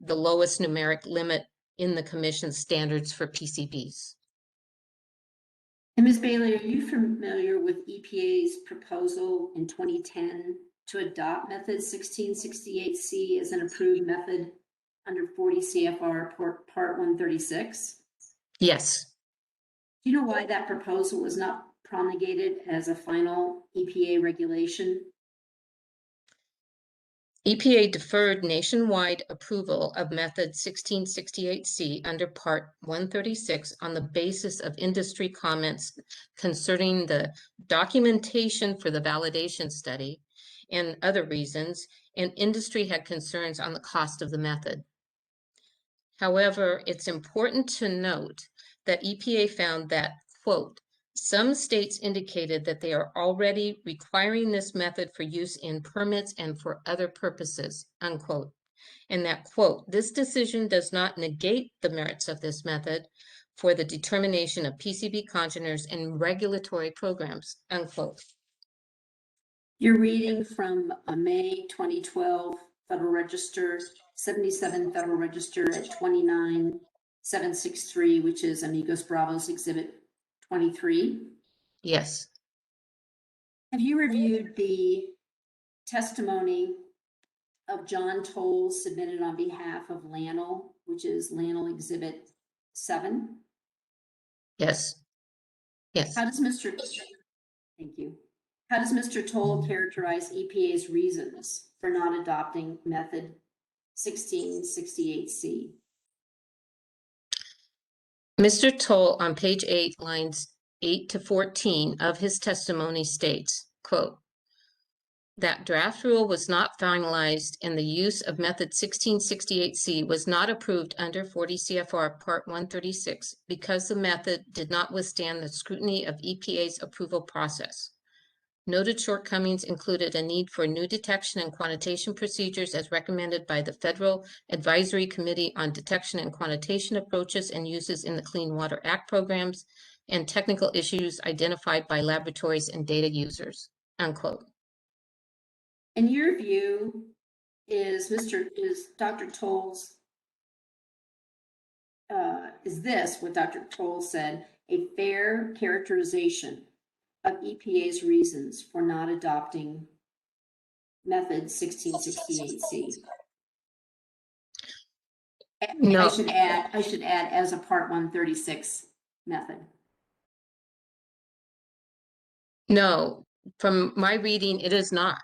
the lowest numeric limit in the Commission's standards for PCBs. And Ms. Bailey, are you familiar with EPA's proposal in 2010 to adopt method 1668C as an approved method under 40 CFR Part 136? Yes. Do you know why that proposal was not promulgated as a final EPA regulation? EPA deferred nationwide approval of method 1668C under Part 136 on the basis of industry comments concerning the documentation for the validation study and other reasons, and industry had concerns on the cost of the method. However, it's important to note that EPA found that, quote, some states indicated that they are already requiring this method for use in permits and for other purposes, unquote. And that, quote, this decision does not negate the merits of this method for the determination of PCB congeners in regulatory programs, unquote. You're reading from a May 2012 Federal Register, 77 Federal Register at 29763, which is Amigos Bravos Exhibit 23. Yes. Have you reviewed the testimony of John Toll submitted on behalf of LANL, which is LANL Exhibit 7? Yes. Yes. How does Mr. Thank you. How does Mr. Toll characterize EPA's reasons for not adopting method 1668C? Mr. Toll on page 8, lines 8 to 14 of his testimony states, quote, that draft rule was not finalized and the use of method 1668C was not approved under 40 CFR Part 136 because the method did not withstand the scrutiny of EPA's approval process. Noted shortcomings included a need for new detection and quantitation procedures as recommended by the Federal Advisory Committee on Detection and Quantitation Approaches and Uses in the Clean Water Act programs, and technical issues identified by laboratories and data users, unquote. In your view, is Dr. Toll's, is this what Dr. Toll said, a fair characterization of EPA's reasons for not adopting method 1668C? No. I should add as a Part 136 method. No, from my reading, it is not.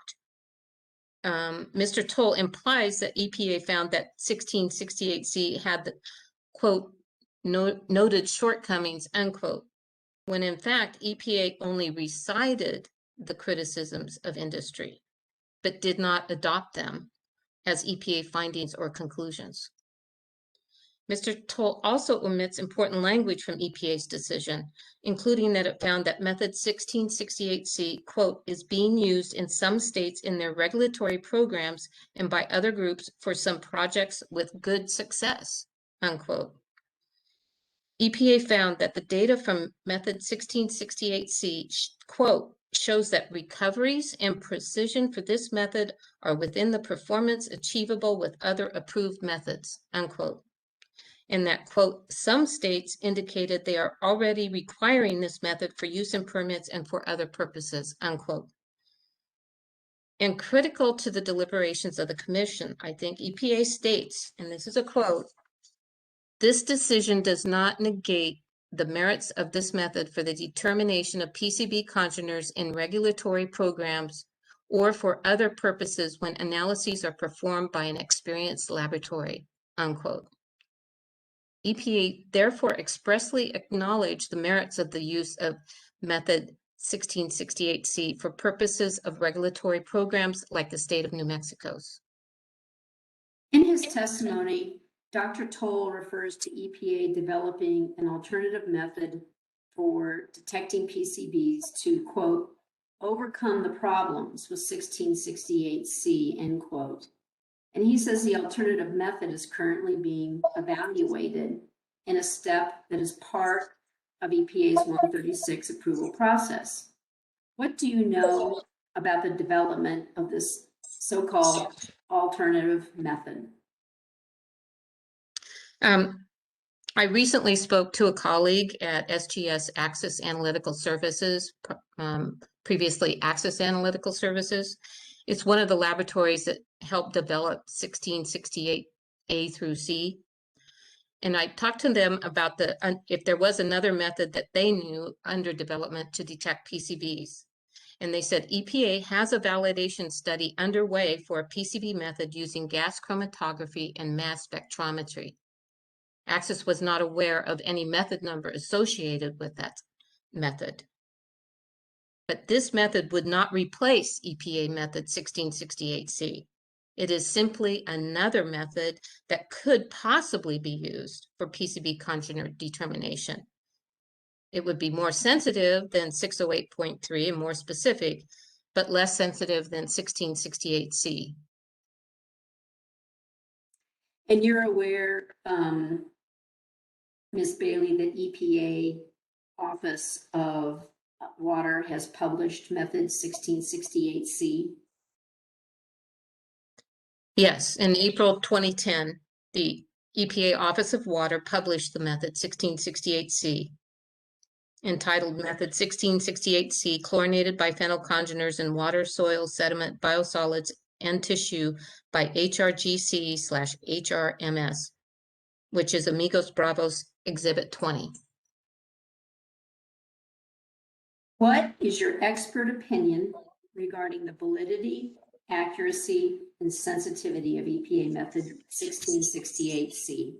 Mr. Toll implies that EPA found that 1668C had the, quote, noted shortcomings, unquote, when in fact EPA only recited the criticisms of industry, but did not adopt them as EPA findings or conclusions. Mr. Toll also omits important language from EPA's decision, including that it found that method 1668C, quote, is being used in some states in their regulatory programs and by other groups for some projects with good success, unquote. EPA found that the data from method 1668C, quote, shows that recoveries and precision for this method are within the performance achievable with other approved methods, unquote. And that, quote, some states indicated they are already requiring this method for use in permits and for other purposes, unquote. And critical to the deliberations of the commission, I think EPA states, and this is a quote, this decision does not negate the merits of this method for the determination of PCB congeners in regulatory programs or for other purposes when analyses are performed by an experienced laboratory, unquote. EPA therefore expressly acknowledged the merits of the use of method 1668C for purposes of regulatory programs like the state of New Mexico's. In his testimony, Dr. Toll refers to EPA developing an alternative method for detecting PCBs to, quote, overcome the problems with 1668C, end quote. And he says the alternative method is currently being evaluated in a step that is part of EPA's 136 approval process. What do you know about the development of this so-called alternative method? I recently spoke to a colleague at SGS Access Analytical Services, previously Access Analytical Services. It's one of the laboratories that helped develop 1668A through C. And I talked to them about if there was another method that they knew under development to detect PCBs. And they said EPA has a validation study underway for a PCB method using gas chromatography and mass spectrometry. Access was not aware of any method number associated with that method. But this method would not replace EPA method 1668C. It is simply another method that could possibly be used for PCB congener determination. It would be more sensitive than 608.3 and more specific, but less sensitive than 1668C. And you're aware, Ms. Bailey, that EPA Office of Water has published method 1668C? Yes, in April 2010, the EPA Office of Water published the method 1668C, entitled Method 1668C, Chlorinated Biphenyl Congeners in Water, Soil, Sediment, Biosolids, and Tissue by HRGC/HRMS, which is Amigos Bravos Exhibit 20. What is your expert opinion regarding the validity, accuracy, and sensitivity of EPA method 1668C?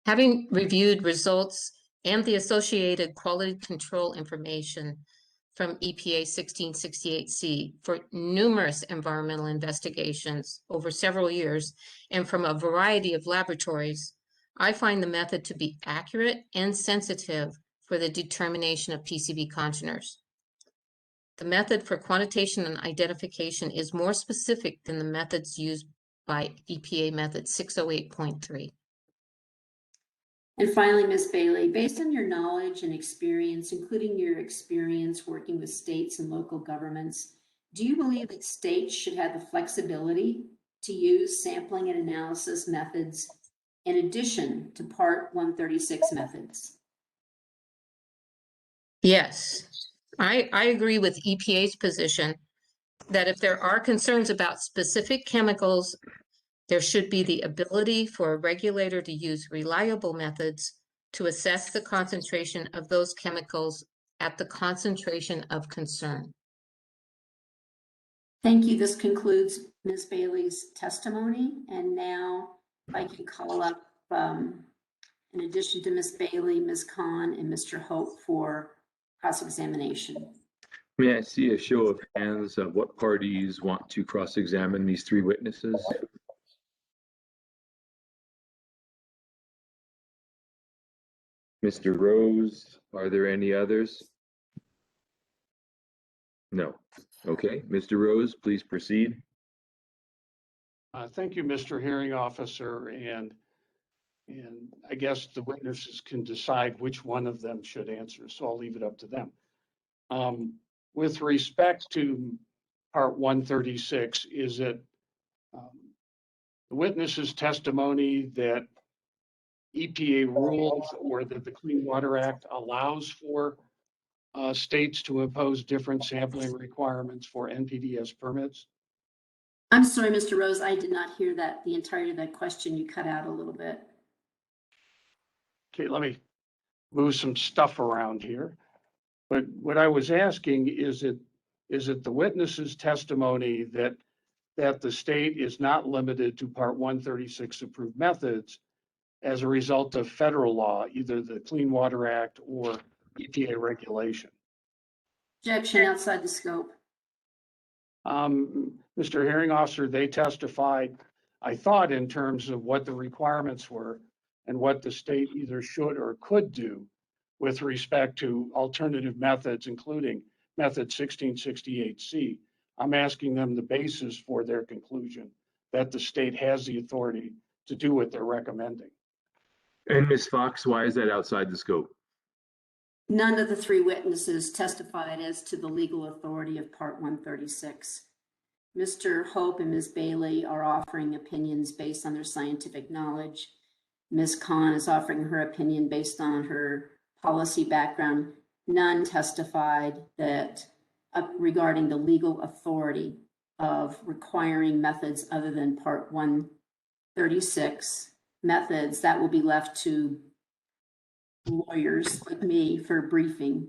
Having reviewed results and the associated quality control information from EPA 1668C for numerous environmental investigations over several years and from a variety of laboratories, I find the method to be accurate and sensitive for the determination of PCB congeners. The method for quantitation and identification is more specific than the methods used by EPA method 608.3. And finally, Ms. Bailey, based on your knowledge and experience, including your experience working with states and local governments, do you believe that states should have the flexibility to use sampling and analysis methods in addition to Part 136 methods? Yes, I agree with EPA's position that if there are concerns about specific chemicals, there should be the ability for a regulator to use reliable methods to assess the concentration of those chemicals at the concentration of concern. Thank you. This concludes Ms. Bailey's testimony. And now if I can call up, in addition to Ms. Bailey, Ms. Khan and Mr. Hope for cross-examination. May I see a show of hands of what parties want to cross-examine these three witnesses? Mr. Rose, are there any others? No. Okay, Mr. Rose, please proceed. Thank you, Mr. Hearing Officer, and I guess the witnesses can decide which one of them should answer, so I'll leave it up to them. With respect to Part 136, is it the witness's testimony that EPA rules or that the Clean Water Act allows for states to impose different sampling requirements for NPDES permits? I'm sorry, Mr. Rose, I did not hear that, the entirety of that question. You cut out a little bit. Okay, let me move some stuff around here. But what I was asking is it the witness's testimony that the state is not limited to Part 136 approved methods as a result of federal law, either the Clean Water Act or EPA regulation? Objection outside the scope. Mr. Hearing Officer, they testified, I thought, in terms of what the requirements were and what the state either should or could do with respect to alternative methods, including method 1668C. I'm asking them the basis for their conclusion that the state has the authority to do what they're recommending. And Ms. Fox, why is that outside the scope? None of the three witnesses testified as to the legal authority of Part 136. Mr. Hope and Ms. Bailey are offering opinions based on their scientific knowledge. Ms. Khan is offering her opinion based on her policy background. None testified that regarding the legal authority of requiring methods other than Part 136 methods. That will be left to lawyers like me for briefing.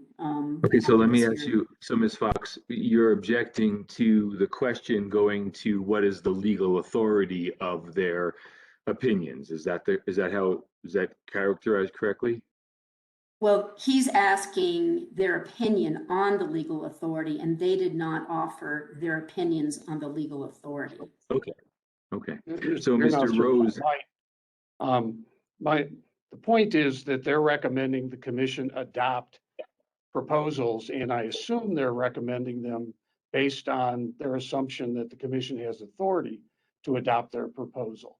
Okay, so let me ask here. you, so Ms. Fox, you're objecting to the question going to what is the legal authority of their opinions? Is that characterized correctly? Well, he's asking their opinion on the legal authority, and they did not offer their opinions on the legal authority. Okay, okay. So You're not Mr. Rose, the point is that they're recommending the commission adopt proposals, and I assume they're recommending them based on their assumption that the commission has authority to adopt their proposal.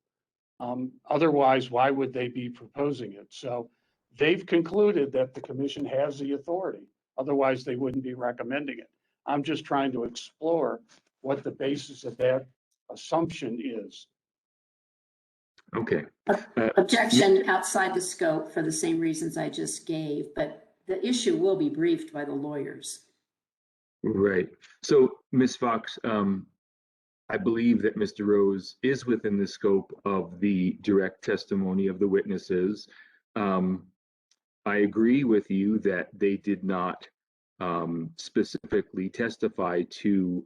Otherwise, why would they be proposing it? So they've concluded that the commission has the authority. Otherwise, they wouldn't be recommending it. I'm just trying to explore what the basis of that assumption is. okay. Objection outside the scope for the same reasons I just gave, but the issue will be briefed by the lawyers. Right. So Ms. Fox, I believe that Mr. Rose is within the scope of the direct testimony of the witnesses. I agree with you that they did not specifically testify to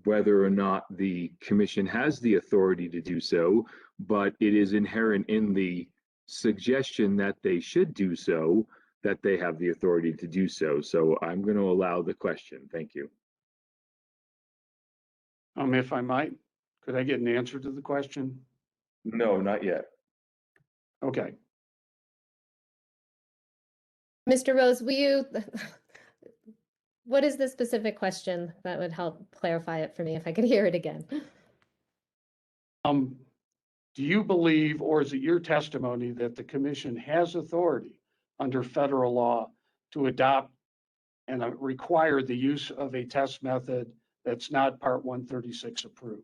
whether or not the commission has the authority to do so, but it is inherent in the suggestion that they should do so, that they have the authority to do so. So I'm going to allow the question. Thank you. If I might, could I get an answer to the question? No, not yet. Okay. Mr. Rose, will you, what is the specific question that would help clarify it for me if I could hear it again? Do you believe, or is it your testimony, that the commission has authority under federal law to adopt and require the use of a test method that's not Part 136 approved?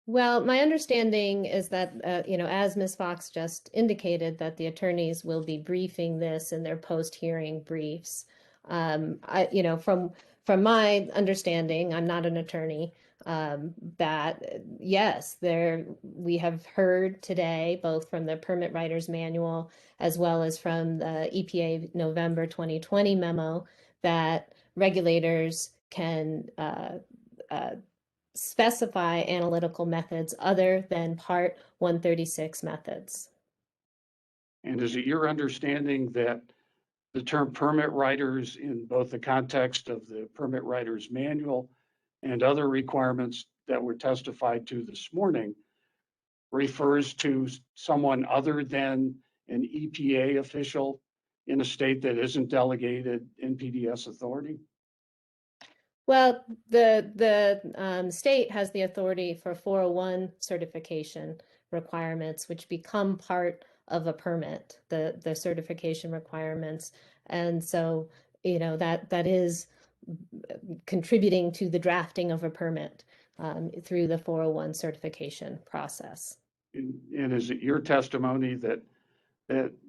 Well, my understanding is that, as Ms. Fox just indicated, that the attorneys will be briefing this in their post-hearing briefs. From my understanding, I'm not an attorney, that yes, we have heard today, both from the Permit Writers Manual as well as from the EPA November 2020 memo, that regulators can specify analytical methods other than Part 136 methods. And is it your understanding that the term permit writers, in both the context of the Permit Writers Manual and other requirements that were testified to this morning, refers to someone other than an EPA official in a state that isn't delegated NPDES authority? Well, the state has the authority for 401 certification requirements, which become part of a permit, the certification requirements. And so, that is contributing to the drafting of a permit through the 401 certification process. And is it your testimony that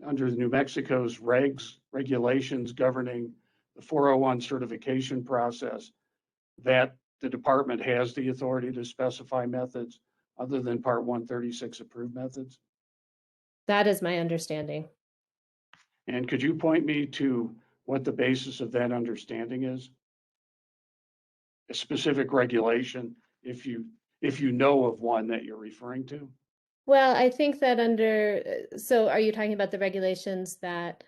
under New Mexico's regulations governing the 401 certification process, that the department has the authority to specify methods other than Part 136 approved methods? That is my understanding. And could you point me to what the basis of that understanding is? A specific regulation, if you know of one that you're referring to? Well, I think that so are you talking about the regulations that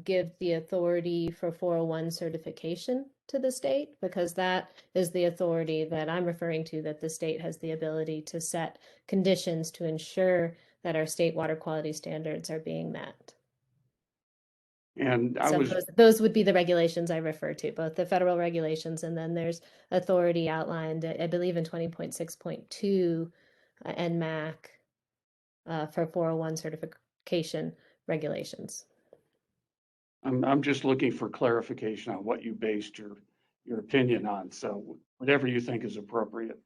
give the authority for 401 certification to the state? Because that is the authority that I'm referring to, that the state has the ability to set conditions to ensure that our state water quality standards are being met. And those would be the regulations I refer to, both the federal regulations, and then there's authority outlined, I believe, in 20.6.2 Nmac for 401 certification regulations. I'm just looking for clarification on what you based your opinion on. So whatever you think is appropriate.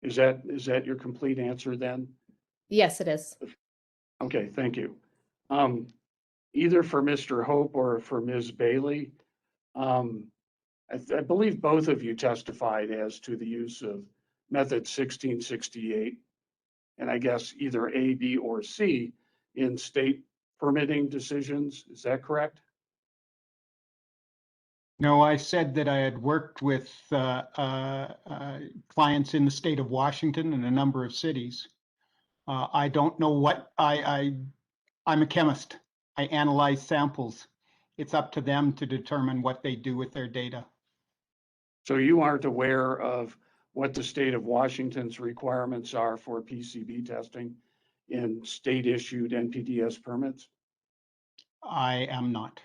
Is that your complete answer then? Yes, it is. Okay, thank you. Either for Mr. Hope or for Ms. Bailey, I believe both of you testified as to the use of method 1668 and I guess either A, B, or C in state permitting decisions. Is that correct? No, I said that I had worked with clients in the state of Washington and a number of cities. I don't know what I'm a chemist. I analyze samples. It's up to them to determine what they do with their data. So you aren't aware of what the state of Washington's requirements are for PCB testing in state-issued NPDES permits? I am not.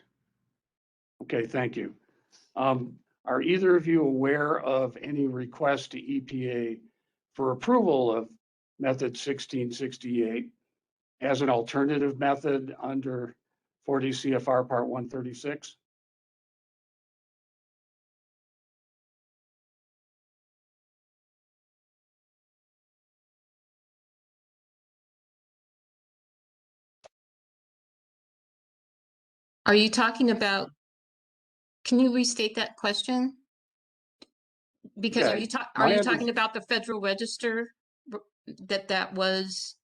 Okay, thank you. Are either of you aware of any request to EPA for approval of method 1668 as an alternative method under 40 CFR Part 136? Are you talking about, can you restate that question? Because Okay. are you talking about the Federal Register that was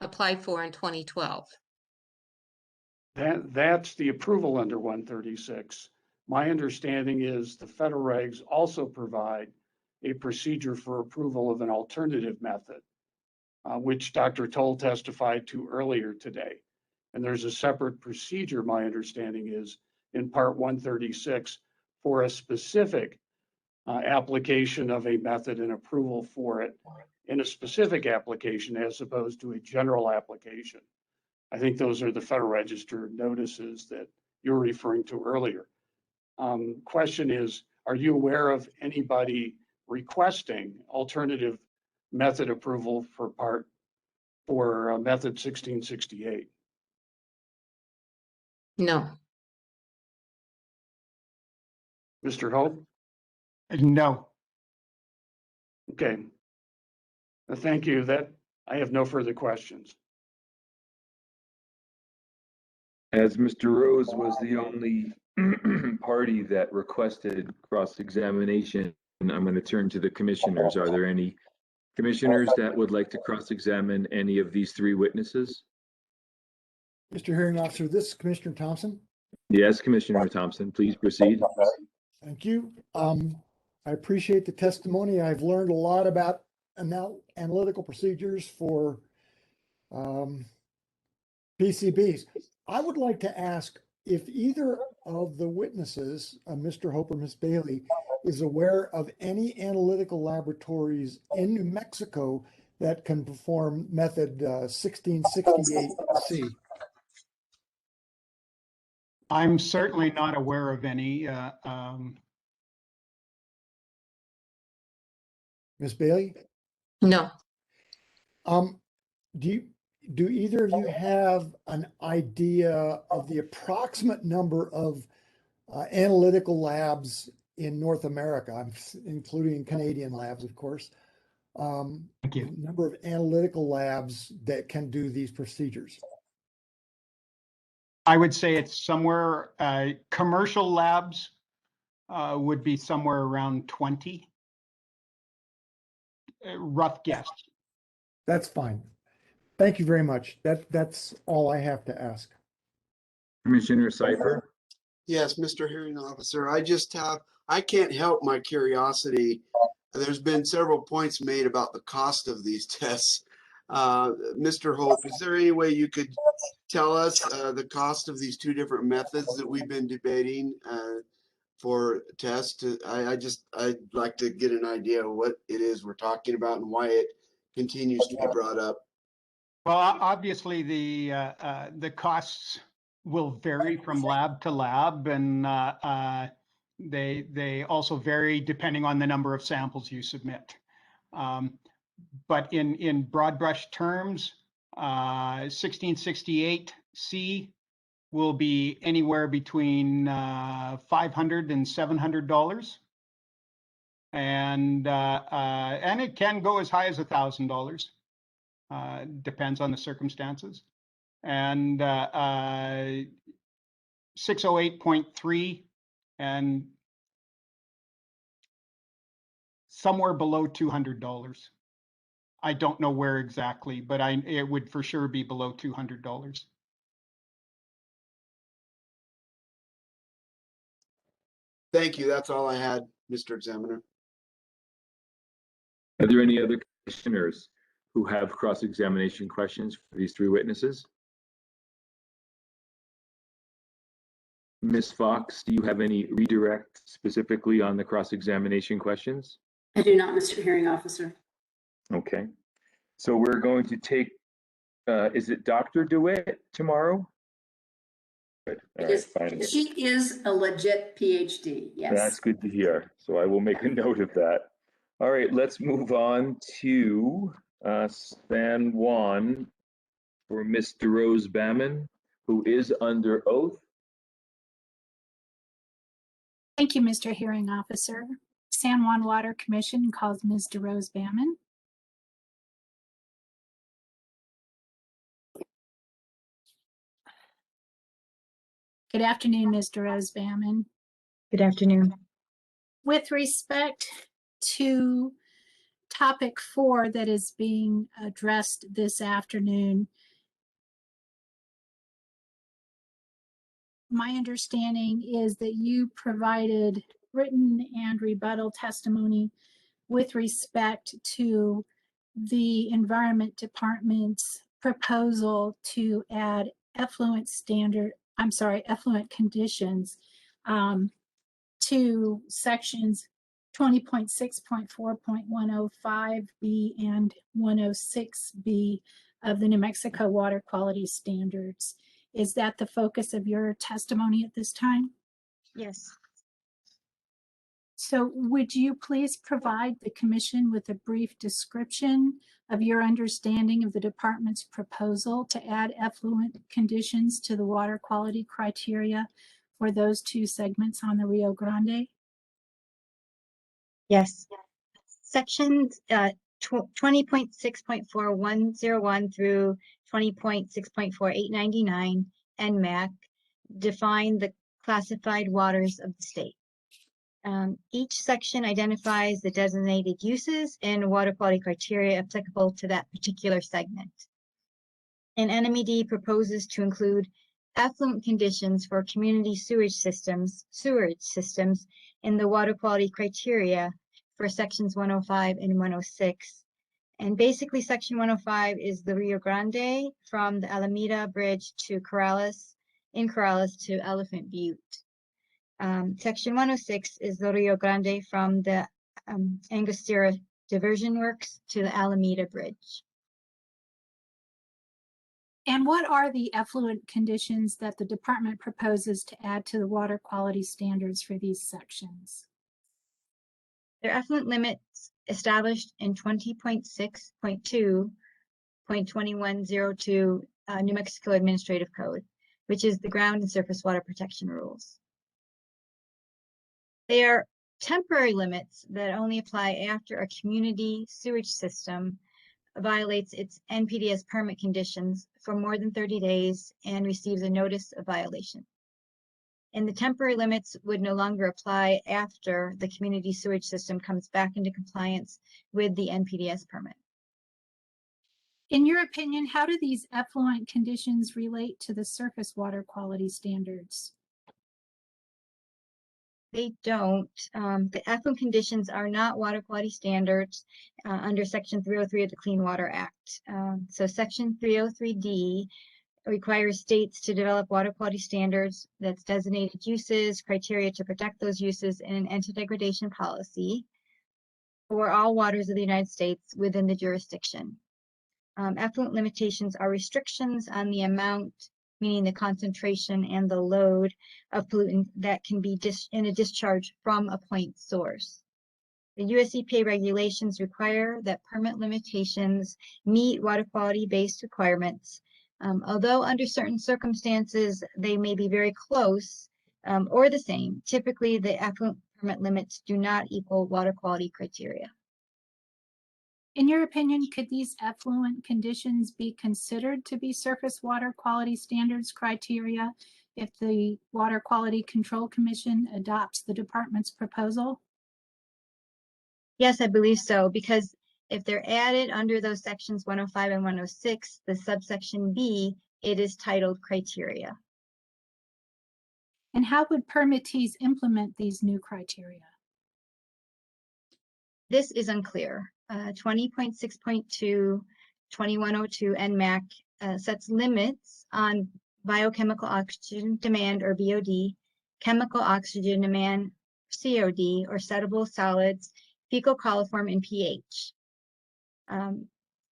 applied for in 2012? That's the approval under 136. My understanding is the federal regs also provide a procedure for approval of an alternative method, which Dr. Toll testified to earlier today. And there's a separate procedure, my understanding is, in Part 136 for a specific application of a method and approval for it in a specific application as opposed to a general application. I think those are the Federal Register notices that you were referring to earlier. Question is, are you aware of anybody requesting alternative method approval for method 1668? No. Mr. Hope? No. Okay. Thank you. I have no further questions. As Mr. Rose was the only party that requested cross-examination, I'm going to turn to the commissioners. Are there any commissioners that would like to cross-examine any of these three witnesses? Mr. Hearing Officer, this is Commissioner Thompson. Yes, Commissioner Thompson, please proceed. Thank you. I appreciate the testimony. I've learned a lot about analytical procedures for PCBs. I would like to ask if either of the witnesses, Mr. Hope or Ms. Bailey, is aware of any analytical laboratories in New Mexico that can perform method 1668C. I'm certainly not aware of any. Ms. Bailey? No. Do either of you have an idea of the approximate number of analytical labs in North America, including Canadian labs, of course? Thank you. Number of analytical labs that can do these procedures? I would say it's somewhere, commercial labs would be somewhere around 20. Rough guess. That's fine. Thank you very much. That's all I have to ask. Commissioner Cipher? Yes, Mr. Hearing Officer, I can't help my curiosity. There's been several points made about the cost of these tests. Mr. Hope, is there any way you could tell us the cost of these two different methods that we've been debating for tests? I'd like to get an idea of what it is we're talking about and why it continues to be brought up. Well, obviously the costs will vary from lab to lab, and they also vary depending on the number of samples you submit. But in broad brush terms, 1668C will be anywhere between $500 and $700, and it can go as high as $1,000. Depends on the circumstances. And 608.3 and somewhere below $200. I don't know where exactly, but it would for sure be below $200. Thank you. That's all I had, Mr. Examiner. Are there any other commissioners who have cross-examination questions for these three witnesses? Ms. Fox, do you have any redirect specifically on the cross-examination questions? I do not, Mr. Hearing Officer. Okay. So we're going to take, is it Dr. DeWitt tomorrow? Good. All right, fine. She is a legit PhD, yes. That's good to hear. So I will make a note of that. All right, let's move on to San Juan for Mr. Rose Baman, who is under oath. Thank you, Mr. Hearing Officer. San Juan Water Commission calls Ms. DeRose Baman. Good afternoon, Ms. DeRose Baman. Good afternoon. With respect to topic 4 that is being addressed this afternoon, my understanding is that you provided written and rebuttal testimony with respect to the Environment Department's proposal to add effluent conditions to sections 20.6.4.105B and 106B of the New Mexico Water Quality Standards. Is that the focus of your testimony at this time? Yes. So would you please provide the commission with a brief description of your understanding of the department's proposal to add effluent conditions to the water quality criteria for those two segments on the Rio Grande? Yes. Sections 20.6.4101 through 20.6.4899 Nmac define the classified waters of the state. Each section identifies the designated uses and water quality criteria applicable to that particular segment. And NMED proposes to include effluent conditions for community sewerage systems in the water quality criteria for sections 105 and 106. And basically section 105 is the Rio Grande from the Alameda Bridge to Corrales to Elephant Butte. Section 106 is the Rio Grande from the Angostura Diversion Works to the Alameda Bridge. And what are the effluent conditions that the department proposes to add to the water quality standards for these sections? Their effluent limits established in 20.6.2.2102 New Mexico Administrative Code, which is the ground and surface water protection rules. They are temporary limits that only apply after a community sewage system violates its NPDES permit conditions for more than 30 days and receives a notice of violation. And the temporary limits would no longer apply after the community sewage system comes back into compliance with the NPDES permit. In your opinion, how do these effluent conditions relate to the surface water quality standards? They don't. The effluent conditions are not water quality standards under Section 303 of the Clean Water Act. So Section 303D requires states to develop water quality standards, that's designated uses, criteria to protect those uses, and an anti-degradation policy for all waters of the United States within the jurisdiction. Effluent limitations are restrictions on the amount, meaning the concentration and the load of pollutant that can be in a discharge from a point source. The US EPA regulations require that permit limitations meet water quality based requirements. Although under certain circumstances, they may be very close or the same. Typically, the effluent permit limits do not equal water quality criteria. In your opinion, could these effluent conditions be considered to be surface water quality standards criteria if the Water Quality Control Commission adopts the department's proposal? Yes, I believe so, because if they're added under those sections 105 and 106, the subsection B, it is titled criteria. And how would permittees implement these new criteria? This is unclear. 20.6.2, 2102 Nmac sets limits on biochemical oxygen demand, or BOD, chemical oxygen demand, COD, or settable solids, fecal coliform, and pH.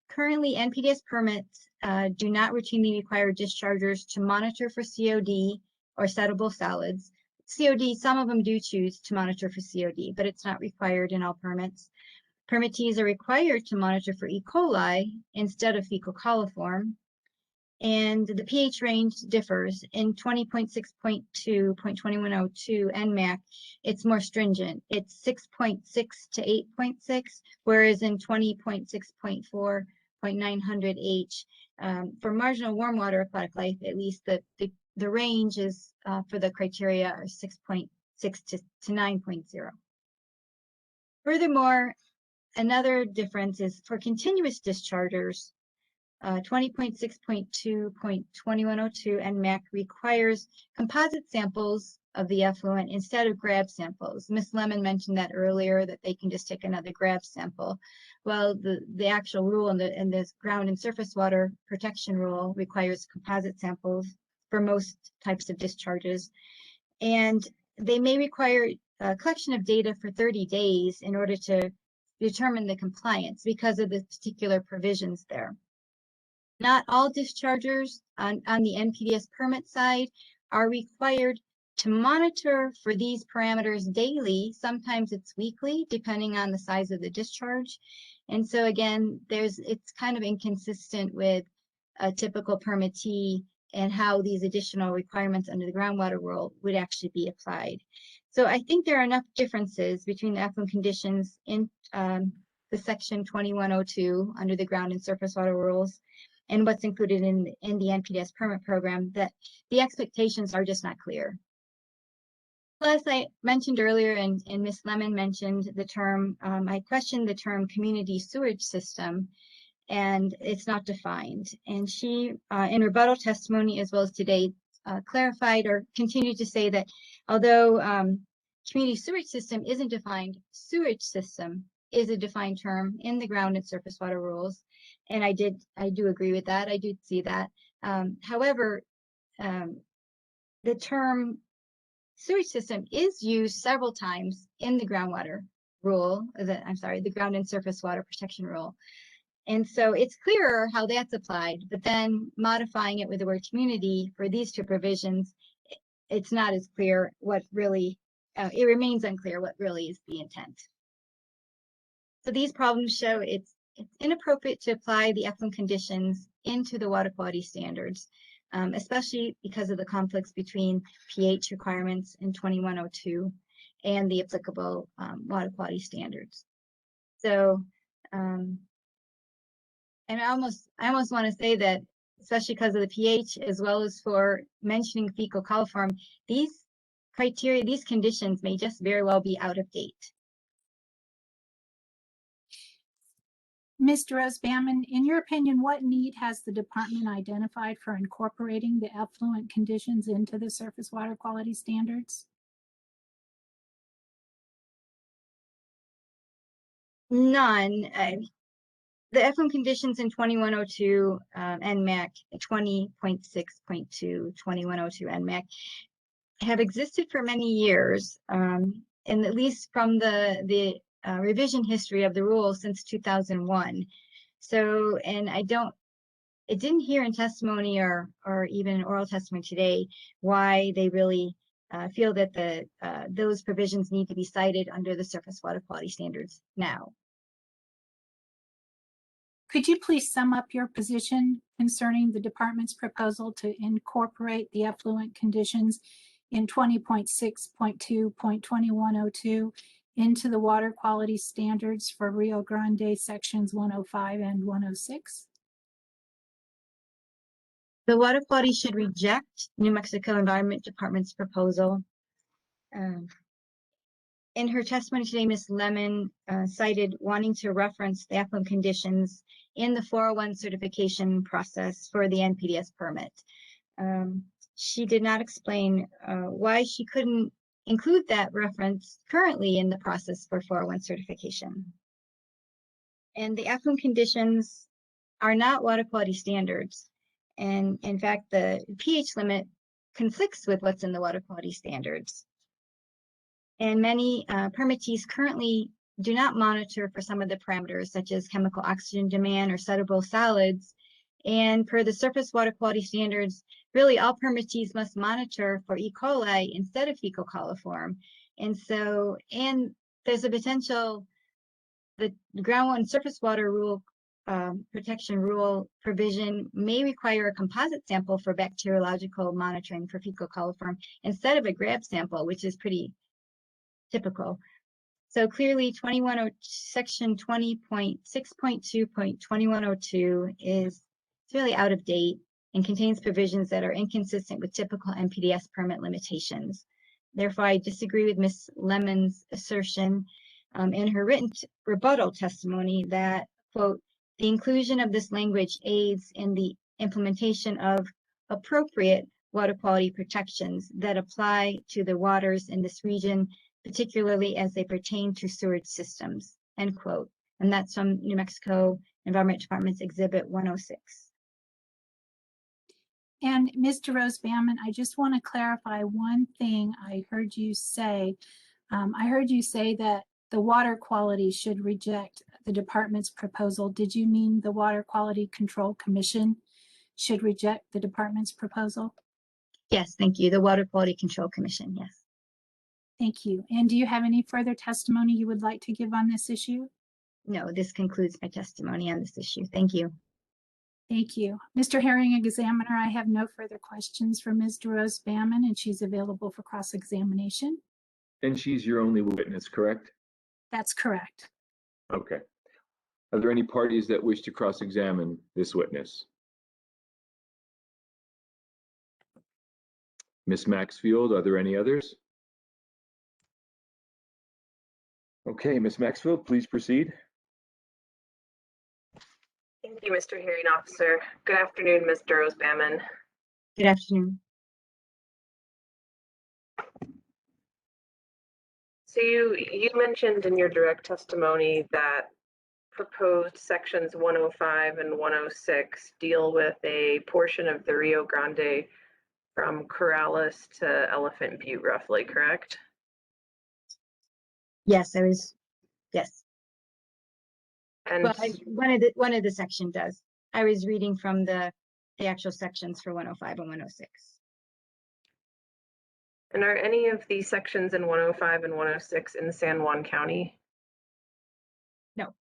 Currently, NPDES permits do not routinely require dischargers to monitor for COD or settable solids. COD, some of them do choose to monitor for COD, but it's not required in all permits. Permittees are required to monitor for E. coli instead of fecal coliform. And the pH range differs. In 20.6.2.2102 Nmac, it's more stringent. It's 6.6 to 8.6, whereas in 20.6.4.900H, for marginal warm water aquatic life, at least the range is for the criteria are 6.6 to 9.0. Furthermore, another difference is for continuous dischargers, 20.6.2.2102 Nmac requires composite samples of the effluent instead of grab samples. Ms. Lemon mentioned that earlier, that they can just take another grab sample. Well, the actual rule in this ground and surface water protection rule requires composite samples for most types of discharges. And they may require a collection of data for 30 days in order to determine the compliance because of the particular provisions there. Not all dischargers on the NPDES permit side are required to monitor for these parameters daily. Sometimes it's weekly, depending on the size of the discharge. And so again, it's kind of inconsistent with a typical permittee and how these additional requirements under the groundwater rule would actually be applied. So I think there are enough differences between the effluent conditions in the section 2102 under the ground and surface water rules and what's included in the NPDES permit program that the expectations are just not clear. Plus, I mentioned earlier, and Ms. Lemon mentioned the term, I questioned the term community sewage system, and it's not defined. And she, in rebuttal testimony as well as today, clarified or continued to say that although community sewage system isn't defined, sewage system is a defined term in the ground and surface water rules. And I do agree with that. I do see that. However, the term sewage system is used several times in the groundwater rule, the ground and surface water protection rule. And so it's clearer how that's applied, but then modifying it with the word community for these two provisions, it's not as clear what really, it remains unclear what really is the intent. So these problems show it's inappropriate to apply the effluent conditions into the water quality standards, especially because of the conflicts between pH requirements in 2102 and the applicable water quality standards. So, and I almost want to say that, especially because of the pH, as well as for mentioning fecal coliform, these criteria, these conditions may just very well be out of date. Ms. Rose-Bamman, in your opinion, what need has the department identified for incorporating the effluent conditions into the surface water quality standards? None. The effluent conditions in 2102 Nmac, 20.6.2, 2102 Nmac have existed for many years, and at least from the revision history of the rule since 2001. So, and it didn't hear in testimony or even oral testimony today why they really feel that those provisions need to be cited under the surface water quality standards now. Could you please sum up your position concerning the department's proposal to incorporate the effluent conditions in 20.6.2.2102 into the water quality standards for Rio Grande sections 105 and 106? The water quality should reject New Mexico Environment Department's proposal In her testimony today, Ms. Lemon cited wanting to reference the effluent conditions in the 401 certification process for the NPDES permit. She did not explain why she couldn't include that reference currently in the process for 401 certification. And the effluent conditions are not water quality standards. And in fact, the pH limit conflicts with what's in the water quality standards. And many permittees currently do not monitor for some of the parameters, such as chemical oxygen demand or settable solids. And per the surface water quality standards, really all permittees must monitor for E. coli instead of fecal coliform. And so, and there's a potential, the groundwater and surface water rule protection rule provision may require a composite sample for bacteriological monitoring for fecal coliform instead of a grab sample, which is pretty typical. So clearly section 20.6.2.2102 is really out of date and contains provisions that are inconsistent with typical NPDES permit limitations. Therefore, I disagree with Ms. Lemon's assertion in her written rebuttal testimony that, quote, the inclusion of this language aids in the implementation of appropriate water quality protections that apply to the waters in this region, particularly as they pertain to sewage systems, end quote. And that's from New Mexico Environment Department's Exhibit 106. And Mr. Rose Bamman, I just want to clarify one thing I heard you say. I heard you say that the water quality should reject the department's proposal. Did you mean the Water Quality Control Commission should reject the department's proposal? Yes, thank you. The Water Quality Control Commission, yes. Thank you. And do you have any further testimony you would like to give on this issue? No, this concludes my testimony on this issue. Thank you. Thank you. Mr. Hearing Examiner, I have no further questions for Ms. DeRose Bamman, and she's available for cross-examination. And she's your only witness, correct? That's correct. Okay. Are there any parties that wish to cross-examine this witness? Ms. Maxfield, are there any others? Okay, Ms. Maxfield, please proceed. Thank you, Mr. Hearing Officer. Good afternoon, Ms. DeRose Bamman. Good afternoon. So you mentioned in your direct testimony that proposed sections 105 and 106 deal with a portion of the Rio Grande from Corrales to Elephant Butte, roughly, correct? Yes, yes. And well, one of the section does. I was reading from the actual sections for 105 and 106. And are any of these sections in 105 and 106 in San Juan County? No.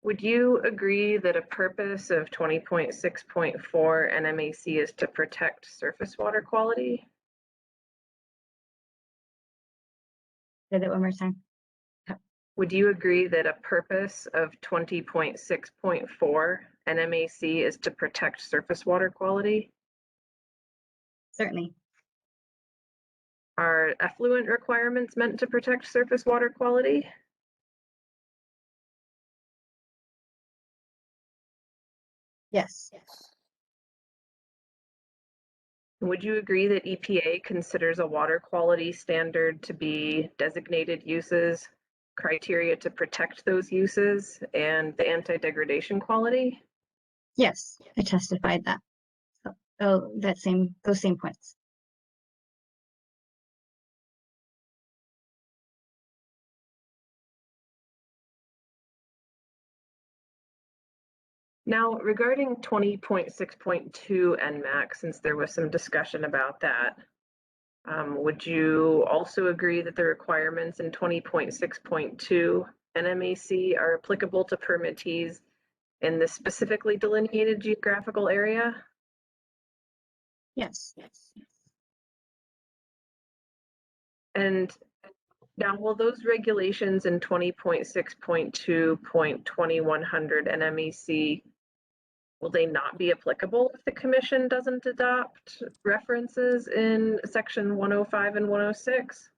Would you agree that a purpose of 20.6.4 Nmac is to protect surface water quality? Say that one more time. Would you agree that a purpose of 20.6.4 Nmac is to protect surface water quality? Certainly. Are effluent requirements meant to protect surface water quality? Yes. Would you agree that EPA considers a water quality standard to be designated uses, criteria to protect those uses, and the anti-degradation quality? Yes, I testified that. So those same points. Now, regarding 20.6.2 Nmac, since there was some discussion about that, would you also agree that the requirements in 20.6.2 Nmac are applicable to permittees in the specifically delineated geographical area? Yes. And now, will those regulations in 20.6.2.2100 Nmac, will they not be applicable if the commission doesn't adopt references in section 105 and 106?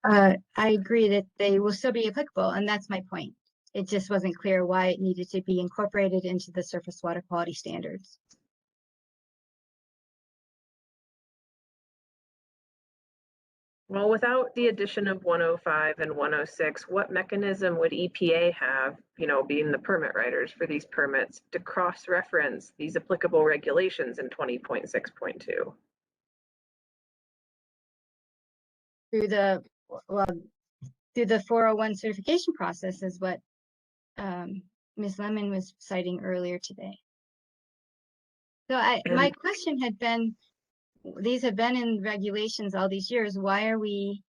I agree that they will still be applicable, and that's my point. It just wasn't clear why it needed to be incorporated into the surface water quality standards. Well, without the addition of 105 and 106, what mechanism would EPA have, being the permit writers for these permits, to cross-reference these applicable regulations in 20.6.2? Through the 401 certification process is what Ms. Lemon was citing earlier today. So my question had been, these have been in regulations all these years. Why are we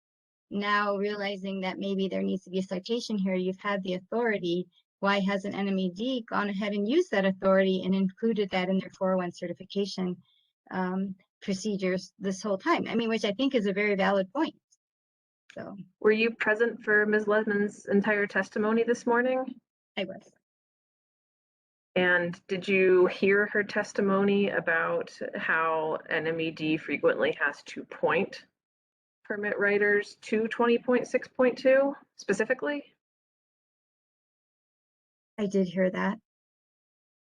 now realizing that maybe there needs to be a citation here? You've had the authority. Why hasn't NMED gone ahead and used that authority and included that in their 401 certification procedures this whole time? I mean, which I think is a very valid point. So, were you present for Ms. Lemon's entire testimony this morning? I was. And did you hear her testimony about how NMED frequently has to point permit writers to 20.6.2 specifically? I did hear that.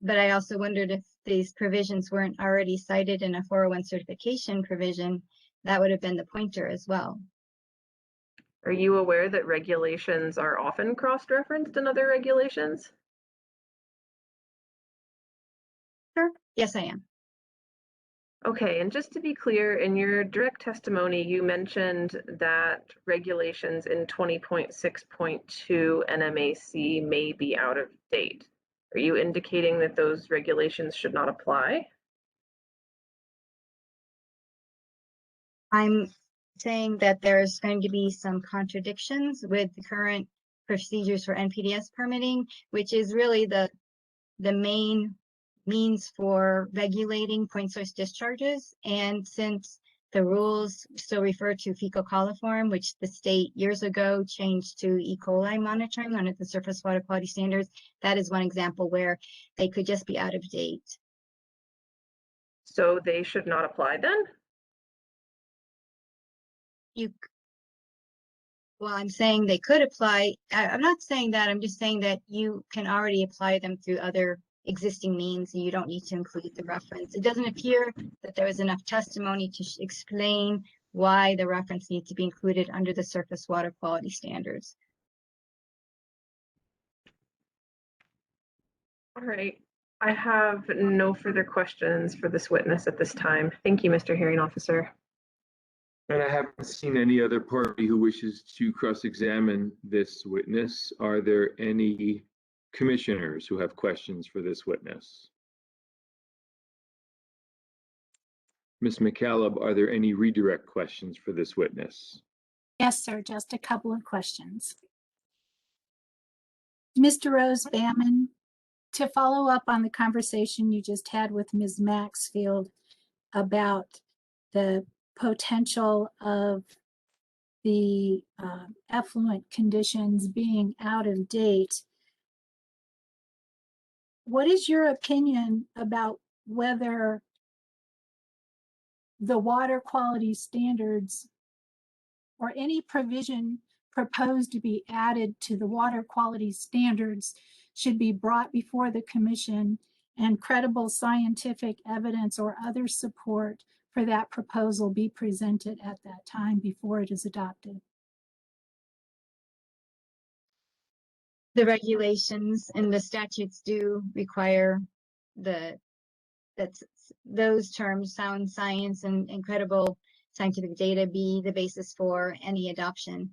But I also wondered if these provisions weren't already cited in a 401 certification provision, that would have been the pointer as well. Are you aware that regulations are often cross-referenced in other regulations? Sure. Yes, I am. Okay, and just to be clear, in your direct testimony, you mentioned that regulations in 20.6.2 NMAC may be out of date. Are you indicating that those regulations should not apply? I'm saying that there's going to be some contradictions with the current procedures for NPDES permitting, which is really the main means for regulating point source discharges. And since the rules still refer to fecal coliform, which the state years ago changed to E. coli monitoring under the surface water quality standards, that is one example where they could just be out of date. So they should not apply then? Well, I'm saying they could apply. I'm not saying that. I'm just saying that you can already apply them through other existing means, and you don't need to include the reference. It doesn't appear that there was enough testimony to explain why the reference needs to be included under the surface water quality standards. All right. I have no further questions for this witness at this time. Thank you, Mr. Hearing Officer. And I haven't seen any other party who wishes to cross-examine this witness. Are there any commissioners who have questions for this witness? Ms. McCaleb, are there any redirect questions for this witness? Yes, sir. Just a couple of questions. Mr. Rose Bamman, to follow up on the conversation you just had with Ms. Maxfield about the potential of the effluent conditions being out of date, what is your opinion about whether the water quality standards or any provision proposed to be added to the water quality standards should be brought before the commission and credible scientific evidence or other support for that proposal be presented at that time before it is adopted? The regulations and the statutes do require those terms, sound science and credible scientific data, be the basis for any adoption.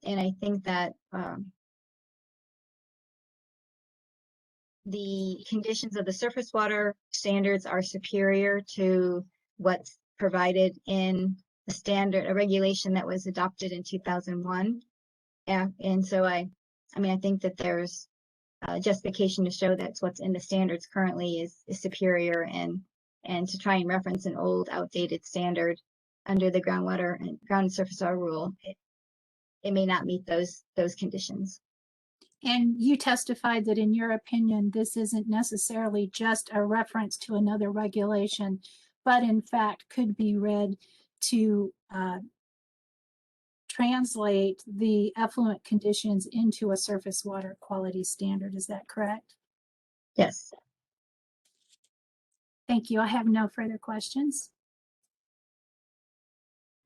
And I think that the conditions of the surface water standards are superior to what's provided in the standard, a regulation that was adopted in 2001. Yeah, and so I think that there's justification to show that what's in the standards currently is superior, and to try and reference an old, outdated standard under the groundwater and ground surface water rule, it may not meet those conditions. And you testified that in your opinion, this isn't necessarily just a reference to another regulation, but in fact could be read to translate the effluent conditions into a surface water quality standard. Is that correct? Yes. Thank you. I have no further questions.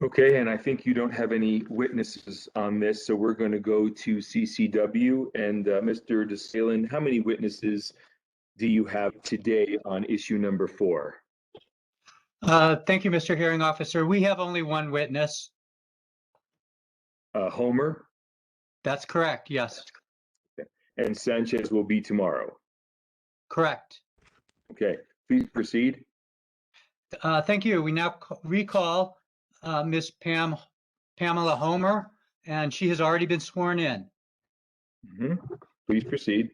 Okay, and I think you don't have any witnesses on this, so we're going to go to CCW. And Mr. DeSalen, how many witnesses do you have today on issue number 4? Thank you, Mr. Hearing Officer. We have only one witness. Homer? That's correct, yes. And Sanchez will be tomorrow. Correct. Okay, please proceed. Thank you. We now recall Ms. Pamela Homer, and she has already been sworn in. Please proceed.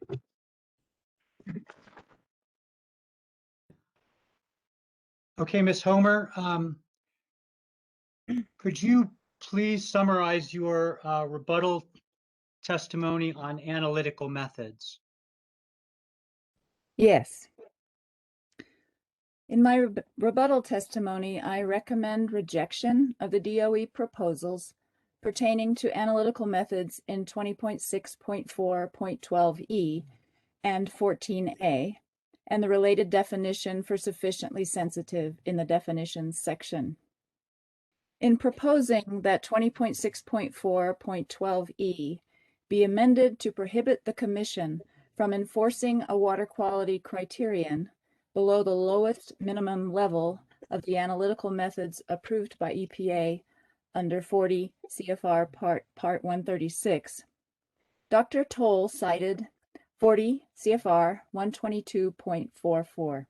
Okay, Ms. Homer, could you please summarize your rebuttal testimony on analytical methods? Yes. In my rebuttal testimony, I recommend rejection of the DOE proposals pertaining to analytical methods in 20.6.4.12e and 14a, and the related definition for sufficiently sensitive in the definitions section. In proposing that 20.6.4.12e be amended to prohibit the Commission from enforcing a water quality criterion below the lowest minimum level of the analytical methods approved by EPA under 40 CFR Part 136, Dr. Toll cited 40 CFR 122.44.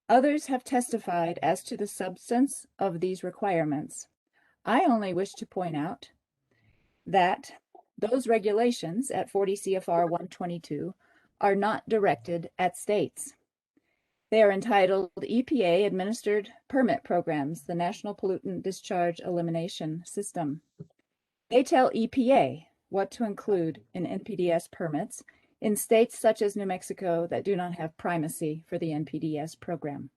Others have testified as to the substance of these requirements. I only wish to point out that those regulations at 40 CFR 122 are not directed at states. They are entitled EPA Administered Permit Programs, the National Pollutant Discharge Elimination System. They tell EPA what to include in NPDES permits in states such as New Mexico that do not have primacy for the NPDES program.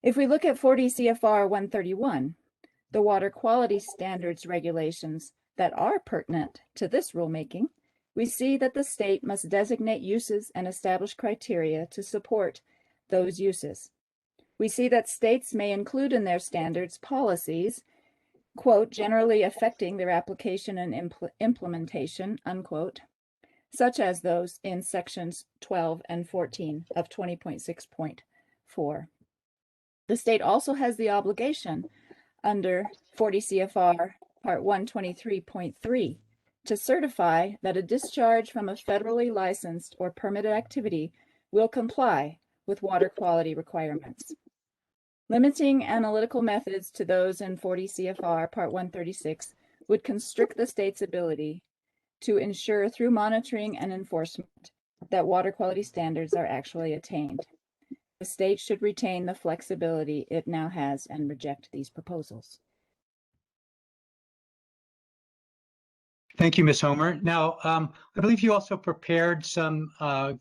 If we look at 40 CFR 131, the water quality standards regulations that are pertinent to this rulemaking, we see that the state must designate uses and establish criteria to support those uses. We see that states may include in their standards policies, quote, generally affecting their application and implementation, unquote, such as those in sections 12 and 14 of 20.6.4. The state also has the obligation under 40 CFR Part 123.3 to certify that a discharge from a federally licensed or permitted activity will comply with water quality requirements. Limiting analytical methods to those in 40 CFR Part 136 would constrict the state's ability to ensure through monitoring and enforcement that water quality standards are actually attained. The state should retain the flexibility it now has and reject these proposals. Thank you, Ms. Homer. Now, I believe you also prepared some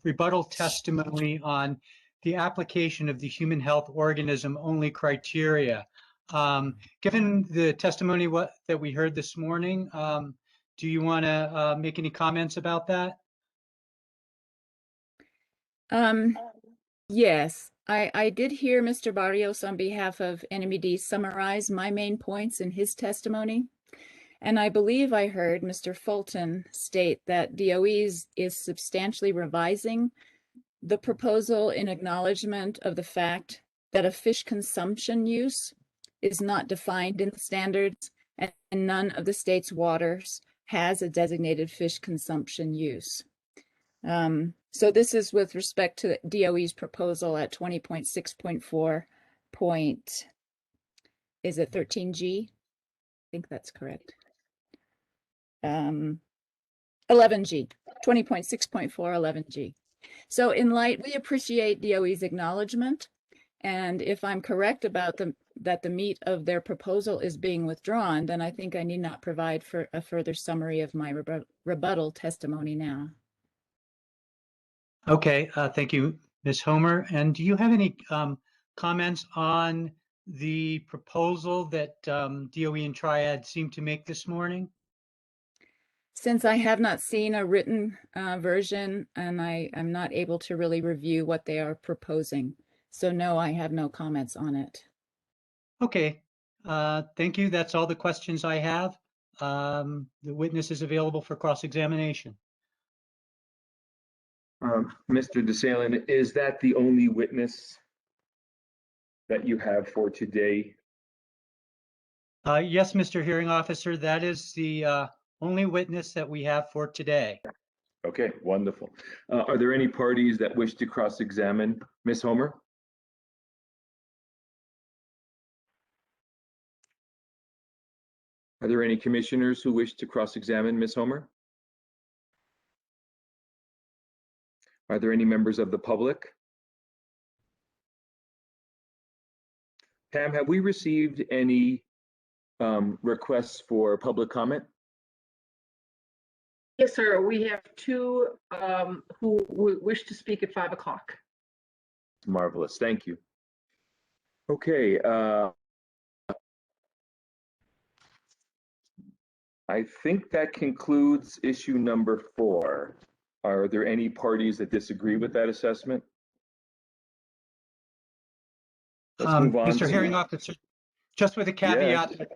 rebuttal testimony on the application of the human health organism only criteria. Given the testimony that we heard this morning, do you want to make any comments about that? Yes, I did hear Mr. Barrios on behalf of NMED summarize my main points in his testimony. And I believe I heard Mr. Fulton state that DOE is substantially revising the proposal in acknowledgement of the fact that a fish consumption use is not defined in the standards, and none of the state's waters has a designated fish consumption use. So this is with respect to DOE's proposal at 20.6.4 is it 13G? I think that's correct. 11G, 20.6.4, 11G. So in light, we appreciate DOE's acknowledgement. And if I'm correct about that the meat of their proposal is being withdrawn, then I think I need not provide for a further summary of my rebuttal testimony now. Okay, thank you, Ms. Homer. And do you have any comments on the proposal that DOE and Triad seem to make this morning? Since I have not seen a written version and I'm not able to really review what they are proposing. So no, I have no comments on it. Okay, thank you. That's all the questions I have. The witness is available for cross-examination. Mr. DeSalen, is that the only witness that you have for today? Yes, Mr. Hearing Officer, that is the only witness that we have for today. Okay, wonderful. Are there any parties that wish to cross-examine Ms. Homer? Are there any commissioners who wish to cross-examine Ms. Homer? Are there any members of the public? Pam, have we received any requests for public comment? Yes, sir. We have two who wish to speak at 5 o'clock. Marvelous, thank you. Okay, I think that concludes issue number 4. Are there any parties that disagree with that assessment? Let's move on Mr. Hearing Officer, just with a caveat. Yes.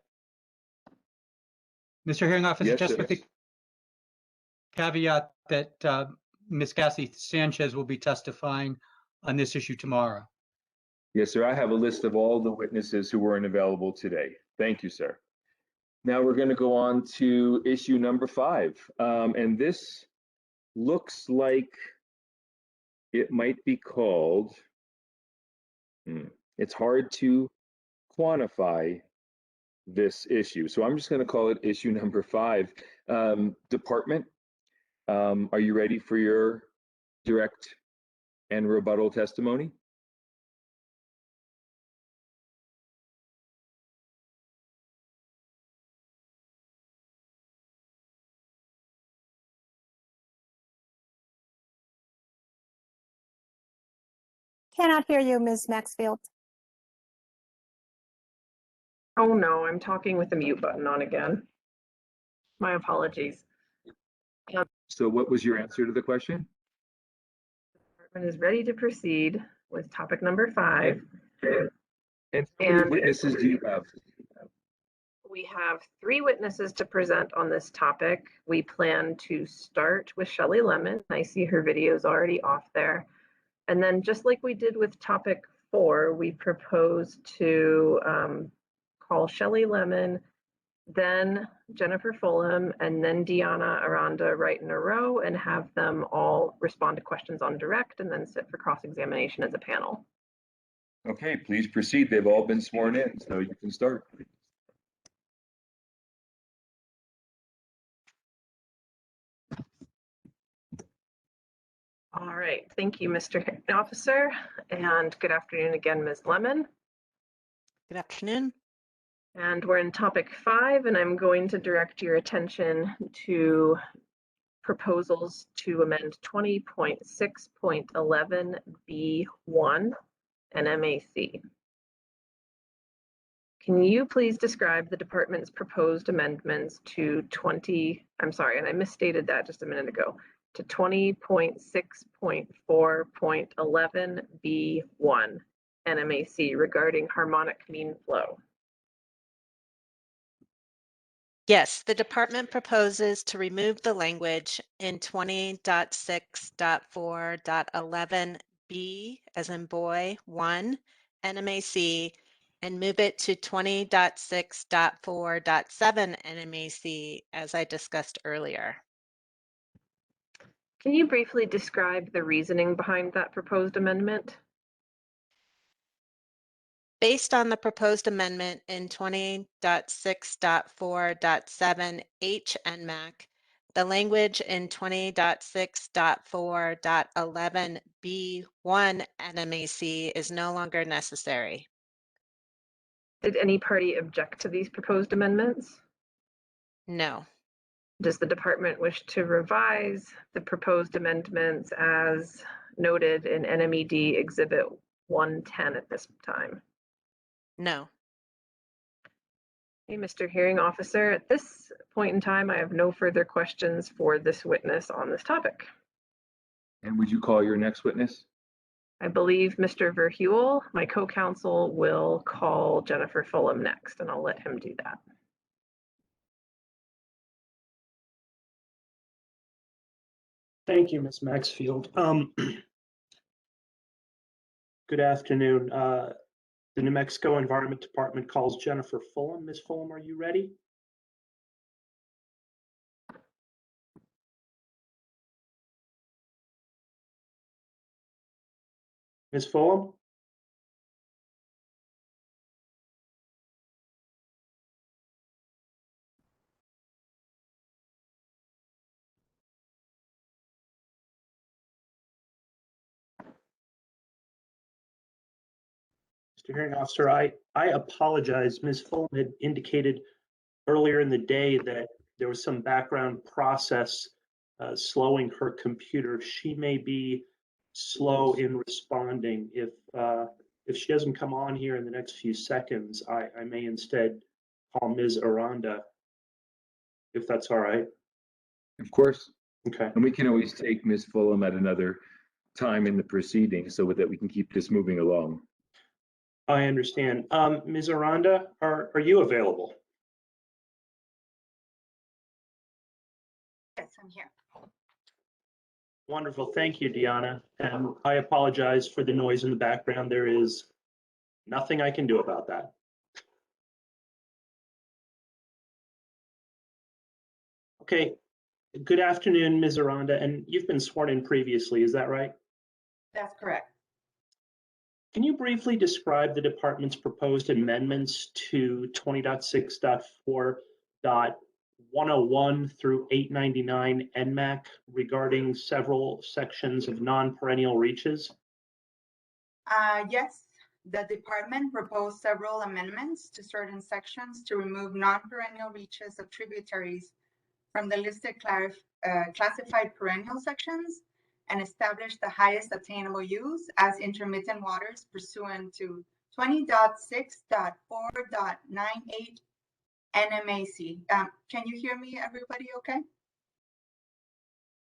Mr. Hearing Officer, Yes, just with the caveat that Ms. Cassie Sanchez will be testifying on this issue tomorrow. Yes, sir. I have a list of all the witnesses who weren't available today. Thank you, sir. Now we're going to go on to issue number 5. And this looks like it might be called, it's hard to quantify this issue. So I'm just going to call it issue number 5. Department, are you ready for your direct and rebuttal testimony? Cannot hear you, Ms. Maxfield. Oh no, I'm talking with the mute button on again. My apologies. So what was your answer to the question? The department is ready to proceed with topic number 5. And how many witnesses do you have? We have 3 witnesses to present on this topic. We plan to start with Shelley Lemon. I see her video is already off there. And then just like we did with topic 4, we propose to call Shelley Lemon, then Jennifer Fulham, and then Deanna Aranda right in a row and have them all respond to questions on direct and then sit for cross-examination as a panel. Okay, please proceed. They've all been sworn in, so you can start. All right, thank you, Mr. Officer, and good afternoon again, Ms. Lemon. Good afternoon. And we're in topic 5, and I'm going to direct your attention to proposals to amend 20.6.11B1 Nmac. Can you please describe the department's proposed amendments to and I misstated that just a minute ago, to 20.6.4.11B1 Nmac regarding harmonic mean flow? Yes, the department proposes to remove the language in 20.6.4.11B as in boy 1 Nmac and move it to 20.6.4.7 Nmac as I discussed earlier. Can you briefly describe the reasoning behind that proposed amendment? Based on the proposed amendment in 20.6.4.7 H Nmac, the language in 20.6.4.11 B1 Nmac is no longer necessary. Did any party object to these proposed amendments? No. Does the department wish to revise the proposed amendments as noted in NMED Exhibit 110 at this time? No. Hey, Mr. Hearing Officer, at this point in time, I have no further questions for this witness on this topic. And would you call your next witness? I believe Mr. Verheuel, my co-counsel, will call Jennifer Fulham next, and I'll let him do that. Thank you, Ms. Maxfield. Good afternoon. The New Mexico Environment Department calls Jennifer Fulham. Ms. Fulham, are you ready? Ms. Fulham? Mr. Hearing Officer, I apologize. Ms. Fulham had indicated earlier in the day that there was some background process slowing her computer. She may be slow in responding. If she doesn't come on here in the next few seconds, I may instead call Ms. Aranda, if that's all right. Of course. Okay. And we can always take Ms. Fulham at another time in the proceeding so that we can keep this moving along. I understand. Ms. Aranda, are you available? Yes, I'm here. Wonderful. Thank you, Deanna. And I apologize for the noise in the background. There is nothing I can do about that. Okay. Good afternoon, Ms. Aranda. And you've been sworn in previously, is that right? That's correct. Can you briefly describe the department's proposed amendments to 20.6.4.101 through 899 Nmac regarding several sections of non-perennial reaches? Yes, the department proposed several amendments to certain sections to remove non-perennial reaches of tributaries from the listed classified perennial sections and establish the highest attainable use as intermittent waters pursuant to 20.6.4.98 Nmac. Can you hear me, everybody okay?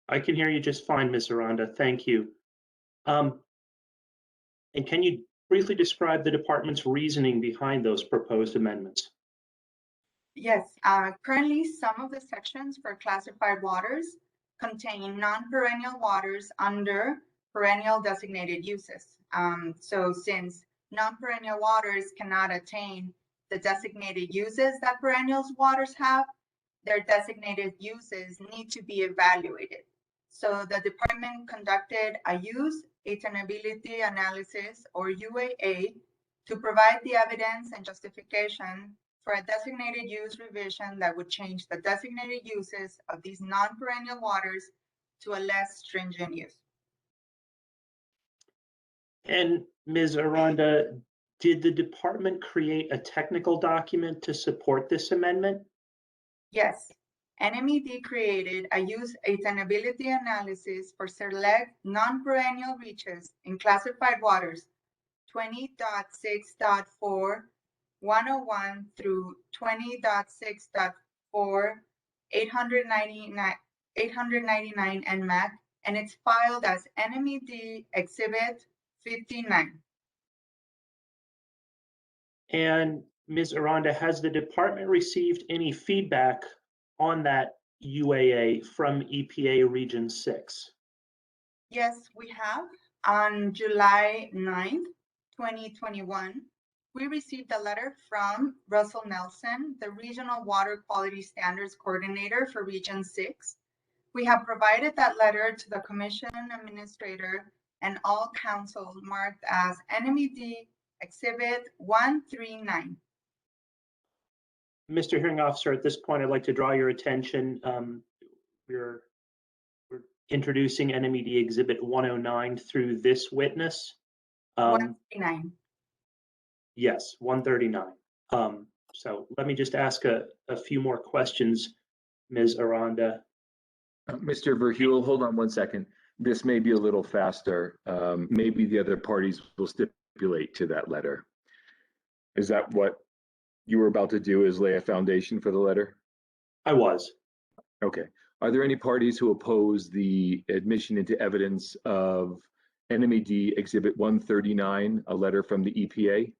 I can hear you just fine, Ms. Aranda. Thank you. And can you briefly describe the department's reasoning behind those proposed amendments? Yes, currently some of the sections for classified waters contain non-perennial waters under perennial designated uses. So since non-perennial waters cannot attain the designated uses that perennial waters have, their designated uses need to be evaluated. So the department conducted a use attainability analysis, or UAA, to provide the evidence and justification for a designated use revision that would change the designated uses of these non-perennial waters to a less stringent use. And Ms. Aranda, did the department create a technical document to support this amendment? Yes, NMED created a use attainability analysis for select non-perennial reaches in classified waters 20.6.4.101 through 20.6.4 899 Nmac, and it's filed as NMED Exhibit 59. And Ms. Aranda, has the department received any feedback on that UAA from EPA Region 6? Yes, we have. On July 9th, 2021, we received a letter from Russell Nelson, the Regional Water Quality Standards Coordinator for Region 6. We have provided that letter to the Commission Administrator and all council marked as NMED Exhibit 139. Mr. Hearing Officer, at this point, I'd like to draw your attention. We're introducing NMED Exhibit 109 through this witness. 139. Yes, 139. So let me just ask a few more questions, Ms. Aranda. Mr. Verheuel, hold on one second. This may be a little faster. Maybe the other parties will stipulate to that letter. Is that what you were about to do, is lay a foundation for the letter? I was. Okay. Are there any parties who oppose the admission into evidence of NMED Exhibit 139, a letter from the EPA?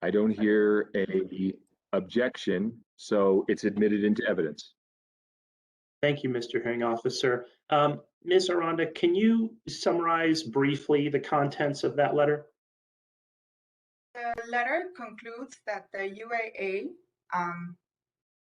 I don't hear a objection, so it's admitted into evidence. Thank you, Mr. Hearing Officer. Ms. Aranda, can you summarize briefly the contents of that letter? The letter concludes that the UAA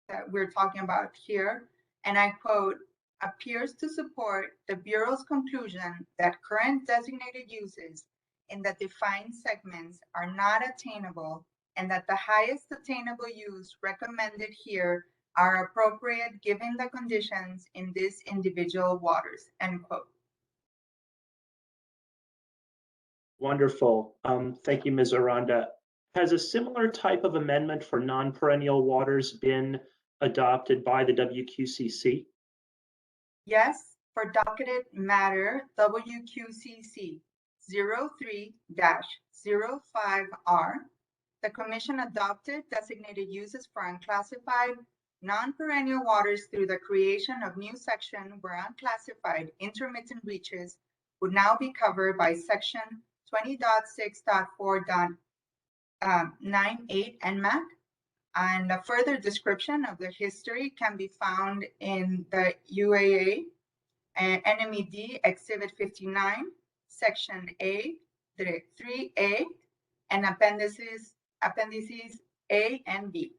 that we're talking about here, and I quote, appears to support the Bureau's conclusion that current designated uses in the defined segments are not attainable, and that the highest attainable use recommended here are appropriate given the conditions in these individual waters, end quote. Wonderful. Thank you, Ms. Aranda. Has a similar type of amendment for non-perennial waters been adopted by the WQCC? Yes, for docketed matter WQCC 03-05R, the Commission adopted designated uses for unclassified non-perennial waters through the creation of new section where unclassified intermittent reaches would now be covered by section 20.6.4.98 Nmac. And a further description of the history can be found in the UAA and NMED Exhibit 59, Section A, 3A, and appendices A and B.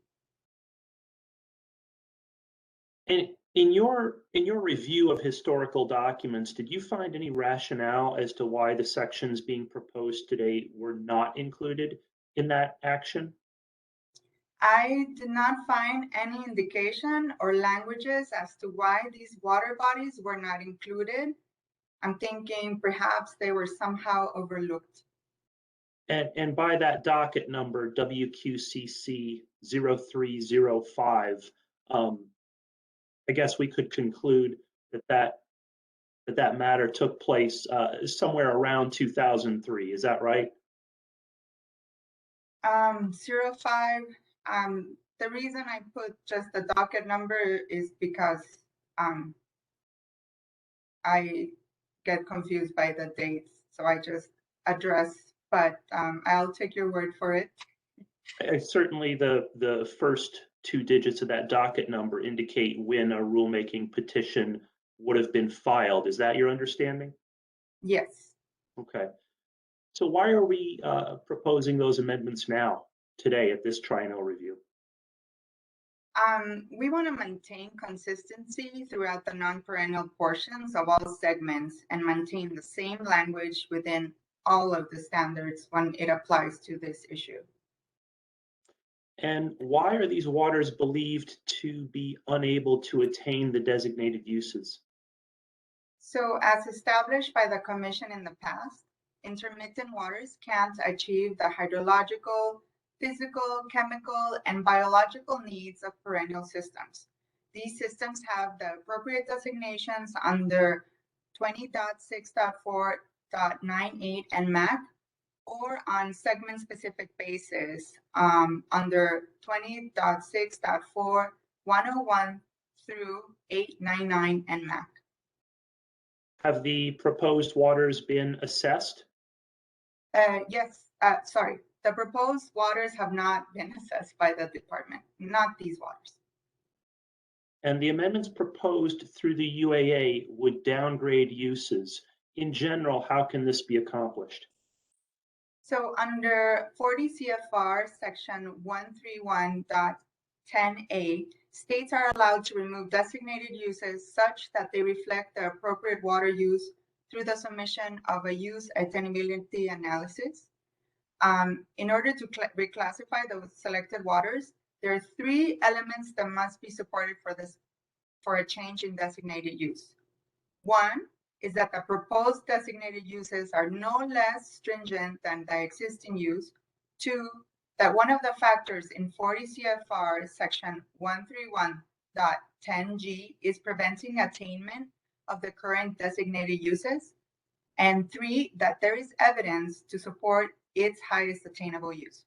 And in your review of historical documents, did you find any rationale as to why the sections being proposed today were not included in that action? I did not find any indication or languages as to why these water bodies were not included. I'm thinking perhaps they were somehow overlooked. And by that docket number, WQCC 0305, I guess we could conclude that matter took place somewhere around 2003. Is that right? 05. The reason I put just the docket number is because I get confused by the dates, so I just address, but I'll take your word for it. Certainly the first two digits of that docket number indicate when a rulemaking petition would have been filed. Is that your understanding? Yes. Okay. So why are we proposing those amendments now, today, at this triennial review? We want to maintain consistency throughout the non-perennial portions of all segments and maintain the same language within all of the standards when it applies to this issue. And why are these waters believed to be unable to attain the designated uses? So as established by the Commission in the past, intermittent waters can't achieve the hydrological, physical, chemical, and biological needs of perennial systems. These systems have the appropriate designations under 20.6.4.98 Nmac or on segment-specific basis under 20.6.4.101 through 899 Nmac. Have the proposed waters been assessed? Yes, sorry. The proposed waters have not been assessed by the department, not these waters. And the amendments proposed through the UAA would downgrade uses. In general, how can this be accomplished? So under 40 CFR section 131.10a, states are allowed to remove designated uses such that they reflect the appropriate water use through the submission of a use attainability analysis. In order to reclassify those selected waters, there are three elements that must be supported for a change in designated use. One is that the proposed designated uses are no less stringent than the existing use. Two, that one of the factors in 40 CFR section 131.10g is preventing attainment of the current designated uses. And 3, that there is evidence to support its highest attainable use.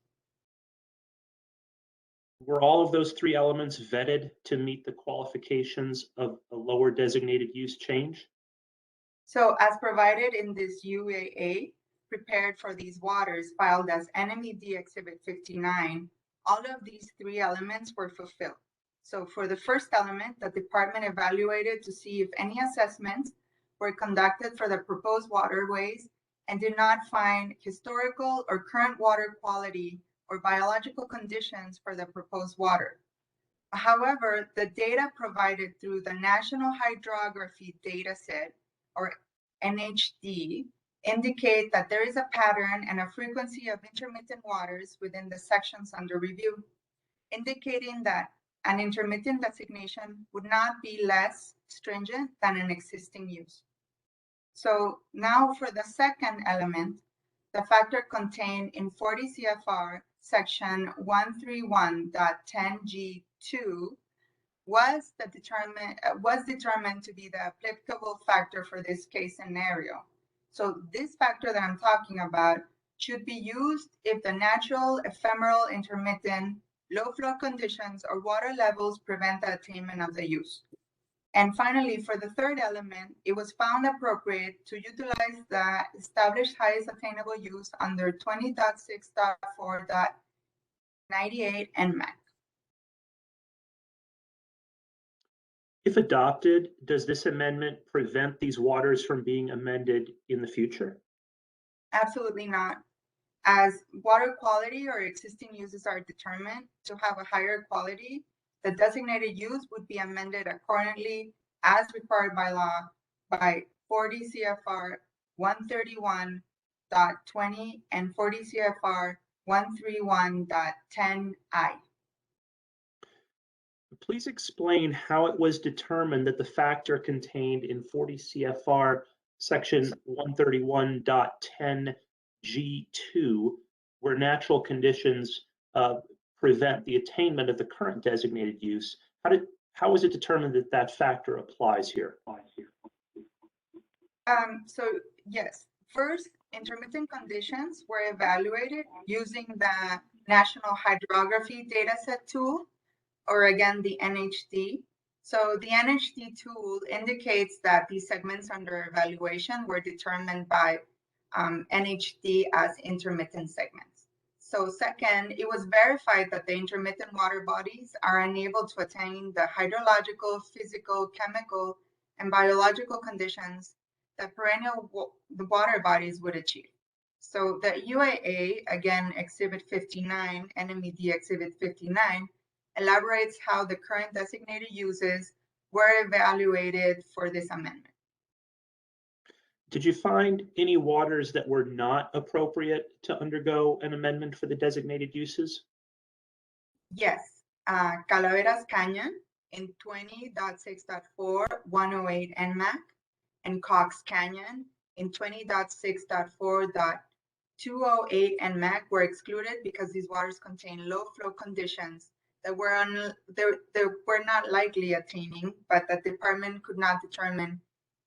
Were all of those 3 elements vetted to meet the qualifications of a lower designated use change? So as provided in this UAA, prepared for these waters, filed as NMED Exhibit 59, all of these 3 elements were fulfilled. So for the first element, the department evaluated to see if any assessments were conducted for the proposed waterways and did not find historical or current water quality or biological conditions for the proposed water. However, the data provided through the National Hydrography Dataset, or NHD, indicate that there is a pattern and a frequency of intermittent waters within the sections under review, indicating that an intermittent designation would not be less stringent than an existing use. So now for the second element, the factor contained in 40 CFR section 131.10G2 was determined to be the applicable factor for this case scenario. So this factor that I'm talking about should be used if the natural, ephemeral, intermittent, low flow conditions or water levels prevent the attainment of the use. And finally, for the third element, it was found appropriate to utilize the established highest attainable use under 20.6.4.98 Nmac. If adopted, does this amendment prevent these waters from being amended in the future? Absolutely not. As water quality or existing uses are determined to have a higher quality, the designated use would be amended accordingly as required by law by 40 CFR 131.20 and 40 CFR 131.10I. Please explain how it was determined that the factor contained in 40 CFR section 131.10G2, where natural conditions prevent the attainment of the current designated use, how was it determined that that factor applies here? So yes, first, intermittent conditions were evaluated using the National Hydrography Dataset tool, or again, the NHD. So the NHD tool indicates that these segments under evaluation were determined by NHD as intermittent segments. So second, it was verified that the intermittent water bodies are unable to attain the hydrological, physical, chemical, and biological conditions that perennial water bodies would achieve. So the UAA, again, Exhibit 59, NMED Exhibit 59, elaborates how the current designated uses were evaluated for this amendment. Did you find any waters that were not appropriate to undergo an amendment for the designated uses? Yes, Calaveras Canyon in 20.6.4, 108 Nmac, and Cox Canyon in 20.6.4.208 Nmac were excluded because these waters contain low flow conditions that were not likely attaining, but the department could not determine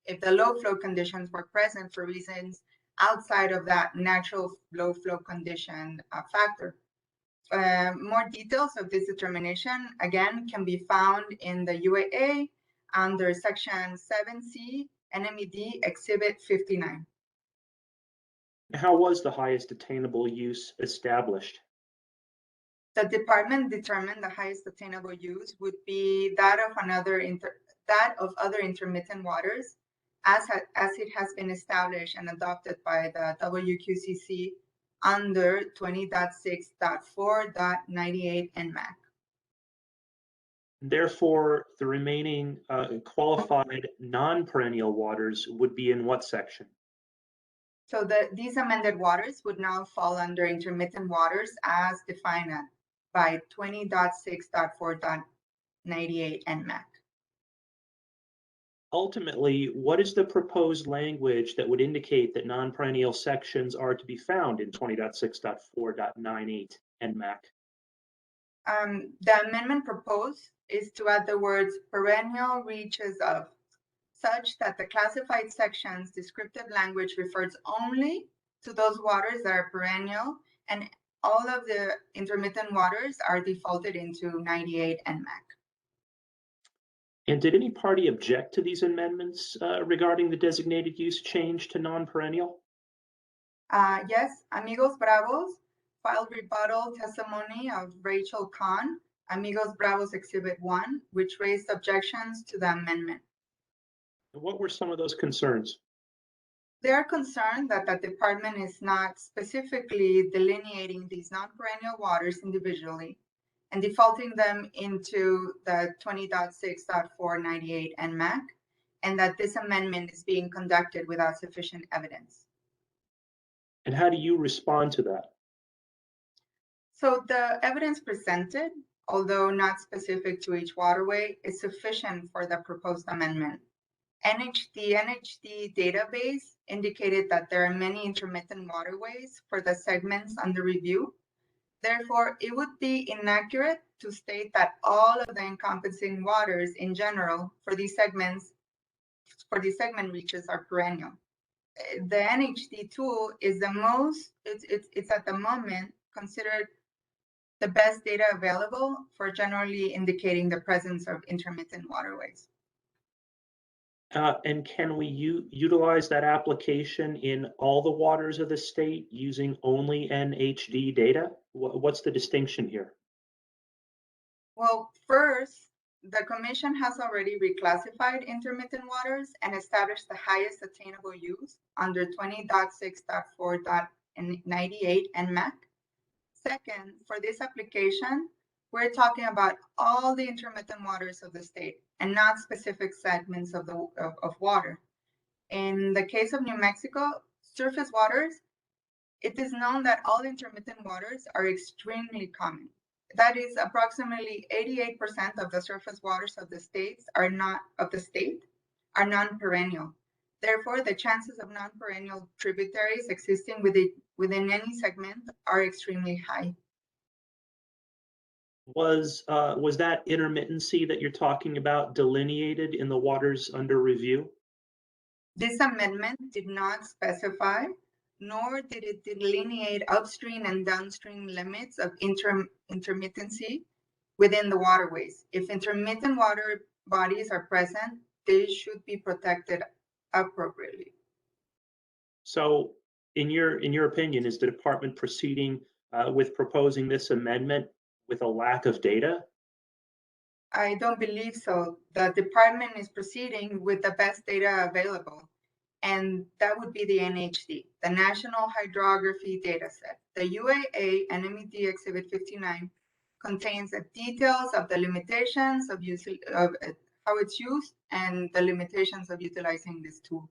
if the low flow conditions were present for reasons outside of that natural low flow condition factor. More details of this determination, again, can be found in the UAA under Section 7C, NMED Exhibit 59. How was the highest attainable use established? The department determined the highest attainable use would be that of other intermittent waters, as it has been established and adopted by the WQCC under 20.6.4.98 Nmac. Therefore, the remaining qualified non-perennial waters would be in what section? So these amended waters would now fall under intermittent waters as defined by 20.6.4.98 Nmac. Ultimately, what is the proposed language that would indicate that non-perennial sections are to be found in 20.6.4.98 Nmac? The amendment proposed is to add the words perennial reaches of such that the classified section's descriptive language refers only to those waters that are perennial, and all of the intermittent waters are defaulted into 98 Nmac. And did any party object to these amendments regarding the designated use change to non-perennial? Yes, Amigos Bravos filed rebuttal testimony of Rachel Kahn, Amigos Bravos Exhibit 1, which raised objections to the amendment. What were some of those concerns? They are concerned that the department is not specifically delineating these non-perennial waters individually and defaulting them into the 20.6.498 Nmac, and that this amendment is being conducted without sufficient evidence. And how do you respond to that? So the evidence presented, although not specific to each waterway, is sufficient for the proposed amendment. The NHD database indicated that there are many intermittent waterways for the segments under review. Therefore, it would be inaccurate to state that all of the encompassing waters in general for these segment reaches are perennial. The NHD tool is it's at the moment considered the best data available for generally indicating the presence of intermittent waterways. And can we utilize that application in all the waters of the state using only NHD data? What's the distinction here? Well, first, the Commission has already reclassified intermittent waters and established the highest attainable use under 20.6.4.98 Nmac. Second, for this application, we're talking about all the intermittent waters of the state and not specific segments of water. In the case of New Mexico, surface waters, it is known that all intermittent waters are extremely common. That is, approximately 88% of the surface waters of the state are non-perennial. Therefore, the chances of non-perennial tributaries existing within any segment are extremely high. Was that intermittency that you're talking about delineated in the waters under review? This amendment did not specify, nor did it delineate upstream and downstream limits of intermittency within the waterways. If intermittent water bodies are present, they should be protected appropriately. So, in your opinion, is the department proceeding with proposing this amendment with a lack of data? I don't believe so. The department is proceeding with the best data available, and that would be the NHD, the National Hydrography Dataset. The UAA NMED Exhibit 59 contains the details of the limitations of how it's used and the limitations of utilizing this tool.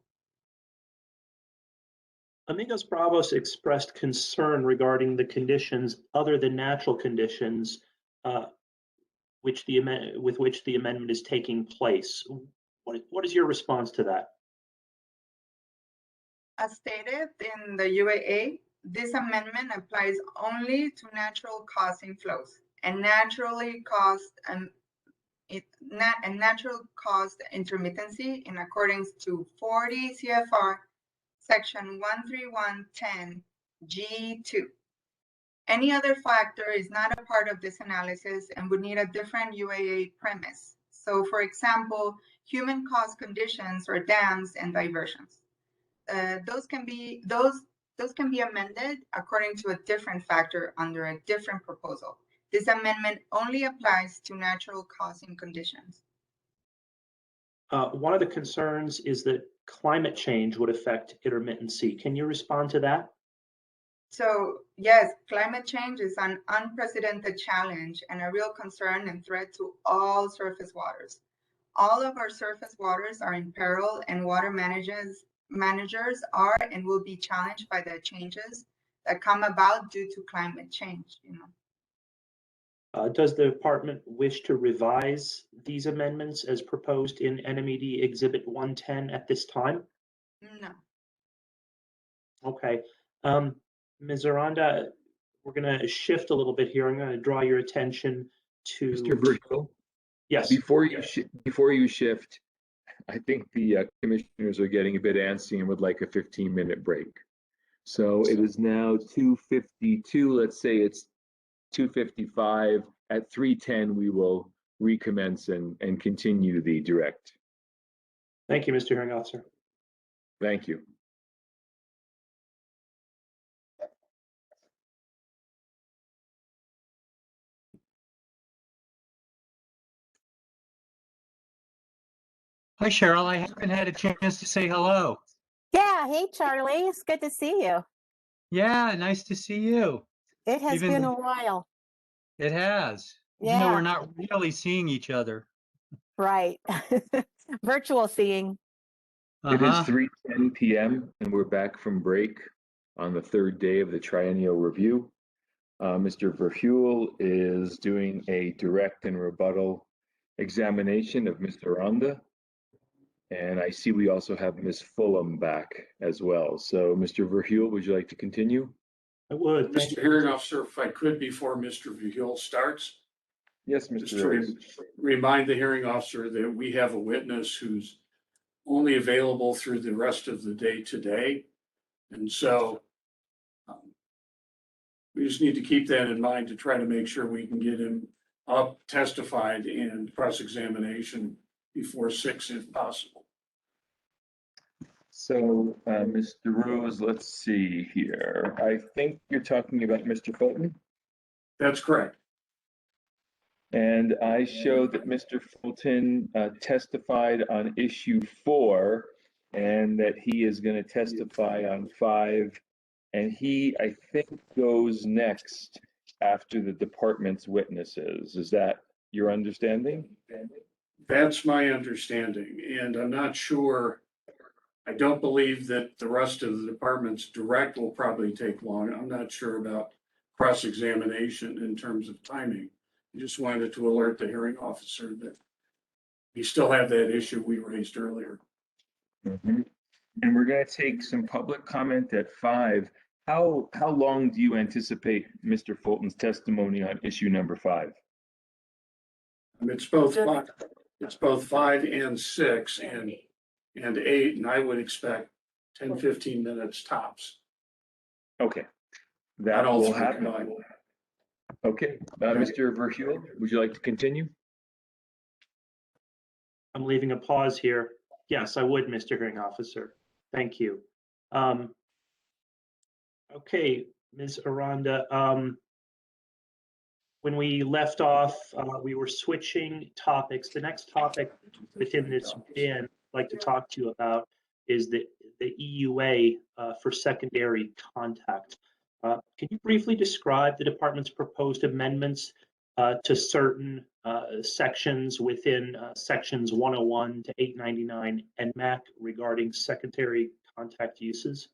Amigos Bravos expressed concern regarding the conditions other than natural conditions with which the amendment is taking place. What is your response to that? As stated in the UAA, this amendment applies only to natural causing flows and naturally caused intermittency in accordance to 40 CFR Section 13110 G2. Any other factor is not a part of this analysis and would need a different UAA premise. So, for example, human caused conditions or dams and diversions. Those can be amended according to a different factor under a different proposal. This amendment only applies to natural causing conditions. One of the concerns is that climate change would affect intermittency. Can you respond to that? So yes, climate change is an unprecedented challenge and a real concern and threat to all surface waters. All of our surface waters are in peril, and water managers are and will be challenged by the changes that come about due to climate change. Does the department wish to revise these amendments as proposed in NMED Exhibit 110 at this time? No. Okay. Ms. Aranda, we're going to shift a little bit here. I'm going to draw your attention to Mr. Virgil. Yes. Before you shift, I think the commissioners are getting a bit antsy and would like a 15-minute break. So it is now 2:52. Let's say it's 2:55. At 3:10, we will recommence and continue the direct. Thank you, Mr. Hearing Officer. Thank you. Hi, Cheryl. I haven't had a chance to say hello. Yeah, hey Charlie, it's good to see you. Yeah, nice to see you. It has Even been a while. It has, even though Yeah, we're not really seeing each other. right. Virtual seeing. It is Uh-huh. 3:10 p.m. and we're back from break on the third day of the Triennial review. Mr. Verheuel is doing a direct and rebuttal examination of Mr. Randa. And I see we also have Ms. Fulham back as well. So Mr. Verheuel, would you like to continue? I would. Mr. Hearing Officer, if I could, before Mr. Verheuel starts. Yes, Just Mr. to Rose. remind the hearing officer that we have a witness who's only available through the rest of the day today. And so we just need to keep that in mind to try to make sure we can get him up, testified, and cross-examination before 6 if possible. So, Mr. Rose, let's see here. I think you're talking about Mr. Fulton. That's correct. And I show that Mr. Fulton testified on issue 4 and that he is going to testify on 5. And he, I think, goes next after the department's witnesses. Is that your understanding? That's my understanding, and I'm not sure. I don't believe that the rest of the department's direct will probably take long. I'm not sure about cross-examination in terms of timing. I just wanted to alert the hearing officer that we still have that issue we raised earlier. Mm-hmm. And we're going to take some public comment at 5. How long do you anticipate Mr. Fulton's testimony on issue number 5? It's both 5 and 6 and 8, and I would expect 10, 15 minutes tops. Okay, that all will three happen. combined. Okay, Mr. Verheuel, would you like to continue? I'm leaving a pause here. Yes, I would, Mr. Hearing Officer. Thank you. Okay, Ms. Aranda, when we left off, we were switching topics. The next topic within this bin I'd like to talk to you about is the EUA for secondary contact. Can you briefly describe the department's proposed amendments to certain sections within sections 101 to 899 Nmac regarding secondary contact uses?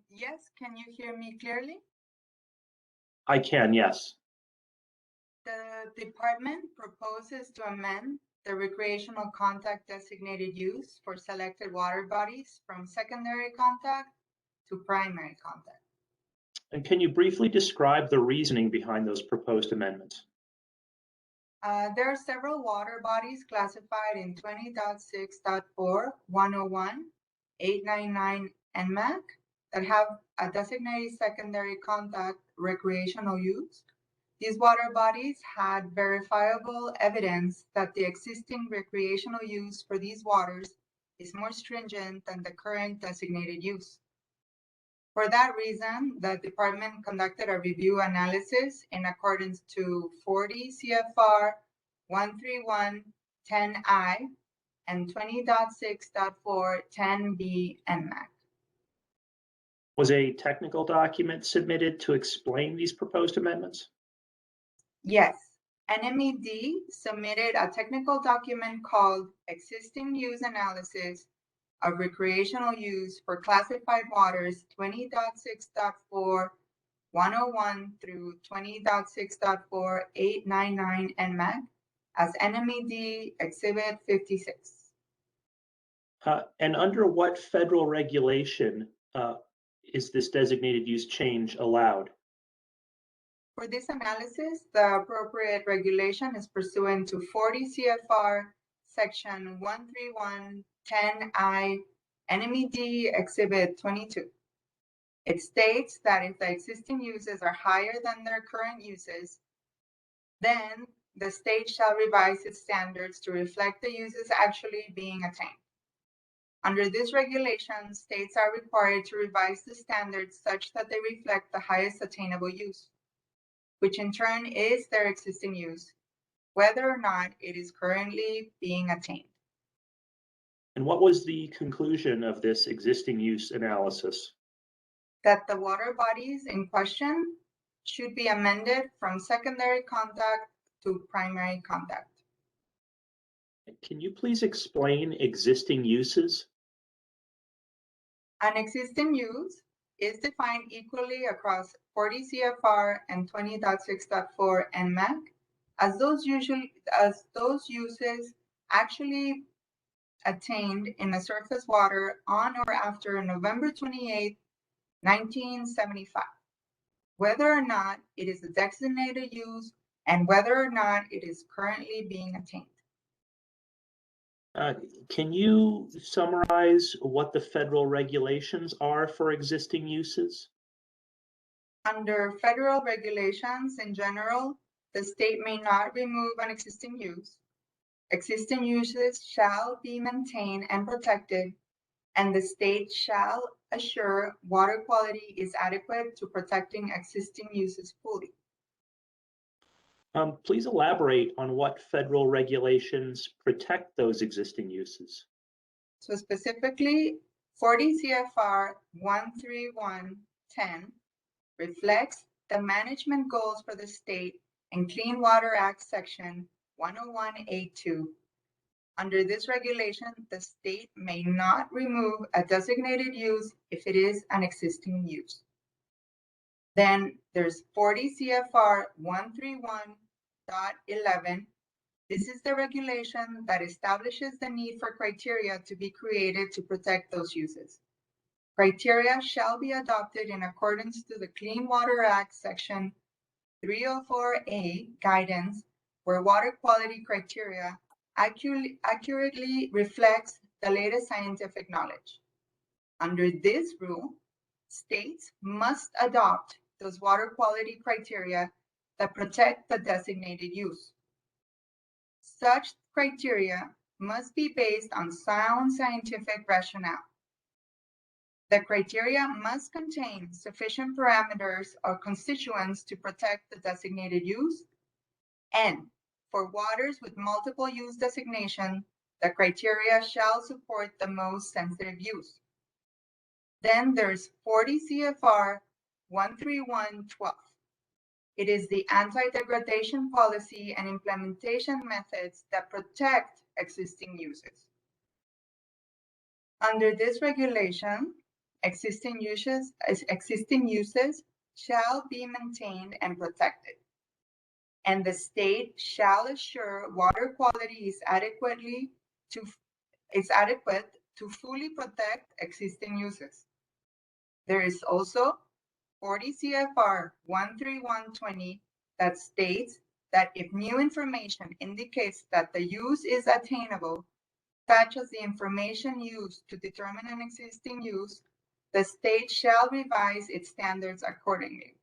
Yes, can you hear me clearly? I can, yes. The department proposes to amend the recreational contact designated use for selected water bodies from secondary contact to primary contact. And can you briefly describe the reasoning behind those proposed amendments? There are several water bodies classified in 20.6.4, 101, 899 Nmac that have a designated secondary contact recreational use. These water bodies had verifiable evidence that the existing recreational use for these waters is more stringent than the current designated use. For that reason, the department conducted a review analysis in accordance to 40 CFR 131.10I and 20.6.4 10B Nmac. Was a technical document submitted to explain these proposed amendments? Yes, NMED submitted a technical document called Existing Use Analysis of Recreational Use for Classified Waters 20.6.4 101 through 20.6.4 899 Nmac as NMED Exhibit 56. And under what federal regulation is this designated use change allowed? For this analysis, the appropriate regulation is pursuant to 40 CFR section 13110I, NMED Exhibit 22. It states that if the existing uses are higher than their current uses, then the state shall revise its standards to reflect the uses actually being attained. Under this regulation, states are required to revise the standards such that they reflect the highest attainable use, which in turn is their existing use, whether or not it is currently being attained. And what was the conclusion of this existing use analysis? That the water bodies in question should be amended from secondary contact to primary contact. Can you please explain existing uses? An existing use is defined equally across 40 CFR and 20.6.4 Nmac as those uses actually attained in the surface water on or after November 28, 1975, whether or not it is a designated use and whether or not it is currently being attained. Can you summarize what the federal regulations are for existing uses? Under federal regulations in general, the state may not remove an existing use. Existing uses shall be maintained and protected, and the state shall assure water quality is adequate to protecting existing uses fully. Please elaborate on what federal regulations protect those existing uses. So specifically, 40 CFR 13110 reflects the management goals for the state in Clean Water Act Section 101A2. Under this regulation, the state may not remove a designated use if it is an existing use. Then there's 40 CFR 131.11. This is the regulation that establishes the need for criteria to be created to protect those uses. Criteria shall be adopted in accordance to the Clean Water Act Section 304A guidance, where water quality criteria accurately reflects the latest scientific knowledge. Under this rule, states must adopt those water quality criteria that protect the designated use. Such criteria must be based on sound scientific rationale. The criteria must contain sufficient parameters or constituents to protect the designated use, and for waters with multiple use designation, the criteria shall support the most sensitive use. Then there's 40 CFR 131.12. It is the anti-degradation policy and implementation methods that protect existing uses. Under this regulation, existing uses shall be maintained and protected, and the state shall assure water quality is adequate to fully protect existing uses. There is also 40 CFR 131.20 that states that if new information indicates that the use is attainable, such as the information used to determine an existing use, the state shall revise its standards accordingly.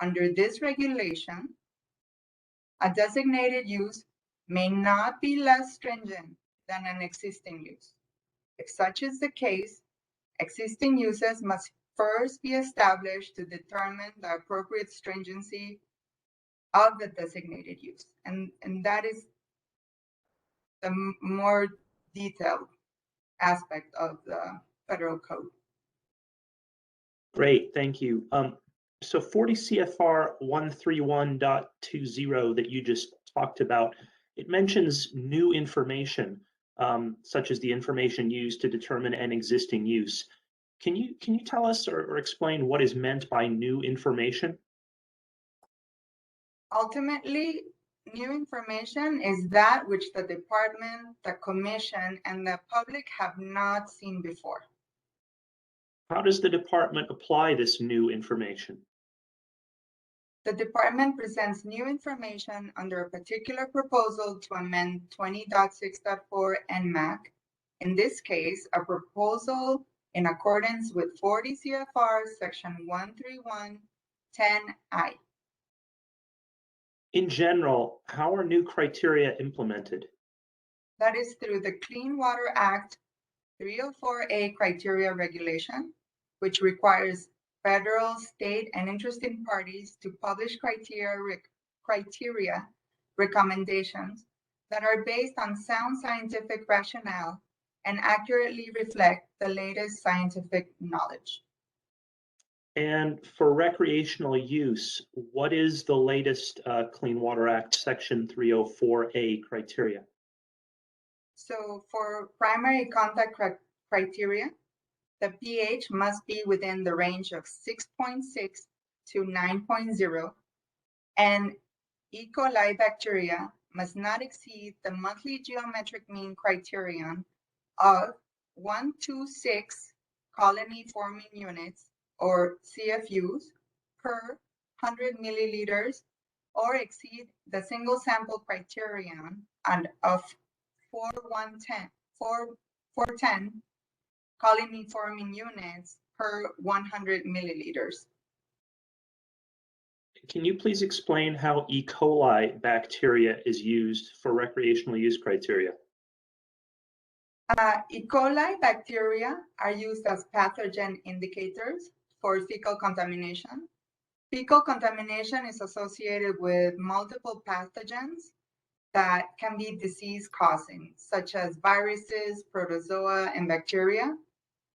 Under this regulation, a designated use may not be less stringent than an existing use. If such is the case, existing uses must first be established to determine the appropriate stringency of the designated use. And that is the more detailed aspect of the federal code. Great, thank you. So 40 CFR 131.20 that you just talked about, it mentions new information, such as the information used to determine an existing use. Can you tell us or explain what is meant by new information? Ultimately, new information is that which the department, the commission, and the public have not seen before. How does the department apply this new information? The department presents new information under a particular proposal to amend 20.6.4 Nmac. In this case, a proposal in accordance with 40 CFR section 131.10I. In general, how are new criteria implemented? That is through the Clean Water Act 304A criteria regulation, which requires federal, state, and interested parties to publish criteria recommendations that are based on sound scientific rationale and accurately reflect the latest scientific knowledge. And for recreational use, what is the latest Clean Water Act Section 304A criteria? So for primary contact criteria, the pH must be within the range of 6.6 to 9.0, and E. coli bacteria must not exceed the monthly geometric mean criterion of 126 colony forming units, or CFUs, per 100 milliliters, or exceed the single sample criterion and of 410 colony forming units per 100 milliliters. Can you please explain how E. coli bacteria is used for recreational use criteria? E. coli bacteria are used as pathogen indicators for fecal contamination. Fecal contamination is associated with multiple pathogens that can be disease-causing, such as viruses, protozoa, and bacteria.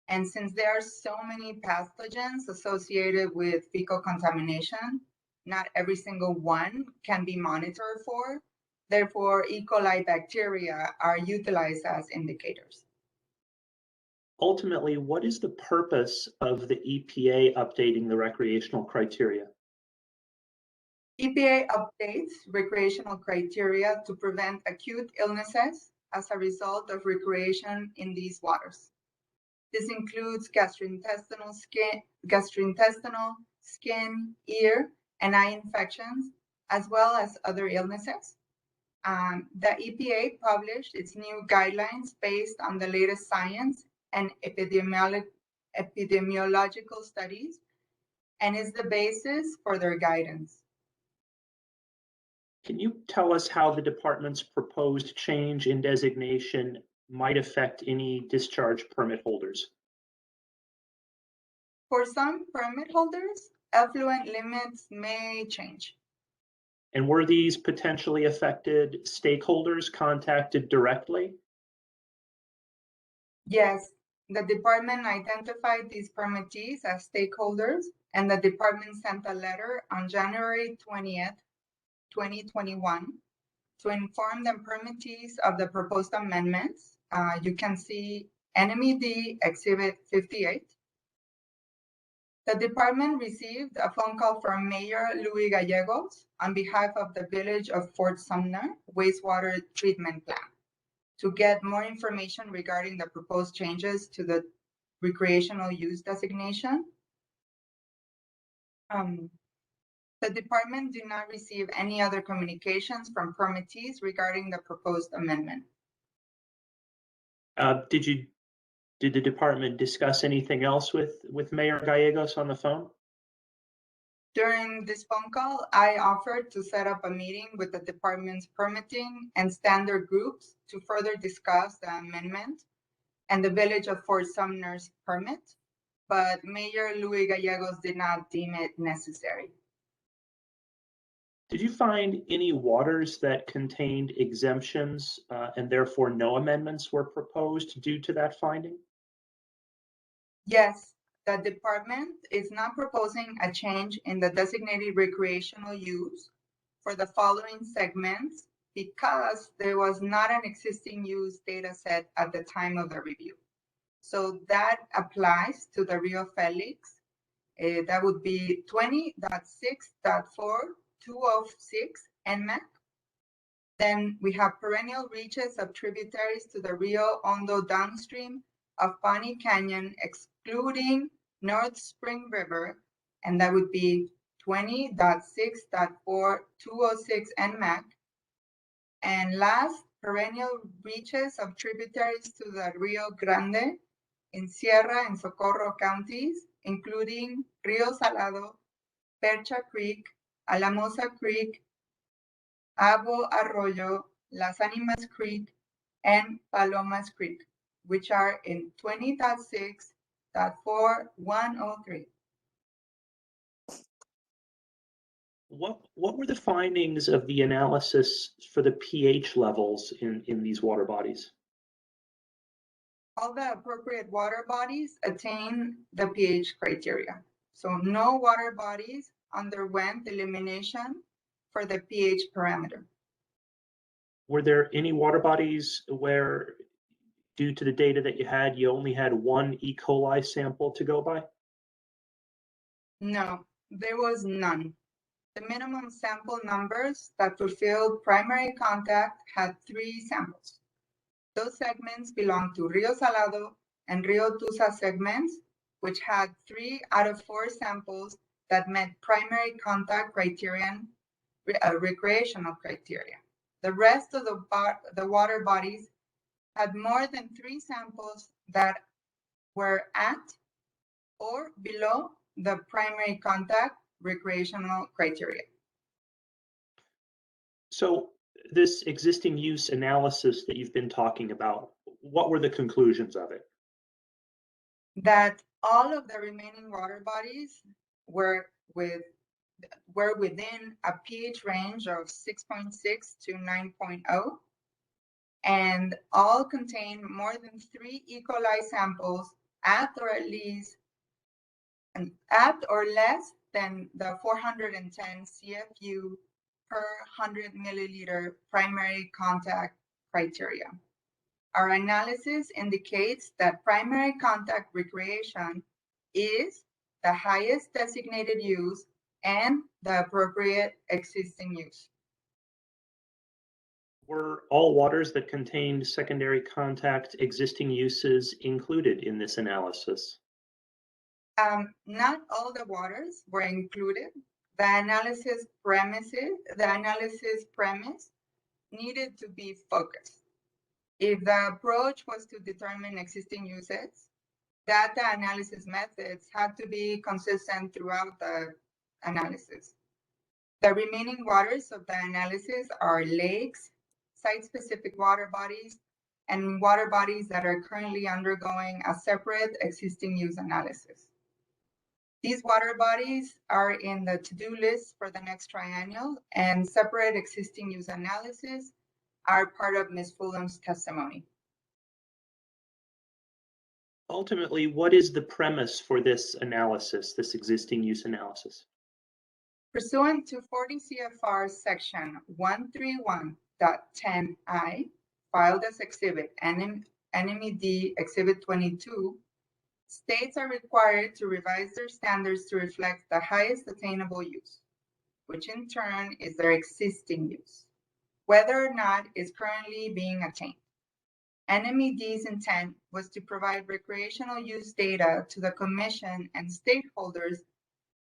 And since there are so many pathogens associated with fecal contamination, not every single one can be monitored for. Therefore, E. coli bacteria are utilized as indicators. Ultimately, what is the purpose of the EPA updating the recreational criteria? EPA updates recreational criteria to prevent acute illnesses as a result of recreation in these waters. This includes gastrointestinal, skin, ear, and eye infections, as well as other illnesses. The EPA published its new guidelines based on the latest science and epidemiological studies, and is the basis for their guidance. Can you tell us how the department's proposed change in designation might affect any discharge permit holders? For some permit holders, effluent limits may change. And were these potentially affected stakeholders contacted directly? Yes, the department identified these permittees as stakeholders, and the department sent a letter on January 20th, 2021 to inform the permittees of the proposed amendments. You can see NMED Exhibit 58. The department received a phone call from Mayor Luis Gallegos on behalf of the Village of Fort Sumner wastewater treatment plant to get more information regarding the proposed changes to the recreational use designation. The department did not receive any other communications from permittees regarding the proposed amendment. Did the department discuss anything else with Mayor Gallegos on the phone? During this phone call, I offered to set up a meeting with the department's permitting and standard groups to further discuss the amendment and the Village of Fort Sumner's permit, but Mayor Luis Gallegos did not deem it necessary. Did you find any waters that contained exemptions and therefore no amendments were proposed due to that finding? Yes, the department is not proposing a change in the designated recreational use for the following segments because there was not an existing use data set at the time of the review. So that applies to the Rio Felix. That would be 20.6.4.206 Nmec. Then we have perennial reaches of tributaries to the Rio Hondo downstream of Pawnee Canyon, excluding North Spring River, and that would be 20.6.4206 Nmac. And last, perennial reaches of tributaries to the Rio Grande in Sierra and Socorro counties, including Rio Salado, Percha Creek, Alamosa Creek, Abo Arroyo, Las Animas Creek, and Palomas Creek, which are in 20.6.4103. What were the findings of the analysis for the pH levels in these water bodies? All the appropriate water bodies attain the pH criteria. So no water bodies underwent elimination for the pH parameter. Were there any water bodies where, due to the data that you only had one E. coli sample to go by? No, there was none. The minimum sample numbers that fulfilled primary contact had 3 samples. Those segments belong to Rio Salado and Rio Tusa segments, which had 3 out of 4 samples that met primary contact criterion, recreational criteria. The rest of the water bodies had more than 3 samples that were at or below the primary contact recreational criteria. So this existing use analysis that you've been talking about, what were the conclusions of it? That all of the remaining water bodies were within a pH range of 6.6 to 9.0, and all contain more than 3 E. coli samples at or less than the 410 CFU per 100 milliliter primary contact criteria. Our analysis indicates that primary contact recreation is the highest designated use and the appropriate existing use. Were all waters that contained secondary contact existing uses included in this analysis? Not all the waters were included. The analysis premise needed to be focused. If the approach was to determine existing uses, data analysis methods had to be consistent throughout the analysis. The remaining waters of the analysis are lakes, site-specific water bodies, and water bodies that are currently undergoing a separate existing use analysis. These water bodies are in the to-do list for the next triennial, and separate existing use analysis are part of Ms. Fulham's testimony. Ultimately, what is the premise for this analysis, this existing use analysis? Pursuant to 40 CFR section 131.10I, filed as exhibit NMED exhibit 22, states are required to revise their standards to reflect the highest attainable use, which in turn is their existing use, whether or not it's currently being attained. NMED's intent was to provide recreational use data to the Commission and stakeholders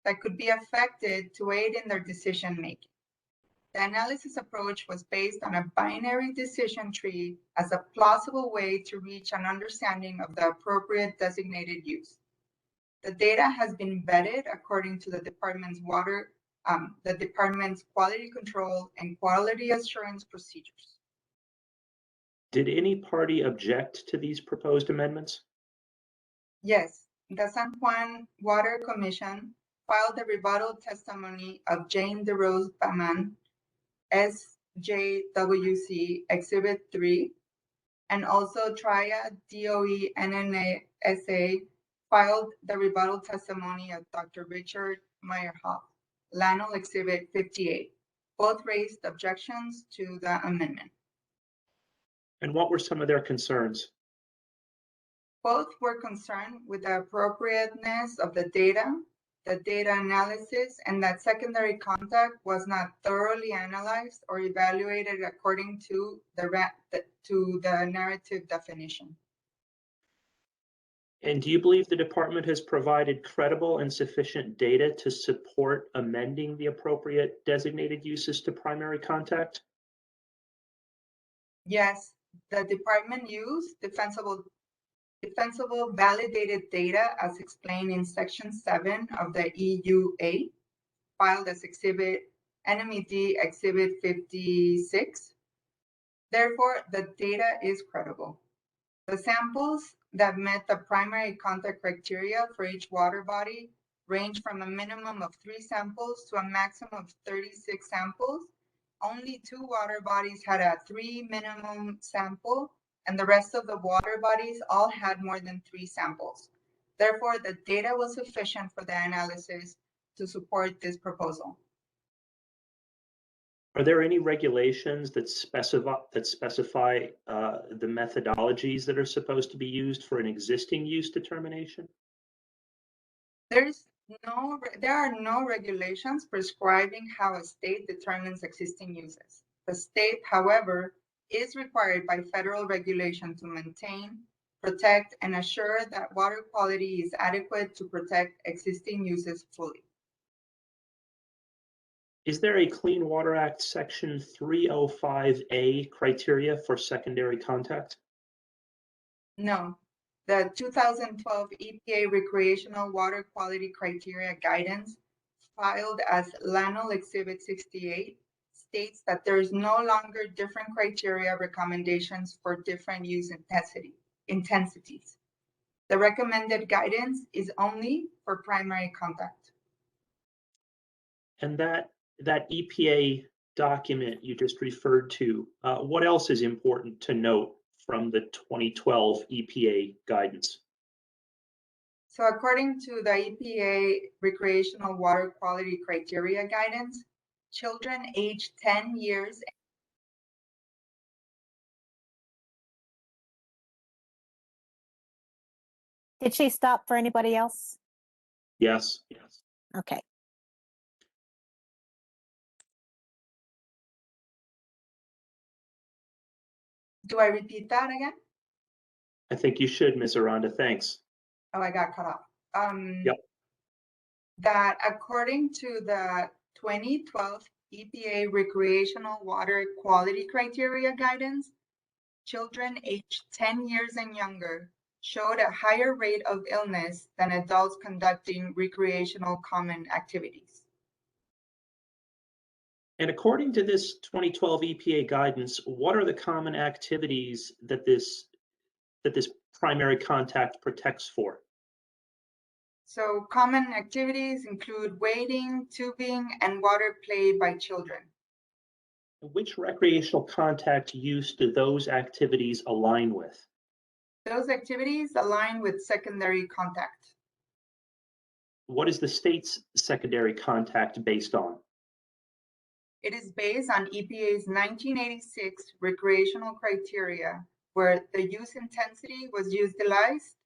that could be affected to aid in their decision-making. The analysis approach was based on a binary decision tree as a plausible way to reach an understanding of the appropriate designated use. The data has been vetted according to the department's quality control and quality assurance procedures. Did any party object to these proposed amendments? Yes, the San Juan Water Commission filed the rebuttal testimony of Jane DeRose Baman, SJWC Exhibit 3, and also Triad DOE NNSA filed the rebuttal testimony of Dr. Richard Meyerhoff, Lannel Exhibit 58. Both raised objections to the amendment. And what were some of their concerns? Both were concerned with the appropriateness of the data analysis, and that secondary contact was not thoroughly analyzed or evaluated according to the narrative definition. And do you believe the department has provided credible and sufficient data to support amending the appropriate designated uses to primary contact? Yes, the department used defensible validated data as explained in Section 7 of the EUA, filed as Exhibit NMED Exhibit 56. Therefore, the data is credible. The samples that met the primary contact criteria for each water body range from a minimum of 3 samples to a maximum of 36 samples. Only 2 water bodies had a 3 minimum sample, and the rest of the water bodies all had more than 3 samples. Therefore, the data was sufficient for the analysis to support this proposal. Are there any regulations that specify the methodologies that are supposed to be used for an existing use determination? There are no regulations prescribing how a state determines existing uses. The state, however, is required by federal regulation to maintain, protect, and assure that water quality is adequate to protect existing uses fully. Is there a Clean Water Act Section 305A criteria for secondary contact? No. The 2012 EPA Recreational Water Quality Criteria Guidance, filed as LANL Exhibit 68, states that there is no longer different criteria recommendations for different use intensities. The recommended guidance is only for primary contact. And that EPA document you just referred to, what else is important to note from the 2012 EPA guidance? So according to the EPA Recreational Water Quality Criteria Guidance, children aged 10 years Did she stop for anybody else? Yes. Okay. Do I repeat that again? I think you should, Ms. Aranda. Thanks. Oh, I got cut off. Yep. That according to the 2012 EPA Recreational Water Quality Criteria Guidance, children aged 10 years and younger showed a higher rate of illness than adults conducting recreational common activities. And according to this 2012 EPA guidance, what are the common activities that this primary contact protects for? So common activities include wading, tubing, and water play by children. Which recreational contact use do those activities align with? Those activities align with secondary contact. What is the state's secondary contact based on? It is based on EPA's 1986 recreational criteria, where the use intensity was utilized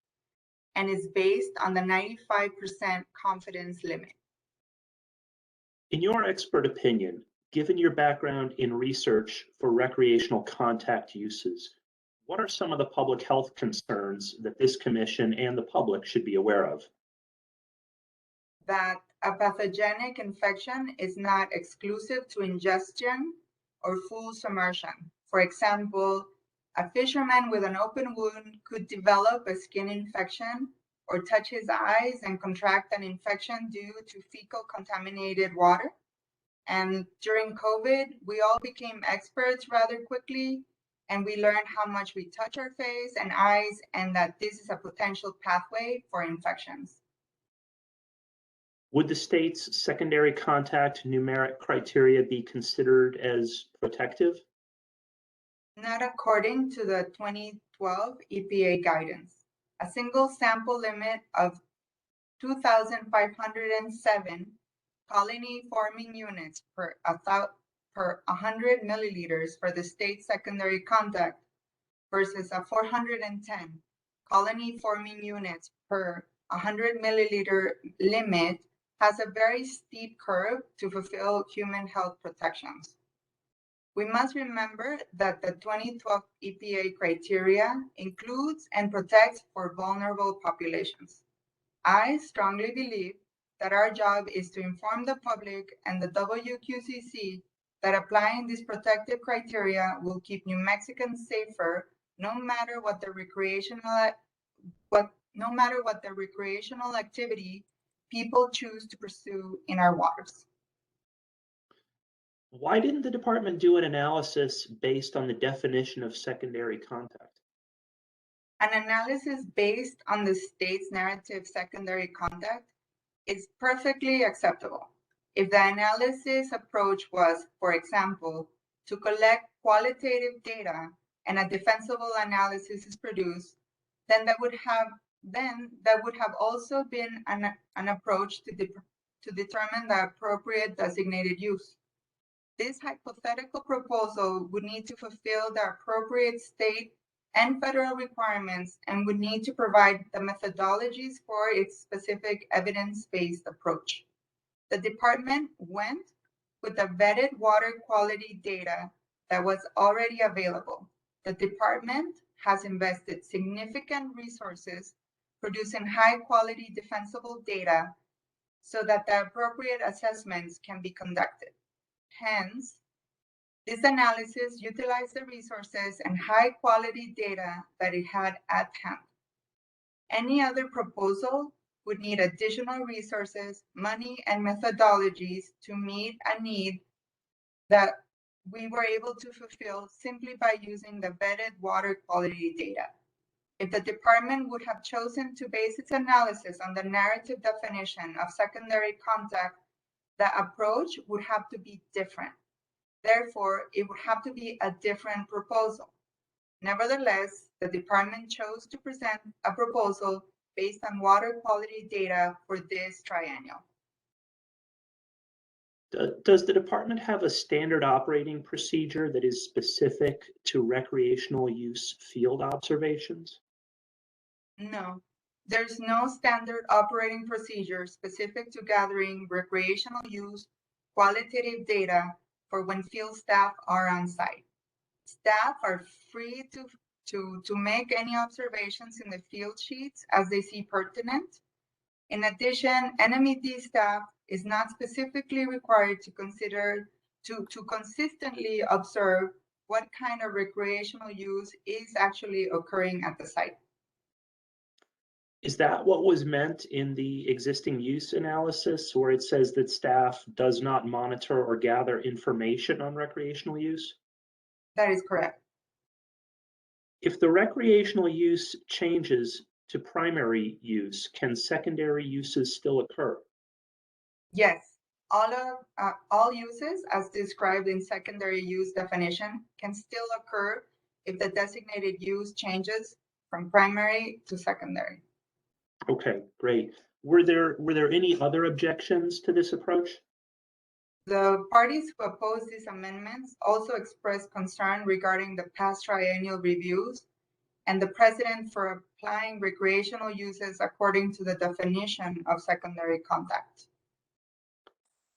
and is based on the 95% confidence limit. In your expert opinion, given your background in research for recreational contact uses, what are some of the public health concerns that this commission and the public should be aware of? That a pathogenic infection is not exclusive to ingestion or full submersion. For example, a fisherman with an open wound could develop a skin infection or touch his eyes and contract an infection due to fecal contaminated water. And during COVID, we all became experts rather quickly, and we learned how much we touch our face and eyes, and that this is a potential pathway for infections. Would the state's secondary contact numeric criteria be considered as protective? Not according to the 2012 EPA guidance. A single sample limit of 2,507 colony forming units per 100 milliliters for the state secondary contact versus a 410 colony forming units per 100 milliliter limit has a very steep curve to fulfill human health protections. We must remember that the 2012 EPA criteria includes and protects for vulnerable populations. I strongly believe that our job is to inform the public and the WQCC that applying these protective criteria will keep New Mexicans safer, no matter what the recreational activity people choose to pursue in our waters. Why didn't the department do an analysis based on the definition of secondary contact? An analysis based on the state's narrative secondary contact is perfectly acceptable. If the analysis approach was, for example, to collect qualitative data and a defensible analysis is produced, then that would have also been an approach to determine the appropriate designated use. This hypothetical proposal would need to fulfill the appropriate state and federal requirements and would need to provide the methodologies for its specific evidence-based approach. The department went with the vetted water quality data that was already available. The department has invested significant resources producing high-quality defensible data so that the appropriate assessments can be conducted. Hence, this analysis utilized the resources and high-quality data that it had at hand. Any other proposal would need additional resources, money, and methodologies to meet a need that we were able to fulfill simply by using the vetted water quality data. If the department would have chosen to base its analysis on the narrative definition of secondary contact, the approach would have to be different. Therefore, it would have to be a different proposal. Nevertheless, the department chose to present a proposal based on water quality data for this triennial. Does the department have a standard operating procedure that is specific to recreational use field observations? No, there's no standard operating procedure specific to gathering recreational use qualitative data for when field staff are on site. Staff are free to make any observations in the field sheets as they see pertinent. In addition, NMED staff is not specifically required to consistently observe what kind of recreational use is actually occurring at the site. Is that what was meant in the existing use analysis, where it says that staff does not monitor or gather information on recreational use? That is correct. If the recreational use changes to primary use, can secondary uses still occur? Yes, all uses as described in secondary use definition can still occur if the designated use changes from primary to secondary. Okay, great. Were there any other objections to this approach? The parties who opposed these amendments also expressed concern regarding the past triennial reviews and the precedent for applying recreational uses according to the definition of secondary contact.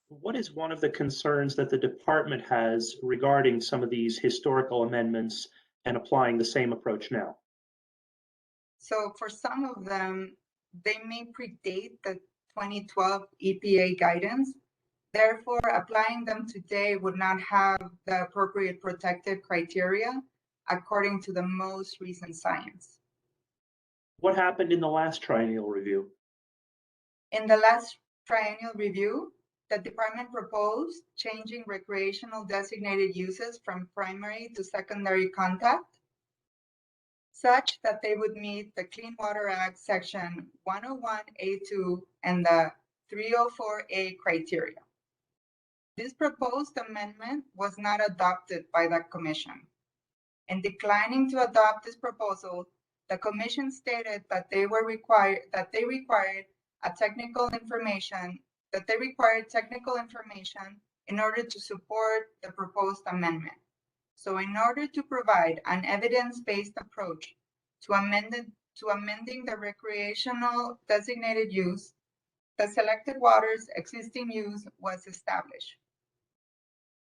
What is one of the concerns that the department has regarding some of these historical amendments and applying the same approach now? So for some of them, they may predate the 2012 EPA guidance. Therefore, applying them today would not have the appropriate protective criteria according to the most recent science. What happened in the last triennial review? In the last triennial review, the department proposed changing recreational designated uses from primary to secondary contact, such that they would meet the Clean Water Act Section 101A2 and the 304A criteria. This proposed amendment was not adopted by the Commission. In declining to adopt this proposal, the Commission stated that they required technical information in order to support the proposed amendment. So in order to provide an evidence-based approach to amending the recreational designated use, the selected waters existing use was established,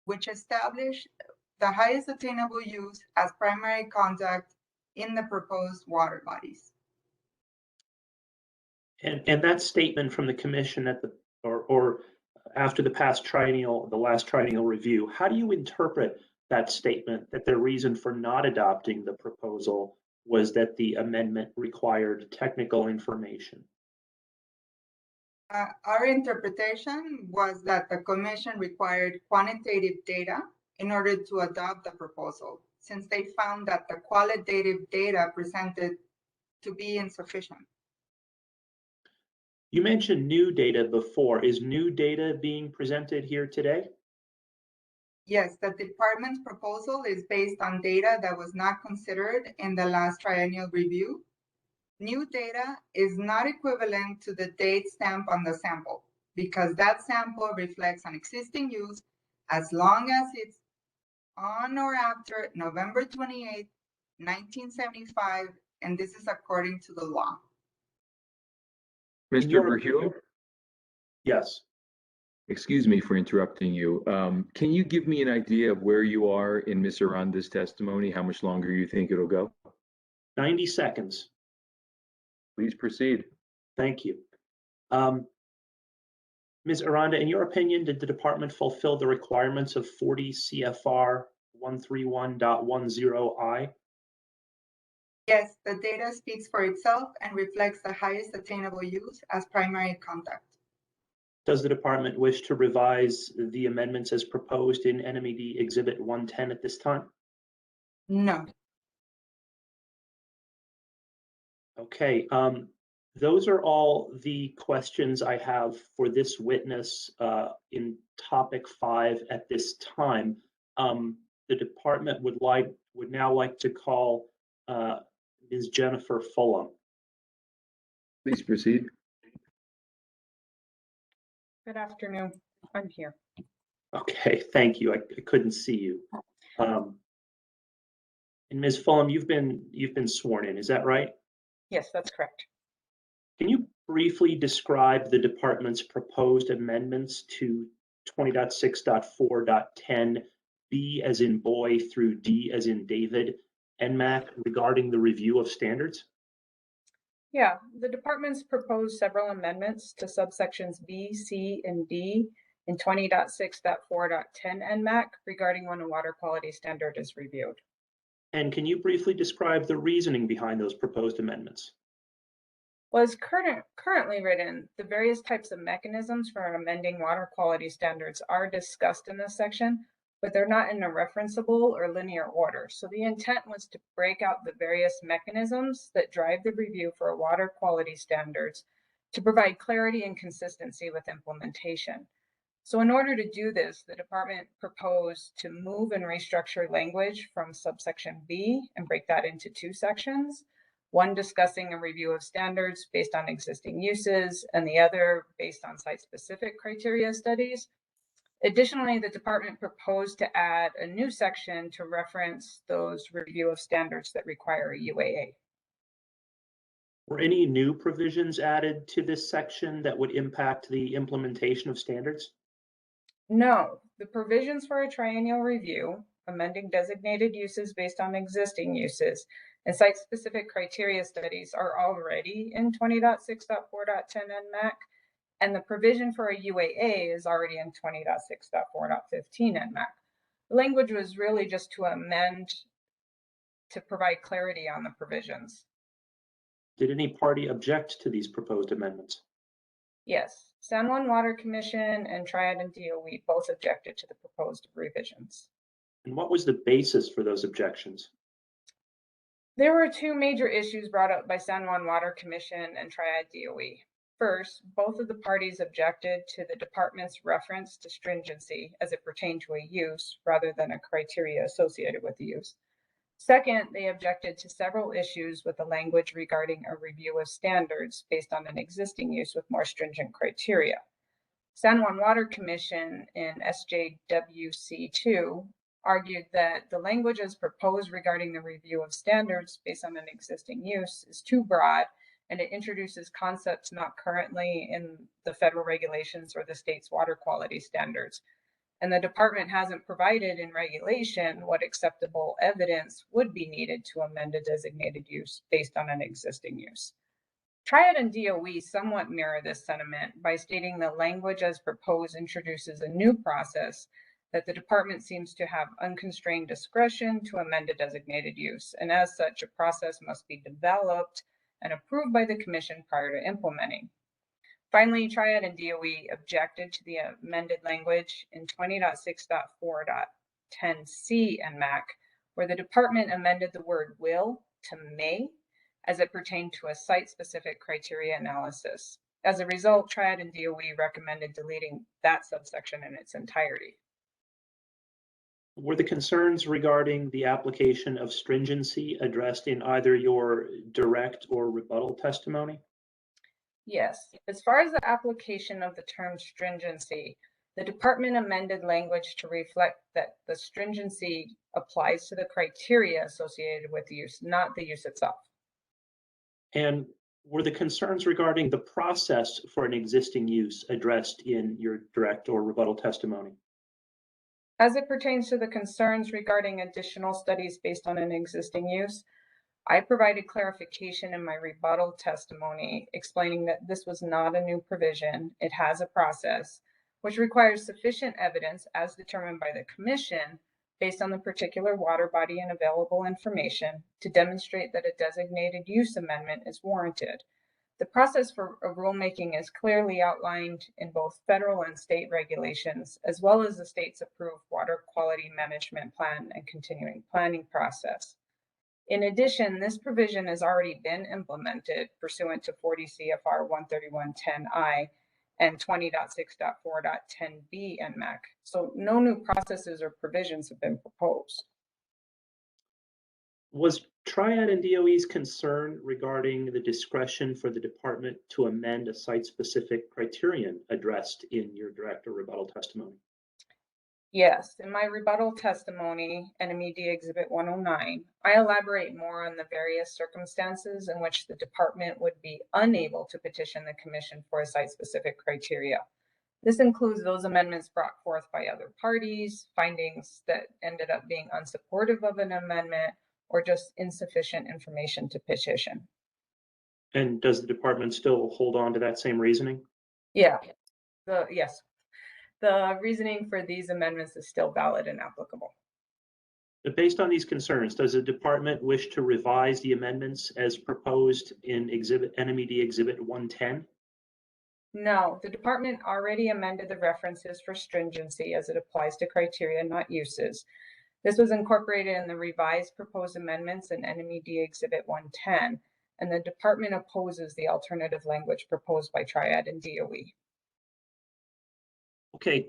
which established the highest attainable use as primary contact in the proposed water bodies. And that statement from the commission at the, or after the last triennial review, how do you interpret that statement that the reason for not adopting the proposal was that the amendment required technical information? Our interpretation was that the commission required quantitative data in order to adopt the proposal, since they found that the qualitative data presented to be insufficient. You mentioned new data before. Is new data being presented here today? Yes, the department's proposal is based on data that was not considered in the last triennial review. New data is not equivalent to the date stamp on the sample because that sample reflects an existing use as long as it's on or after November 28, 1975, and this is according to the law. Mr. Verheugen? Yes. Excuse me for interrupting you. Can you give me an idea of where you are in Ms. Aranda's testimony? How much longer you think it'll go? 90 seconds. Please proceed. Thank you. Ms. Aranda, in your opinion, did the department fulfill the requirements of 40 CFR 131.10I? Yes, the data speaks for itself and reflects the highest attainable use as primary contact. Does the department wish to revise the amendments as proposed in NMED Exhibit 110 at this time? No. Okay, those are all the questions I have for this witness in topic 5 at this time. The department would now like to call Ms. Jennifer Fulham. Please proceed. Good afternoon. I'm here. Okay, thank you. I couldn't see you. And Ms. Fulham, you've been sworn in, is that right? Yes, that's correct. Can you briefly describe the department's proposed amendments to 20.6.4.10, B as in boy through D as in David, Nmac regarding the review of standards? Yeah, the department's proposed several amendments to subsections B, C, and D in 20.6.4.10 Nmac regarding when a water quality standard is reviewed. And can you briefly describe the reasoning behind those proposed amendments? Well, as currently written, the various types of mechanisms for amending water quality standards are discussed in this section, but they're not in a referenceable or linear order. So the intent was to break out the various mechanisms that drive the review for water quality standards to provide clarity and consistency with implementation. So in order to do this, the department proposed to move and restructure language from subsection B and break that into 2 sections. One discussing a review of standards based on existing uses, and the other based on site-specific criteria studies. Additionally, the department proposed to add a new section to reference those review of standards that require a UAA. Were any new provisions added to this section that would impact the implementation of standards? No, the provisions for a triennial review, amending designated uses based on existing uses, and site-specific criteria studies are already in 20.6.4.10 Nmac, and the provision for a UAA is already in 20.6.4.15 Nmac. The language was really just to amend to provide clarity on the provisions. Did any party object to these proposed amendments? Yes, San Juan Water Commission and Triad and DOE both objected to the proposed revisions. And what was the basis for those objections? There were 2 major issues brought up by San Juan Water Commission and Triad DOE. First, both of the parties objected to the department's reference to stringency as it pertained to a use rather than a criteria associated with the use. Second, they objected to several issues with the language regarding a review of standards based on an existing use with more stringent criteria. San Juan Water Commission in SJWC2 argued that the language as proposed regarding the review of standards based on an existing use is too broad, and it introduces concepts not currently in the federal regulations or the state's water quality standards. and the department hasn't provided in regulation what acceptable evidence would be needed to amend a designated use based on an existing use. Triad and DOE somewhat mirror this sentiment by stating the language as proposed introduces a new process that the department seems to have unconstrained discretion to amend a designated use, and as such, a process must be developed and approved by the commission prior to implementing. Finally, Triad and DOE objected to the amended language in 20.6.4.10c Nmac, where the department amended the word will to may as it pertained to a site-specific criteria analysis. As a result, Triad and DOE recommended deleting that subsection in its entirety. Were the concerns regarding the application of stringency addressed in either your direct or rebuttal testimony? Yes, as far as the application of the term stringency, the department amended language to reflect that the stringency applies to the criteria associated with the use, not the use itself. And were the concerns regarding the process for an existing use addressed in your direct or rebuttal testimony? As it pertains to the concerns regarding additional studies based on an existing use, I provided clarification in my rebuttal testimony explaining that this was not a new provision. It has a process which requires sufficient evidence as determined by the commission based on the particular water body and available information to demonstrate that a designated use amendment is warranted. The process for rulemaking is clearly outlined in both federal and state regulations, as well as the state's approved water quality management plan and continuing planning process. In addition, this provision has already been implemented pursuant to 40 CFR 131.10I and 20.6.4.10b Nmac. So no new processes or provisions have been proposed. Was Triad and DOE's concern regarding the discretion for the department to amend a site-specific criterion addressed in your direct or rebuttal testimony? Yes, in my rebuttal testimony, NMED Exhibit 109, I elaborate more on the various circumstances in which the department would be unable to petition the commission for a site-specific criteria. This includes those amendments brought forth by other parties, findings that ended up being unsupportive of an amendment, or just insufficient information to petition. And does the department still hold on to that same reasoning? Yeah, yes. The reasoning for these amendments is still valid and applicable. But based on these concerns, does the department wish to revise the amendments as proposed in NMED Exhibit 110? No, the department already amended the references for stringency as it applies to criteria, not uses. This was incorporated in the revised proposed amendments in NMED Exhibit 110, and the department opposes the alternative language proposed by Triad and DOE. Okay,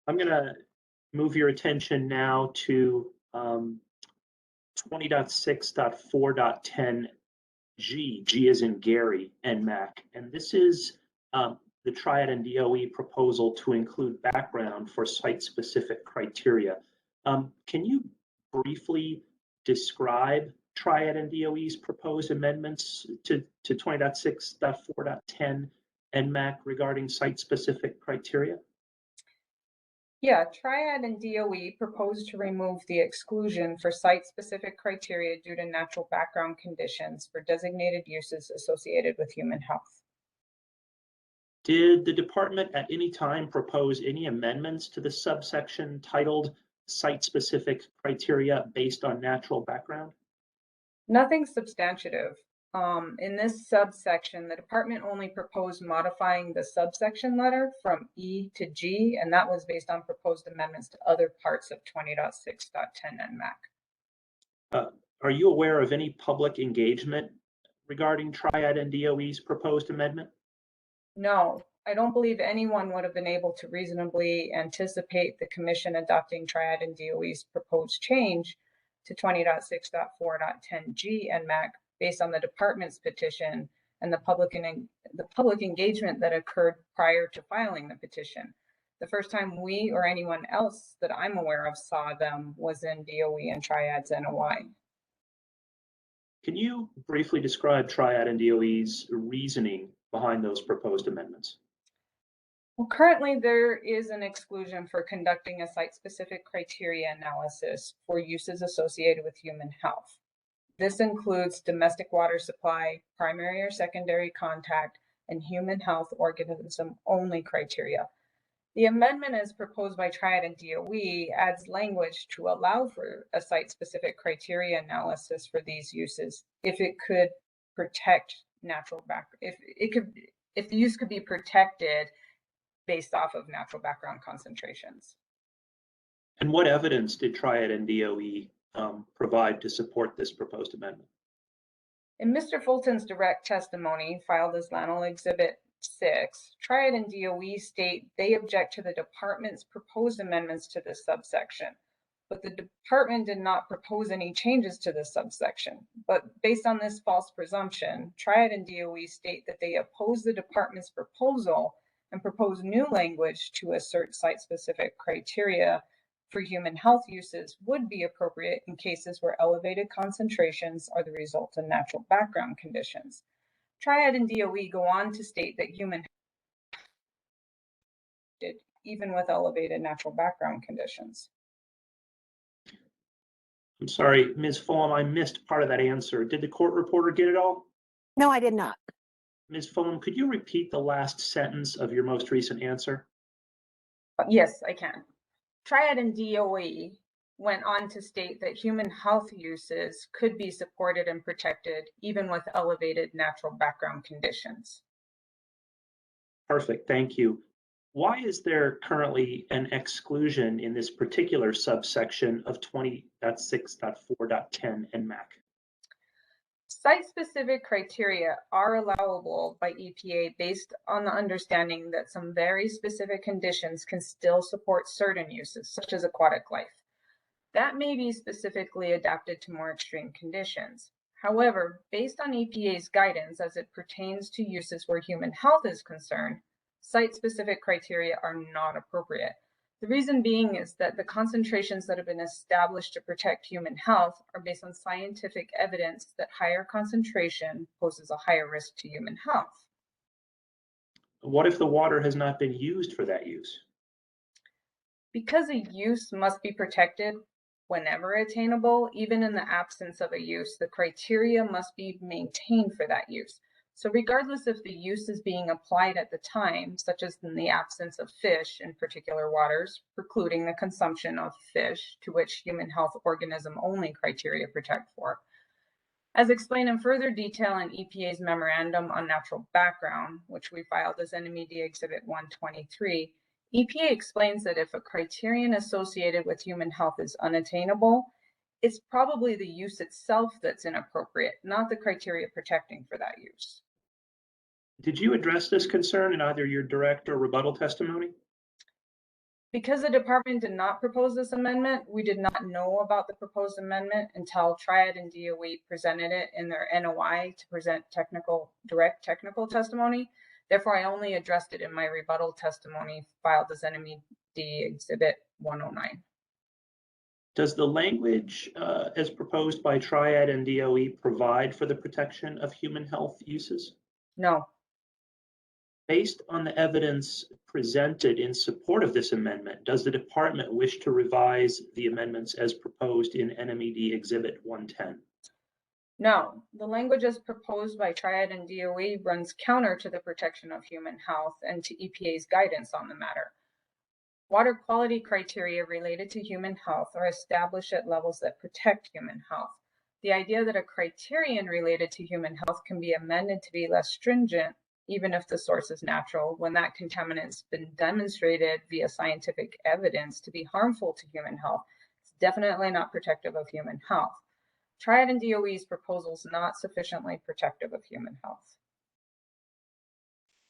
I'm going to move your attention now to 20.6.4.10G, G as in Gary, Nmac. And this is the Triad and DOE proposal to include background for site-specific criteria. Can you briefly describe Triad and DOE's proposed amendments to 20.6.4.10 Nmac regarding site-specific criteria? Yeah, Triad and DOE proposed to remove the exclusion for site-specific criteria due to natural background conditions for designated uses associated with human health. Did the department at any time propose any amendments to the subsection titled site-specific criteria based on natural background? Nothing substantive. In this subsection, the department only proposed modifying the subsection letter from E to G, and that was based on proposed amendments to other parts of 20.6.10 Nmac. Are you aware of any public engagement regarding Triad and DOE's proposed amendment? No, I don't believe anyone would have been able to reasonably anticipate the commission adopting Triad and DOE's proposed change to 20.6.4.10G Nmac based on the department's petition and the public engagement that occurred prior to filing the petition. The first time we or anyone else that I'm aware of saw them was in DOE and Triad's NOI. Can you briefly describe Triad and DOE's reasoning behind those proposed amendments? Well, currently there is an exclusion for conducting a site-specific criteria analysis for uses associated with human health. This includes domestic water supply, primary or secondary contact, and human health organism only criteria. The amendment as proposed by Triad and DOE adds language to allow for a site-specific criteria analysis for these uses if it could protect natural background, if the use could be protected based off of natural background concentrations. And what evidence did Triad and DOE provide to support this proposed amendment? In Mr. Fulton's direct testimony filed as Lanel Exhibit 6, Triad and DOE state they object to the department's proposed amendments to this subsection, but the department did not propose any changes to this subsection. But based on this false presumption, Triad and DOE state that they oppose the department's proposal and propose new language to assert site-specific criteria for human health uses would be appropriate in cases where elevated concentrations are the result of natural background conditions. Triad and DOE go on to state that human health, even with elevated natural background conditions. I'm sorry, Ms. Fulham, I missed part of that answer. Did the court reporter get it all? No, I did not. Ms. Fulham, could you repeat the last sentence of your most recent answer? Yes, I can. Triad and DOE went on to state that human health uses could be supported and protected even with elevated natural background conditions. Perfect, thank you. Why is there currently an exclusion in this particular subsection of 20.6.4.10 Nmac? Site-specific criteria are allowable by EPA based on the understanding that some very specific conditions can still support certain uses, such as aquatic life. That may be specifically adapted to more extreme conditions. However, based on EPA's guidance as it pertains to uses where human health is concerned, site-specific criteria are not appropriate. The reason being is that the concentrations that have been established to protect human health are based on scientific evidence that higher concentration poses a higher risk to human health. What if the water has not been used for that use? Because a use must be protected whenever attainable, even in the absence of a use, the criteria must be maintained for that use. So regardless if the use is being applied at the time, such as in the absence of fish in particular waters, precluding the consumption of fish to which human health organism only criteria protect for. As explained in further detail in EPA's Memorandum on Natural Background, which we filed as NMED Exhibit 123, EPA explains that if a criterion associated with human health is unattainable, it's probably the use itself that's inappropriate, not the criteria protecting for that use. Did you address this concern in either your direct or rebuttal testimony? Because the department did not propose this amendment, we did not know about the proposed amendment until Triad and DOE presented it in their NOI to present direct technical testimony. Therefore, I only addressed it in my rebuttal testimony filed as NMED Exhibit 109. Does the language as proposed by Triad and DOE provide for the protection of human health uses? No. Based on the evidence presented in support of this amendment, does the department wish to revise the amendments as proposed in NMED Exhibit 110? No, the language as proposed by Triad and DOE runs counter to the protection of human health and to EPA's guidance on the matter. Water quality criteria related to human health are established at levels that protect human health. The idea that a criterion related to human health can be amended to be less stringent, even if the source is natural, when that contaminant has been demonstrated via scientific evidence to be harmful to human health, it's definitely not protective of human health. Triad and DOE's proposal is not sufficiently protective of human health.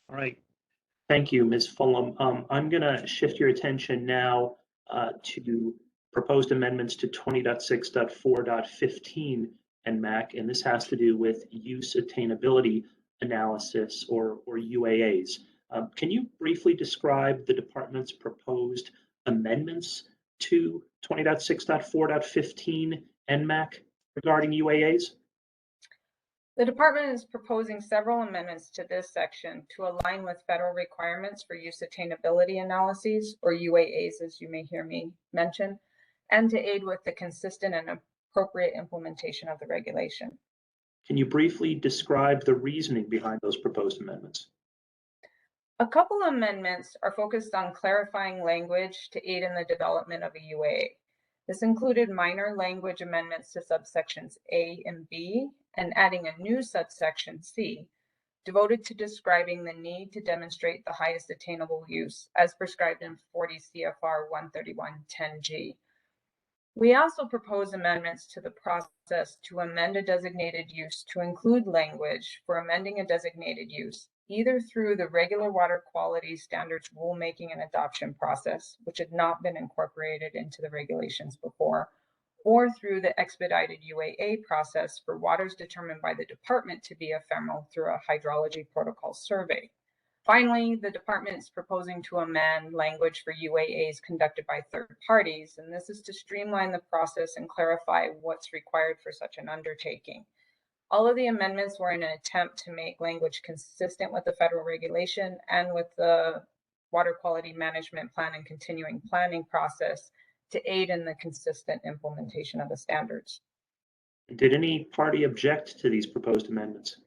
All right. Thank you, Ms. Fulham. I'm going to shift your attention now to proposed amendments to 20.6.4.15 Nmac, and this has to do with use attainability analysis or UAAs. Can you briefly describe the department's proposed amendments to 20.6.4.15 Nmac regarding UAAs? The department is proposing several amendments to this section to align with federal requirements for use attainability analyses, or UAAs, as you may hear me mention, and to aid with the consistent and appropriate implementation of the regulation. Can you briefly describe the reasoning behind those proposed amendments? A couple amendments are focused on clarifying language to aid in the development of a UAA. This included minor language amendments to subsections A and B and adding a new subsection C, devoted to describing the need to demonstrate the highest attainable use as prescribed in 40 CFR 131.10G. We also propose amendments to the process to amend a designated use to include language for amending a designated use, either through the regular water quality standards rulemaking and adoption process, which had not been incorporated into the regulations before, or through the expedited UAA process for waters determined by the department to be ephemeral through a hydrology protocol survey. Finally, the department is proposing to amend language for UAAs conducted by third parties, and this is to streamline the process and clarify what's required for such an undertaking. All of the amendments were in an attempt to make language consistent with the federal regulation and with the water quality management plan and continuing planning process to aid in the consistent implementation of the standards. Did any party object to these proposed amendments?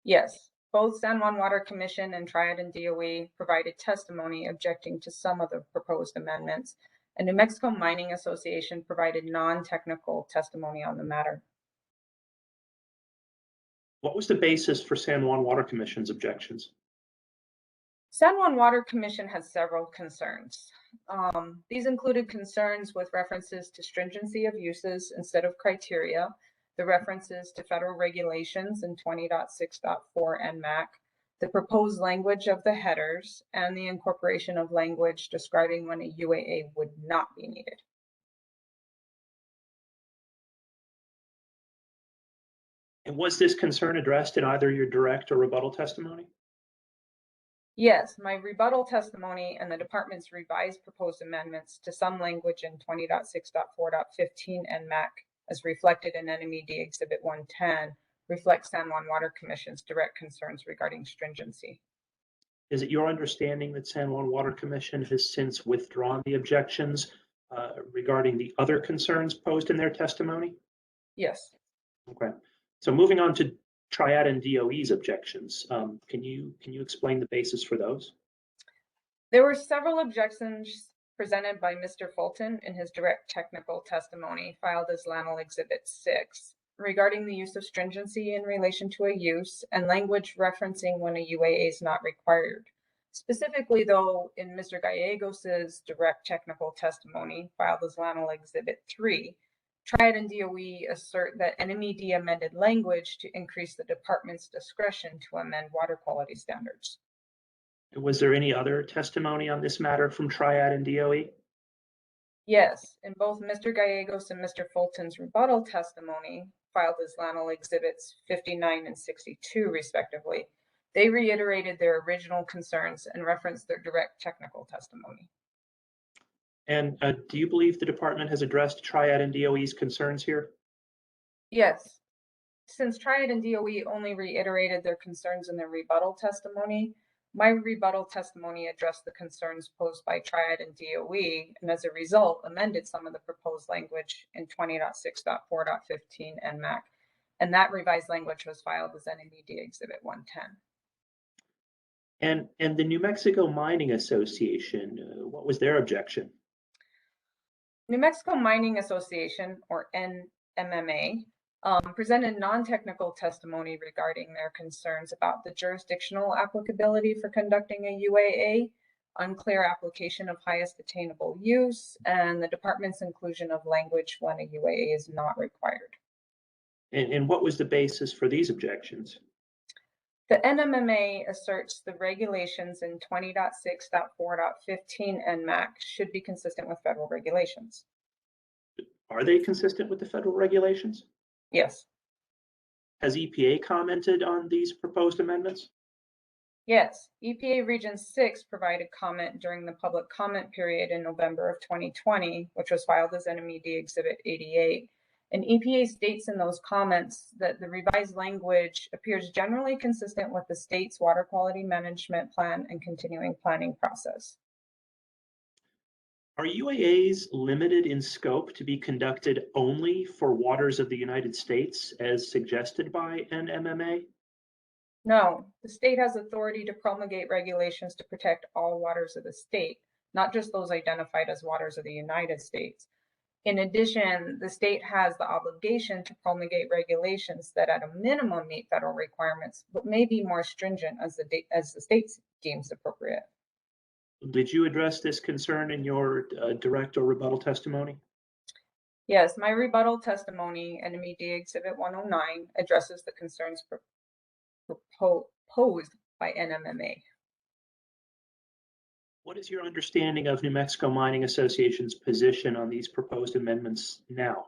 Yes, both San Juan Water Commission and Triad and DOE provided testimony objecting to some of the proposed amendments, and New Mexico Mining Association provided non-technical testimony on the matter. What was the basis for San Juan Water Commission's objections? San Juan Water Commission has several concerns. These included concerns with references to stringency of uses instead of criteria, the references to federal regulations in 20.6.4 Nmac, the proposed language of the headers, and the incorporation of language describing when a UAA would not be needed. And was this concern addressed in either your direct or rebuttal testimony? Yes, my rebuttal testimony and the department's revised proposed amendments to some language in 20.6.4.15 Nmac, as reflected in NMED Exhibit 110, reflect San Juan Water Commission's direct concerns regarding stringency. Is it your understanding that San Juan Water Commission has since withdrawn the objections regarding the other concerns posed in their testimony? Yes. Okay. So moving on to Triad and DOE's objections, can you explain the basis for those? There were several objections presented by Mr. Fulton in his direct technical testimony filed as Lanel Exhibit 6 regarding the use of stringency in relation to a use and language referencing when a UAA is not required. Specifically, though, in Mr. Gallegos's direct technical testimony filed as Lanel Exhibit 3, Triad and DOE assert that NMED amended language to increase the department's discretion to amend water quality standards. Was there any other testimony on this matter from Triad and DOE? Yes, in both Mr. Gallegos and Mr. Fulton's rebuttal testimony, filed as Lanel Exhibits 59 and 62, respectively, they reiterated their original concerns and referenced their direct technical testimony. And do you believe the department has addressed Triad and DOE's concerns here? Yes. Since Triad and DOE only reiterated their concerns in their rebuttal testimony, my rebuttal testimony addressed the concerns posed by Triad and DOE, and as a result, amended some of the proposed language in 20.6.4.15 Nmac, and that revised language was filed as NMED Exhibit 110. And the New Mexico Mining Association, what was their objection? New Mexico Mining Association, or NMMA, presented non-technical testimony regarding their concerns about the jurisdictional applicability for conducting a UAA, unclear application of highest attainable use, and the department's inclusion of language when a UAA is not required. And what was the basis for these objections? The NMMA asserts the regulations in 20.6.4.15 Nmac should be consistent with federal regulations. Are they consistent with the federal regulations? Yes. Has EPA commented on these proposed amendments? Yes, EPA Region 6 provided comment during the public comment period in November of 2020, which was filed as NMED Exhibit 88, And EPA states in those comments that the revised language appears generally consistent with the state's water quality management plan and continuing planning process. Are UAAs limited in scope to be conducted only for waters of the United States as suggested by NMMA? No, the state has authority to promulgate regulations to protect all waters of the state, not just those identified as waters of the United States. In addition, the state has the obligation to promulgate regulations that at a minimum meet federal requirements, but may be more stringent as the state deems appropriate. Did you address this concern in your direct or rebuttal testimony? Yes, my rebuttal testimony, NMED Exhibit 109, addresses the concerns posed by NMMA. What is your understanding of New Mexico Mining Association's position on these proposed amendments now?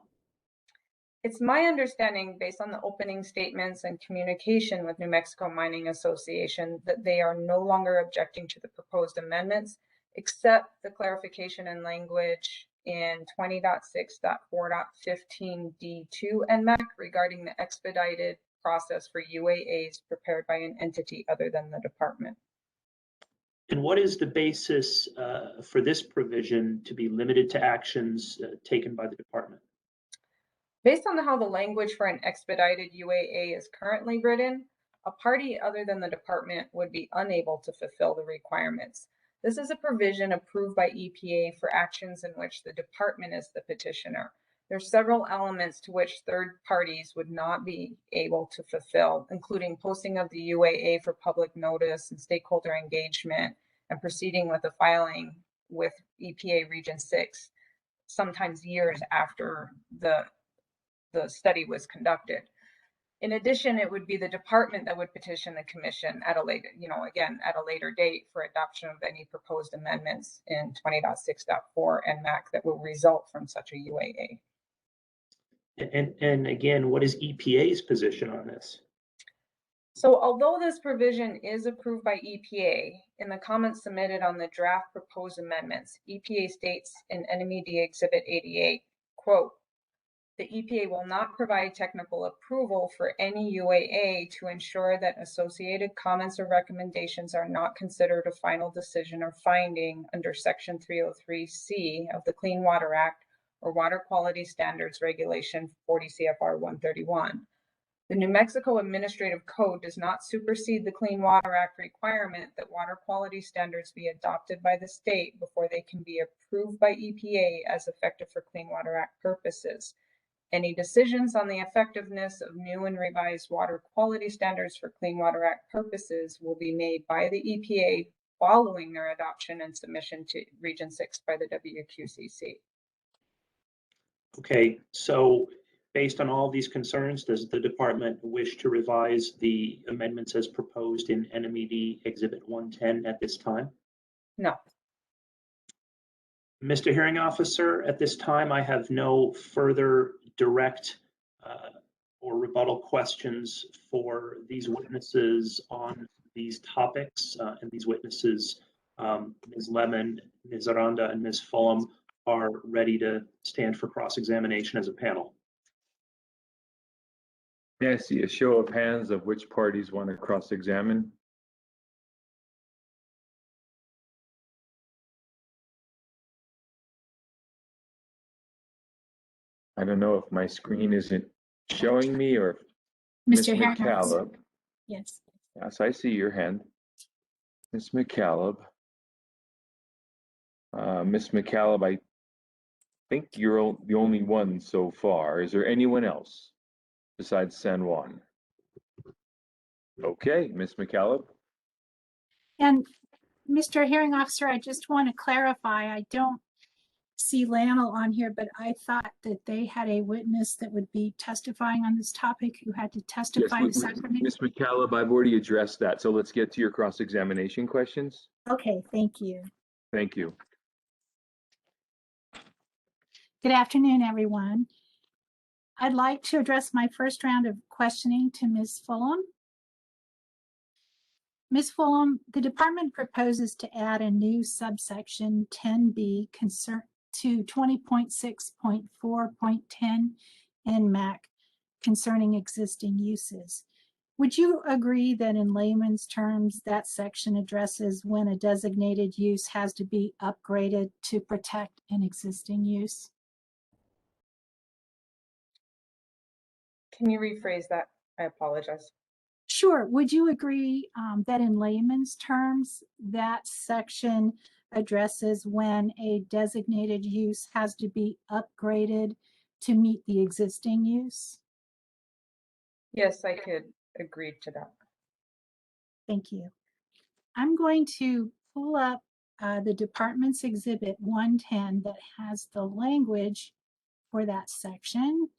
It's my understanding, based on the opening statements and communication with New Mexico Mining Association, that they are no longer objecting to the proposed amendments, except the clarification and language in 20.6.4.15 D2 Nmac regarding the expedited process for UAAs prepared by an entity other than the department. And what is the basis for this provision to be limited to actions taken by the department? Based on how the language for an expedited UAA is currently written, a party other than the department would be unable to fulfill the requirements. This is a provision approved by EPA for actions in which the department is the petitioner. There are several elements to which third parties would not be able to fulfill, including posting of the UAA for public notice and stakeholder engagement, and proceeding with the filing with EPA Region 6, sometimes years after the study was conducted. In addition, it would be the department that would petition the commission at a later, at a later date for adoption of any proposed amendments in 20.6.4 Nmac that will result from such a UAA. And again, what is EPA's position on this? So although this provision is approved by EPA, in the comments submitted on the draft proposed amendments, EPA states in NMED Exhibit 88, quote, the EPA will not provide technical approval for any UAA to ensure that associated comments or recommendations are not considered a final decision or finding under Section 303C of the Clean Water Act or Water Quality Standards Regulation 40 CFR 131. The New Mexico Administrative Code does not supersede the Clean Water Act requirement that water quality standards be adopted by the state before they can be approved by EPA as effective for Clean Water Act purposes. Any decisions on the effectiveness of new and revised water quality standards for Clean Water Act purposes will be made by the EPA following their adoption and submission to Region 6 by the WQCC. Okay, so based on all these concerns, does the department wish to revise the amendments as proposed in NMED Exhibit 110 at this time? No. Mr. Hearing Officer, at this time, I have no further direct or rebuttal questions for these witnesses on these topics. And these witnesses, Ms. Lemon, Ms. Aranda, and Ms. Fulham, are ready to stand for cross-examination as a panel. May I see a show of hands of which parties want to cross-examine? I don't know if my screen isn't showing me or Ms. Mr. Hearing Officer. McCaleb. Yes. Yes, I see your hand. Ms. McCaleb. Ms. McCaleb, I think you're the only one so far. Is there anyone else besides San Juan? Okay, Ms. McCaleb. And Mr. Hearing Officer, I just want to clarify, I don't see Lannel on here, but I thought that they had a witness that would be testifying on this topic who had to testify Yes, this afternoon. Ms. McCaleb, I've already addressed that. So let's get to your cross-examination questions. Okay, thank you. Thank you. Good afternoon, everyone. I'd like to address my first round of questioning to Ms. Fulham. Ms. Fulham, the department proposes to add a new subsection 10B to 20.6.4.10 Nmac concerning existing uses. Would you agree that in layman's terms, that section addresses when a designated use has to be upgraded to protect an existing use? Can you rephrase that? I apologize. Sure. Would you agree that in layman's terms, that section addresses when a designated use has to be upgraded to meet the existing use? Yes, I could agree to that. Thank you. I'm going to pull up the department's exhibit 110 that has the language for that section.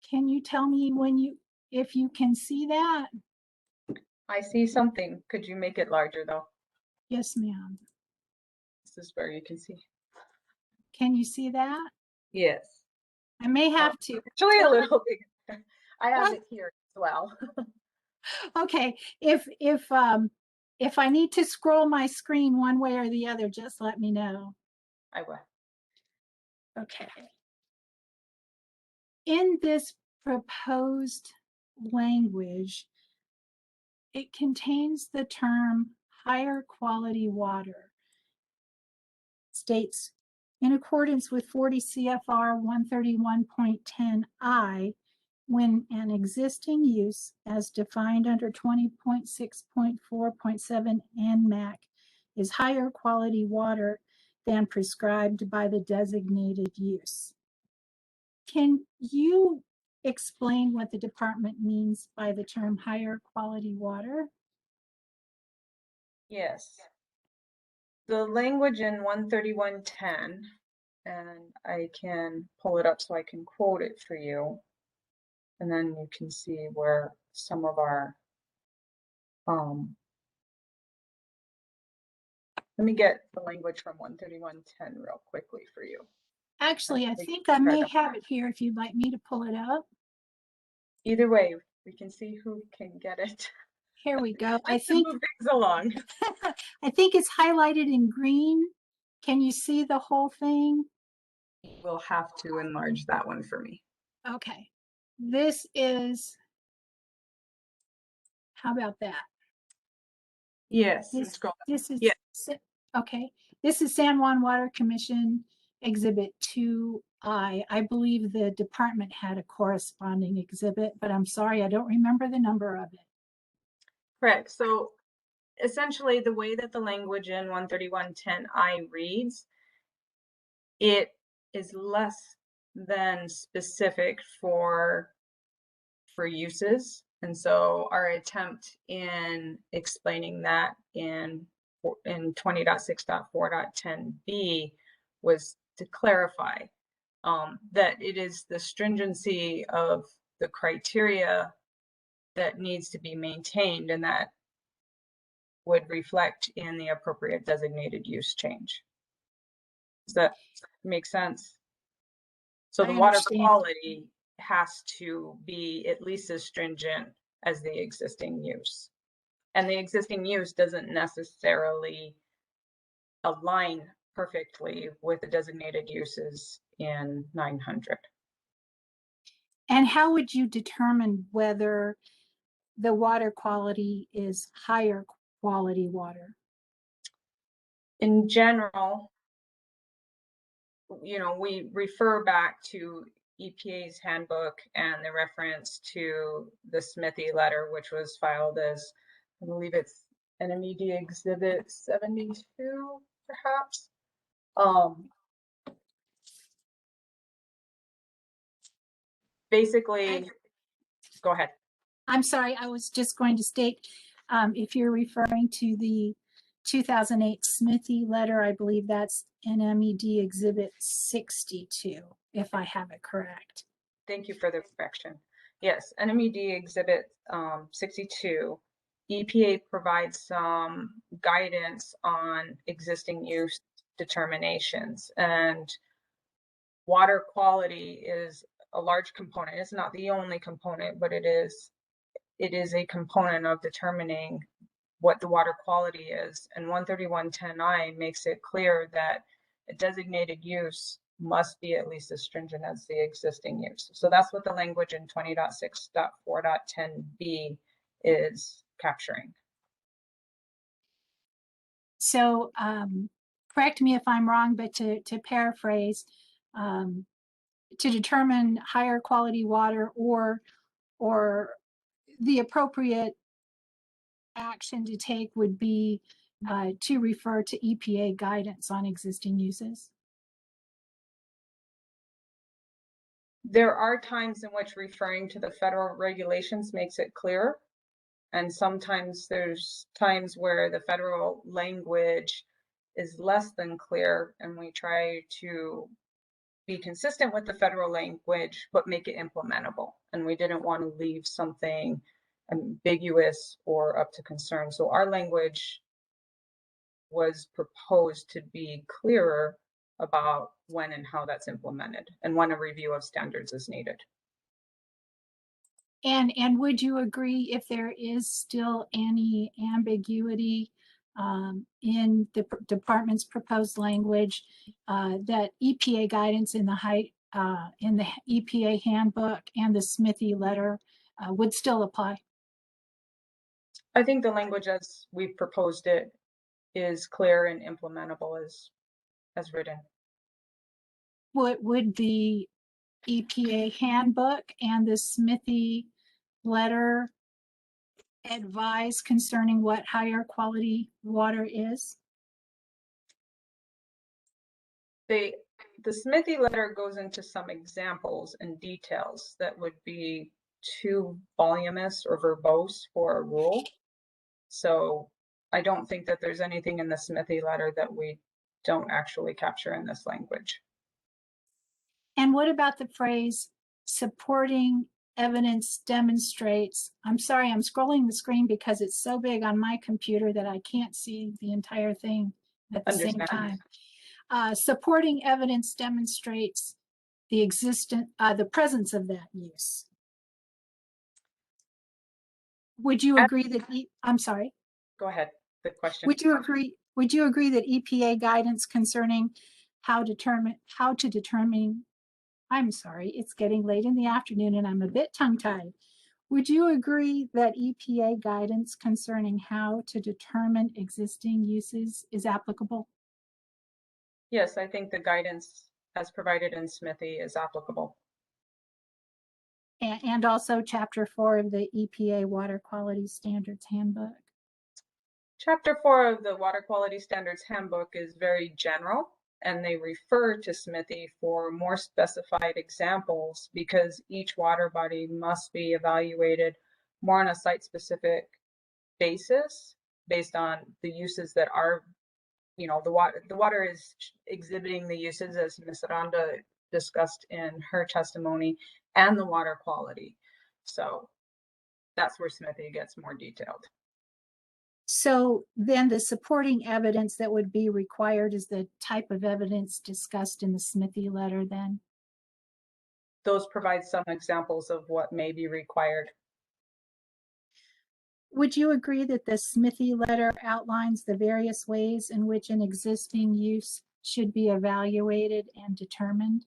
Can you tell me if you can see that? I see something. Could you make it larger though? Yes, ma'am. This is where you can see. Can you see that? Yes. I may have to. Actually a little bit. I have it here as well. Okay, if I need to scroll my screen one way or the other, just let me know. I will. Okay. In this proposed language, it contains the term higher quality water. States, in accordance with 40 CFR 131.10I, when an existing use as defined under 20.6.4.7 Nmac is higher quality water than prescribed by the designated use. Can you explain what the department means by the term higher quality water? Yes. The language in 131.10, and I can pull it up so I can quote it for you. And then you can see where some of our, let me get the language from 131.10 real quickly for you. Actually, I think I may have it here if you'd like me to pull it up. Either way, we can see who can get it. Here we go. I think move things along. I think it's highlighted in green. Can you see the whole thing? We'll have to enlarge that one for me. Okay. This is, how about that? Yes. This is, yeah. Okay. This is San Juan Water Commission Exhibit 2I. I believe the department had a corresponding exhibit, but I'm sorry, I don't remember the number of it. Correct. So essentially the way that the language in 131.10I reads, it is less than specific for uses. And so our attempt in explaining that in 20.6.4.10b was to clarify that it is the stringency of the criteria that needs to be maintained, and that would reflect in the appropriate designated use change. Does that make sense? So the water quality has to be at least as stringent as the existing use. And the existing use doesn't necessarily align perfectly with the designated uses in 900. And how would you determine whether the water quality is higher quality water? In general, you know, we refer back to EPA's handbook and the reference to the Smithy letter, which was filed as, I believe it's NMED Exhibit 72, perhaps. Basically, go ahead. I'm sorry, I was just going to state, if you're referring to the 2008 Smithy letter, I believe that's NMED Exhibit 62, if I have it correct. Thank you for the correction. Yes, NMED Exhibit 62, EPA provides some guidance on existing use determinations, and water quality is a large component. It's not the only component, but it is a component of determining what the water quality is. And 13110I makes it clear that a designated use must be at least as stringent as the existing use. So that's what the language in 20.6.4.10b is capturing. So correct me if I'm wrong, but to paraphrase, to determine higher quality water or the appropriate action to take would be to refer to EPA guidance on existing uses. There are times in which referring to the federal regulations makes it clear. And sometimes there's times where the federal language is less than clear, and we try to be consistent with the federal language, but make it implementable. And we didn't want to leave something ambiguous or up to concern. So our language was proposed to be clearer about when and how that's implemented and when a review of standards is needed. And would you agree if there is still any ambiguity in the department's proposed language that EPA guidance in the EPA handbook and the Smithy letter would still apply? I think the language as we've proposed it is clear and implementable as written. What would the EPA handbook and the Smithy letter advise concerning what higher quality water is? The Smithy letter goes into some examples and details that would be too voluminous or verbose for a rule. So I don't think that there's anything in the Smithy letter that we don't actually capture in this language. And what about the phrase supporting evidence demonstrates? I'm sorry, I'm scrolling the screen because it's so big on my computer that I can't see the entire thing at the same time. Supporting evidence demonstrates the presence of that use. Would you agree that I'm sorry? Go ahead. The question. Would you agree that EPA guidance concerning how to determine I'm sorry, it's getting late in the afternoon and I'm a bit tongue-tied. Would you agree that EPA guidance concerning how to determine existing uses is applicable? Yes, I think the guidance as provided in Smithy is applicable. And also Chapter 4 of the EPA Water Quality Standards Handbook. Chapter 4 of the Water Quality Standards Handbook is very general, and they refer to Smithy for more specified examples because each water body must be evaluated more on a site-specific basis based on the uses that are, you know, the water is exhibiting the uses as Ms. Randa discussed in her testimony and the water quality. So that's where Smithy gets more detailed. So then the supporting evidence that would be required is the type of evidence discussed in the Smithy letter then? Those provide some examples of what may be required. Would you agree that the Smithy letter outlines the various ways in which an existing use should be evaluated and determined?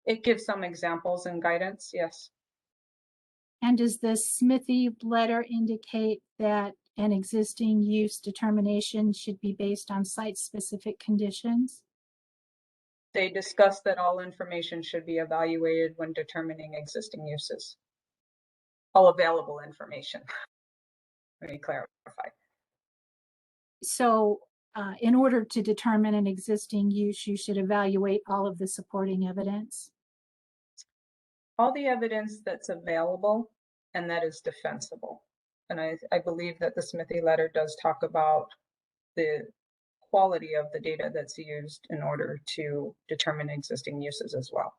It gives some examples and guidance, yes. And does the Smithy letter indicate that an existing use determination should be based on site-specific conditions? They discuss that all information should be evaluated when determining existing uses. All available information. Let me clarify. So in order to determine an existing use, you should evaluate all of the supporting evidence? All the evidence that's available and that is defensible. And I believe that the Smithy letter does talk about the quality of the data that's used in order to determine existing uses as well.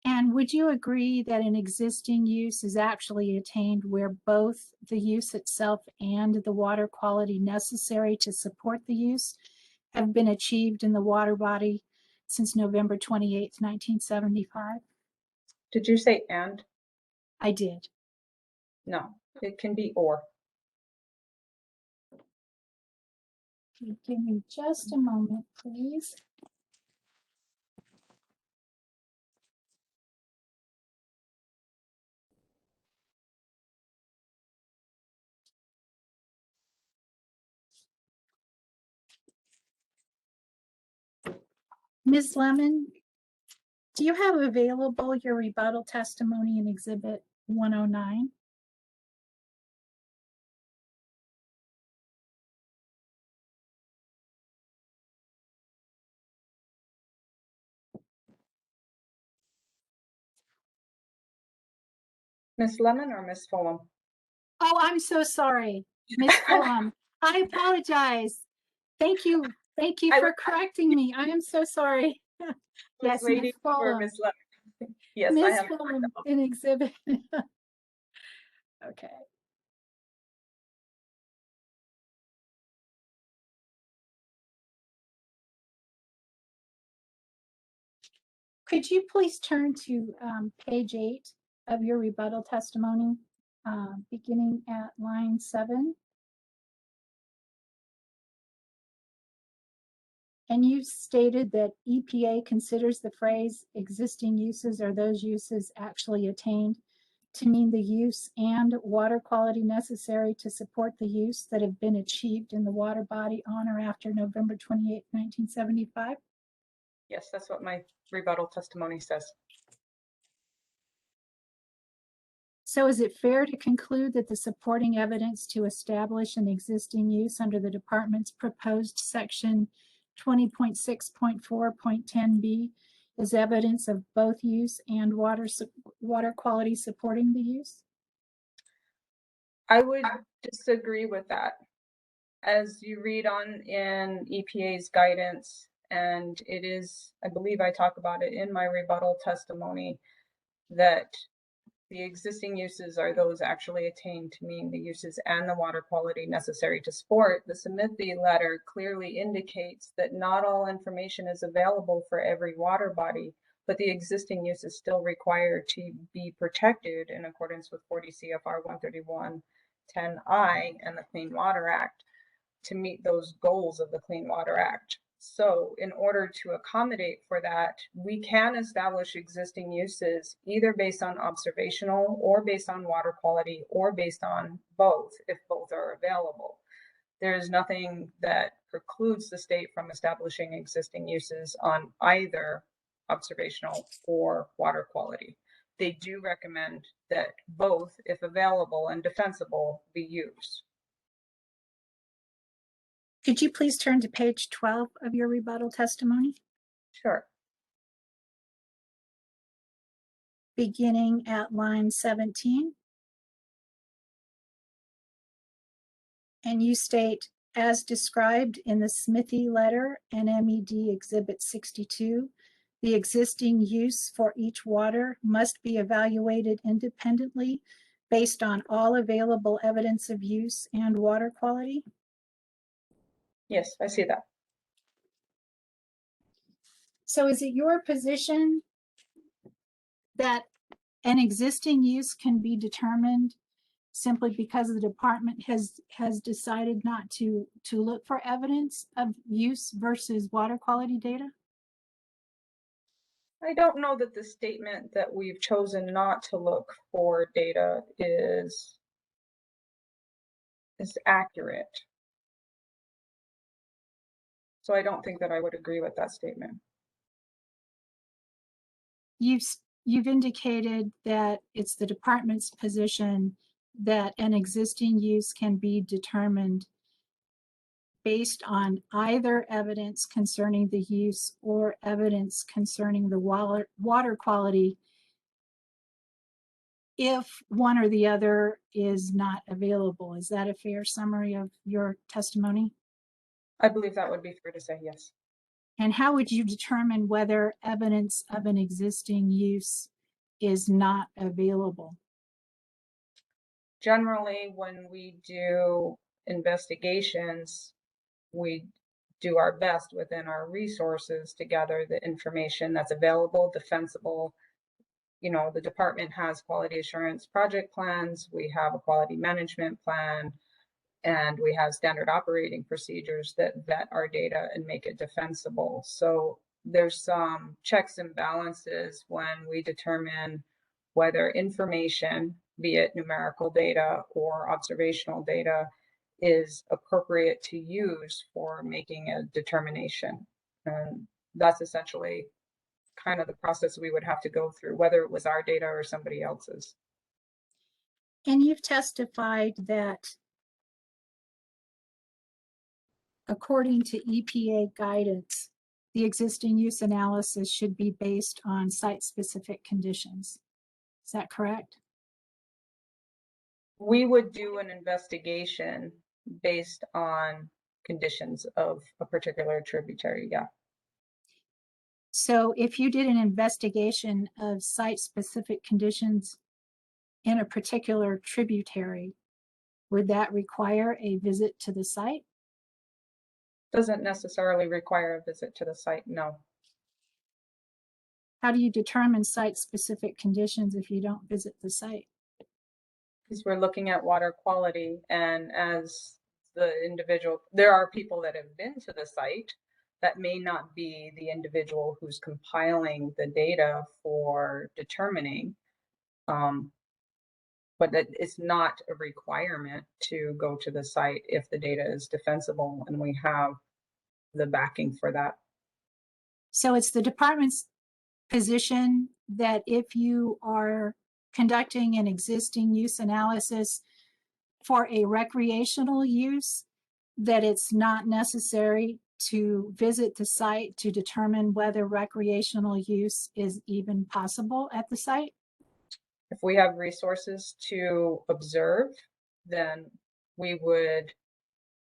And would you agree that an existing use is actually attained where both the use itself and the water quality necessary to support the use have been achieved in the water body since November 28th, 1975? Did you say and? I did. No, it can be or. Give me just a moment, please. Ms. Lemon, do you have available your rebuttal testimony in Exhibit 109? Miss Lemon or Miss Fulham? Oh, I'm so sorry, Ms. Fulham. I apologize. Thank you. Thank you for correcting me. I am so sorry. Yes, Ms. Lady or Fulham. Miss Lemon? Yes, I Ms. have. Fulham in exhibit. Okay. Could you please turn to page 8 of your rebuttal testimony, beginning at line 7? And you stated that EPA considers the phrase existing uses or those uses actually attained to mean the use and water quality necessary to support the use that have been achieved in the water body on or after November 28, 1975? Yes, that's what my rebuttal testimony says. So is it fair to conclude that the supporting evidence to establish an existing use under the department's proposed section 20.6.4.10b is evidence of both use and water quality supporting the use? I would disagree with that. As you read on in EPA's guidance, and it is, I believe I talk about it in my rebuttal testimony, that the existing uses are those actually attained to mean the uses and the water quality necessary to support. The Smithy letter clearly indicates that not all information is available for every water body, but the existing use is still required to be protected in accordance with 40 CFR 131.10I and the Clean Water Act to meet those goals of the Clean Water Act. So in order to accommodate for that, we can establish existing uses either based on observational or based on water quality or based on both, if both are available. There is nothing that precludes the state from establishing existing uses on either observational or water quality. They do recommend that both, if available and defensible, be used. Could you please turn to page 12 of your rebuttal testimony? Sure. Beginning at line 17. And you state, as described in the Smithy letter, NMED Exhibit 62, the existing use for each water must be evaluated independently based on all available evidence of use and water quality? Yes, I see that. So is it your position that an existing use can be determined simply because the department has decided not to look for evidence of use versus water quality data? I don't know that the statement that we've chosen not to look for data is accurate. So I don't think that I would agree with that statement. You've indicated that it's the department's position that an existing use can be determined based on either evidence concerning the use or evidence concerning the water quality if one or the other is not available. Is that a fair summary of your testimony? I believe that would be fair to say, yes. And how would you determine whether evidence of an existing use is not available? Generally, when we do investigations, we do our best within our resources to gather the information that's available, defensible. You know, the department has quality assurance project plans. We have a quality management plan. And we have standard operating procedures that vet our data and make it defensible. So there's some checks and balances when we determine whether information, be it numerical data or observational data, is appropriate to use for making a determination. And that's essentially kind of the process we would have to go through, whether it was our data or somebody else's. And you've testified that according to EPA guidance, the existing use analysis should be based on site-specific conditions. Is that correct? We would do an investigation based on conditions of a particular tributary, yeah. So if you did an investigation of site-specific conditions in a particular tributary, would that require a visit to the site? Doesn't necessarily require a visit to the site, no. How do you determine site-specific conditions if you don't visit the site? Because we're looking at water quality, and as the individual, there are people that have been to the site that may not be the individual who's compiling the data for determining, but it's not a requirement to go to the site if the data is defensible and we have the backing for that. So it's the department's position that if you are conducting an existing use analysis for a recreational use, that it's not necessary to visit the site to determine whether recreational use is even possible at the site? If we have resources to observe, then we would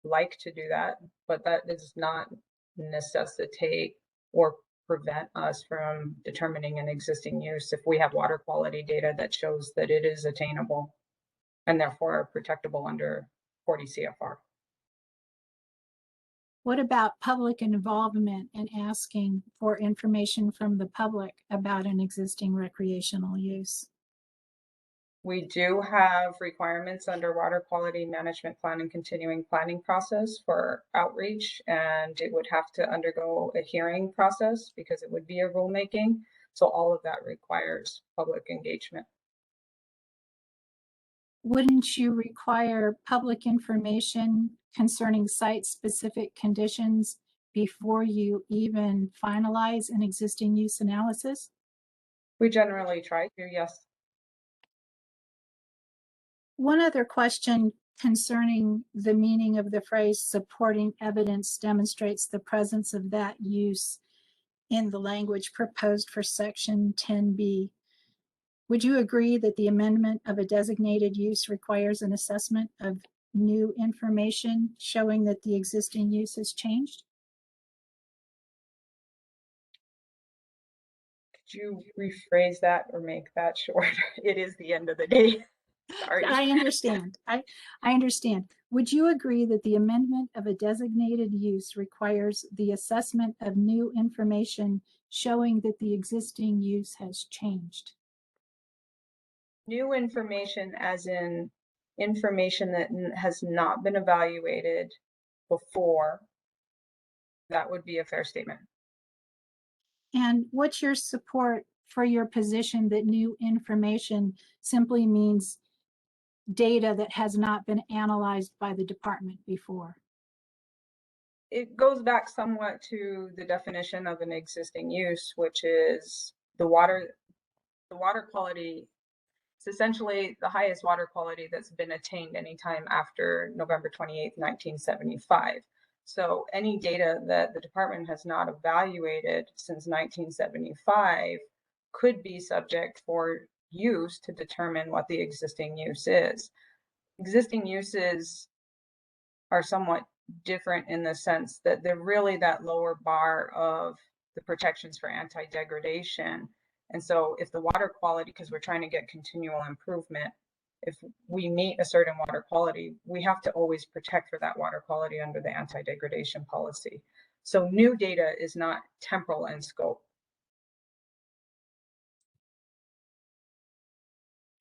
like to do that, but that does not necessitate or prevent us from determining an existing use if we have water quality data that shows that it is attainable and therefore protectable under 40 CFR. What about public involvement and asking for information from the public about an existing recreational use? We do have requirements under water quality management plan and continuing planning process for outreach, and it would have to undergo a hearing process because it would be a rulemaking. So all of that requires public engagement. Wouldn't you require public information concerning site-specific conditions before you even finalize an existing use analysis? We generally try to, yes. One other question concerning the meaning of the phrase supporting evidence demonstrates the presence of that use in the language proposed for section 10B. Would you agree that the amendment of a designated use requires an assessment of new information showing that the existing use has changed? Could you rephrase that or make that shorter? It is the end of the day. Sorry. I understand. I understand. Would you agree that the amendment of a designated use requires the assessment of new information showing that the existing use has changed? New information as in information that has not been evaluated before, that would be a fair statement. And what's your support for your position that new information simply means data that has not been analyzed by the department before? It goes back somewhat to the definition of an existing use, which is the water quality. It's essentially the highest water quality that's been attained anytime after November 28th, 1975. So any data that the department has not evaluated since 1975 could be subject for use to determine what the existing use is. Existing uses are somewhat different in the sense that they're really that lower bar of the protections for anti-degradation. And so if the water quality, because we're trying to get continual improvement, if we meet a certain water quality, we have to always protect for that water quality under the anti-degradation policy. So new data is not temporal in scope.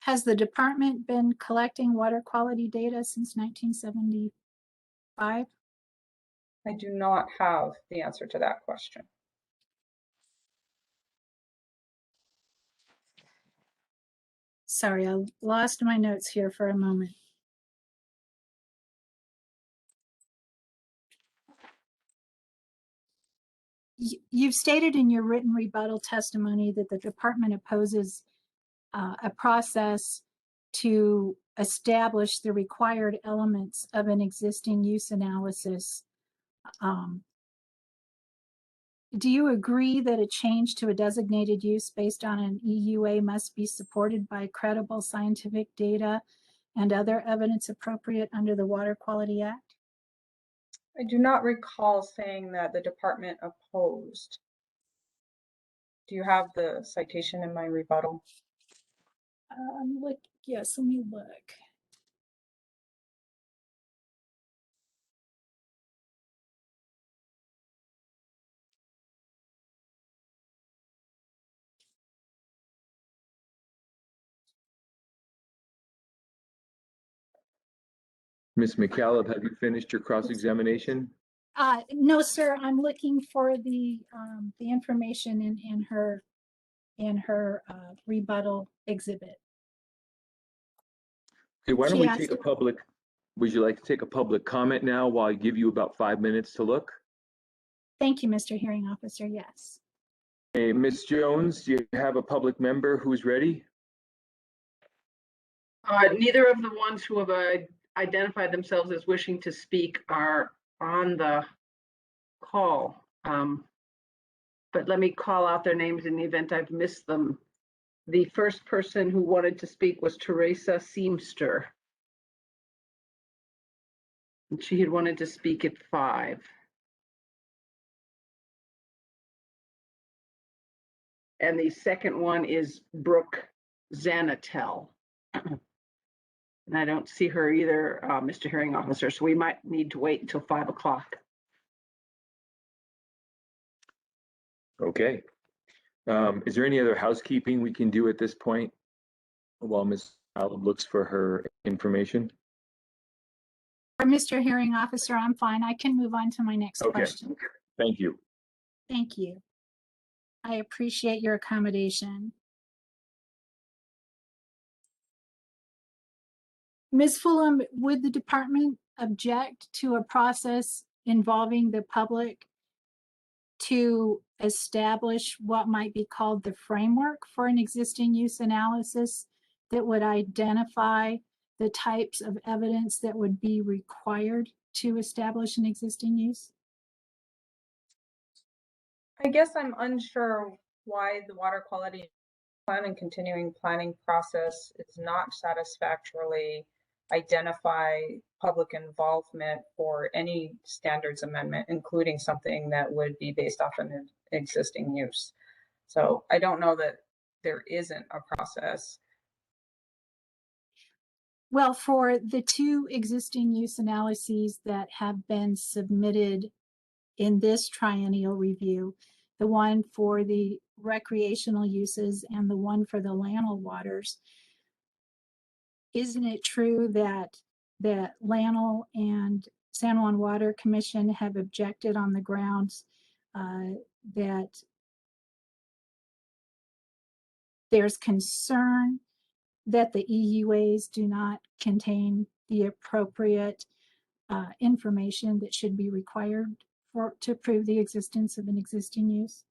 Has the department been collecting water quality data since 1975? 5? I do not have the answer to that question. Sorry, I lost my notes here for a moment. You've stated in your written rebuttal testimony that the department opposes a process to establish the required elements of an existing use analysis. Do you agree that a change to a designated use based on an EUA must be supported by credible scientific data and other evidence appropriate under the Water Quality Act? I do not recall saying that the department opposed. Do you have the citation in my rebuttal? Yes, let me look. Ms. McCallum, have you finished your cross-examination? No, sir. I'm looking for the information in her rebuttal exhibit. Okay, why don't She we asked- take a public, would you like to take a public comment now while I give you about 5 minutes to look? Thank you, Mr. Hearing Officer. Yes. Hey, Ms. Jones, do you have a public member who's ready? Neither of the ones who have identified themselves as wishing to speak are on the call. But let me call out their names in the event I've missed them. The first person who wanted to speak was Teresa Seamster. And she had wanted to speak at 5. And the second one is Brooke Zanatel. And I don't see her either, Mr. Hearing Officer, so we might need to wait until 5 o'clock. Okay. Is there any other housekeeping we can do at this point while Ms. Allen looks for her information? Mr. Hearing Officer, I'm fine. I can move on to my next Okay. question. Thank you. Thank you. I appreciate your accommodation. Ms. Fulham, would the department object to a process involving the public to establish what might be called the framework for an existing use analysis that would identify the types of evidence that would be required to establish an existing use? I guess I'm unsure why the water quality plan and continuing planning process is not satisfactorily identify public involvement for any standards amendment, including something that would be based off an existing use. So I don't know that there isn't a process. Well, for the 2 existing use analyses that have been submitted in this triennial review, the one for the recreational uses and the one for the Lannel waters, isn't it true that Lannel and San Juan Water Commission have objected on the grounds that there's concern that the EUAs do not contain the appropriate information that should be required to prove the existence of an existing use?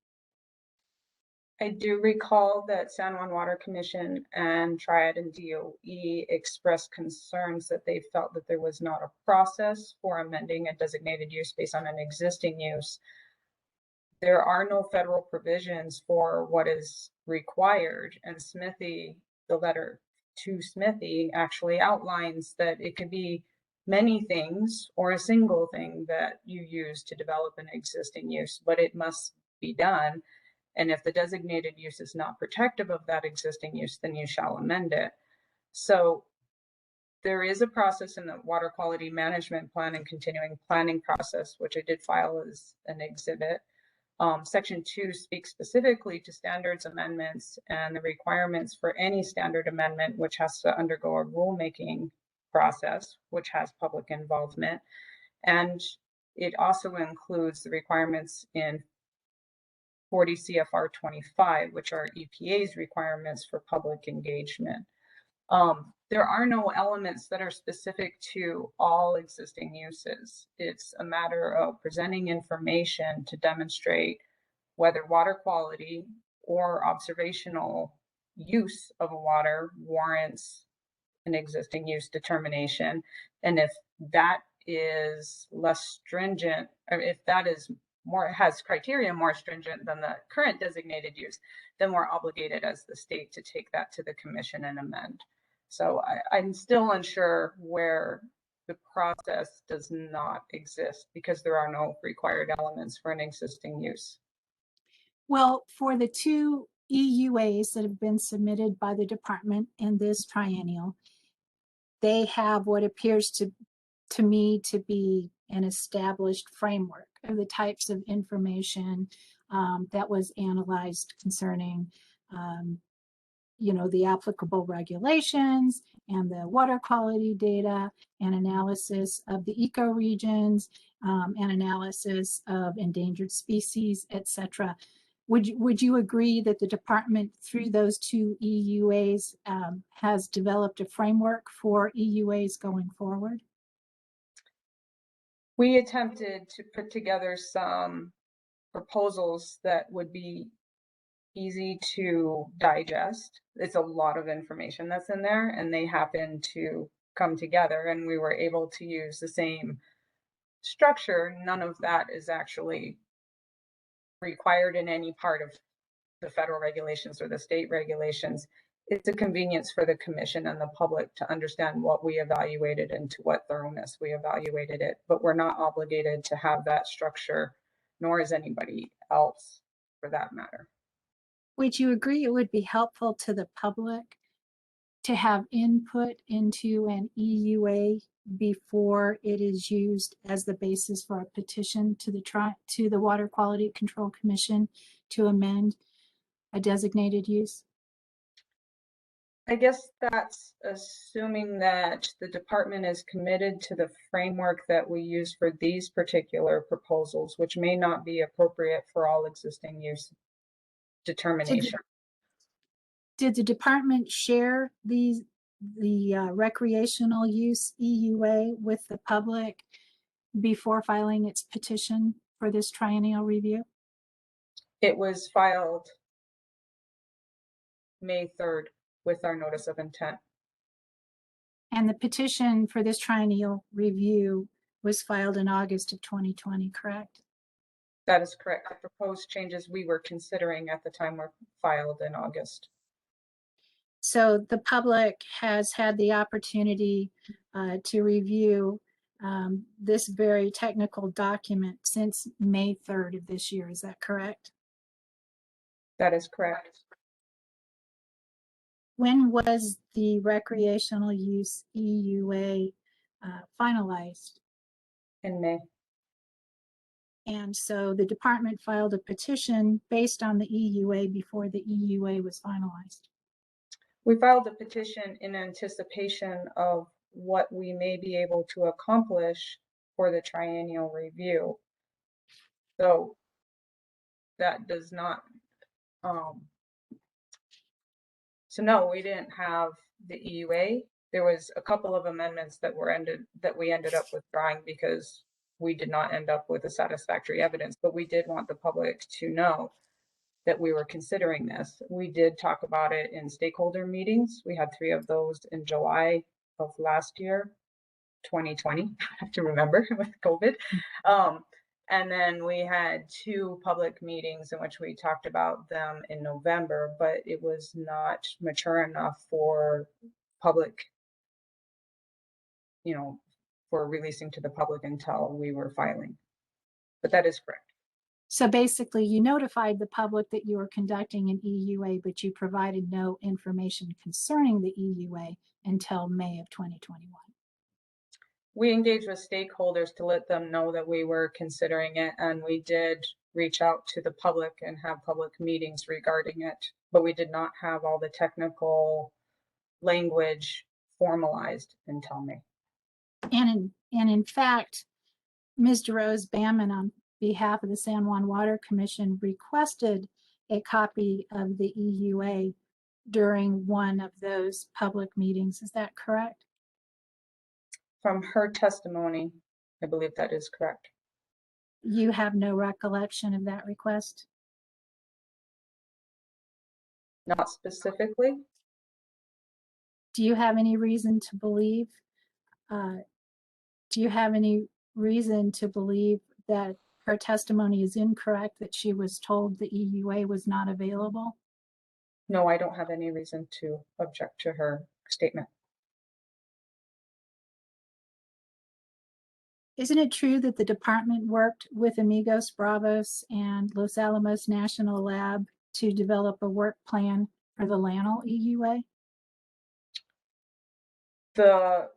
I do recall that San Juan Water Commission and Triad and DOE expressed concerns that they felt that there was not a process for amending a designated use based on an existing use. There are no federal provisions for what is required, and Smithy, the letter to Smithy, actually outlines that it could be many things or a single thing that you use to develop an existing use, but it must be done. And if the designated use is not protective of that existing use, then you shall amend it. So there is a process in the water quality management plan and continuing planning process, which I did file as an exhibit. Section 2 speaks specifically to standards amendments and the requirements for any standard amendment, which has to undergo a rulemaking process, which has public involvement. And it also includes the requirements in 40 CFR 25, which are EPA's requirements for public engagement. There are no elements that are specific to all existing uses. It's a matter of presenting information to demonstrate whether water quality or observational use of a water warrants an existing use determination. And if that is less stringent, or if that is more, has criteria more stringent than the current designated use, then we're obligated as the state to take that to the commission and amend. So I'm still unsure where the process does not exist because there are no required elements for an existing use. Well, for the two EUAs that have been submitted by the department in this triennial, they have what appears to me to be an established framework of the types of information that was analyzed concerning the applicable regulations and the water quality data and analysis of the ecoregions and analysis of endangered species, etc. Would you agree that the department, through those two EUAs, has developed a framework for EUAs going forward? We attempted to put together some proposals that would be easy to digest. It's a lot of information that's in there, and they happen to come together, and we were able to use the same structure. None of that is actually required in any part of the federal regulations or the state regulations. It's a convenience for the commission and the public to understand what we evaluated and to what thoroughness we evaluated it, but we're not obligated to have that structure, nor is anybody else for that matter. Would you agree it would be helpful to the public to have input into an EUA before it is used as the basis for a petition to the Water Quality Control Commission to amend a designated use? I guess that's assuming that the department is committed to the framework that we use for these particular proposals, which may not be appropriate for all existing use determination. Did the department share the recreational use EUA with the public before filing its petition for this triennial review? It was filed May 3rd with our notice of intent. And the petition for this triennial review was filed in August of 2020, correct? That is correct. The proposed changes we were considering at the time were filed in August. So the public has had the opportunity to review this very technical document since May 3rd of this year. Is that correct? That is correct. When was the recreational use EUA finalized? In May. And so the department filed a petition based on the EUA before the EUA was finalized. We filed a petition in anticipation of what we may be able to accomplish for the triennial review. So that does not, so no, we didn't have the EUA. There was a couple of amendments that we ended up withdrawing because we did not end up with a satisfactory evidence, but we did want the public to know that we were considering this. We did talk about it in stakeholder meetings. We had 3 of those in July of last year, 2020, I have to remember with COVID. And then we had 2 public meetings in which we talked about them in November, but it was not mature enough for public, for releasing to the public until we were filing. But that is correct. So basically, you notified the public that you were conducting an EUA, but you provided no information concerning the EUA until May of 2021. We engaged with stakeholders to let them know that we were considering it, and we did reach out to the public and have public meetings regarding it, but we did not have all the technical language formalized until May. And in fact, Ms. DeRose Bamman, on behalf of the San Juan Water Commission, requested a copy of the EUA during one of those public meetings. Is that correct? From her testimony, I believe that is correct. You have no recollection of that request? Not specifically. Do you have any reason to believe? Do you have any reason to believe that her testimony is incorrect, that she was told the EUA was not available? No, I don't have any reason to object to her statement. Isn't it true that the department worked with Amigos Bravos and Los Alamos National Lab to develop a work plan for the Lanel EUA? The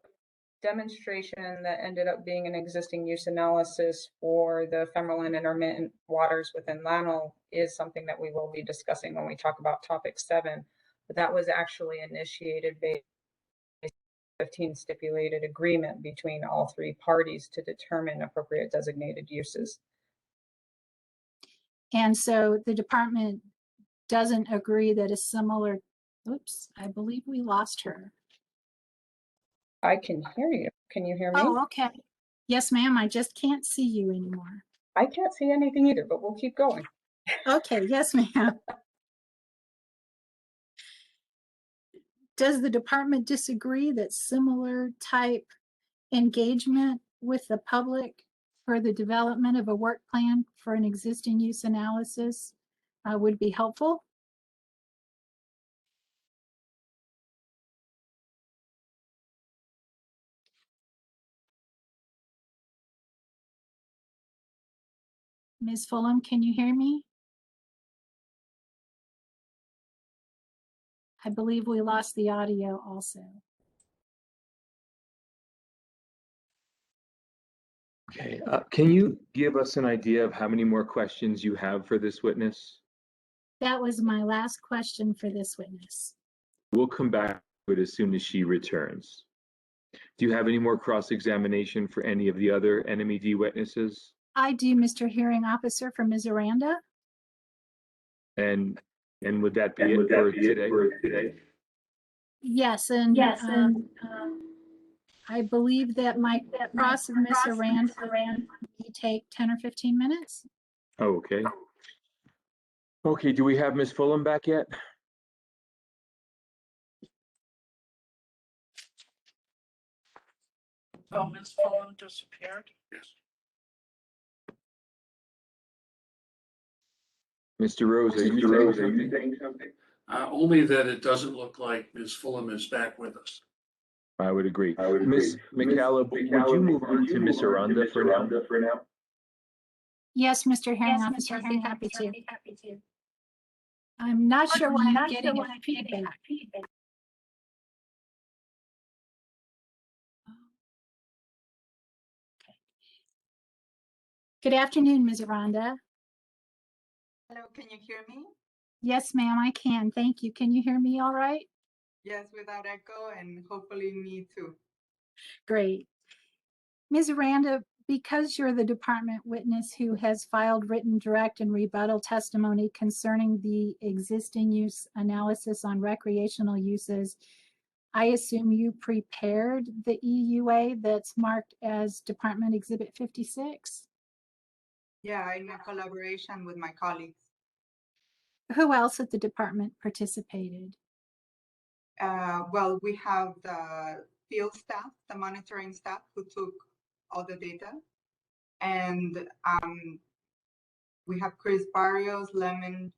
demonstration that ended up being an existing use analysis for the ephemeral and intermittent waters within Lanel is something that we will be discussing when we talk about topic 7. But that was actually initiated based on a 15 stipulated agreement between all 3 parties to determine appropriate designated uses. And so the department doesn't agree that a similar, oops, I believe we lost her. I can hear you. Can you hear me? Oh, okay. Yes, ma'am. I just can't see you anymore. I can't see anything either, but we'll keep going. Okay. Yes, ma'am. Does the department disagree that similar type engagement with the public for the development of a work plan for an existing use analysis would be helpful? Ms. Fulham, can you hear me? I believe we lost the audio also. Okay, can you give us an idea of how many more questions you have for this witness? That was my last question for this witness. We'll come back to it as soon as she returns. Do you have any more cross-examination for any of the other NMED witnesses? I do, Mr. Hearing Officer, for Ms. Aranda. And would that be it for today? Yes, and I believe that my cross of Ms. Aranda may take 10 or 15 minutes. Oh, okay. Okay, do we have Ms. Fulham back yet? Oh, Ms. Fulham disappeared? Yes. Mr. Rose, are you saying something? Only that it doesn't look like Ms. Fulham is back with us. I would agree. Ms. McCallum, would you move on to Ms. Aranda for now? Yes, Mr. Hearing Officer, I'd be happy to. I'm not sure why I'm getting a feedback. Good afternoon, Ms. Aranda. Hello, can you hear me? Yes, ma'am, I can. Thank you. Can you hear me all right? Yes, without echo, and hopefully me too. Great. Ms. Aranda, because you're the department witness who has filed written direct and rebuttal testimony concerning the existing use analysis on recreational uses, I assume you prepared the EUA that's marked as Department Exhibit 56? Yeah, in a collaboration with my colleagues. Who else at the department participated? Well, we have the field staff, the monitoring staff who took all the data. And we have Chris Barrios, Lemon,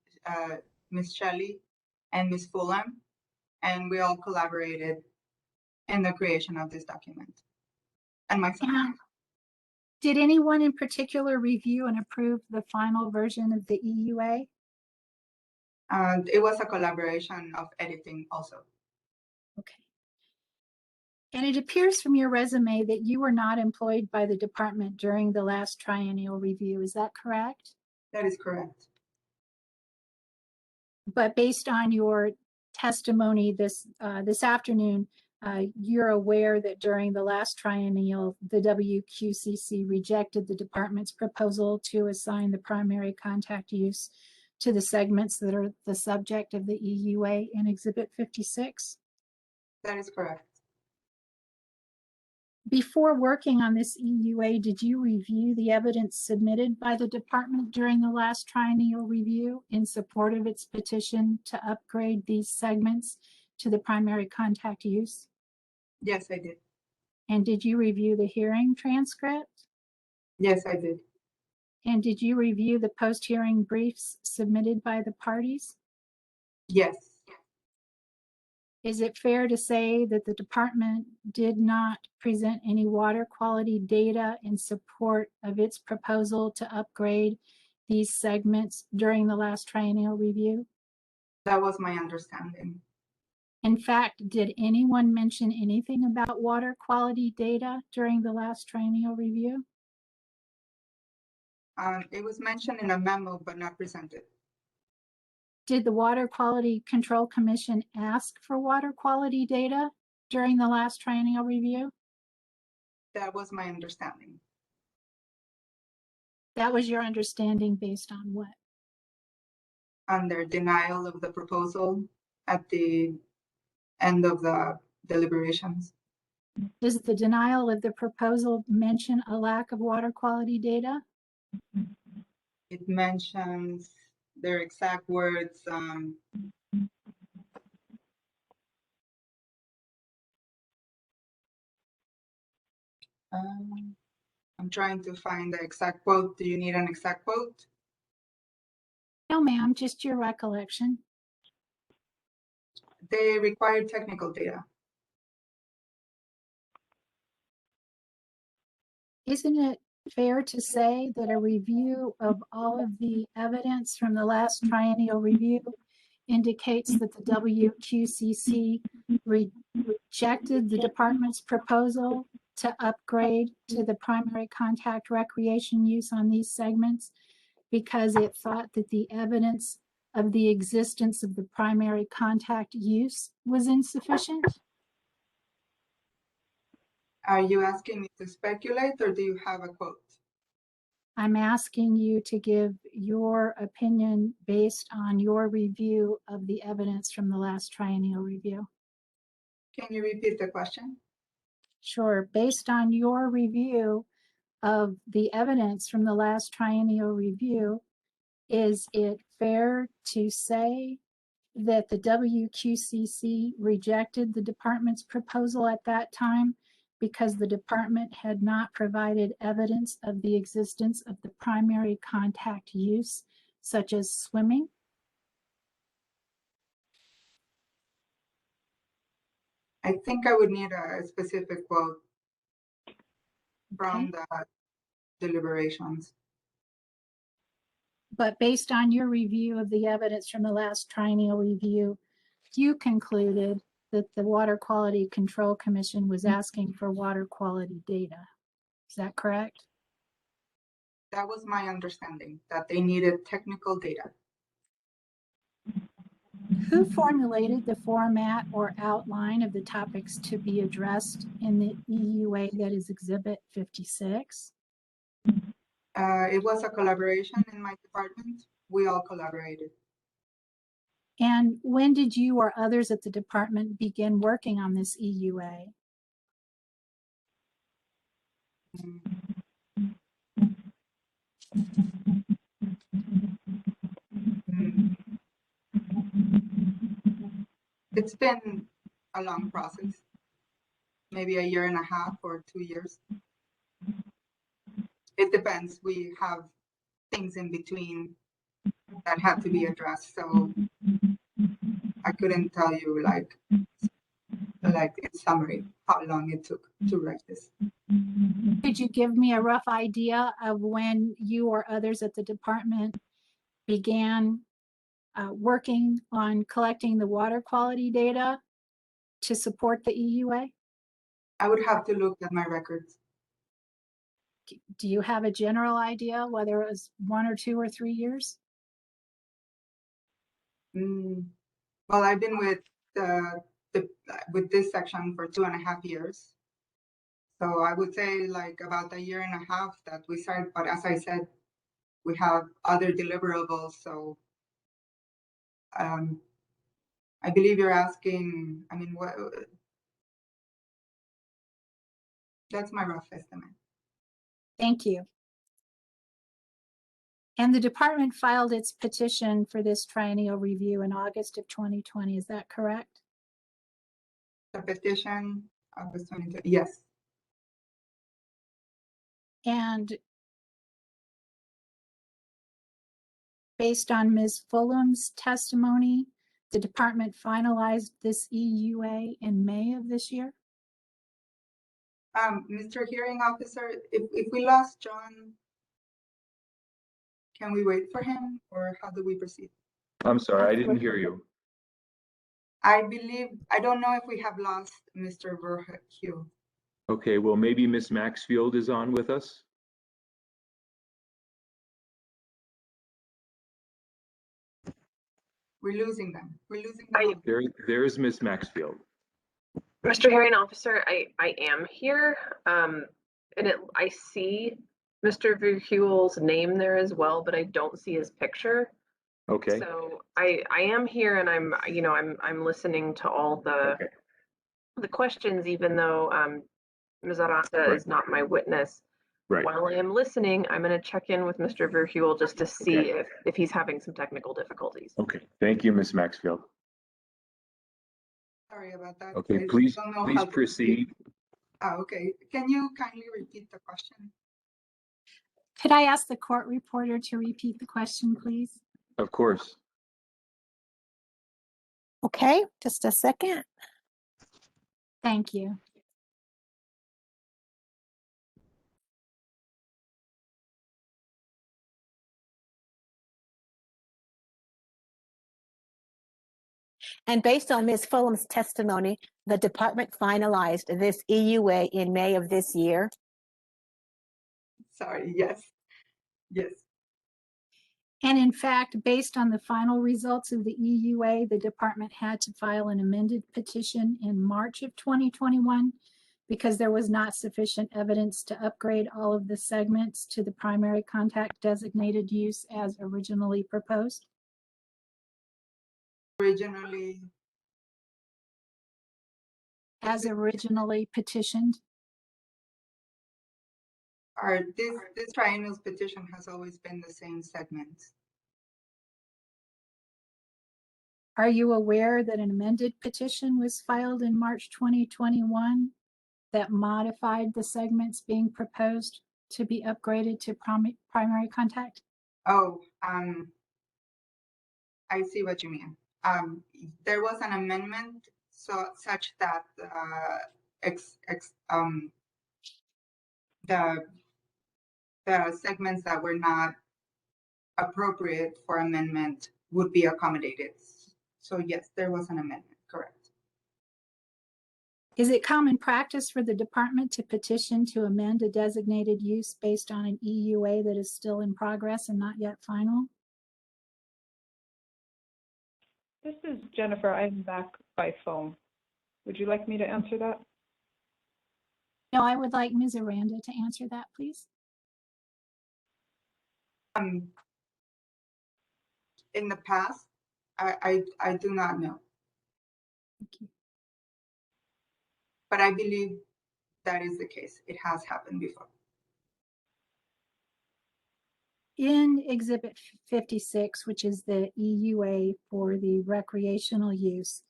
Ms. Shelley, and Ms. Fulham. And we all collaborated in the creation of this document. And myself. Did anyone in particular review and approve the final version of the EUA? It was a collaboration of editing also. Okay. And it appears from your resume that you were not employed by the department during the last triennial review. Is that correct? That is correct. But based on your testimony this afternoon, You're aware that during the last triennial, the WQCC rejected the department's proposal to assign the primary contact use to the segments that are the subject of the EUA in Exhibit 56. That is correct. Before working on this EUA, did you review the evidence submitted by the department during the last triennial review in support of its petition to upgrade these segments to the primary contact use? Yes, I did. And did you review the hearing transcript? Yes, I did. And did you review the post-hearing briefs submitted by the parties? Yes. Is it fair to say that the department did not present any water quality data in support of its proposal to upgrade these segments during the last triennial review? That was my understanding. In fact, did anyone mention anything about water quality data during the last triennial review? It was mentioned in a memo, but not presented. Did the Water Quality Control Commission ask for water quality data during the last triennial review? That was my understanding. That was your understanding based on what? On their denial of the proposal at the end of the deliberations. Does the denial of the proposal mention a lack of water quality data? It mentions their exact words. I'm trying to find the exact quote. Do you need an exact quote? No, ma'am, just your recollection. They require technical data. Isn't it fair to say that a review of all of the evidence from the last triennial review indicates that the WQCC rejected the department's proposal to upgrade to the primary contact recreation use on these segments because it thought that the evidence of the existence of the primary contact use was insufficient? Are you asking me to speculate or do you have a quote? I'm asking you to give your opinion based on your review of the evidence from the last triennial review. Can you repeat the question? Sure. Based on your review of the evidence from the last triennial review, is it fair to say that the WQCC rejected the department's proposal at that time because the department had not provided evidence of the existence of the primary contact use, such as swimming? I think I would need a specific quote from the deliberations. But based on your review of the evidence from the last triennial review, you concluded that the Water Quality Control Commission was asking for water quality data. Is that correct? That was my understanding, that they needed technical data. Who formulated the format or outline of the topics to be addressed in the EUA that is Exhibit 56? It was a collaboration in my department. We all collaborated. And when did you or others at the department begin working on this EUA? It's been a long process, maybe 1.5 years or 2 years. It depends. We have things in between that have to be addressed. So I couldn't tell you like in summary how long it took to write this. Could you give me a rough idea of when you or others at the department began working on collecting the water quality data to support the EUA? I would have to look at my records. Do you have a general idea whether it was 1 or 2 or 3 years? Well, I've been with with this section for 2.5 years. So I would say like about 1.5 years that we started, but as I said, we have other deliverables. So I believe you're asking, I mean, what? That's my rough estimate. Thank you. And the department filed its petition for this triennial review in August of 2020. Is that correct? The petition, August 22, yes. And based on Ms. Fulham's testimony, the department finalized this EUA in May of this year? Mr. Hearing Officer, if we lost John, can we wait for him or how do we proceed? I'm sorry, I didn't hear you. I believe, I don't know if we have lost Mr. Verheugen. Okay, well, maybe Miss Maxfield is on with us. We're losing them. We're losing them. There's Miss Maxfield. Mr. Hearing Officer, I am here, and I see Mr. Verheugen's name there as well, but I don't see his picture. Okay. So I am here, and I'm listening to all the questions, even though Ms. Arata is not my witness. Right. While I am listening, I'm going to check in with Mr. Verheugen just to see if he's having some technical difficulties. Okay. Thank you, Miss Maxfield. Sorry about that. Okay, I please don't know please how to proceed. okay. Can you kindly repeat the question? Could I ask the court reporter to repeat the question, please? Of course. Okay, just a second. Thank you. And based on Ms. Fulham's testimony, the department finalized this EUA in May of this year. Sorry, yes. Yes. And in fact, based on the final results of the EUA, the department had to file an amended petition in March of 2021 because there was not sufficient evidence to upgrade all of the segments to the primary contact designated use as originally proposed. Originally. As originally petitioned. This triennial's petition has always been the same segments. Are you aware that an amended petition was filed in March 2021 that modified the segments being proposed to be upgraded to primary contact? Oh, I see what you mean. There was an amendment such that the segments that were not appropriate for amendment would be accommodated. So yes, there was an amendment, correct. Is it common practice for the department to petition to amend a designated use based on an EUA that is still in progress and not yet final? This is Jennifer. I'm back by phone. Would you like me to answer that? No, I would like Ms. Aranda to answer that, please. In the past, I do not know. Thank you. But I believe that is the case. It has happened before. In Exhibit 56, which is the EUA for the recreational use,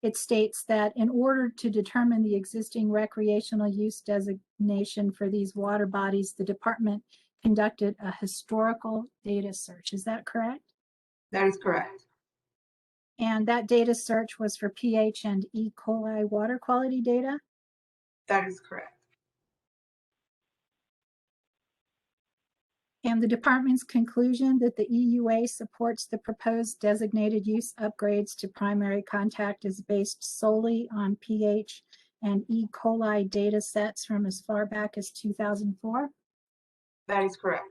it states that in order to determine the existing recreational use designation for these water bodies, the department conducted a historical data search. Is that correct? That is correct. And that data search was for pH and E. coli water quality data? That is correct. And the department's conclusion that the EUA supports the proposed designated use upgrades to primary contact is based solely on pH and E. coli data sets from as far back as 2004? That is correct.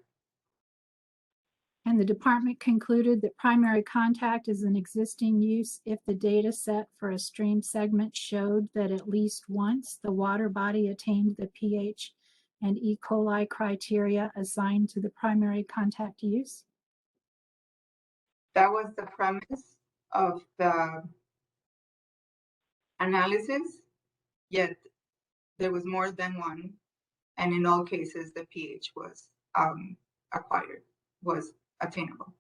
And the department concluded that primary contact is an existing use if the data set for a stream segment showed that at least once the water body attained the pH and E. coli criteria assigned to the primary contact use. That was the premise of the analysis, yet there was more than one, and in all cases, the pH was was attainable.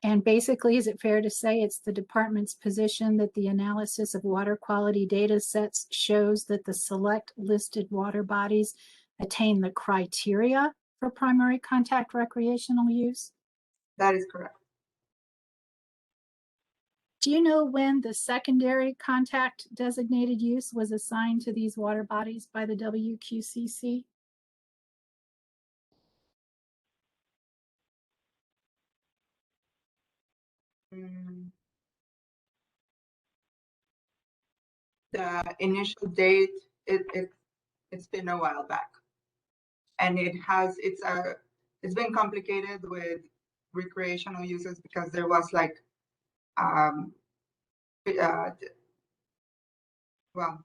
And basically, is it fair to say it's the department's position that the analysis of water quality data sets shows that the select listed water bodies attain the criteria for primary contact recreational use? That is correct. Do you know when the secondary contact designated use was assigned to these water bodies by the WQCC? The initial date, it's been a while back, and it's been complicated with recreational uses because there was like well,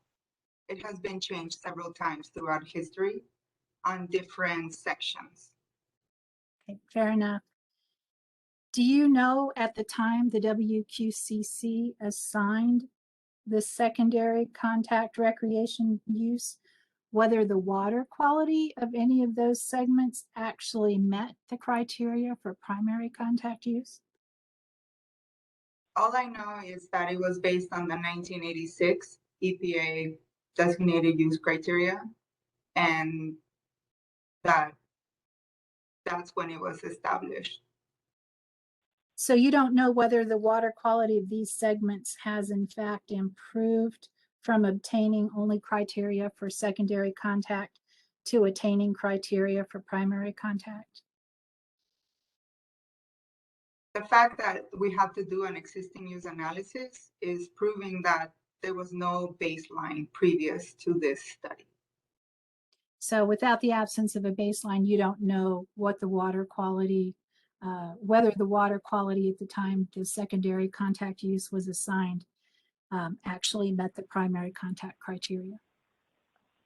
it has been changed several times throughout history on different sections. Okay, fair enough. Do you know at the time the WQCC assigned the secondary contact recreation use, whether the water quality of any of those segments actually met the criteria for primary contact use? All I know is that it was based on the 1986 EPA designated use criteria, and that's when it was established. So you don't know whether the water quality of these segments has in fact improved from obtaining only criteria for secondary contact to attaining criteria for primary contact? The fact that we have to do an existing use analysis is proving that there was no baseline previous to this study. So without the absence of a baseline, you don't know what the water quality, whether the water quality at the time the secondary contact use was assigned actually met the primary contact criteria.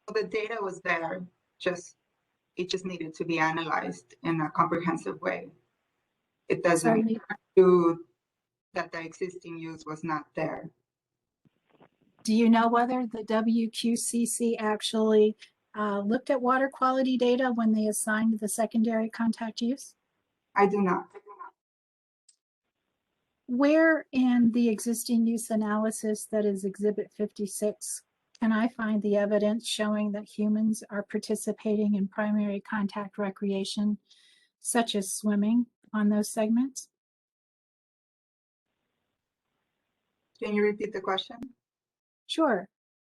Well, the data was there, it just needed to be analyzed in a comprehensive way. It doesn't do that the existing use was not there. Do you know whether the WQCC actually looked at water quality data when they assigned the secondary contact use? I do not. Where in the existing use analysis that is Exhibit 56 can I find the evidence showing that humans are participating in primary contact recreation, such as swimming, on those segments? Can you repeat the question? Sure.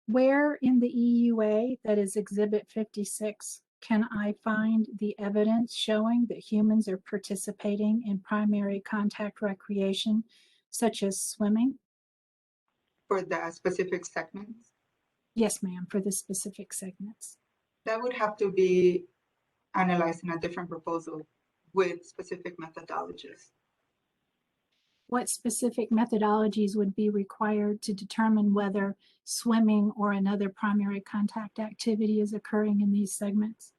Where in the EUA that is Exhibit 56 can I find the evidence showing that humans are participating in primary contact recreation, such as swimming? For the specific segments? Yes, ma'am, for the specific segments. That would have to be analyzed in a different proposal with specific methodologies. What specific methodologies would be required to determine whether swimming or another primary contact activity is occurring in these segments?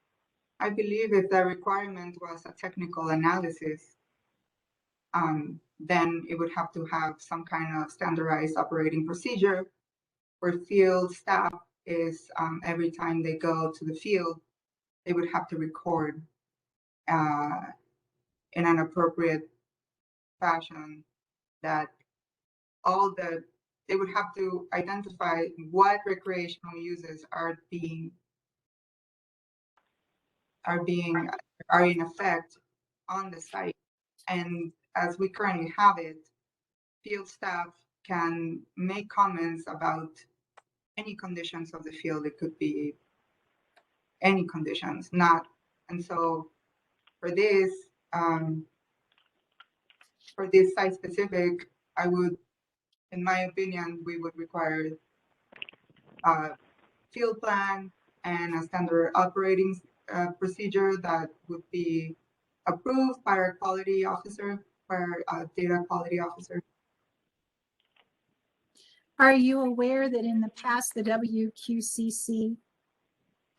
I believe if the requirement was a technical analysis, then it would have to have some kind of standardized operating procedure where field staff is, every time they go to the field, they would have to record in an appropriate fashion that they would have to identify what recreational uses are in effect on the site. And as we currently have it, field staff can make comments about any conditions of the field. It could be any conditions, and so for this site specific, I would, in my opinion, we would require a field plan and a standard operating procedure that would be approved by our quality officer, by our data quality officer. Are you aware that in the past, the WQCC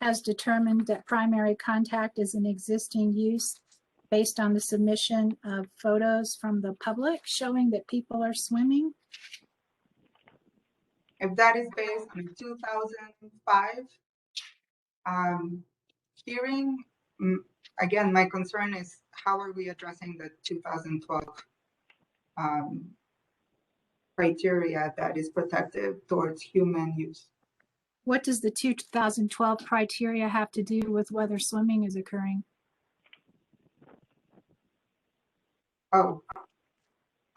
has determined that primary contact is an existing use based on the submission of photos from the public showing that people are swimming? If that is based on 2005 hearing, again, my concern is how are we addressing the 2012 criteria that is protective towards human use? What does the 2012 criteria have to do with whether swimming is occurring? Oh,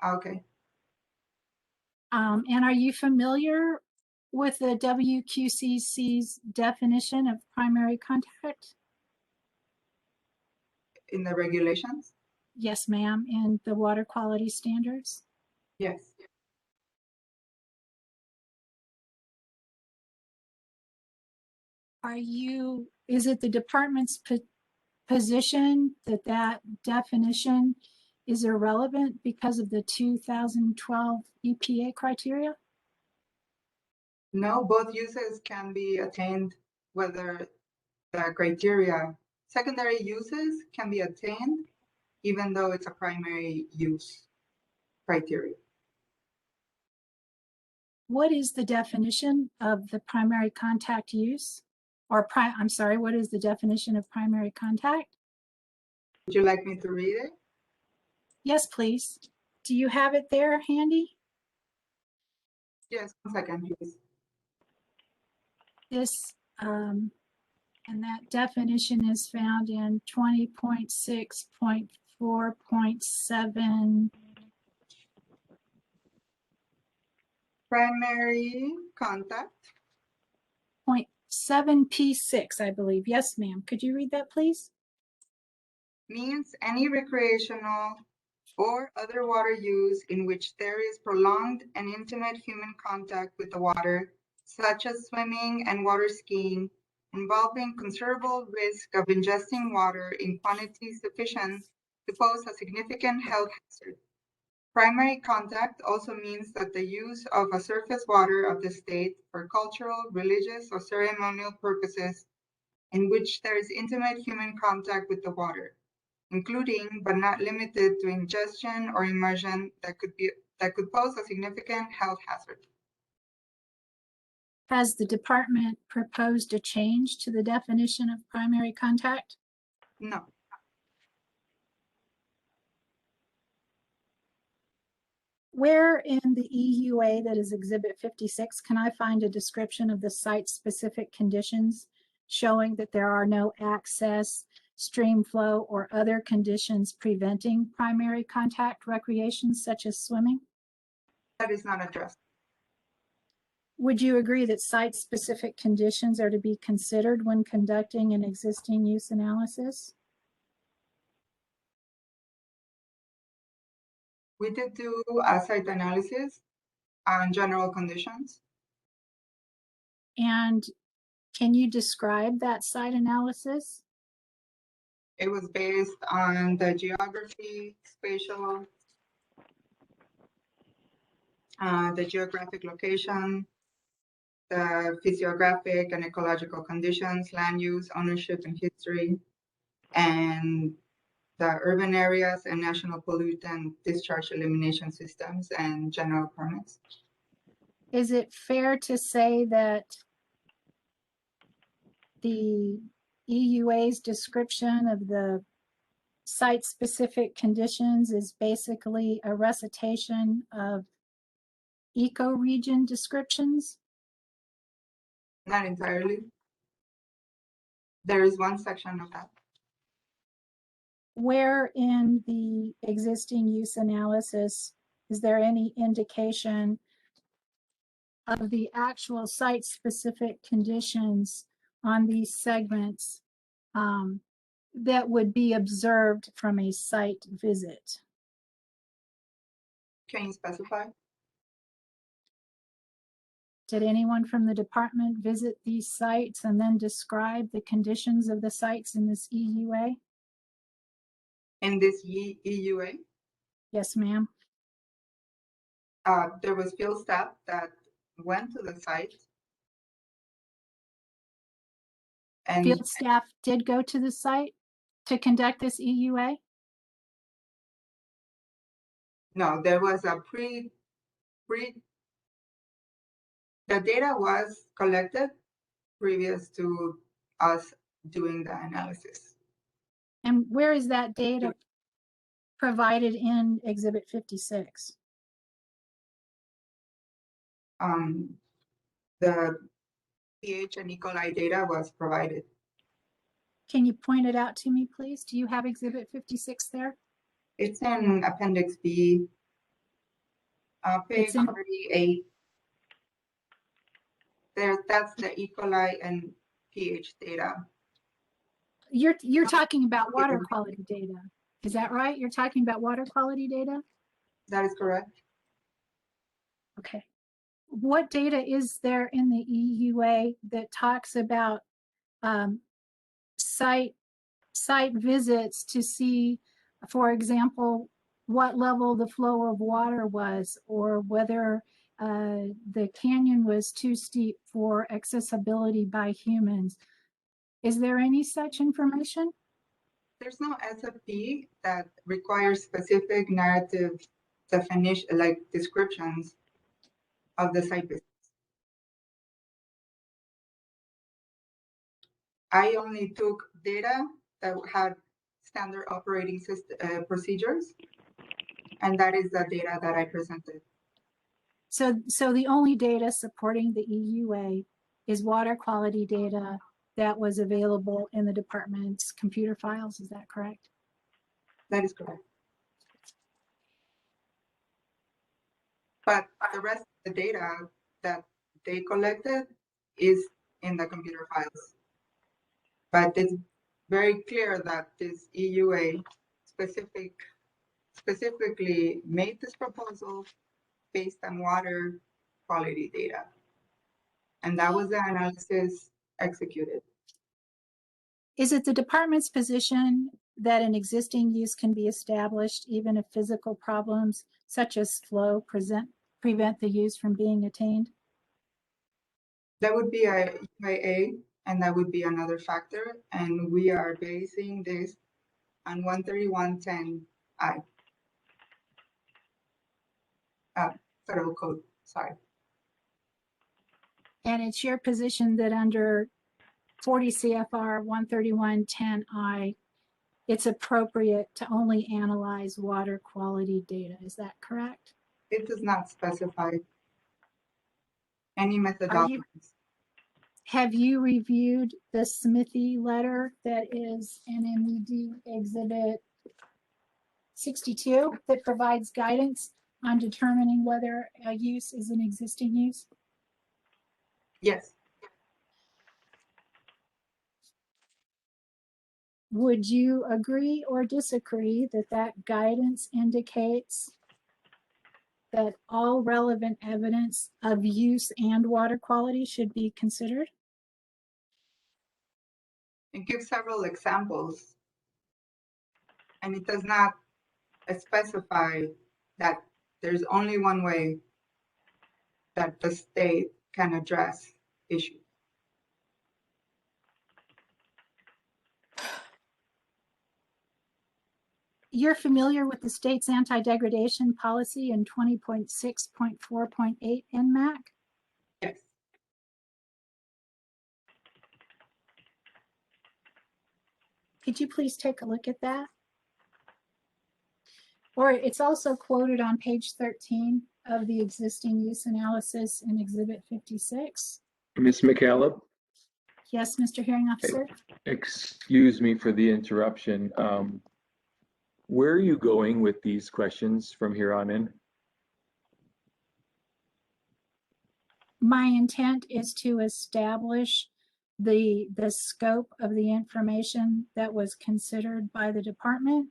okay. And are you familiar with the WQCC's definition of primary contact? In the regulations? Yes, ma'am, in the water quality standards? Yes. Is it the department's position that that definition is irrelevant because of the 2012 EPA criteria? No, both uses can be attained whether the criteria, secondary uses can be attained even though it's a primary use criteria. What is the definition of the primary contact use? Or I'm sorry, what is the definition of primary contact? Would you like me to read it? Yes, please. Do you have it there handy? Yes, 1 second, please. This, and that definition is found in 20.6.4.7. Primary contact. 0.7P6, I believe. Yes, ma'am. Could you read that, please? Means any recreational or other water use in which there is prolonged and intimate human contact with the water, such as swimming and water skiing, involving considerable risk of ingesting water in quantities sufficient to pose a significant health hazard. Primary contact also means that the use of a surface water of the state for cultural, religious, or ceremonial purposes in which there is intimate human contact with the water, including but not limited to ingestion or immersion that could pose a significant health hazard. Has the department proposed a change to the definition of primary contact? No. Where in the EUA that is Exhibit 56 can I find a description of the site-specific conditions showing that there are no access, stream flow, or other conditions preventing primary contact recreation such as swimming? That is not addressed. Would you agree that site-specific conditions are to be considered when conducting an existing use analysis? We did do a site analysis on general conditions. And can you describe that site analysis? It was based on the geography, spatial, the geographic location, the physiographic and ecological conditions, land use, ownership, and history, and the urban areas and national pollutant discharge elimination systems and general permits. Is it fair to say that the EUA's description of the site-specific conditions is basically a recitation of ecoregion descriptions? Not entirely. There is one section of that. Where in the existing use analysis is there any indication of the actual site-specific conditions on these segments that would be observed from a site visit? Can you specify? Did anyone from the department visit these sites and then describe the conditions of the sites in this EUA? In this EUA, Yes, ma'am. there was field staff that went to the site. And Field staff did go to the site to conduct this EUA? no, there was a the data was collected previous to us doing the analysis. And where is that data provided in Exhibit 56? The pH and E. coli data was provided. Can you point it out to me, please? Do you have Exhibit 56 there? It's in Appendix B, page 38. That's the E. coli and pH data. You're talking about water quality data. Is that right? You're talking about water quality data? That is correct. Okay. What data is there in the EUA that talks about site visits to see, for example, what level the flow of water was, or whether the canyon was too steep for accessibility by humans? Is there any such information? There's no SFP that requires specific narrative definition, like descriptions of the site visits. I only took data that had standard operating system procedures, and that is the data that I presented. So the only data supporting the EUA is water quality data that was available in the department's computer files. Is that correct? That is correct. But the rest of the data that they collected is in the computer files. But it's very clear that this EUA specifically made this proposal based on water quality data. And that was the analysis executed. Is it the department's position that an existing use can be established even if physical problems such as flow prevent the use from being attained? That would be a UIA, and that would be another factor. And we are basing this on 131.10I. Federal code, sorry. And it's your position that under 40 CFR 131.10I, it's appropriate to only analyze water quality data. Is that correct? It does not specify any methodologies. Have you reviewed the Smithy letter that is NMED Exhibit 62 that provides guidance on determining whether a use is an existing use? Yes. Would you agree or disagree that that guidance indicates that all relevant evidence of use and water quality should be considered? It gives several examples, and it does not specify that there's only one way that the state can address issues. You're familiar with the state's anti-degradation policy in 20.6.4.8 Nmac? Yes. Could you please take a look at that? Or it's also quoted on page 13 of the existing use analysis in Exhibit 56. Ms. McCallum? Yes, Mr. Hearing Officer? Excuse me for the interruption. Where are you going with these questions from here on in? My intent is to establish the scope of the information that was considered by the department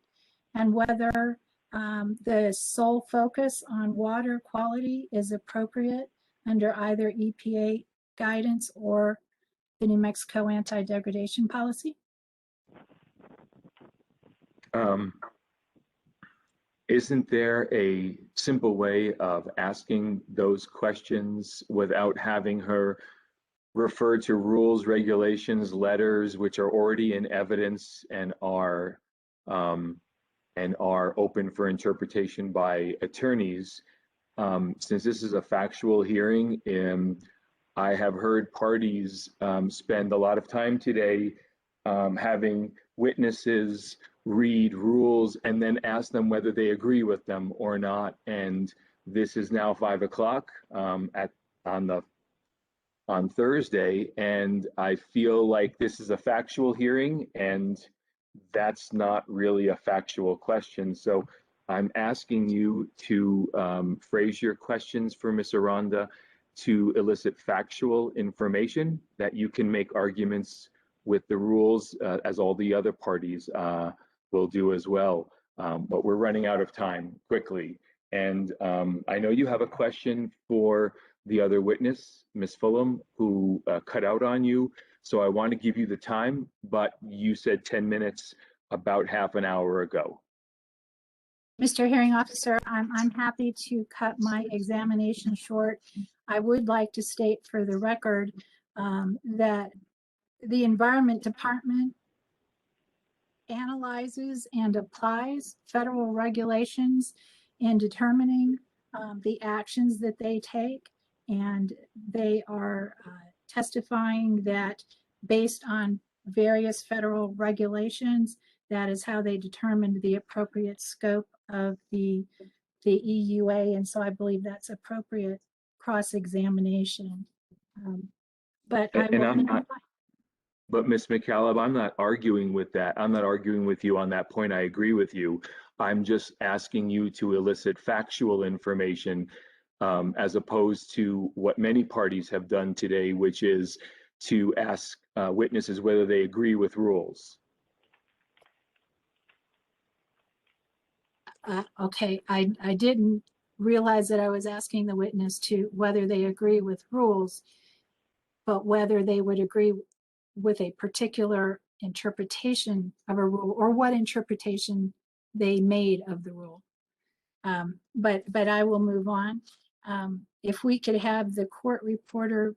and whether the sole focus on water quality is appropriate under either EPA guidance or the New Mexico anti-degradation policy. Isn't there a simple way of asking those questions without having her refer to rules, regulations, letters, which are already in evidence and are open for interpretation by attorneys? Since this is a factual hearing, I have heard parties spend a lot of time today having witnesses read rules and then ask them whether they agree with them or not. And this is now 5 o'clock on Thursday, and I feel like this is a factual hearing, and that's not really a factual question. So I'm asking you to phrase your questions for Ms. Aranda to elicit factual information that you can make arguments with the rules as all the other parties will do as well. But we're running out of time quickly. And I know you have a question for the other witness, Ms. Fulham, who cut out on you. So I want to give you the time, but you said 10 minutes about half an hour ago. Mr. Hearing Officer, I'm happy to cut my examination short. I would like to state for the record that the Environment Department analyzes and applies federal regulations in determining the actions that they take, and they are testifying that based on various federal regulations, that is how they determined the appropriate scope of the EUA, and so I believe that's appropriate cross-examination. But Ms. McCaleb, I'm not arguing with that. I'm not arguing with you on that point. I agree with you. I'm just asking you to elicit factual information as opposed to what many parties have done today, which is to ask witnesses whether they agree with rules. Okay, I didn't realize that I was asking the witness to whether they agree with rules, but whether they would agree with a particular interpretation of a rule or what interpretation they made of the rule. But I will move on. If we could have the court reporter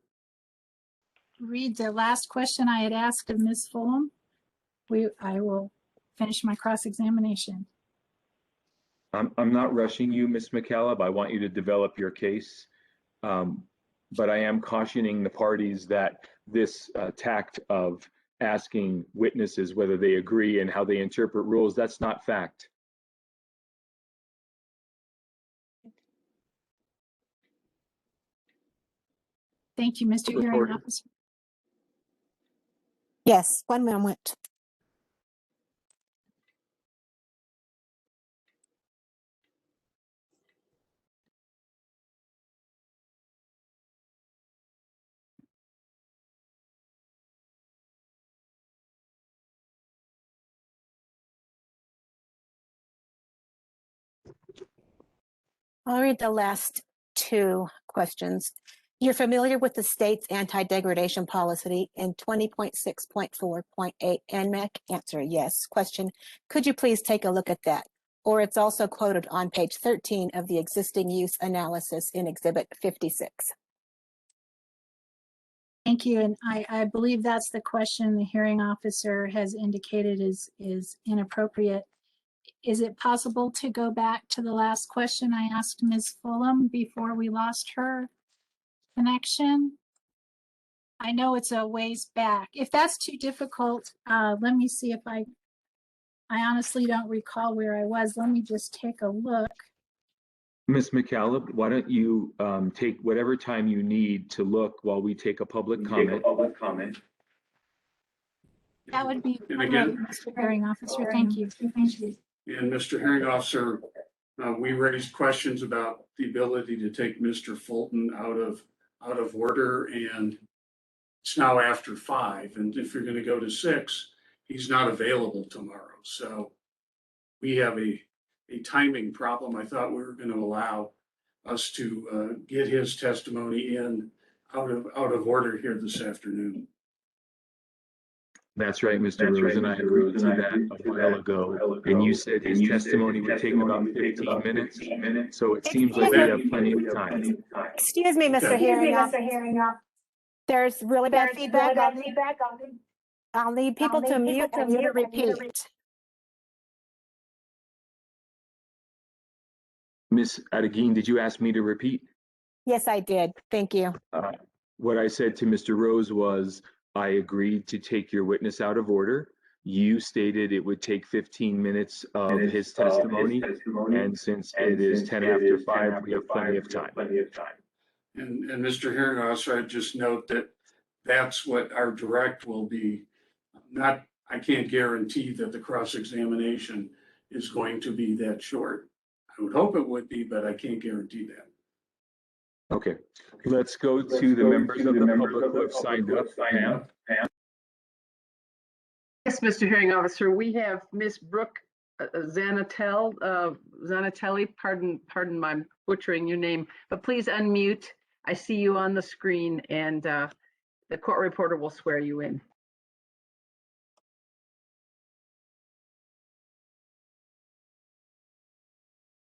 read the last question I had asked of Ms. Fulham, I will finish my cross-examination. I'm not rushing you, Ms. McCaleb. I want you to develop your case. But I am cautioning the parties that this tact of asking witnesses whether they agree and how they interpret rules, that's not fact. Thank you, Mr. Hearing Officer. Yes, 1 moment. I'll read the last 2 questions. You're familiar with the state's anti-degradation policy in 20.6.4.8 Nmec? Answer, yes. Question, could you please take a look at that? Or it's also quoted on page 13 of the existing use analysis in Exhibit 56. Thank you, and I believe that's the question the hearing officer has indicated is inappropriate. Is it possible to go back to the last question I asked Ms. Fulham before we lost her connection? I know it's a ways back. If that's too difficult, let me see if I honestly don't recall where I was. Let me just take a look. Ms. McCaleb, why don't you take whatever time you need to look while we take a public comment. That would be And great, again, Mr. Hearing Officer. Thank you. Thank you. And Mr. Hearing Officer, we raised questions about the ability to take Mr. Fulton out of order, and it's now after 5. And if you're going to go to 6, he's not available tomorrow. So we have a timing problem. I thought we were going to allow us to get his testimony in out of order here this afternoon. That's right, Mr. Rose, and I agreed to that a while ago. And you said his testimony would take about 15 minutes. So it seems like we have plenty of time. Excuse me, Mr. Hearing. There's really bad feedback. I'll need people to mute and you to repeat. Ms. Adegin, did you ask me to repeat? Yes, I did. Thank you. What I said to Mr. Rose was, I agreed to take your witness out of order. You stated it would take 15 minutes of his testimony, and since it is 10 after 5, we have plenty of time. And Mr. Hearing Officer, I'd just note that that's what our direct will be. Not, I can't guarantee that the cross-examination is going to be that short. I would hope it would be, but I can't guarantee that. Okay, let's go to the members of the public who have signed up. Pam? Yes, Mr. Hearing Officer, we have Miss Brooke Zanatelli, pardon my butchering your name, but please unmute. I see you on the screen, and the court reporter will swear you in.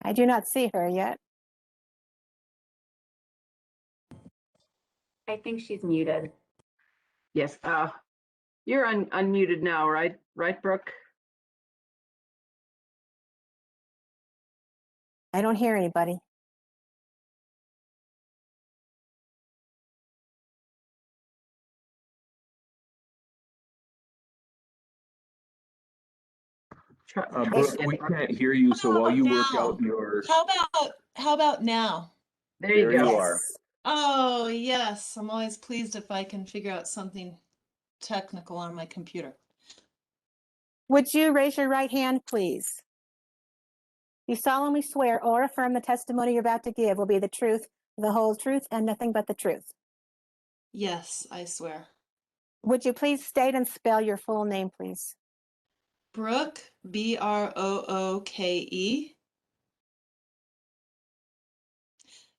I do not see her yet. I think she's muted. Yes, you're unmuted now, right? Right, Brooke? I don't hear anybody. Brooke, we can't hear you, so while you work out your... How about now? There you go. You are. Oh, yes. I'm always pleased if I can figure out something technical on my computer. Would you raise your right hand, please? You solemnly swear or affirm the testimony you're about to give will be the truth, the whole truth, and nothing but the truth. Yes, I swear. Would you please state and spell your full name, please? Brooke, Brooke.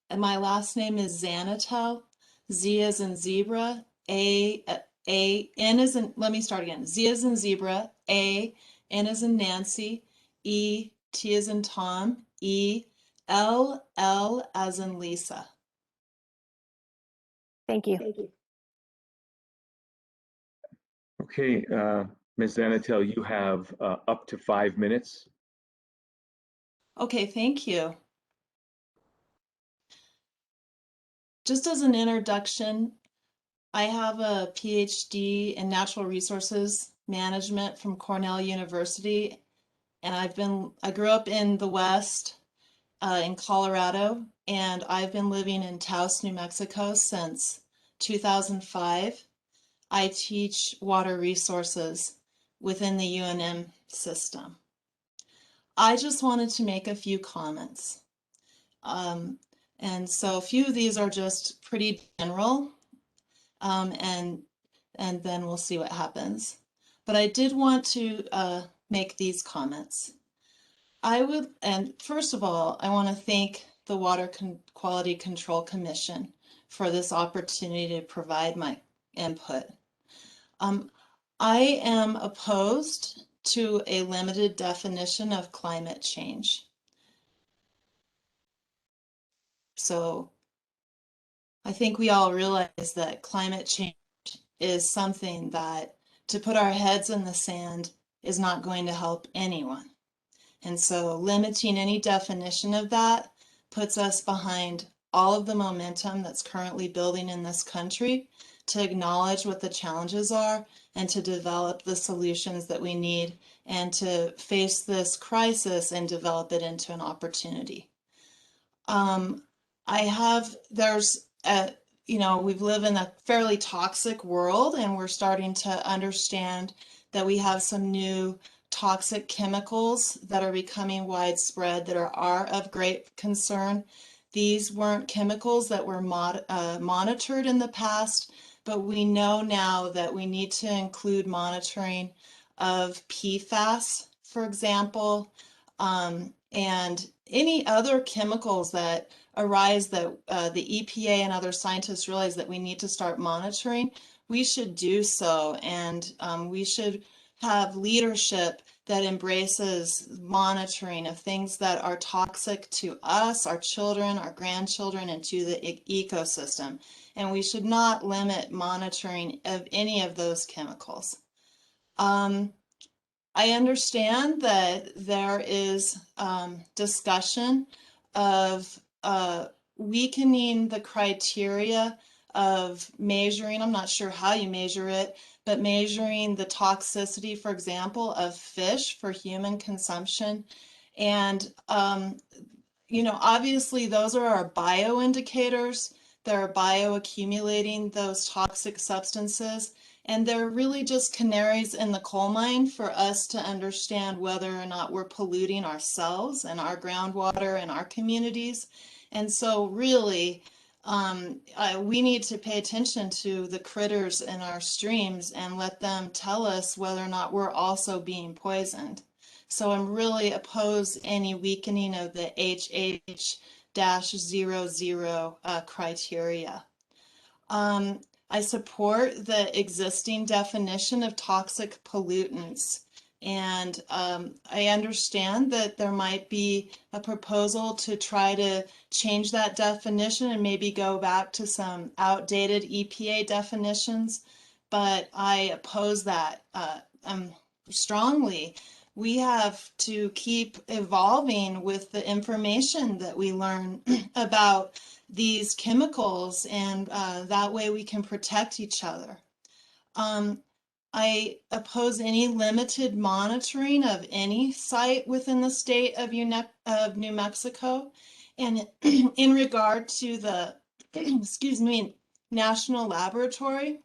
And my last name is Zanatel. Z as in zebra, N as in, let me start again. Z as in zebra, N as in Nancy, T as in Tom, L as in Lisa. Thank you. Okay, Ms. Zanatel, you have up to 5 minutes. Okay, thank you. Just as an introduction, I have a PhD in natural resources management from Cornell University, and I grew up in the West, in Colorado, and I've been living in Taos, New Mexico since 2005. I teach water resources within the UNM system. I just wanted to make a few comments. And so a few of these are just pretty general, and then we'll see what happens. But I did want to make these comments. And first of all, I want to thank the Water Quality Control Commission for this opportunity to provide my input. I am opposed to a limited definition of climate change. So I think we all realize that climate change is something that to put our heads in the sand is not going to help anyone. And so limiting any definition of that puts us behind all of the momentum that's currently building in this country to acknowledge what the challenges are and to develop the solutions that we need and to face this crisis and develop it into an opportunity. We live in a fairly toxic world, and we're starting to understand that we have some new toxic chemicals that are becoming widespread that are of great concern. These weren't chemicals that were monitored in the past, but we know now that we need to include monitoring of Pfas, for example, and any other chemicals that arise that the EPA and other scientists realize that we need to start monitoring, we should do so. And we should have leadership that embraces monitoring of things that are toxic to us, our children, our grandchildren, and to the ecosystem. And we should not limit monitoring of any of those chemicals. I understand that there is discussion of weakening the criteria of measuring. I'm not sure how you measure it, but measuring the toxicity, for example, of fish for human consumption. And, you know, obviously those are our bioindicators. They're bioaccumulating those toxic substances. And they're really just canaries in the coal mine for us to understand whether or not we're polluting ourselves and our groundwater and our communities. And so really, we need to pay attention to the critters in our streams and let them tell us whether or not we're also being poisoned. So I'm really opposed any weakening of the HH-00 criteria. I support the existing definition of toxic pollutants. And I understand that there might be a proposal to try to change that definition and maybe go back to some outdated EPA definitions, but I oppose that strongly. We have to keep evolving with the information that we learn about these chemicals, and that way we can protect each other. I oppose any limited monitoring of any site within the state of New Mexico. And in regard to the, excuse me, national laboratory,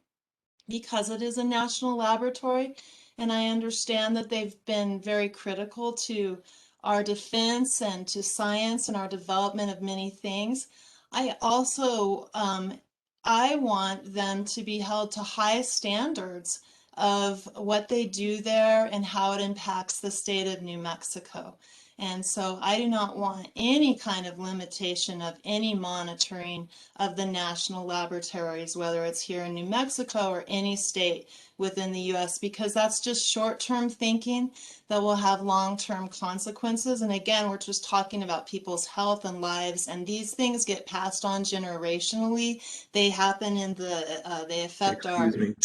because it is a national laboratory, and I understand that they've been very critical to our defense and to science and our development of many things. I also, I want them to be held to high standards of what they do there and how it impacts the state of New Mexico. And so I do not want any kind of limitation of any monitoring of the national laboratories, whether it's here in New Mexico or any state within the US, because that's just short-term thinking that will have long-term consequences. And again, we're just talking about people's health and lives, and these things get passed on generationally. They happen in the, they affect Excuse me.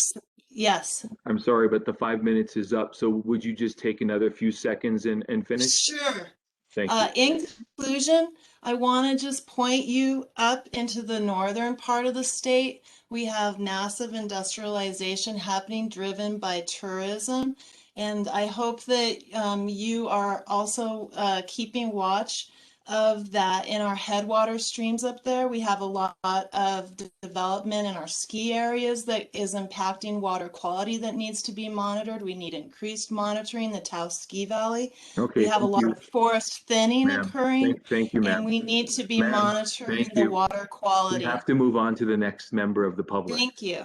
Yes. I'm sorry, but the 5 minutes is up. So would you just take another few seconds and finish? Sure. Thank you. In conclusion, I want to just point you up into the northern part of the state. We have massive industrialization happening, driven by tourism. And I hope that you are also keeping watch of that in our headwater streams up there. We have a lot of development in our ski areas that is impacting water quality that needs to be monitored. We need increased monitoring the Taos Ski Valley. Okay, we have a lot of forest thinning occurring. Thank you, ma'am. And we need to be monitoring Thank the you. water quality. We have to move on to the next member of the public. Thank you.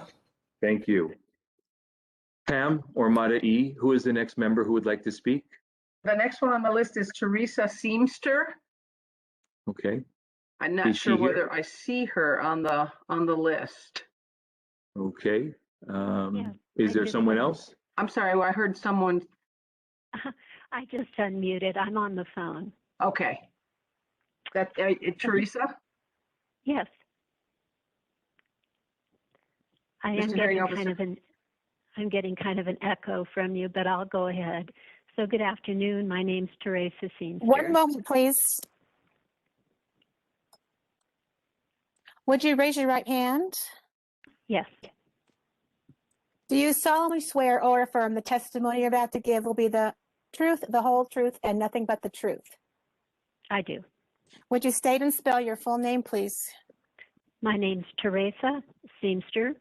Thank you. Pam or Mada E, who is the next member who would like to speak? The next one on the list is Teresa Seamster. Okay. I'm not Is sure she here? whether I see her on the list. Okay. Yes, Is I there just someone wanted- else? I'm sorry, I heard someone. I just unmuted. I'm on the phone. Okay. That Teresa? Yes. I am Mr. Hearing getting I'm getting kind of an echo from you, but I'll go ahead. So good afternoon. My name's Teresa Seamster. One moment, please. Would you raise your right hand? Yes, Do you solemnly swear or affirm the testimony you're about to give will be the truth, the whole truth, and nothing but the truth? I do. Would you state and spell your full name, please? My name's Teresa Seamster,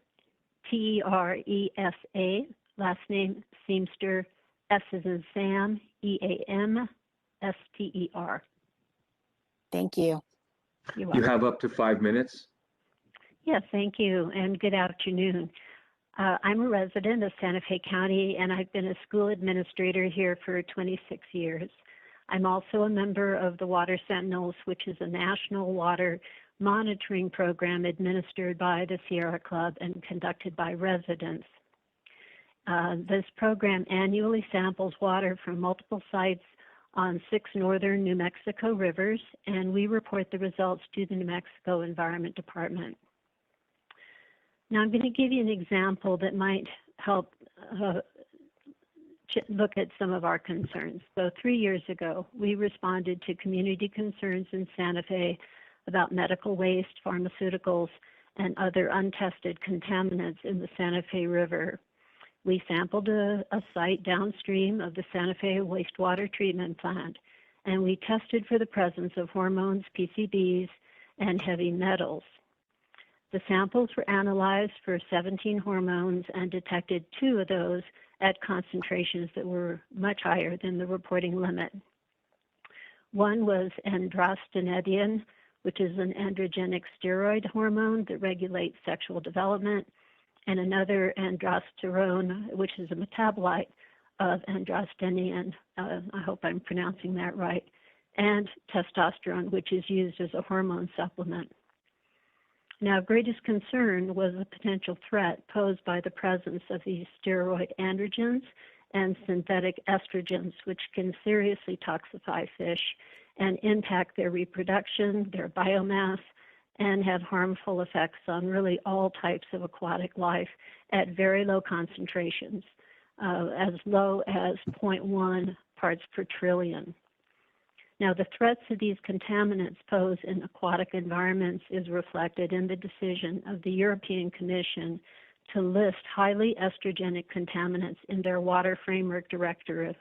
Teresa, last name Seamster, S as in Sam, Eamster. Thank you. You're You welcome. have up to 5 minutes. Yes, thank you, and good afternoon. I'm a resident of Santa Fe County, and I've been a school administrator here for 26 years. I'm also a member of the Water Sentinels, which is a national water monitoring program administered by the Sierra Club and conducted by residents. This program annually samples water from multiple sites on 6 northern New Mexico rivers, and we report the results to the New Mexico Environment Department. Now I'm going to give you an example that might help look at some of our concerns. So 3 years ago, we responded to community concerns in Santa Fe about medical waste, pharmaceuticals, and other untested contaminants in the Santa Fe River. We sampled a site downstream of the Santa Fe wastewater treatment plant, and we tested for the presence of hormones, PCBs, and heavy metals. The samples were analyzed for 17 hormones and detected 2 of those at concentrations that were much higher than the reporting limit. One was androstenedione, which is an androgenic steroid hormone that regulates sexual development, and another androsterone, which is a metabolite of androstenedione. I hope I'm pronouncing that right, and testosterone, which is used as a hormone supplement. Now, greatest concern was the potential threat posed by the presence of these steroid androgens and synthetic estrogens, which can seriously toxify fish and impact their reproduction, their biomass, and have harmful effects on really all types of aquatic life at very low concentrations, as low as 0.1 parts per trillion. Now, the threats of these contaminants pose in aquatic environments is reflected in the decision of the European Commission to list highly estrogenic contaminants in their Water Framework Directive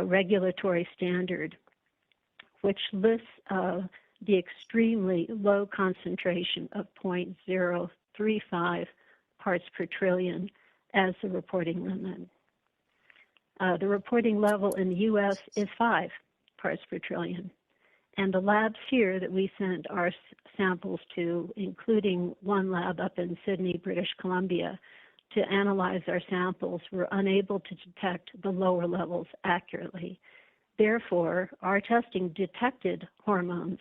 regulatory standard, which lists the extremely low concentration of 0.035 parts per trillion as the reporting limit. The reporting level in the U.S. is 5 parts per trillion. And the labs here that we sent our samples to, including one lab up in Sydney, British Columbia, to analyze our samples, were unable to detect the lower levels accurately. Therefore, our testing detected hormones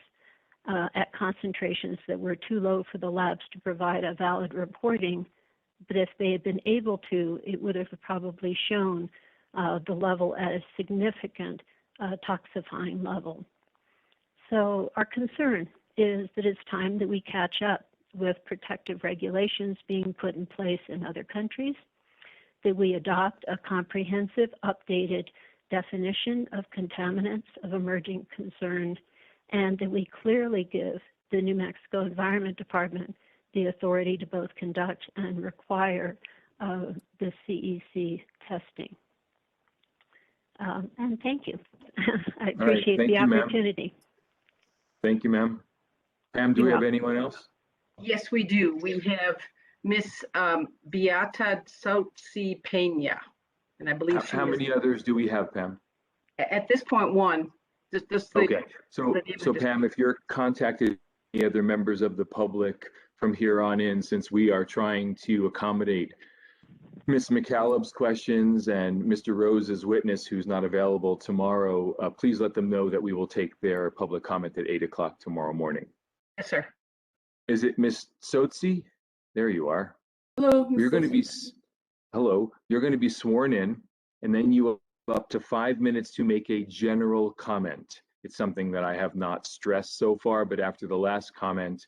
at concentrations that were too low for the labs to provide a valid reporting, but if they had been able to, it would have probably shown the level at a significant toxifying level. So our concern is that it's time that we catch up with protective regulations being put in place in other countries, that we adopt a comprehensive, updated definition of contaminants of emerging concern, and that we clearly give the New Mexico Environment Department the authority to both conduct and require the CEC testing. And thank you. I appreciate the opportunity. Thank you, ma'am. Pam, do we have anyone else? Yes, we do. We have Miss Beata Sotsi Pena, and I believe How many others do we have, Pam? At this point, one. Okay, so Pam, if you're contacted any other members of the public from here on in, since we are trying to accommodate Ms. McCallum's questions and Mr. Rose's witness who's not available tomorrow, please let them know that we will take their public comment at 8 o'clock tomorrow morning. Yes, sir. Is it Ms. Sotsi? There you are. Hello. You're going to be, hello, you're going to be sworn in, and then you have up to 5 minutes to make a general comment. It's something that I have not stressed so far, but after the last comment,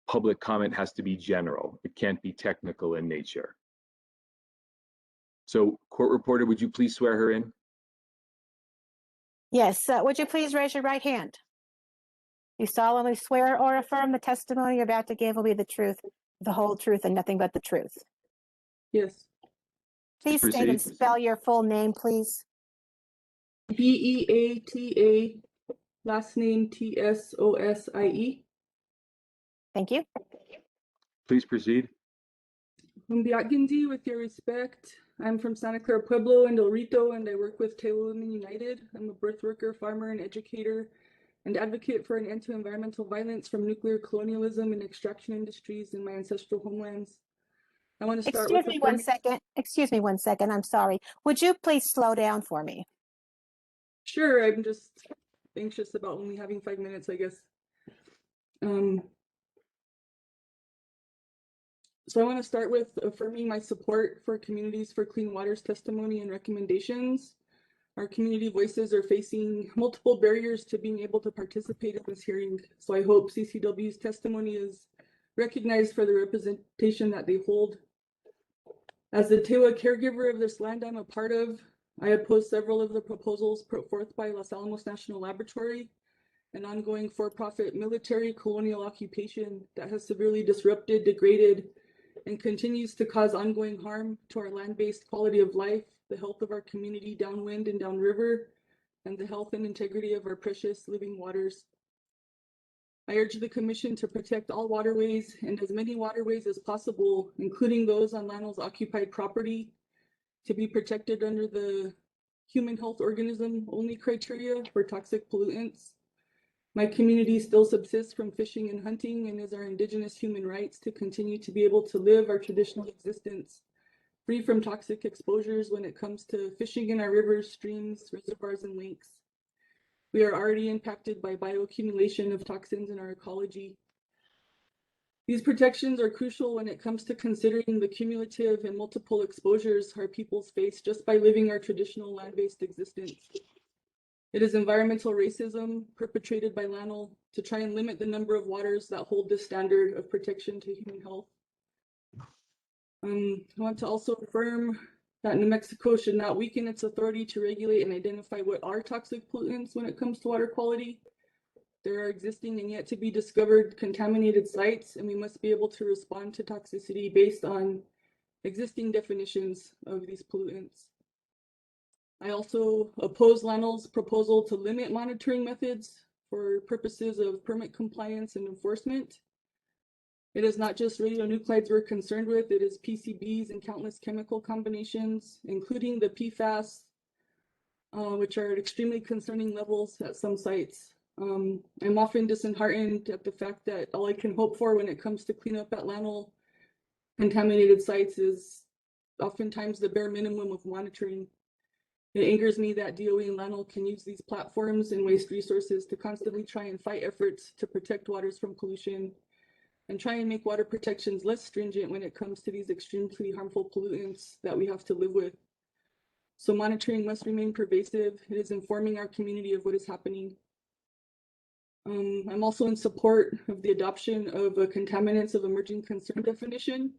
public comment has to be general. It can't be technical in nature. So, court reporter, would you please swear her in? Yes, would you please raise your right hand? You solemnly swear or affirm the testimony you're about to give will be the truth, the whole truth, and nothing but the truth? Yes. Please state and spell your full name, please. Beata, last name Tsosie. Thank you. Please proceed. Gindi, with your respect, I'm from Santa Clara Pueblo and El Rito, and I work with Table Women United. I'm a birth worker, farmer, and educator, and advocate for an end to environmental violence from nuclear colonialism and extraction industries in my ancestral homelands. I want to start Excuse me 1 second. Excuse me 1 second. I'm sorry. Would you please slow down for me? Sure, I'm just anxious about only having 5 minutes, I guess. So I want to start with affirming my support for Communities for Clean Water's testimony and recommendations. Our community voices are facing multiple barriers to being able to participate in this hearing. So I hope CCW's testimony is recognized for the representation that they hold. As the Tewa caregiver of this land I'm a part of, I oppose several of the proposals put forth by Los Alamos National Laboratory, an ongoing for-profit military colonial occupation that has severely disrupted, degraded, and continues to cause ongoing harm to our land-based quality of life, the health of our community downwind and downriver, and the health and integrity of our precious living waters. I urge the Commission to protect all waterways and as many waterways as possible, including those on Lano's occupied property, to be protected under the human health organism only criteria for toxic pollutants. My community still subsists from fishing and hunting and is our indigenous human rights to continue to be able to live our traditional existence free from toxic exposures when it comes to fishing in our rivers, streams, reservoirs, and lakes. We are already impacted by bioaccumulation of toxins in our ecology. These protections are crucial when it comes to considering the cumulative and multiple exposures our peoples face just by living our traditional land-based existence. It is environmental racism perpetrated by Lano to try and limit the number of waters that hold this standard of protection to human health. I want to also affirm that New Mexico should not weaken its authority to regulate and identify what are toxic pollutants when it comes to water quality. There are existing and yet to be discovered contaminated sites, and we must be able to respond to toxicity based on existing definitions of these pollutants. I also oppose Lano's proposal to limit monitoring methods for purposes of permit compliance and enforcement. It is not just radionuclides we're concerned with, it is PCBs and countless chemical combinations, including the Pfas, which are at extremely concerning levels at some sites. I'm often disheartened at the fact that all I can hope for when it comes to cleanup at Lano contaminated sites is oftentimes the bare minimum of monitoring. It angers me that DOE and Lano can use these platforms and waste resources to constantly try and fight efforts to protect waters from pollution and try and make water protections less stringent when it comes to these extremely harmful pollutants that we have to live with. So monitoring must remain pervasive. It is informing our community of what is happening. I'm also in support of the adoption of a contaminants of emerging concern definition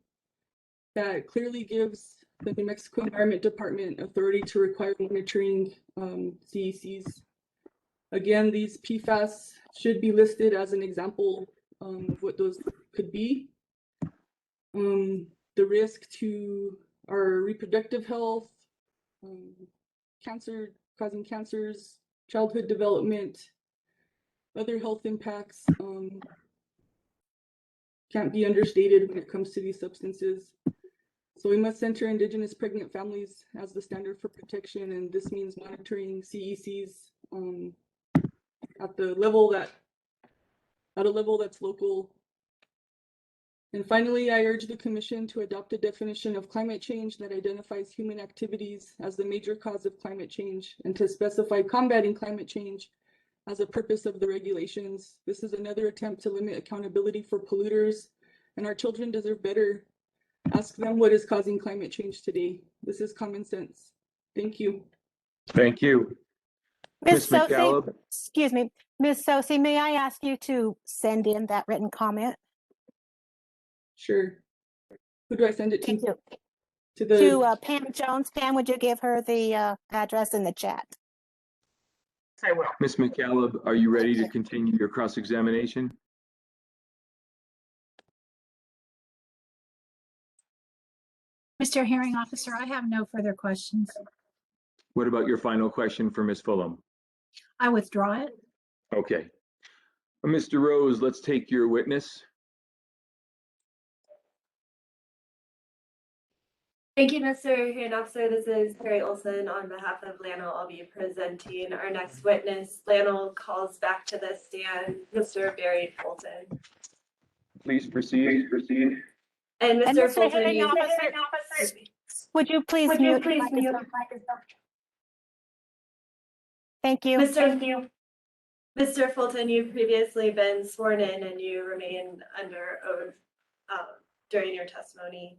that clearly gives the New Mexico Environment Department authority to require monitoring CECs. Again, these PFAS should be listed as an example of what those could be. The risk to our reproductive health, cancer, causing cancers, childhood development, other health impacts can't be understated when it comes to these substances. So we must center Indigenous pregnant families as the standard for protection, and this means monitoring CECs at a level that's local. And finally, I urge the Commission to adopt a definition of climate change that identifies human activities as the major cause of climate change, and to specify combating climate change as a purpose of the regulations. This is another attempt to limit accountability for polluters, and our children deserve better. Ask them what is causing climate change today. This is common sense. Thank you. Thank you. Ms. Ms. Sosi, McCaleb? excuse me, Ms. Sosi, may I ask you to send in that written comment? Sure. Who do I send it to? Thank you. To Pam Jones. Pam, would you give her the address in the chat? I will. Ms. McCaleb, are you ready to continue your cross-examination? Mr. Hearing Officer, I have no further questions. What about your final question for Ms. Fulham? I withdraw it. Okay. Mr. Rose, let's take your witness. Thank you, Mr. Hearing Officer. This is Terry Olson on behalf of Lano. I'll be presenting our next witness. Lano calls back to the stand Mr. Barry Fulton. Please proceed. And Mr. Fulton, Hearing Officer, would you please mute your microphone? Thank you. Mr. Fulton, you've previously been sworn in and you remain under oath during your testimony.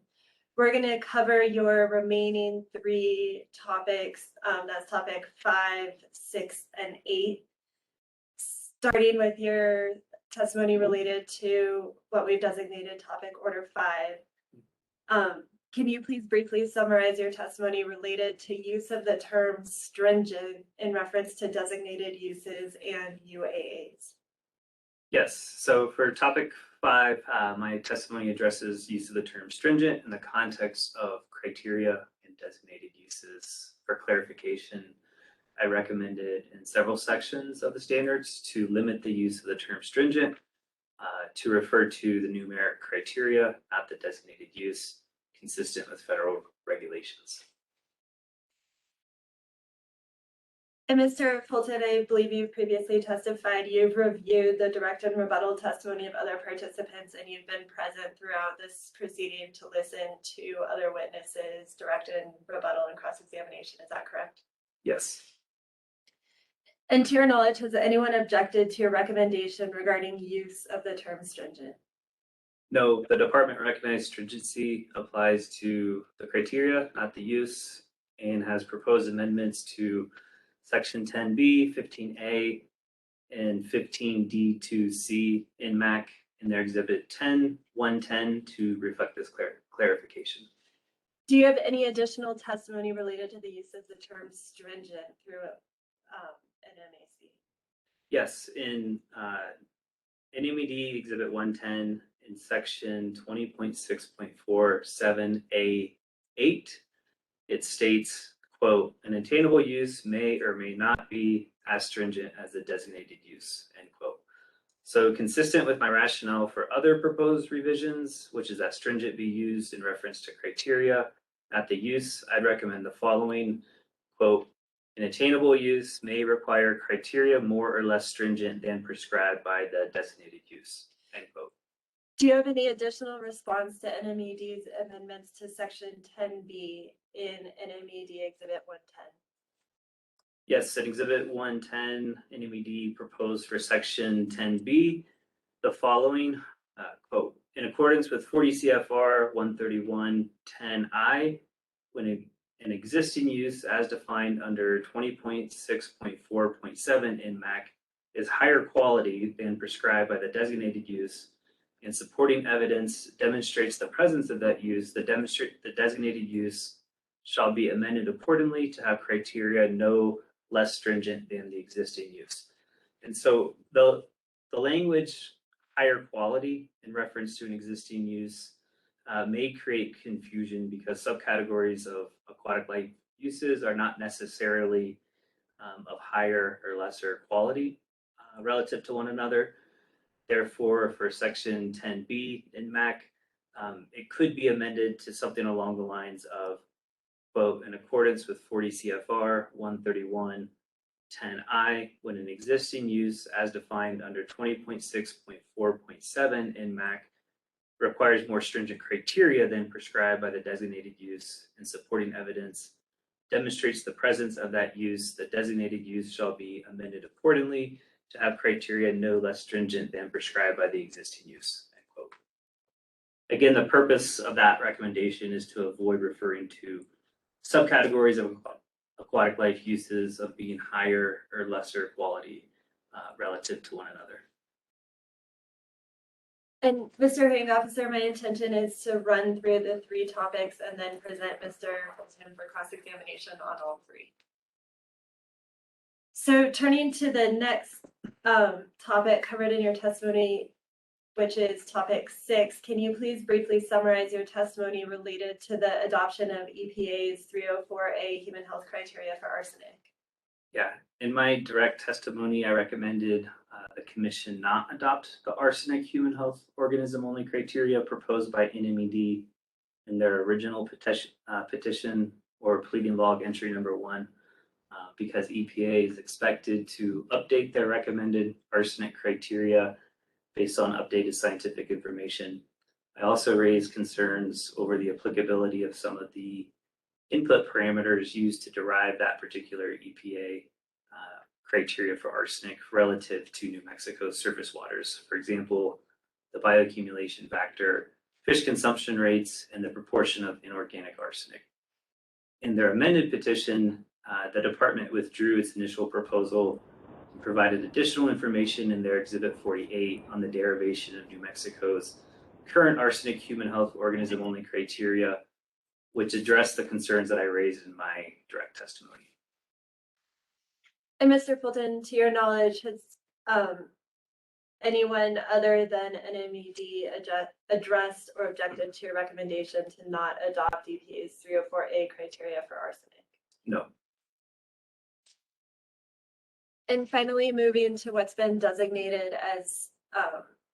We're going to cover your remaining 3 topics. That's topic 5, 6, and 8. Starting with your testimony related to what we've designated topic order 5. Can you please briefly summarize your testimony related to use of the term stringent in reference to designated uses and UAAs? Yes, so for topic 5, my testimony addresses use of the term stringent in the context of criteria and designated uses. For clarification, I recommended in several sections of the standards to limit the use of the term stringent to refer to the numeric criteria at the designated use, consistent with federal regulations. And Mr. Fulton, I believe you've previously testified you've reviewed the direct and rebuttal testimony of other participants, and you've been present throughout this proceeding to listen to other witnesses, direct and rebuttal and cross-examination. Is that correct? Yes. And to your knowledge, has anyone objected to your recommendation regarding use of the term stringent? No, the department recognized stringency applies to the criteria, not the use, and has proposed amendments to section 10B, 15A, and 15D2C Nmac in their exhibit 10-110 to reflect this clarification. Do you have any additional testimony related to the use of the term stringent through an NMAC? Yes, in NMED exhibit 110 in section 20.6.47A8, it states, quote, an attainable use may or may not be as stringent as the designated use, end quote. So consistent with my rationale for other proposed revisions, which is that stringent be used in reference to criteria at the use, I'd recommend the following, quote, an attainable use may require criteria more or less stringent than prescribed by the designated use, end quote. Do you have any additional response to NMED's amendments to section 10B in NMED exhibit 110? Yes, in exhibit 110, NMED proposed for section 10B, the following, quote, in accordance with 40 CFR 131.10I, when an existing use as defined under 20.6.4.7 Nmac is higher quality than prescribed by the designated use, and supporting evidence demonstrates the presence of that use, the designated use shall be amended accordingly to have criteria no less stringent than the existing use. And so the language higher quality in reference to an existing use may create confusion because subcategories of aquatic life uses are not necessarily of higher or lesser quality relative to one another. Therefore, for section 10B Nmac, it could be amended to something along the lines of, quote, in accordance with 40 CFR 131.10I, when an existing use as defined under 20.6.4.7 Nmac requires more stringent criteria than prescribed by the designated use, and supporting evidence demonstrates the presence of that use, the designated use shall be amended accordingly to have criteria no less stringent than prescribed by the existing use, end quote. Again, the purpose of that recommendation is to avoid referring to subcategories of aquatic life uses of being higher or lesser quality relative to one another. And Mr. Hearing Officer, my intention is to run through the 3 topics and then present Mr. Fulton for cross-examination on all 3. So turning to the next topic covered in your testimony, which is topic 6, can you please briefly summarize your testimony related to the adoption of EPA's 304A human health criteria for arsenic? Yeah, in my direct testimony, I recommended the commission not adopt the arsenic human health organism only criteria proposed by NMED in their original petition or pleading log entry number 1, because EPA is expected to update their recommended arsenic criteria based on updated scientific information. I also raised concerns over the applicability of some of the input parameters used to derive that particular EPA criteria for arsenic relative to New Mexico's surface waters. For example, the bioaccumulation factor, fish consumption rates, and the proportion of inorganic arsenic. In their amended petition, the department withdrew its initial proposal and provided additional information in their Exhibit 48 on the derivation of New Mexico's current arsenic human health organism only criteria, which addressed the concerns that I raised in my direct testimony. And Mr. Fulton, to your knowledge, has anyone other than NMED addressed or objected to your recommendation to not adopt EPA's 304A criteria for arsenic? No. And finally, moving to what's been designated as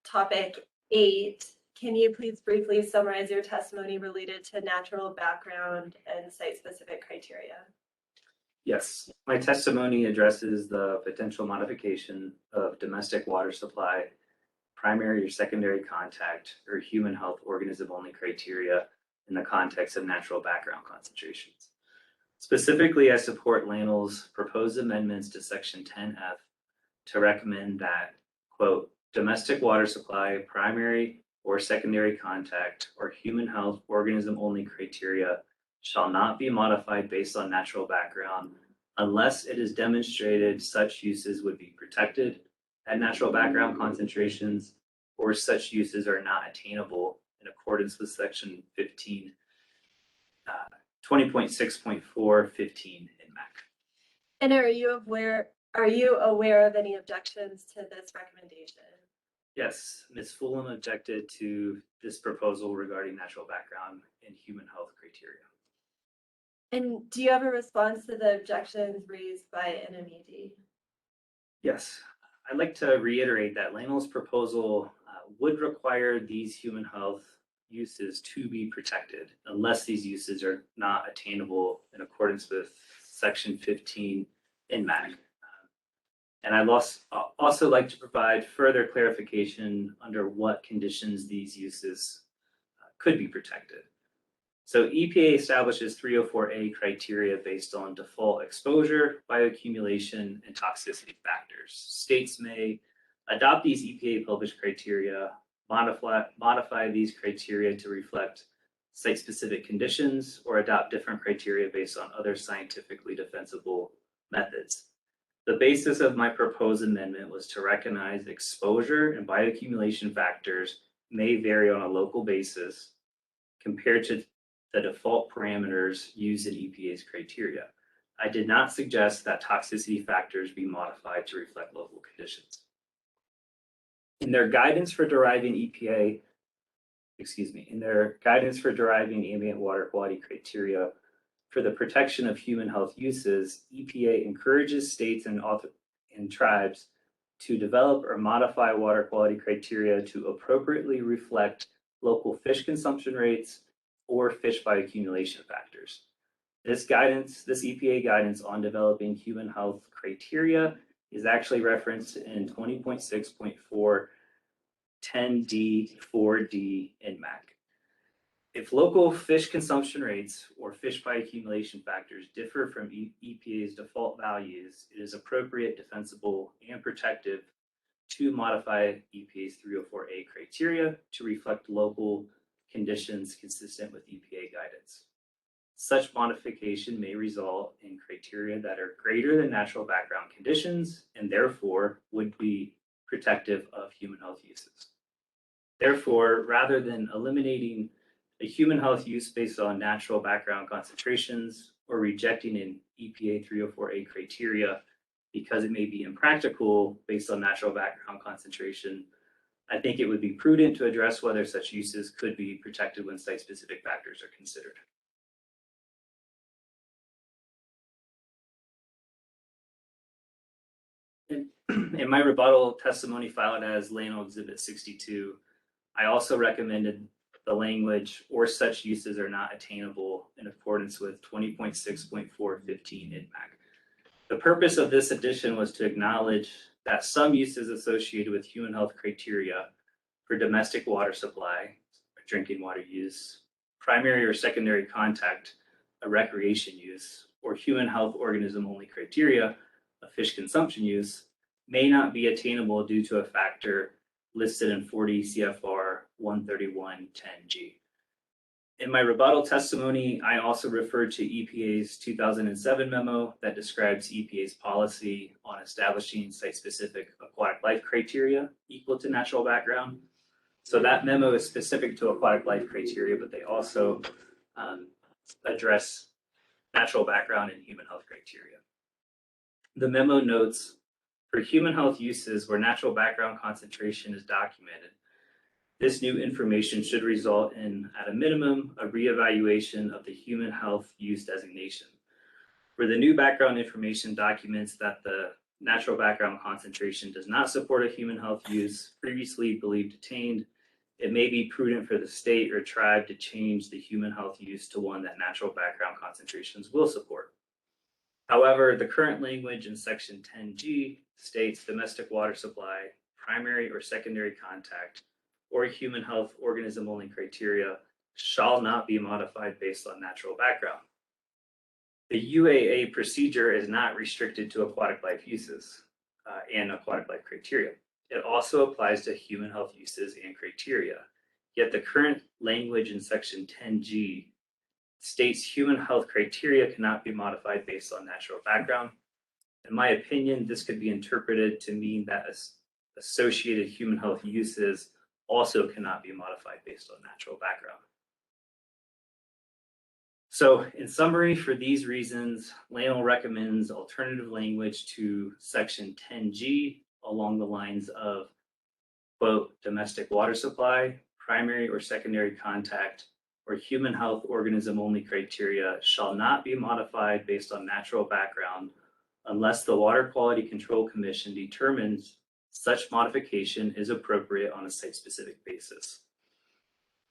topic 8, can you please briefly summarize your testimony related to natural background and site-specific criteria? Yes, my testimony addresses the potential modification of domestic water supply, primary or secondary contact, or human health organism only criteria in the context of natural background concentrations. Specifically, I support LANL's proposed amendments to Section 10F to recommend that, quote, domestic water supply, primary or secondary contact, or human health organism only criteria shall not be modified based on natural background unless it is demonstrated such uses would be protected at natural background concentrations or such uses are not attainable in accordance with Section 15, 20.6.4, 15 Nmac. And are you aware of any objections to this recommendation? Yes, Ms. Fulham objected to this proposal regarding natural background and human health criteria. And do you have a response to the objections raised by NMED? Yes, I'd like to reiterate that LANL's proposal would require these human health uses to be protected unless these uses are not attainable in accordance with Section 15 Nmac. And I'd also like to provide further clarification under what conditions these uses could be protected. So EPA establishes 304A criteria based on default exposure, bioaccumulation, and toxicity factors. States may adopt these EPA published criteria, modify these criteria to reflect site-specific conditions, or adopt different criteria based on other scientifically defensible methods. The basis of my proposed amendment was to recognize exposure and bioaccumulation factors may vary on a local basis compared to the default parameters used in EPA's criteria. I did not suggest that toxicity factors be modified to reflect local conditions. In their guidance for deriving ambient water quality criteria for the protection of human health uses, EPA encourages states and tribes to develop or modify water quality criteria to appropriately reflect local fish consumption rates or fish bioaccumulation factors. This EPA guidance on developing human health criteria is actually referenced in 20.6.4 10D 4D Nmac. If local fish consumption rates or fish bioaccumulation factors differ from EPA's default values, it is appropriate, defensible, and protective to modify EPA's 304A criteria to reflect local conditions consistent with EPA guidance. Such modification may result in criteria that are greater than natural background conditions and therefore would be protective of human health uses. Therefore, rather than eliminating a human health use based on natural background concentrations or rejecting an EPA 304A criteria because it may be impractical based on natural background concentration, I think it would be prudent to address whether such uses could be protected when site-specific factors are considered. In my rebuttal testimony filed as LANL Exhibit 62, I also recommended the language or such uses are not attainable in accordance with 20.6.415 Nmac. The purpose of this addition was to acknowledge that some uses associated with human health criteria for domestic water supply, drinking water use, primary or secondary contact, a recreation use, or human health organism only criteria a fish consumption use, may not be attainable due to a factor listed in 40 CFR 131.10G. In my rebuttal testimony, I also referred to EPA's 2007 memo that describes EPA's policy on establishing site-specific aquatic life criteria equal to natural background. So that memo is specific to aquatic life criteria, but they also address natural background and human health criteria. The memo notes, for human health uses where natural background concentration is documented, this new information should result in, at a minimum, a reevaluation of the human health use designation. Where the new background information documents that the natural background concentration does not support a human health use previously believed attained, it may be prudent for the state or tribe to change the human health use to one that natural background concentrations will support. However, the current language in section 10G states domestic water supply, primary or secondary contact, or human health organism only criteria shall not be modified based on natural background. The UAA procedure is not restricted to aquatic life uses and aquatic life criteria. It also applies to human health uses and criteria. Yet the current language in section 10G states human health criteria cannot be modified based on natural background. In my opinion, this could be interpreted to mean that associated human health uses also cannot be modified based on natural background. So in summary, for these reasons, LANL recommends alternative language to section 10G along the lines of, quote, domestic water supply, primary or secondary contact, or human health organism only criteria shall not be modified based on natural background unless the Water Quality Control Commission determines such modification is appropriate on a site-specific basis.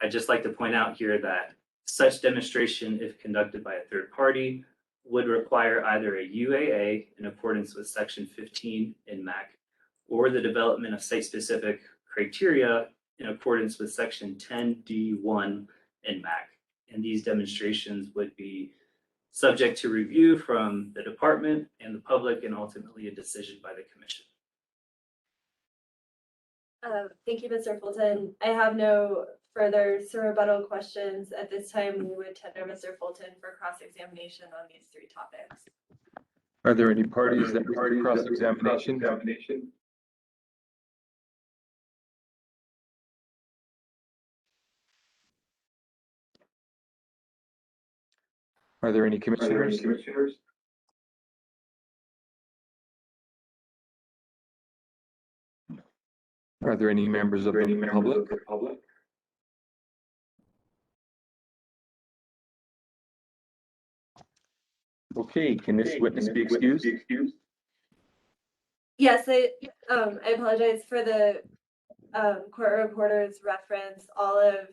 I'd just like to point out here that such demonstration, if conducted by a third party, would require either a UAA in accordance with section 15 Nmac, or the development of site-specific criteria in accordance with section 10D1 Nmac. And these demonstrations would be subject to review from the department and the public, and ultimately a decision by the commission. Thank you, Mr. Fulton. I have no further rebuttal questions. At this time, we would tender Mr. Fulton for cross-examination on these three topics. Are there any parties that wish cross-examination? Are there any commissioners? Are there any members of the public? Okay, can this witness be excused? Yes, I apologize for the court reporter's reference. All of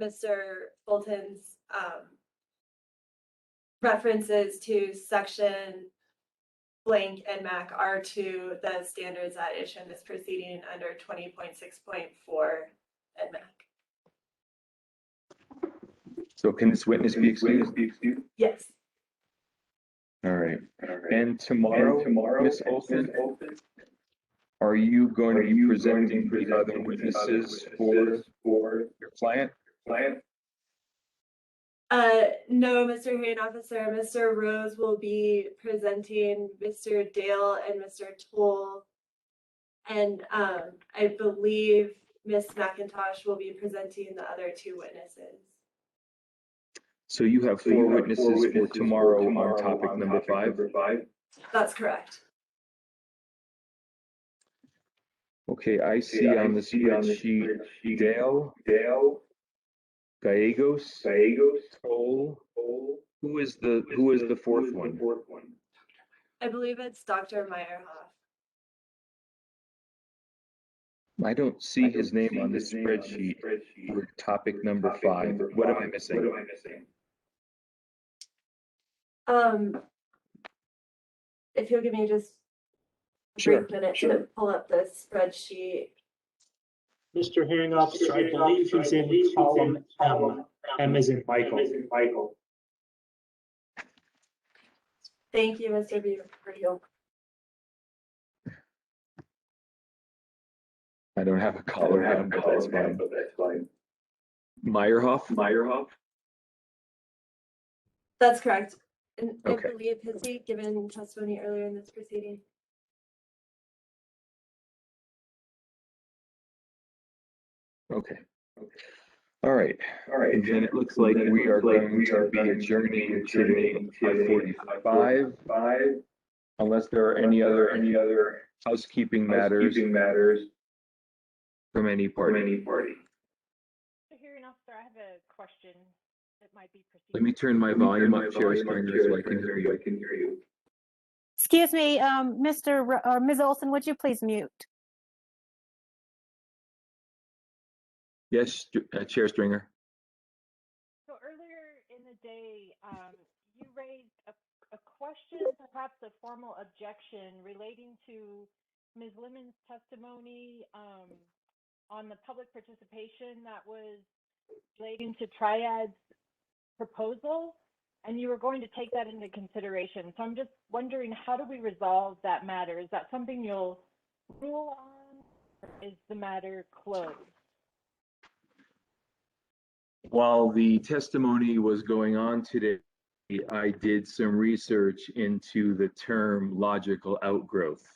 Mr. Fulton's references to section blank Nmac are to the standards that issue in this proceeding under 20.6.4 Nmac. So can this witness be excused? Yes. All right. And tomorrow, Ms. Fulton, are you going to be presenting the other witnesses for your client? No, Mr. Hearing Officer. Mr. Rose will be presenting Mr. Dale and Mr. Toll. And I believe Ms. McIntosh will be presenting the other two witnesses. So you have four witnesses for tomorrow on topic number 5? That's correct. Okay, I see on the spreadsheet Dale, Gallegos, Toll. Who is the fourth one? I believe it's Dr. Meyerhoff. I don't see his name on the spreadsheet for topic number 5. What am I missing? If you'll give me just a Sure, brief minute to pull up the spreadsheet. Mr. Hearing Officer, I believe he's in column M. M is in Michael. Thank you, Mr. Beaver. I don't have a color, but that's fine. Meyerhoff? That's correct. And I Okay. believe, has he given testimony earlier in this proceeding? Okay. All right. And then it looks like we are going to be adjourning today at 5:45, unless there are any other housekeeping matters from any party. Mr. Hearing Officer, I have a question that might be proceeding. Let me turn my volume up, Chair Springer, so I can hear you. Excuse me, or Ms. Olson, would you please mute? Yes, Chair Stringer. So earlier in the day, you raised a question, perhaps a formal objection relating to Ms. Lemon's testimony on the public participation that was relating to Triad's proposal, and you were going to take that into consideration. So I'm just wondering, how do we resolve that matter? Is that something you'll rule on, or is the matter closed? While the testimony was going on today, I did some research into the term logical outgrowth.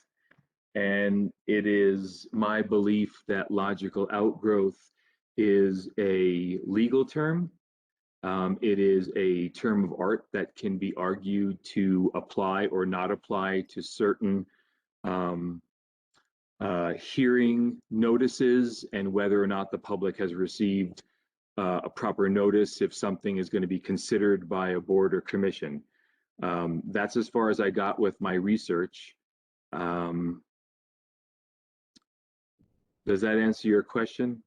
And it is my belief that logical outgrowth is a legal term. It is a term of art that can be argued to apply or not apply to certain hearing notices, and whether or not the public has received a proper notice if something is going to be considered by a board or commission. That's as far as I got with my research. Does that answer your question?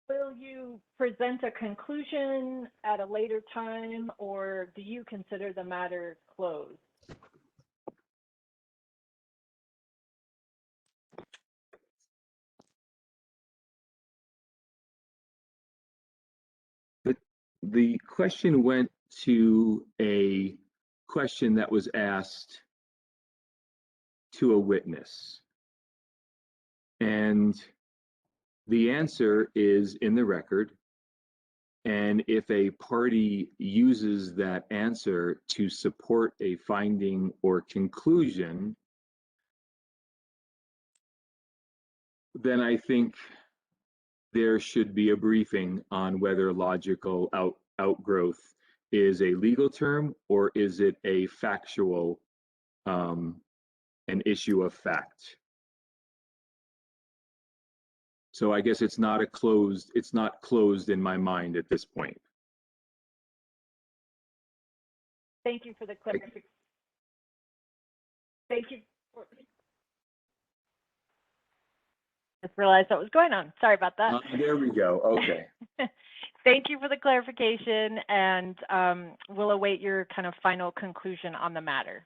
Will you present a conclusion at a later time, or do you consider the matter closed? The question went to a question that was asked to a witness. And the answer is in the record. And if a party uses that answer to support a finding or conclusion, then I think there should be a briefing on whether logical outgrowth is a legal term or is it a factual, an issue of fact. So I guess it's not closed in my mind at this point. Thank you for the clarification. Thank you. Just realized what was going on. Sorry about that. There we go. Okay. Thank you for the clarification, and we'll await your kind of final conclusion on the matter.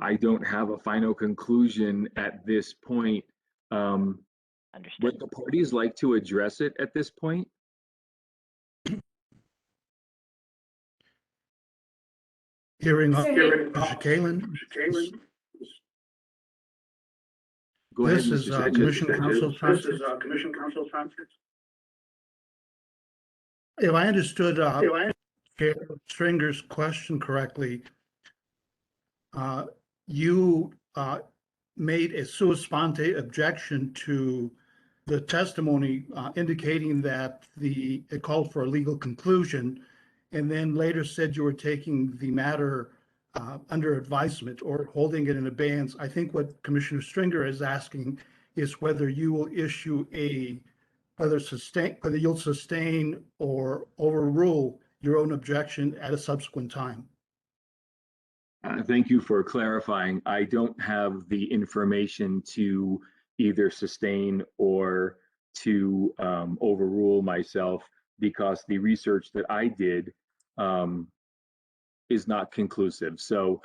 I don't have a final conclusion at this point. Understood. Would the parties like to address it at this point? Hearing Mr. Mr. Kalen. Go ahead, This is Mr. Commission Counsel Francis. If I understood Chair Stringer's question correctly, you made a sua sponte objection to the testimony indicating that it called for a legal conclusion, and then later said you were taking the matter under advisement or holding it in abeyance. I think what Commissioner Stringer is asking is whether you will issue whether you'll sustain or overrule your own objection at a subsequent time. Thank you for clarifying. I don't have the information to either sustain or to overrule myself, because the research that I did is not conclusive. So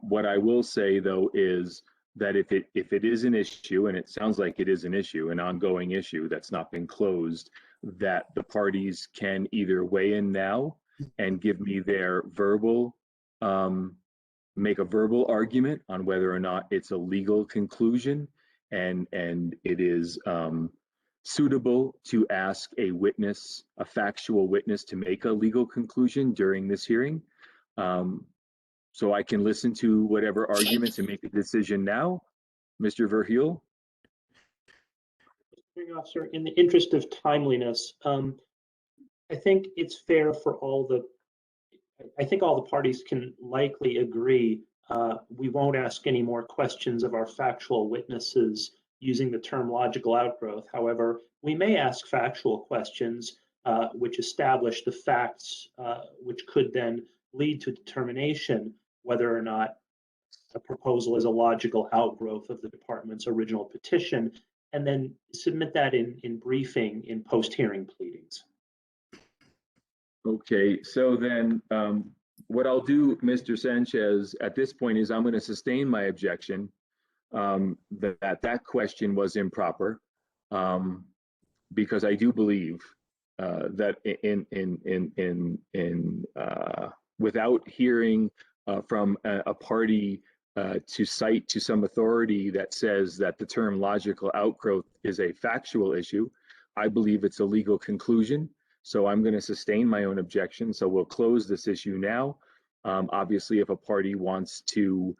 what I will say, though, is that if it is an issue, and it sounds like it is an issue, an ongoing issue that's not been closed, that the parties can either weigh in now and give me their verbal make a verbal argument on whether or not it's a legal conclusion and it is suitable to ask a witness, a factual witness, to make a legal conclusion during this hearing. So I can listen to whatever arguments and make a decision now. Mr. Verheul? Hearing officer, in the interest of timeliness, I think it's fair for all the parties can likely agree we won't ask any more questions of our factual witnesses using the term logical outgrowth. However, we may ask factual questions which establish the facts which could then lead to determination whether or not a proposal is a logical outgrowth of the department's original petition, and then submit that in briefing in post-hearing pleadings. Okay, so then what I'll do, Mr. Sanchez, at this point is I'm going to sustain my objection that question was improper, because I do believe that without hearing from a party to cite to some authority that says that the term logical outgrowth is a factual issue, I believe it's a legal conclusion. So I'm going to sustain my own objection. So we'll close this issue now. Obviously, if a party wants to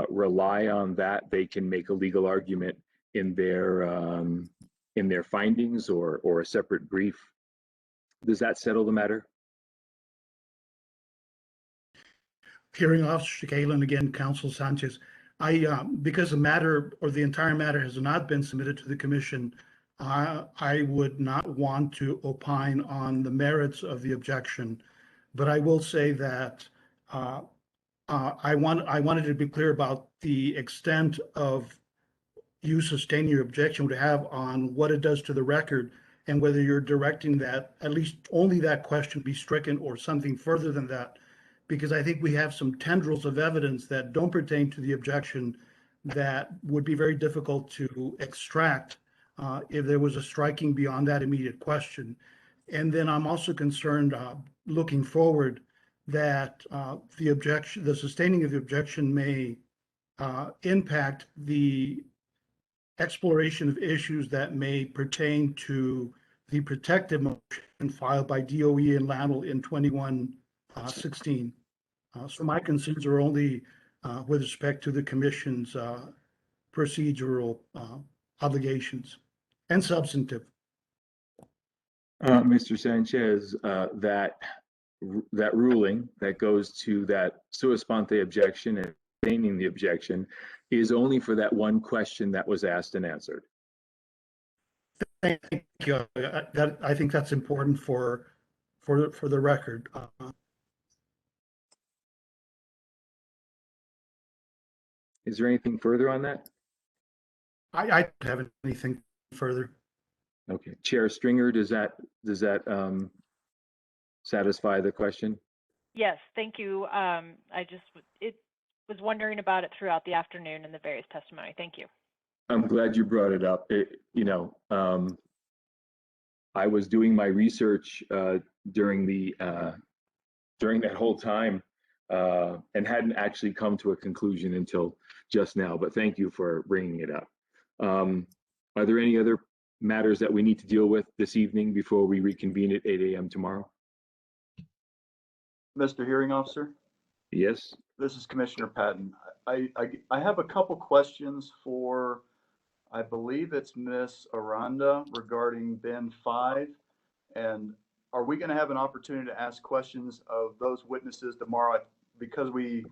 rely on that, they can make a legal argument in their findings or a separate brief. Does that settle the matter? Hearing Officer Galen, again, Counsel Sanchez. Because the matter or the entire matter has not been submitted to the commission, I would not want to opine on the merits of the objection, but I will say that I wanted to be clear about the extent of you sustaining your objection would have on what it does to the record and whether you're directing that at least only that question be stricken or something further than that, because I think we have some tendrils of evidence that don't pertain to the objection that would be very difficult to extract if there was a striking beyond that immediate question. And then I'm also concerned, looking forward, that the sustaining of the objection may impact the exploration of issues that may pertain to the protective motion filed by DOE and LANL in 2116. So my concerns are only with respect to the commission's procedural obligations and substantive. Mr. Sanchez, that ruling that goes to that sua sponte objection and sustaining the objection is only for that one question that was asked and answered. Thank you. I think that's important for the record. Is there anything further on that? I don't have anything further. Okay, Chair Stringer, does that satisfy the question? Yes, thank you. I was wondering about it throughout the afternoon in the various testimony. Thank you. I'm glad you brought it up. I was doing my research during that whole time and hadn't actually come to a conclusion until just now, but thank you for bringing it up. Are there any other matters that we need to deal with this evening before we reconvene at 8 a.m. tomorrow? Mr. Hearing Officer? Yes. This is Commissioner Patton. I have a couple questions for, I believe it's Miss Aranda regarding bin 5. And are we going to have an opportunity to ask questions of those witnesses tomorrow? Because we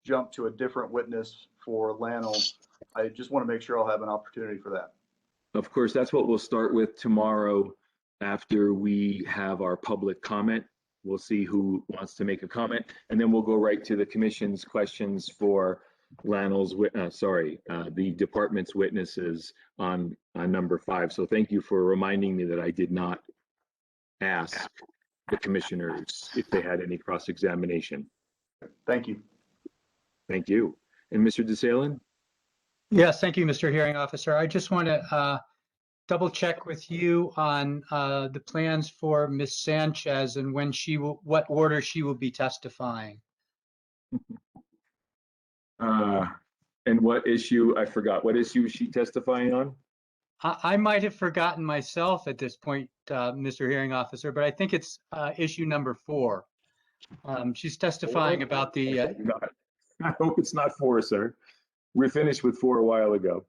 jumped to a different witness for LANL, I just want to make sure I'll have an opportunity for that. Of course, that's what we'll start with tomorrow after we have our public comment. We'll see who wants to make a comment, and then we'll go right to the commission's questions for LANL's, the department's witnesses on number 5. So thank you for reminding me that I did not ask the commissioners if they had any cross-examination. Thank you. Thank you. And Mr. DeSalen? Yes, thank you, Mr. Hearing Officer. I just want to double check with you on the plans for Ms. Sanchez and when what order she will be testifying. And what issue, I forgot, what issue is she testifying on? I might have forgotten myself at this point, Mr. Hearing Officer, but I think it's issue number 4. She's testifying about the. I hope it's not 4, sir. We finished with 4 a while ago.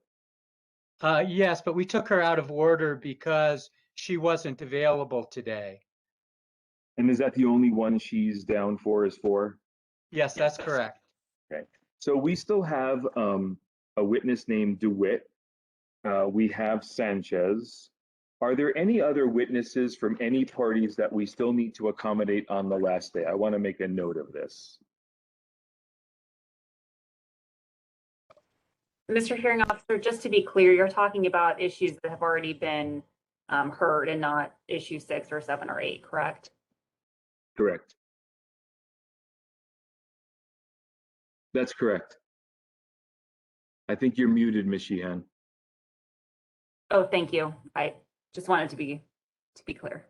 Yes, but we took her out of order because she wasn't available today. And is that the only one she's down for is 4? Yes, that's correct. Okay. So we still have a witness named DeWitt. We have Sanchez. Are there any other witnesses from any parties that we still need to accommodate on the last day? I want to make a note of this. Mr. Hearing Officer, just to be clear, you're talking about issues that have already been heard and not issue 6 or 7 or 8, correct? Correct. That's correct. I think you're muted, Ms. Sheehan. Oh, thank you. I just wanted to be clear.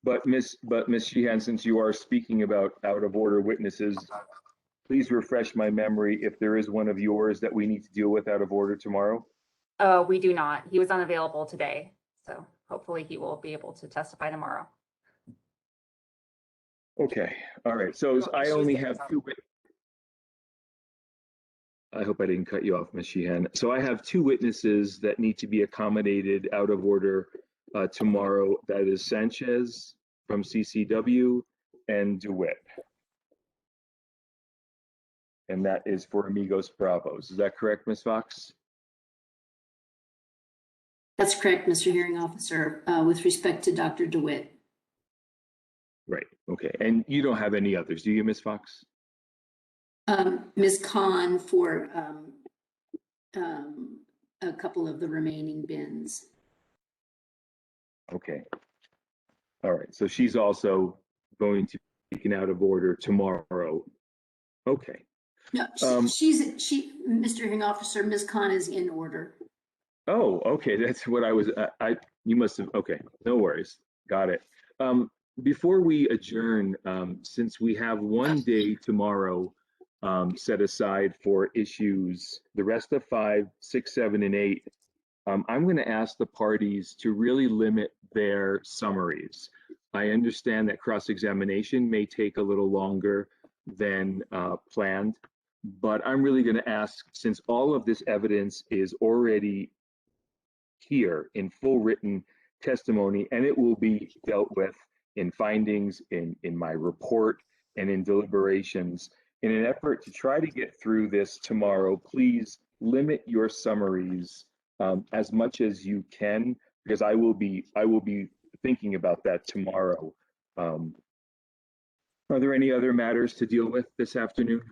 But Ms. Sheehan, since you are speaking about out of order witnesses, please refresh my memory if there is one of yours that we need to deal with out of order tomorrow. We do not. He was unavailable today, so hopefully he will be able to testify tomorrow. Okay, all right. So I only have 2. I hope I didn't cut you off, Ms. Sheehan. So I have 2 witnesses that need to be accommodated out of order tomorrow. That is Sanchez from CCW and DeWitt. And that is for Amigos Bravos. Is that correct, Ms. Fox? That's correct, Mr. Hearing Officer, with respect to Dr. DeWitt. Right, okay. And you don't have any others, do you, Ms. Fox? Ms. Khan for a couple of the remaining bins. Okay. All right, so she's also going to be taken out of order tomorrow. Okay. No, Mr. Hearing Officer, Ms. Khan is in order. Oh, okay, that's what I was, you must have, okay, no worries, got it. Before we adjourn, since we have one day tomorrow set aside for issues, the rest of 5, 6, 7, and 8, I'm going to ask the parties to really limit their summaries. I understand that cross-examination may take a little longer than planned, but I'm really going to ask, since all of this evidence is already here in full written testimony, and it will be dealt with in findings, in my report, and in deliberations, in an effort to try to get through this tomorrow, please limit your summaries as much as you can, because I will be thinking about that tomorrow. Are there any other matters to deal with this afternoon?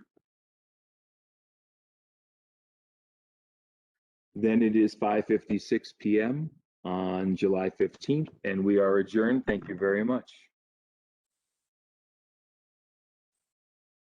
Then it is 5:56 p.m. on July 15th, and we are adjourned. Thank you very much.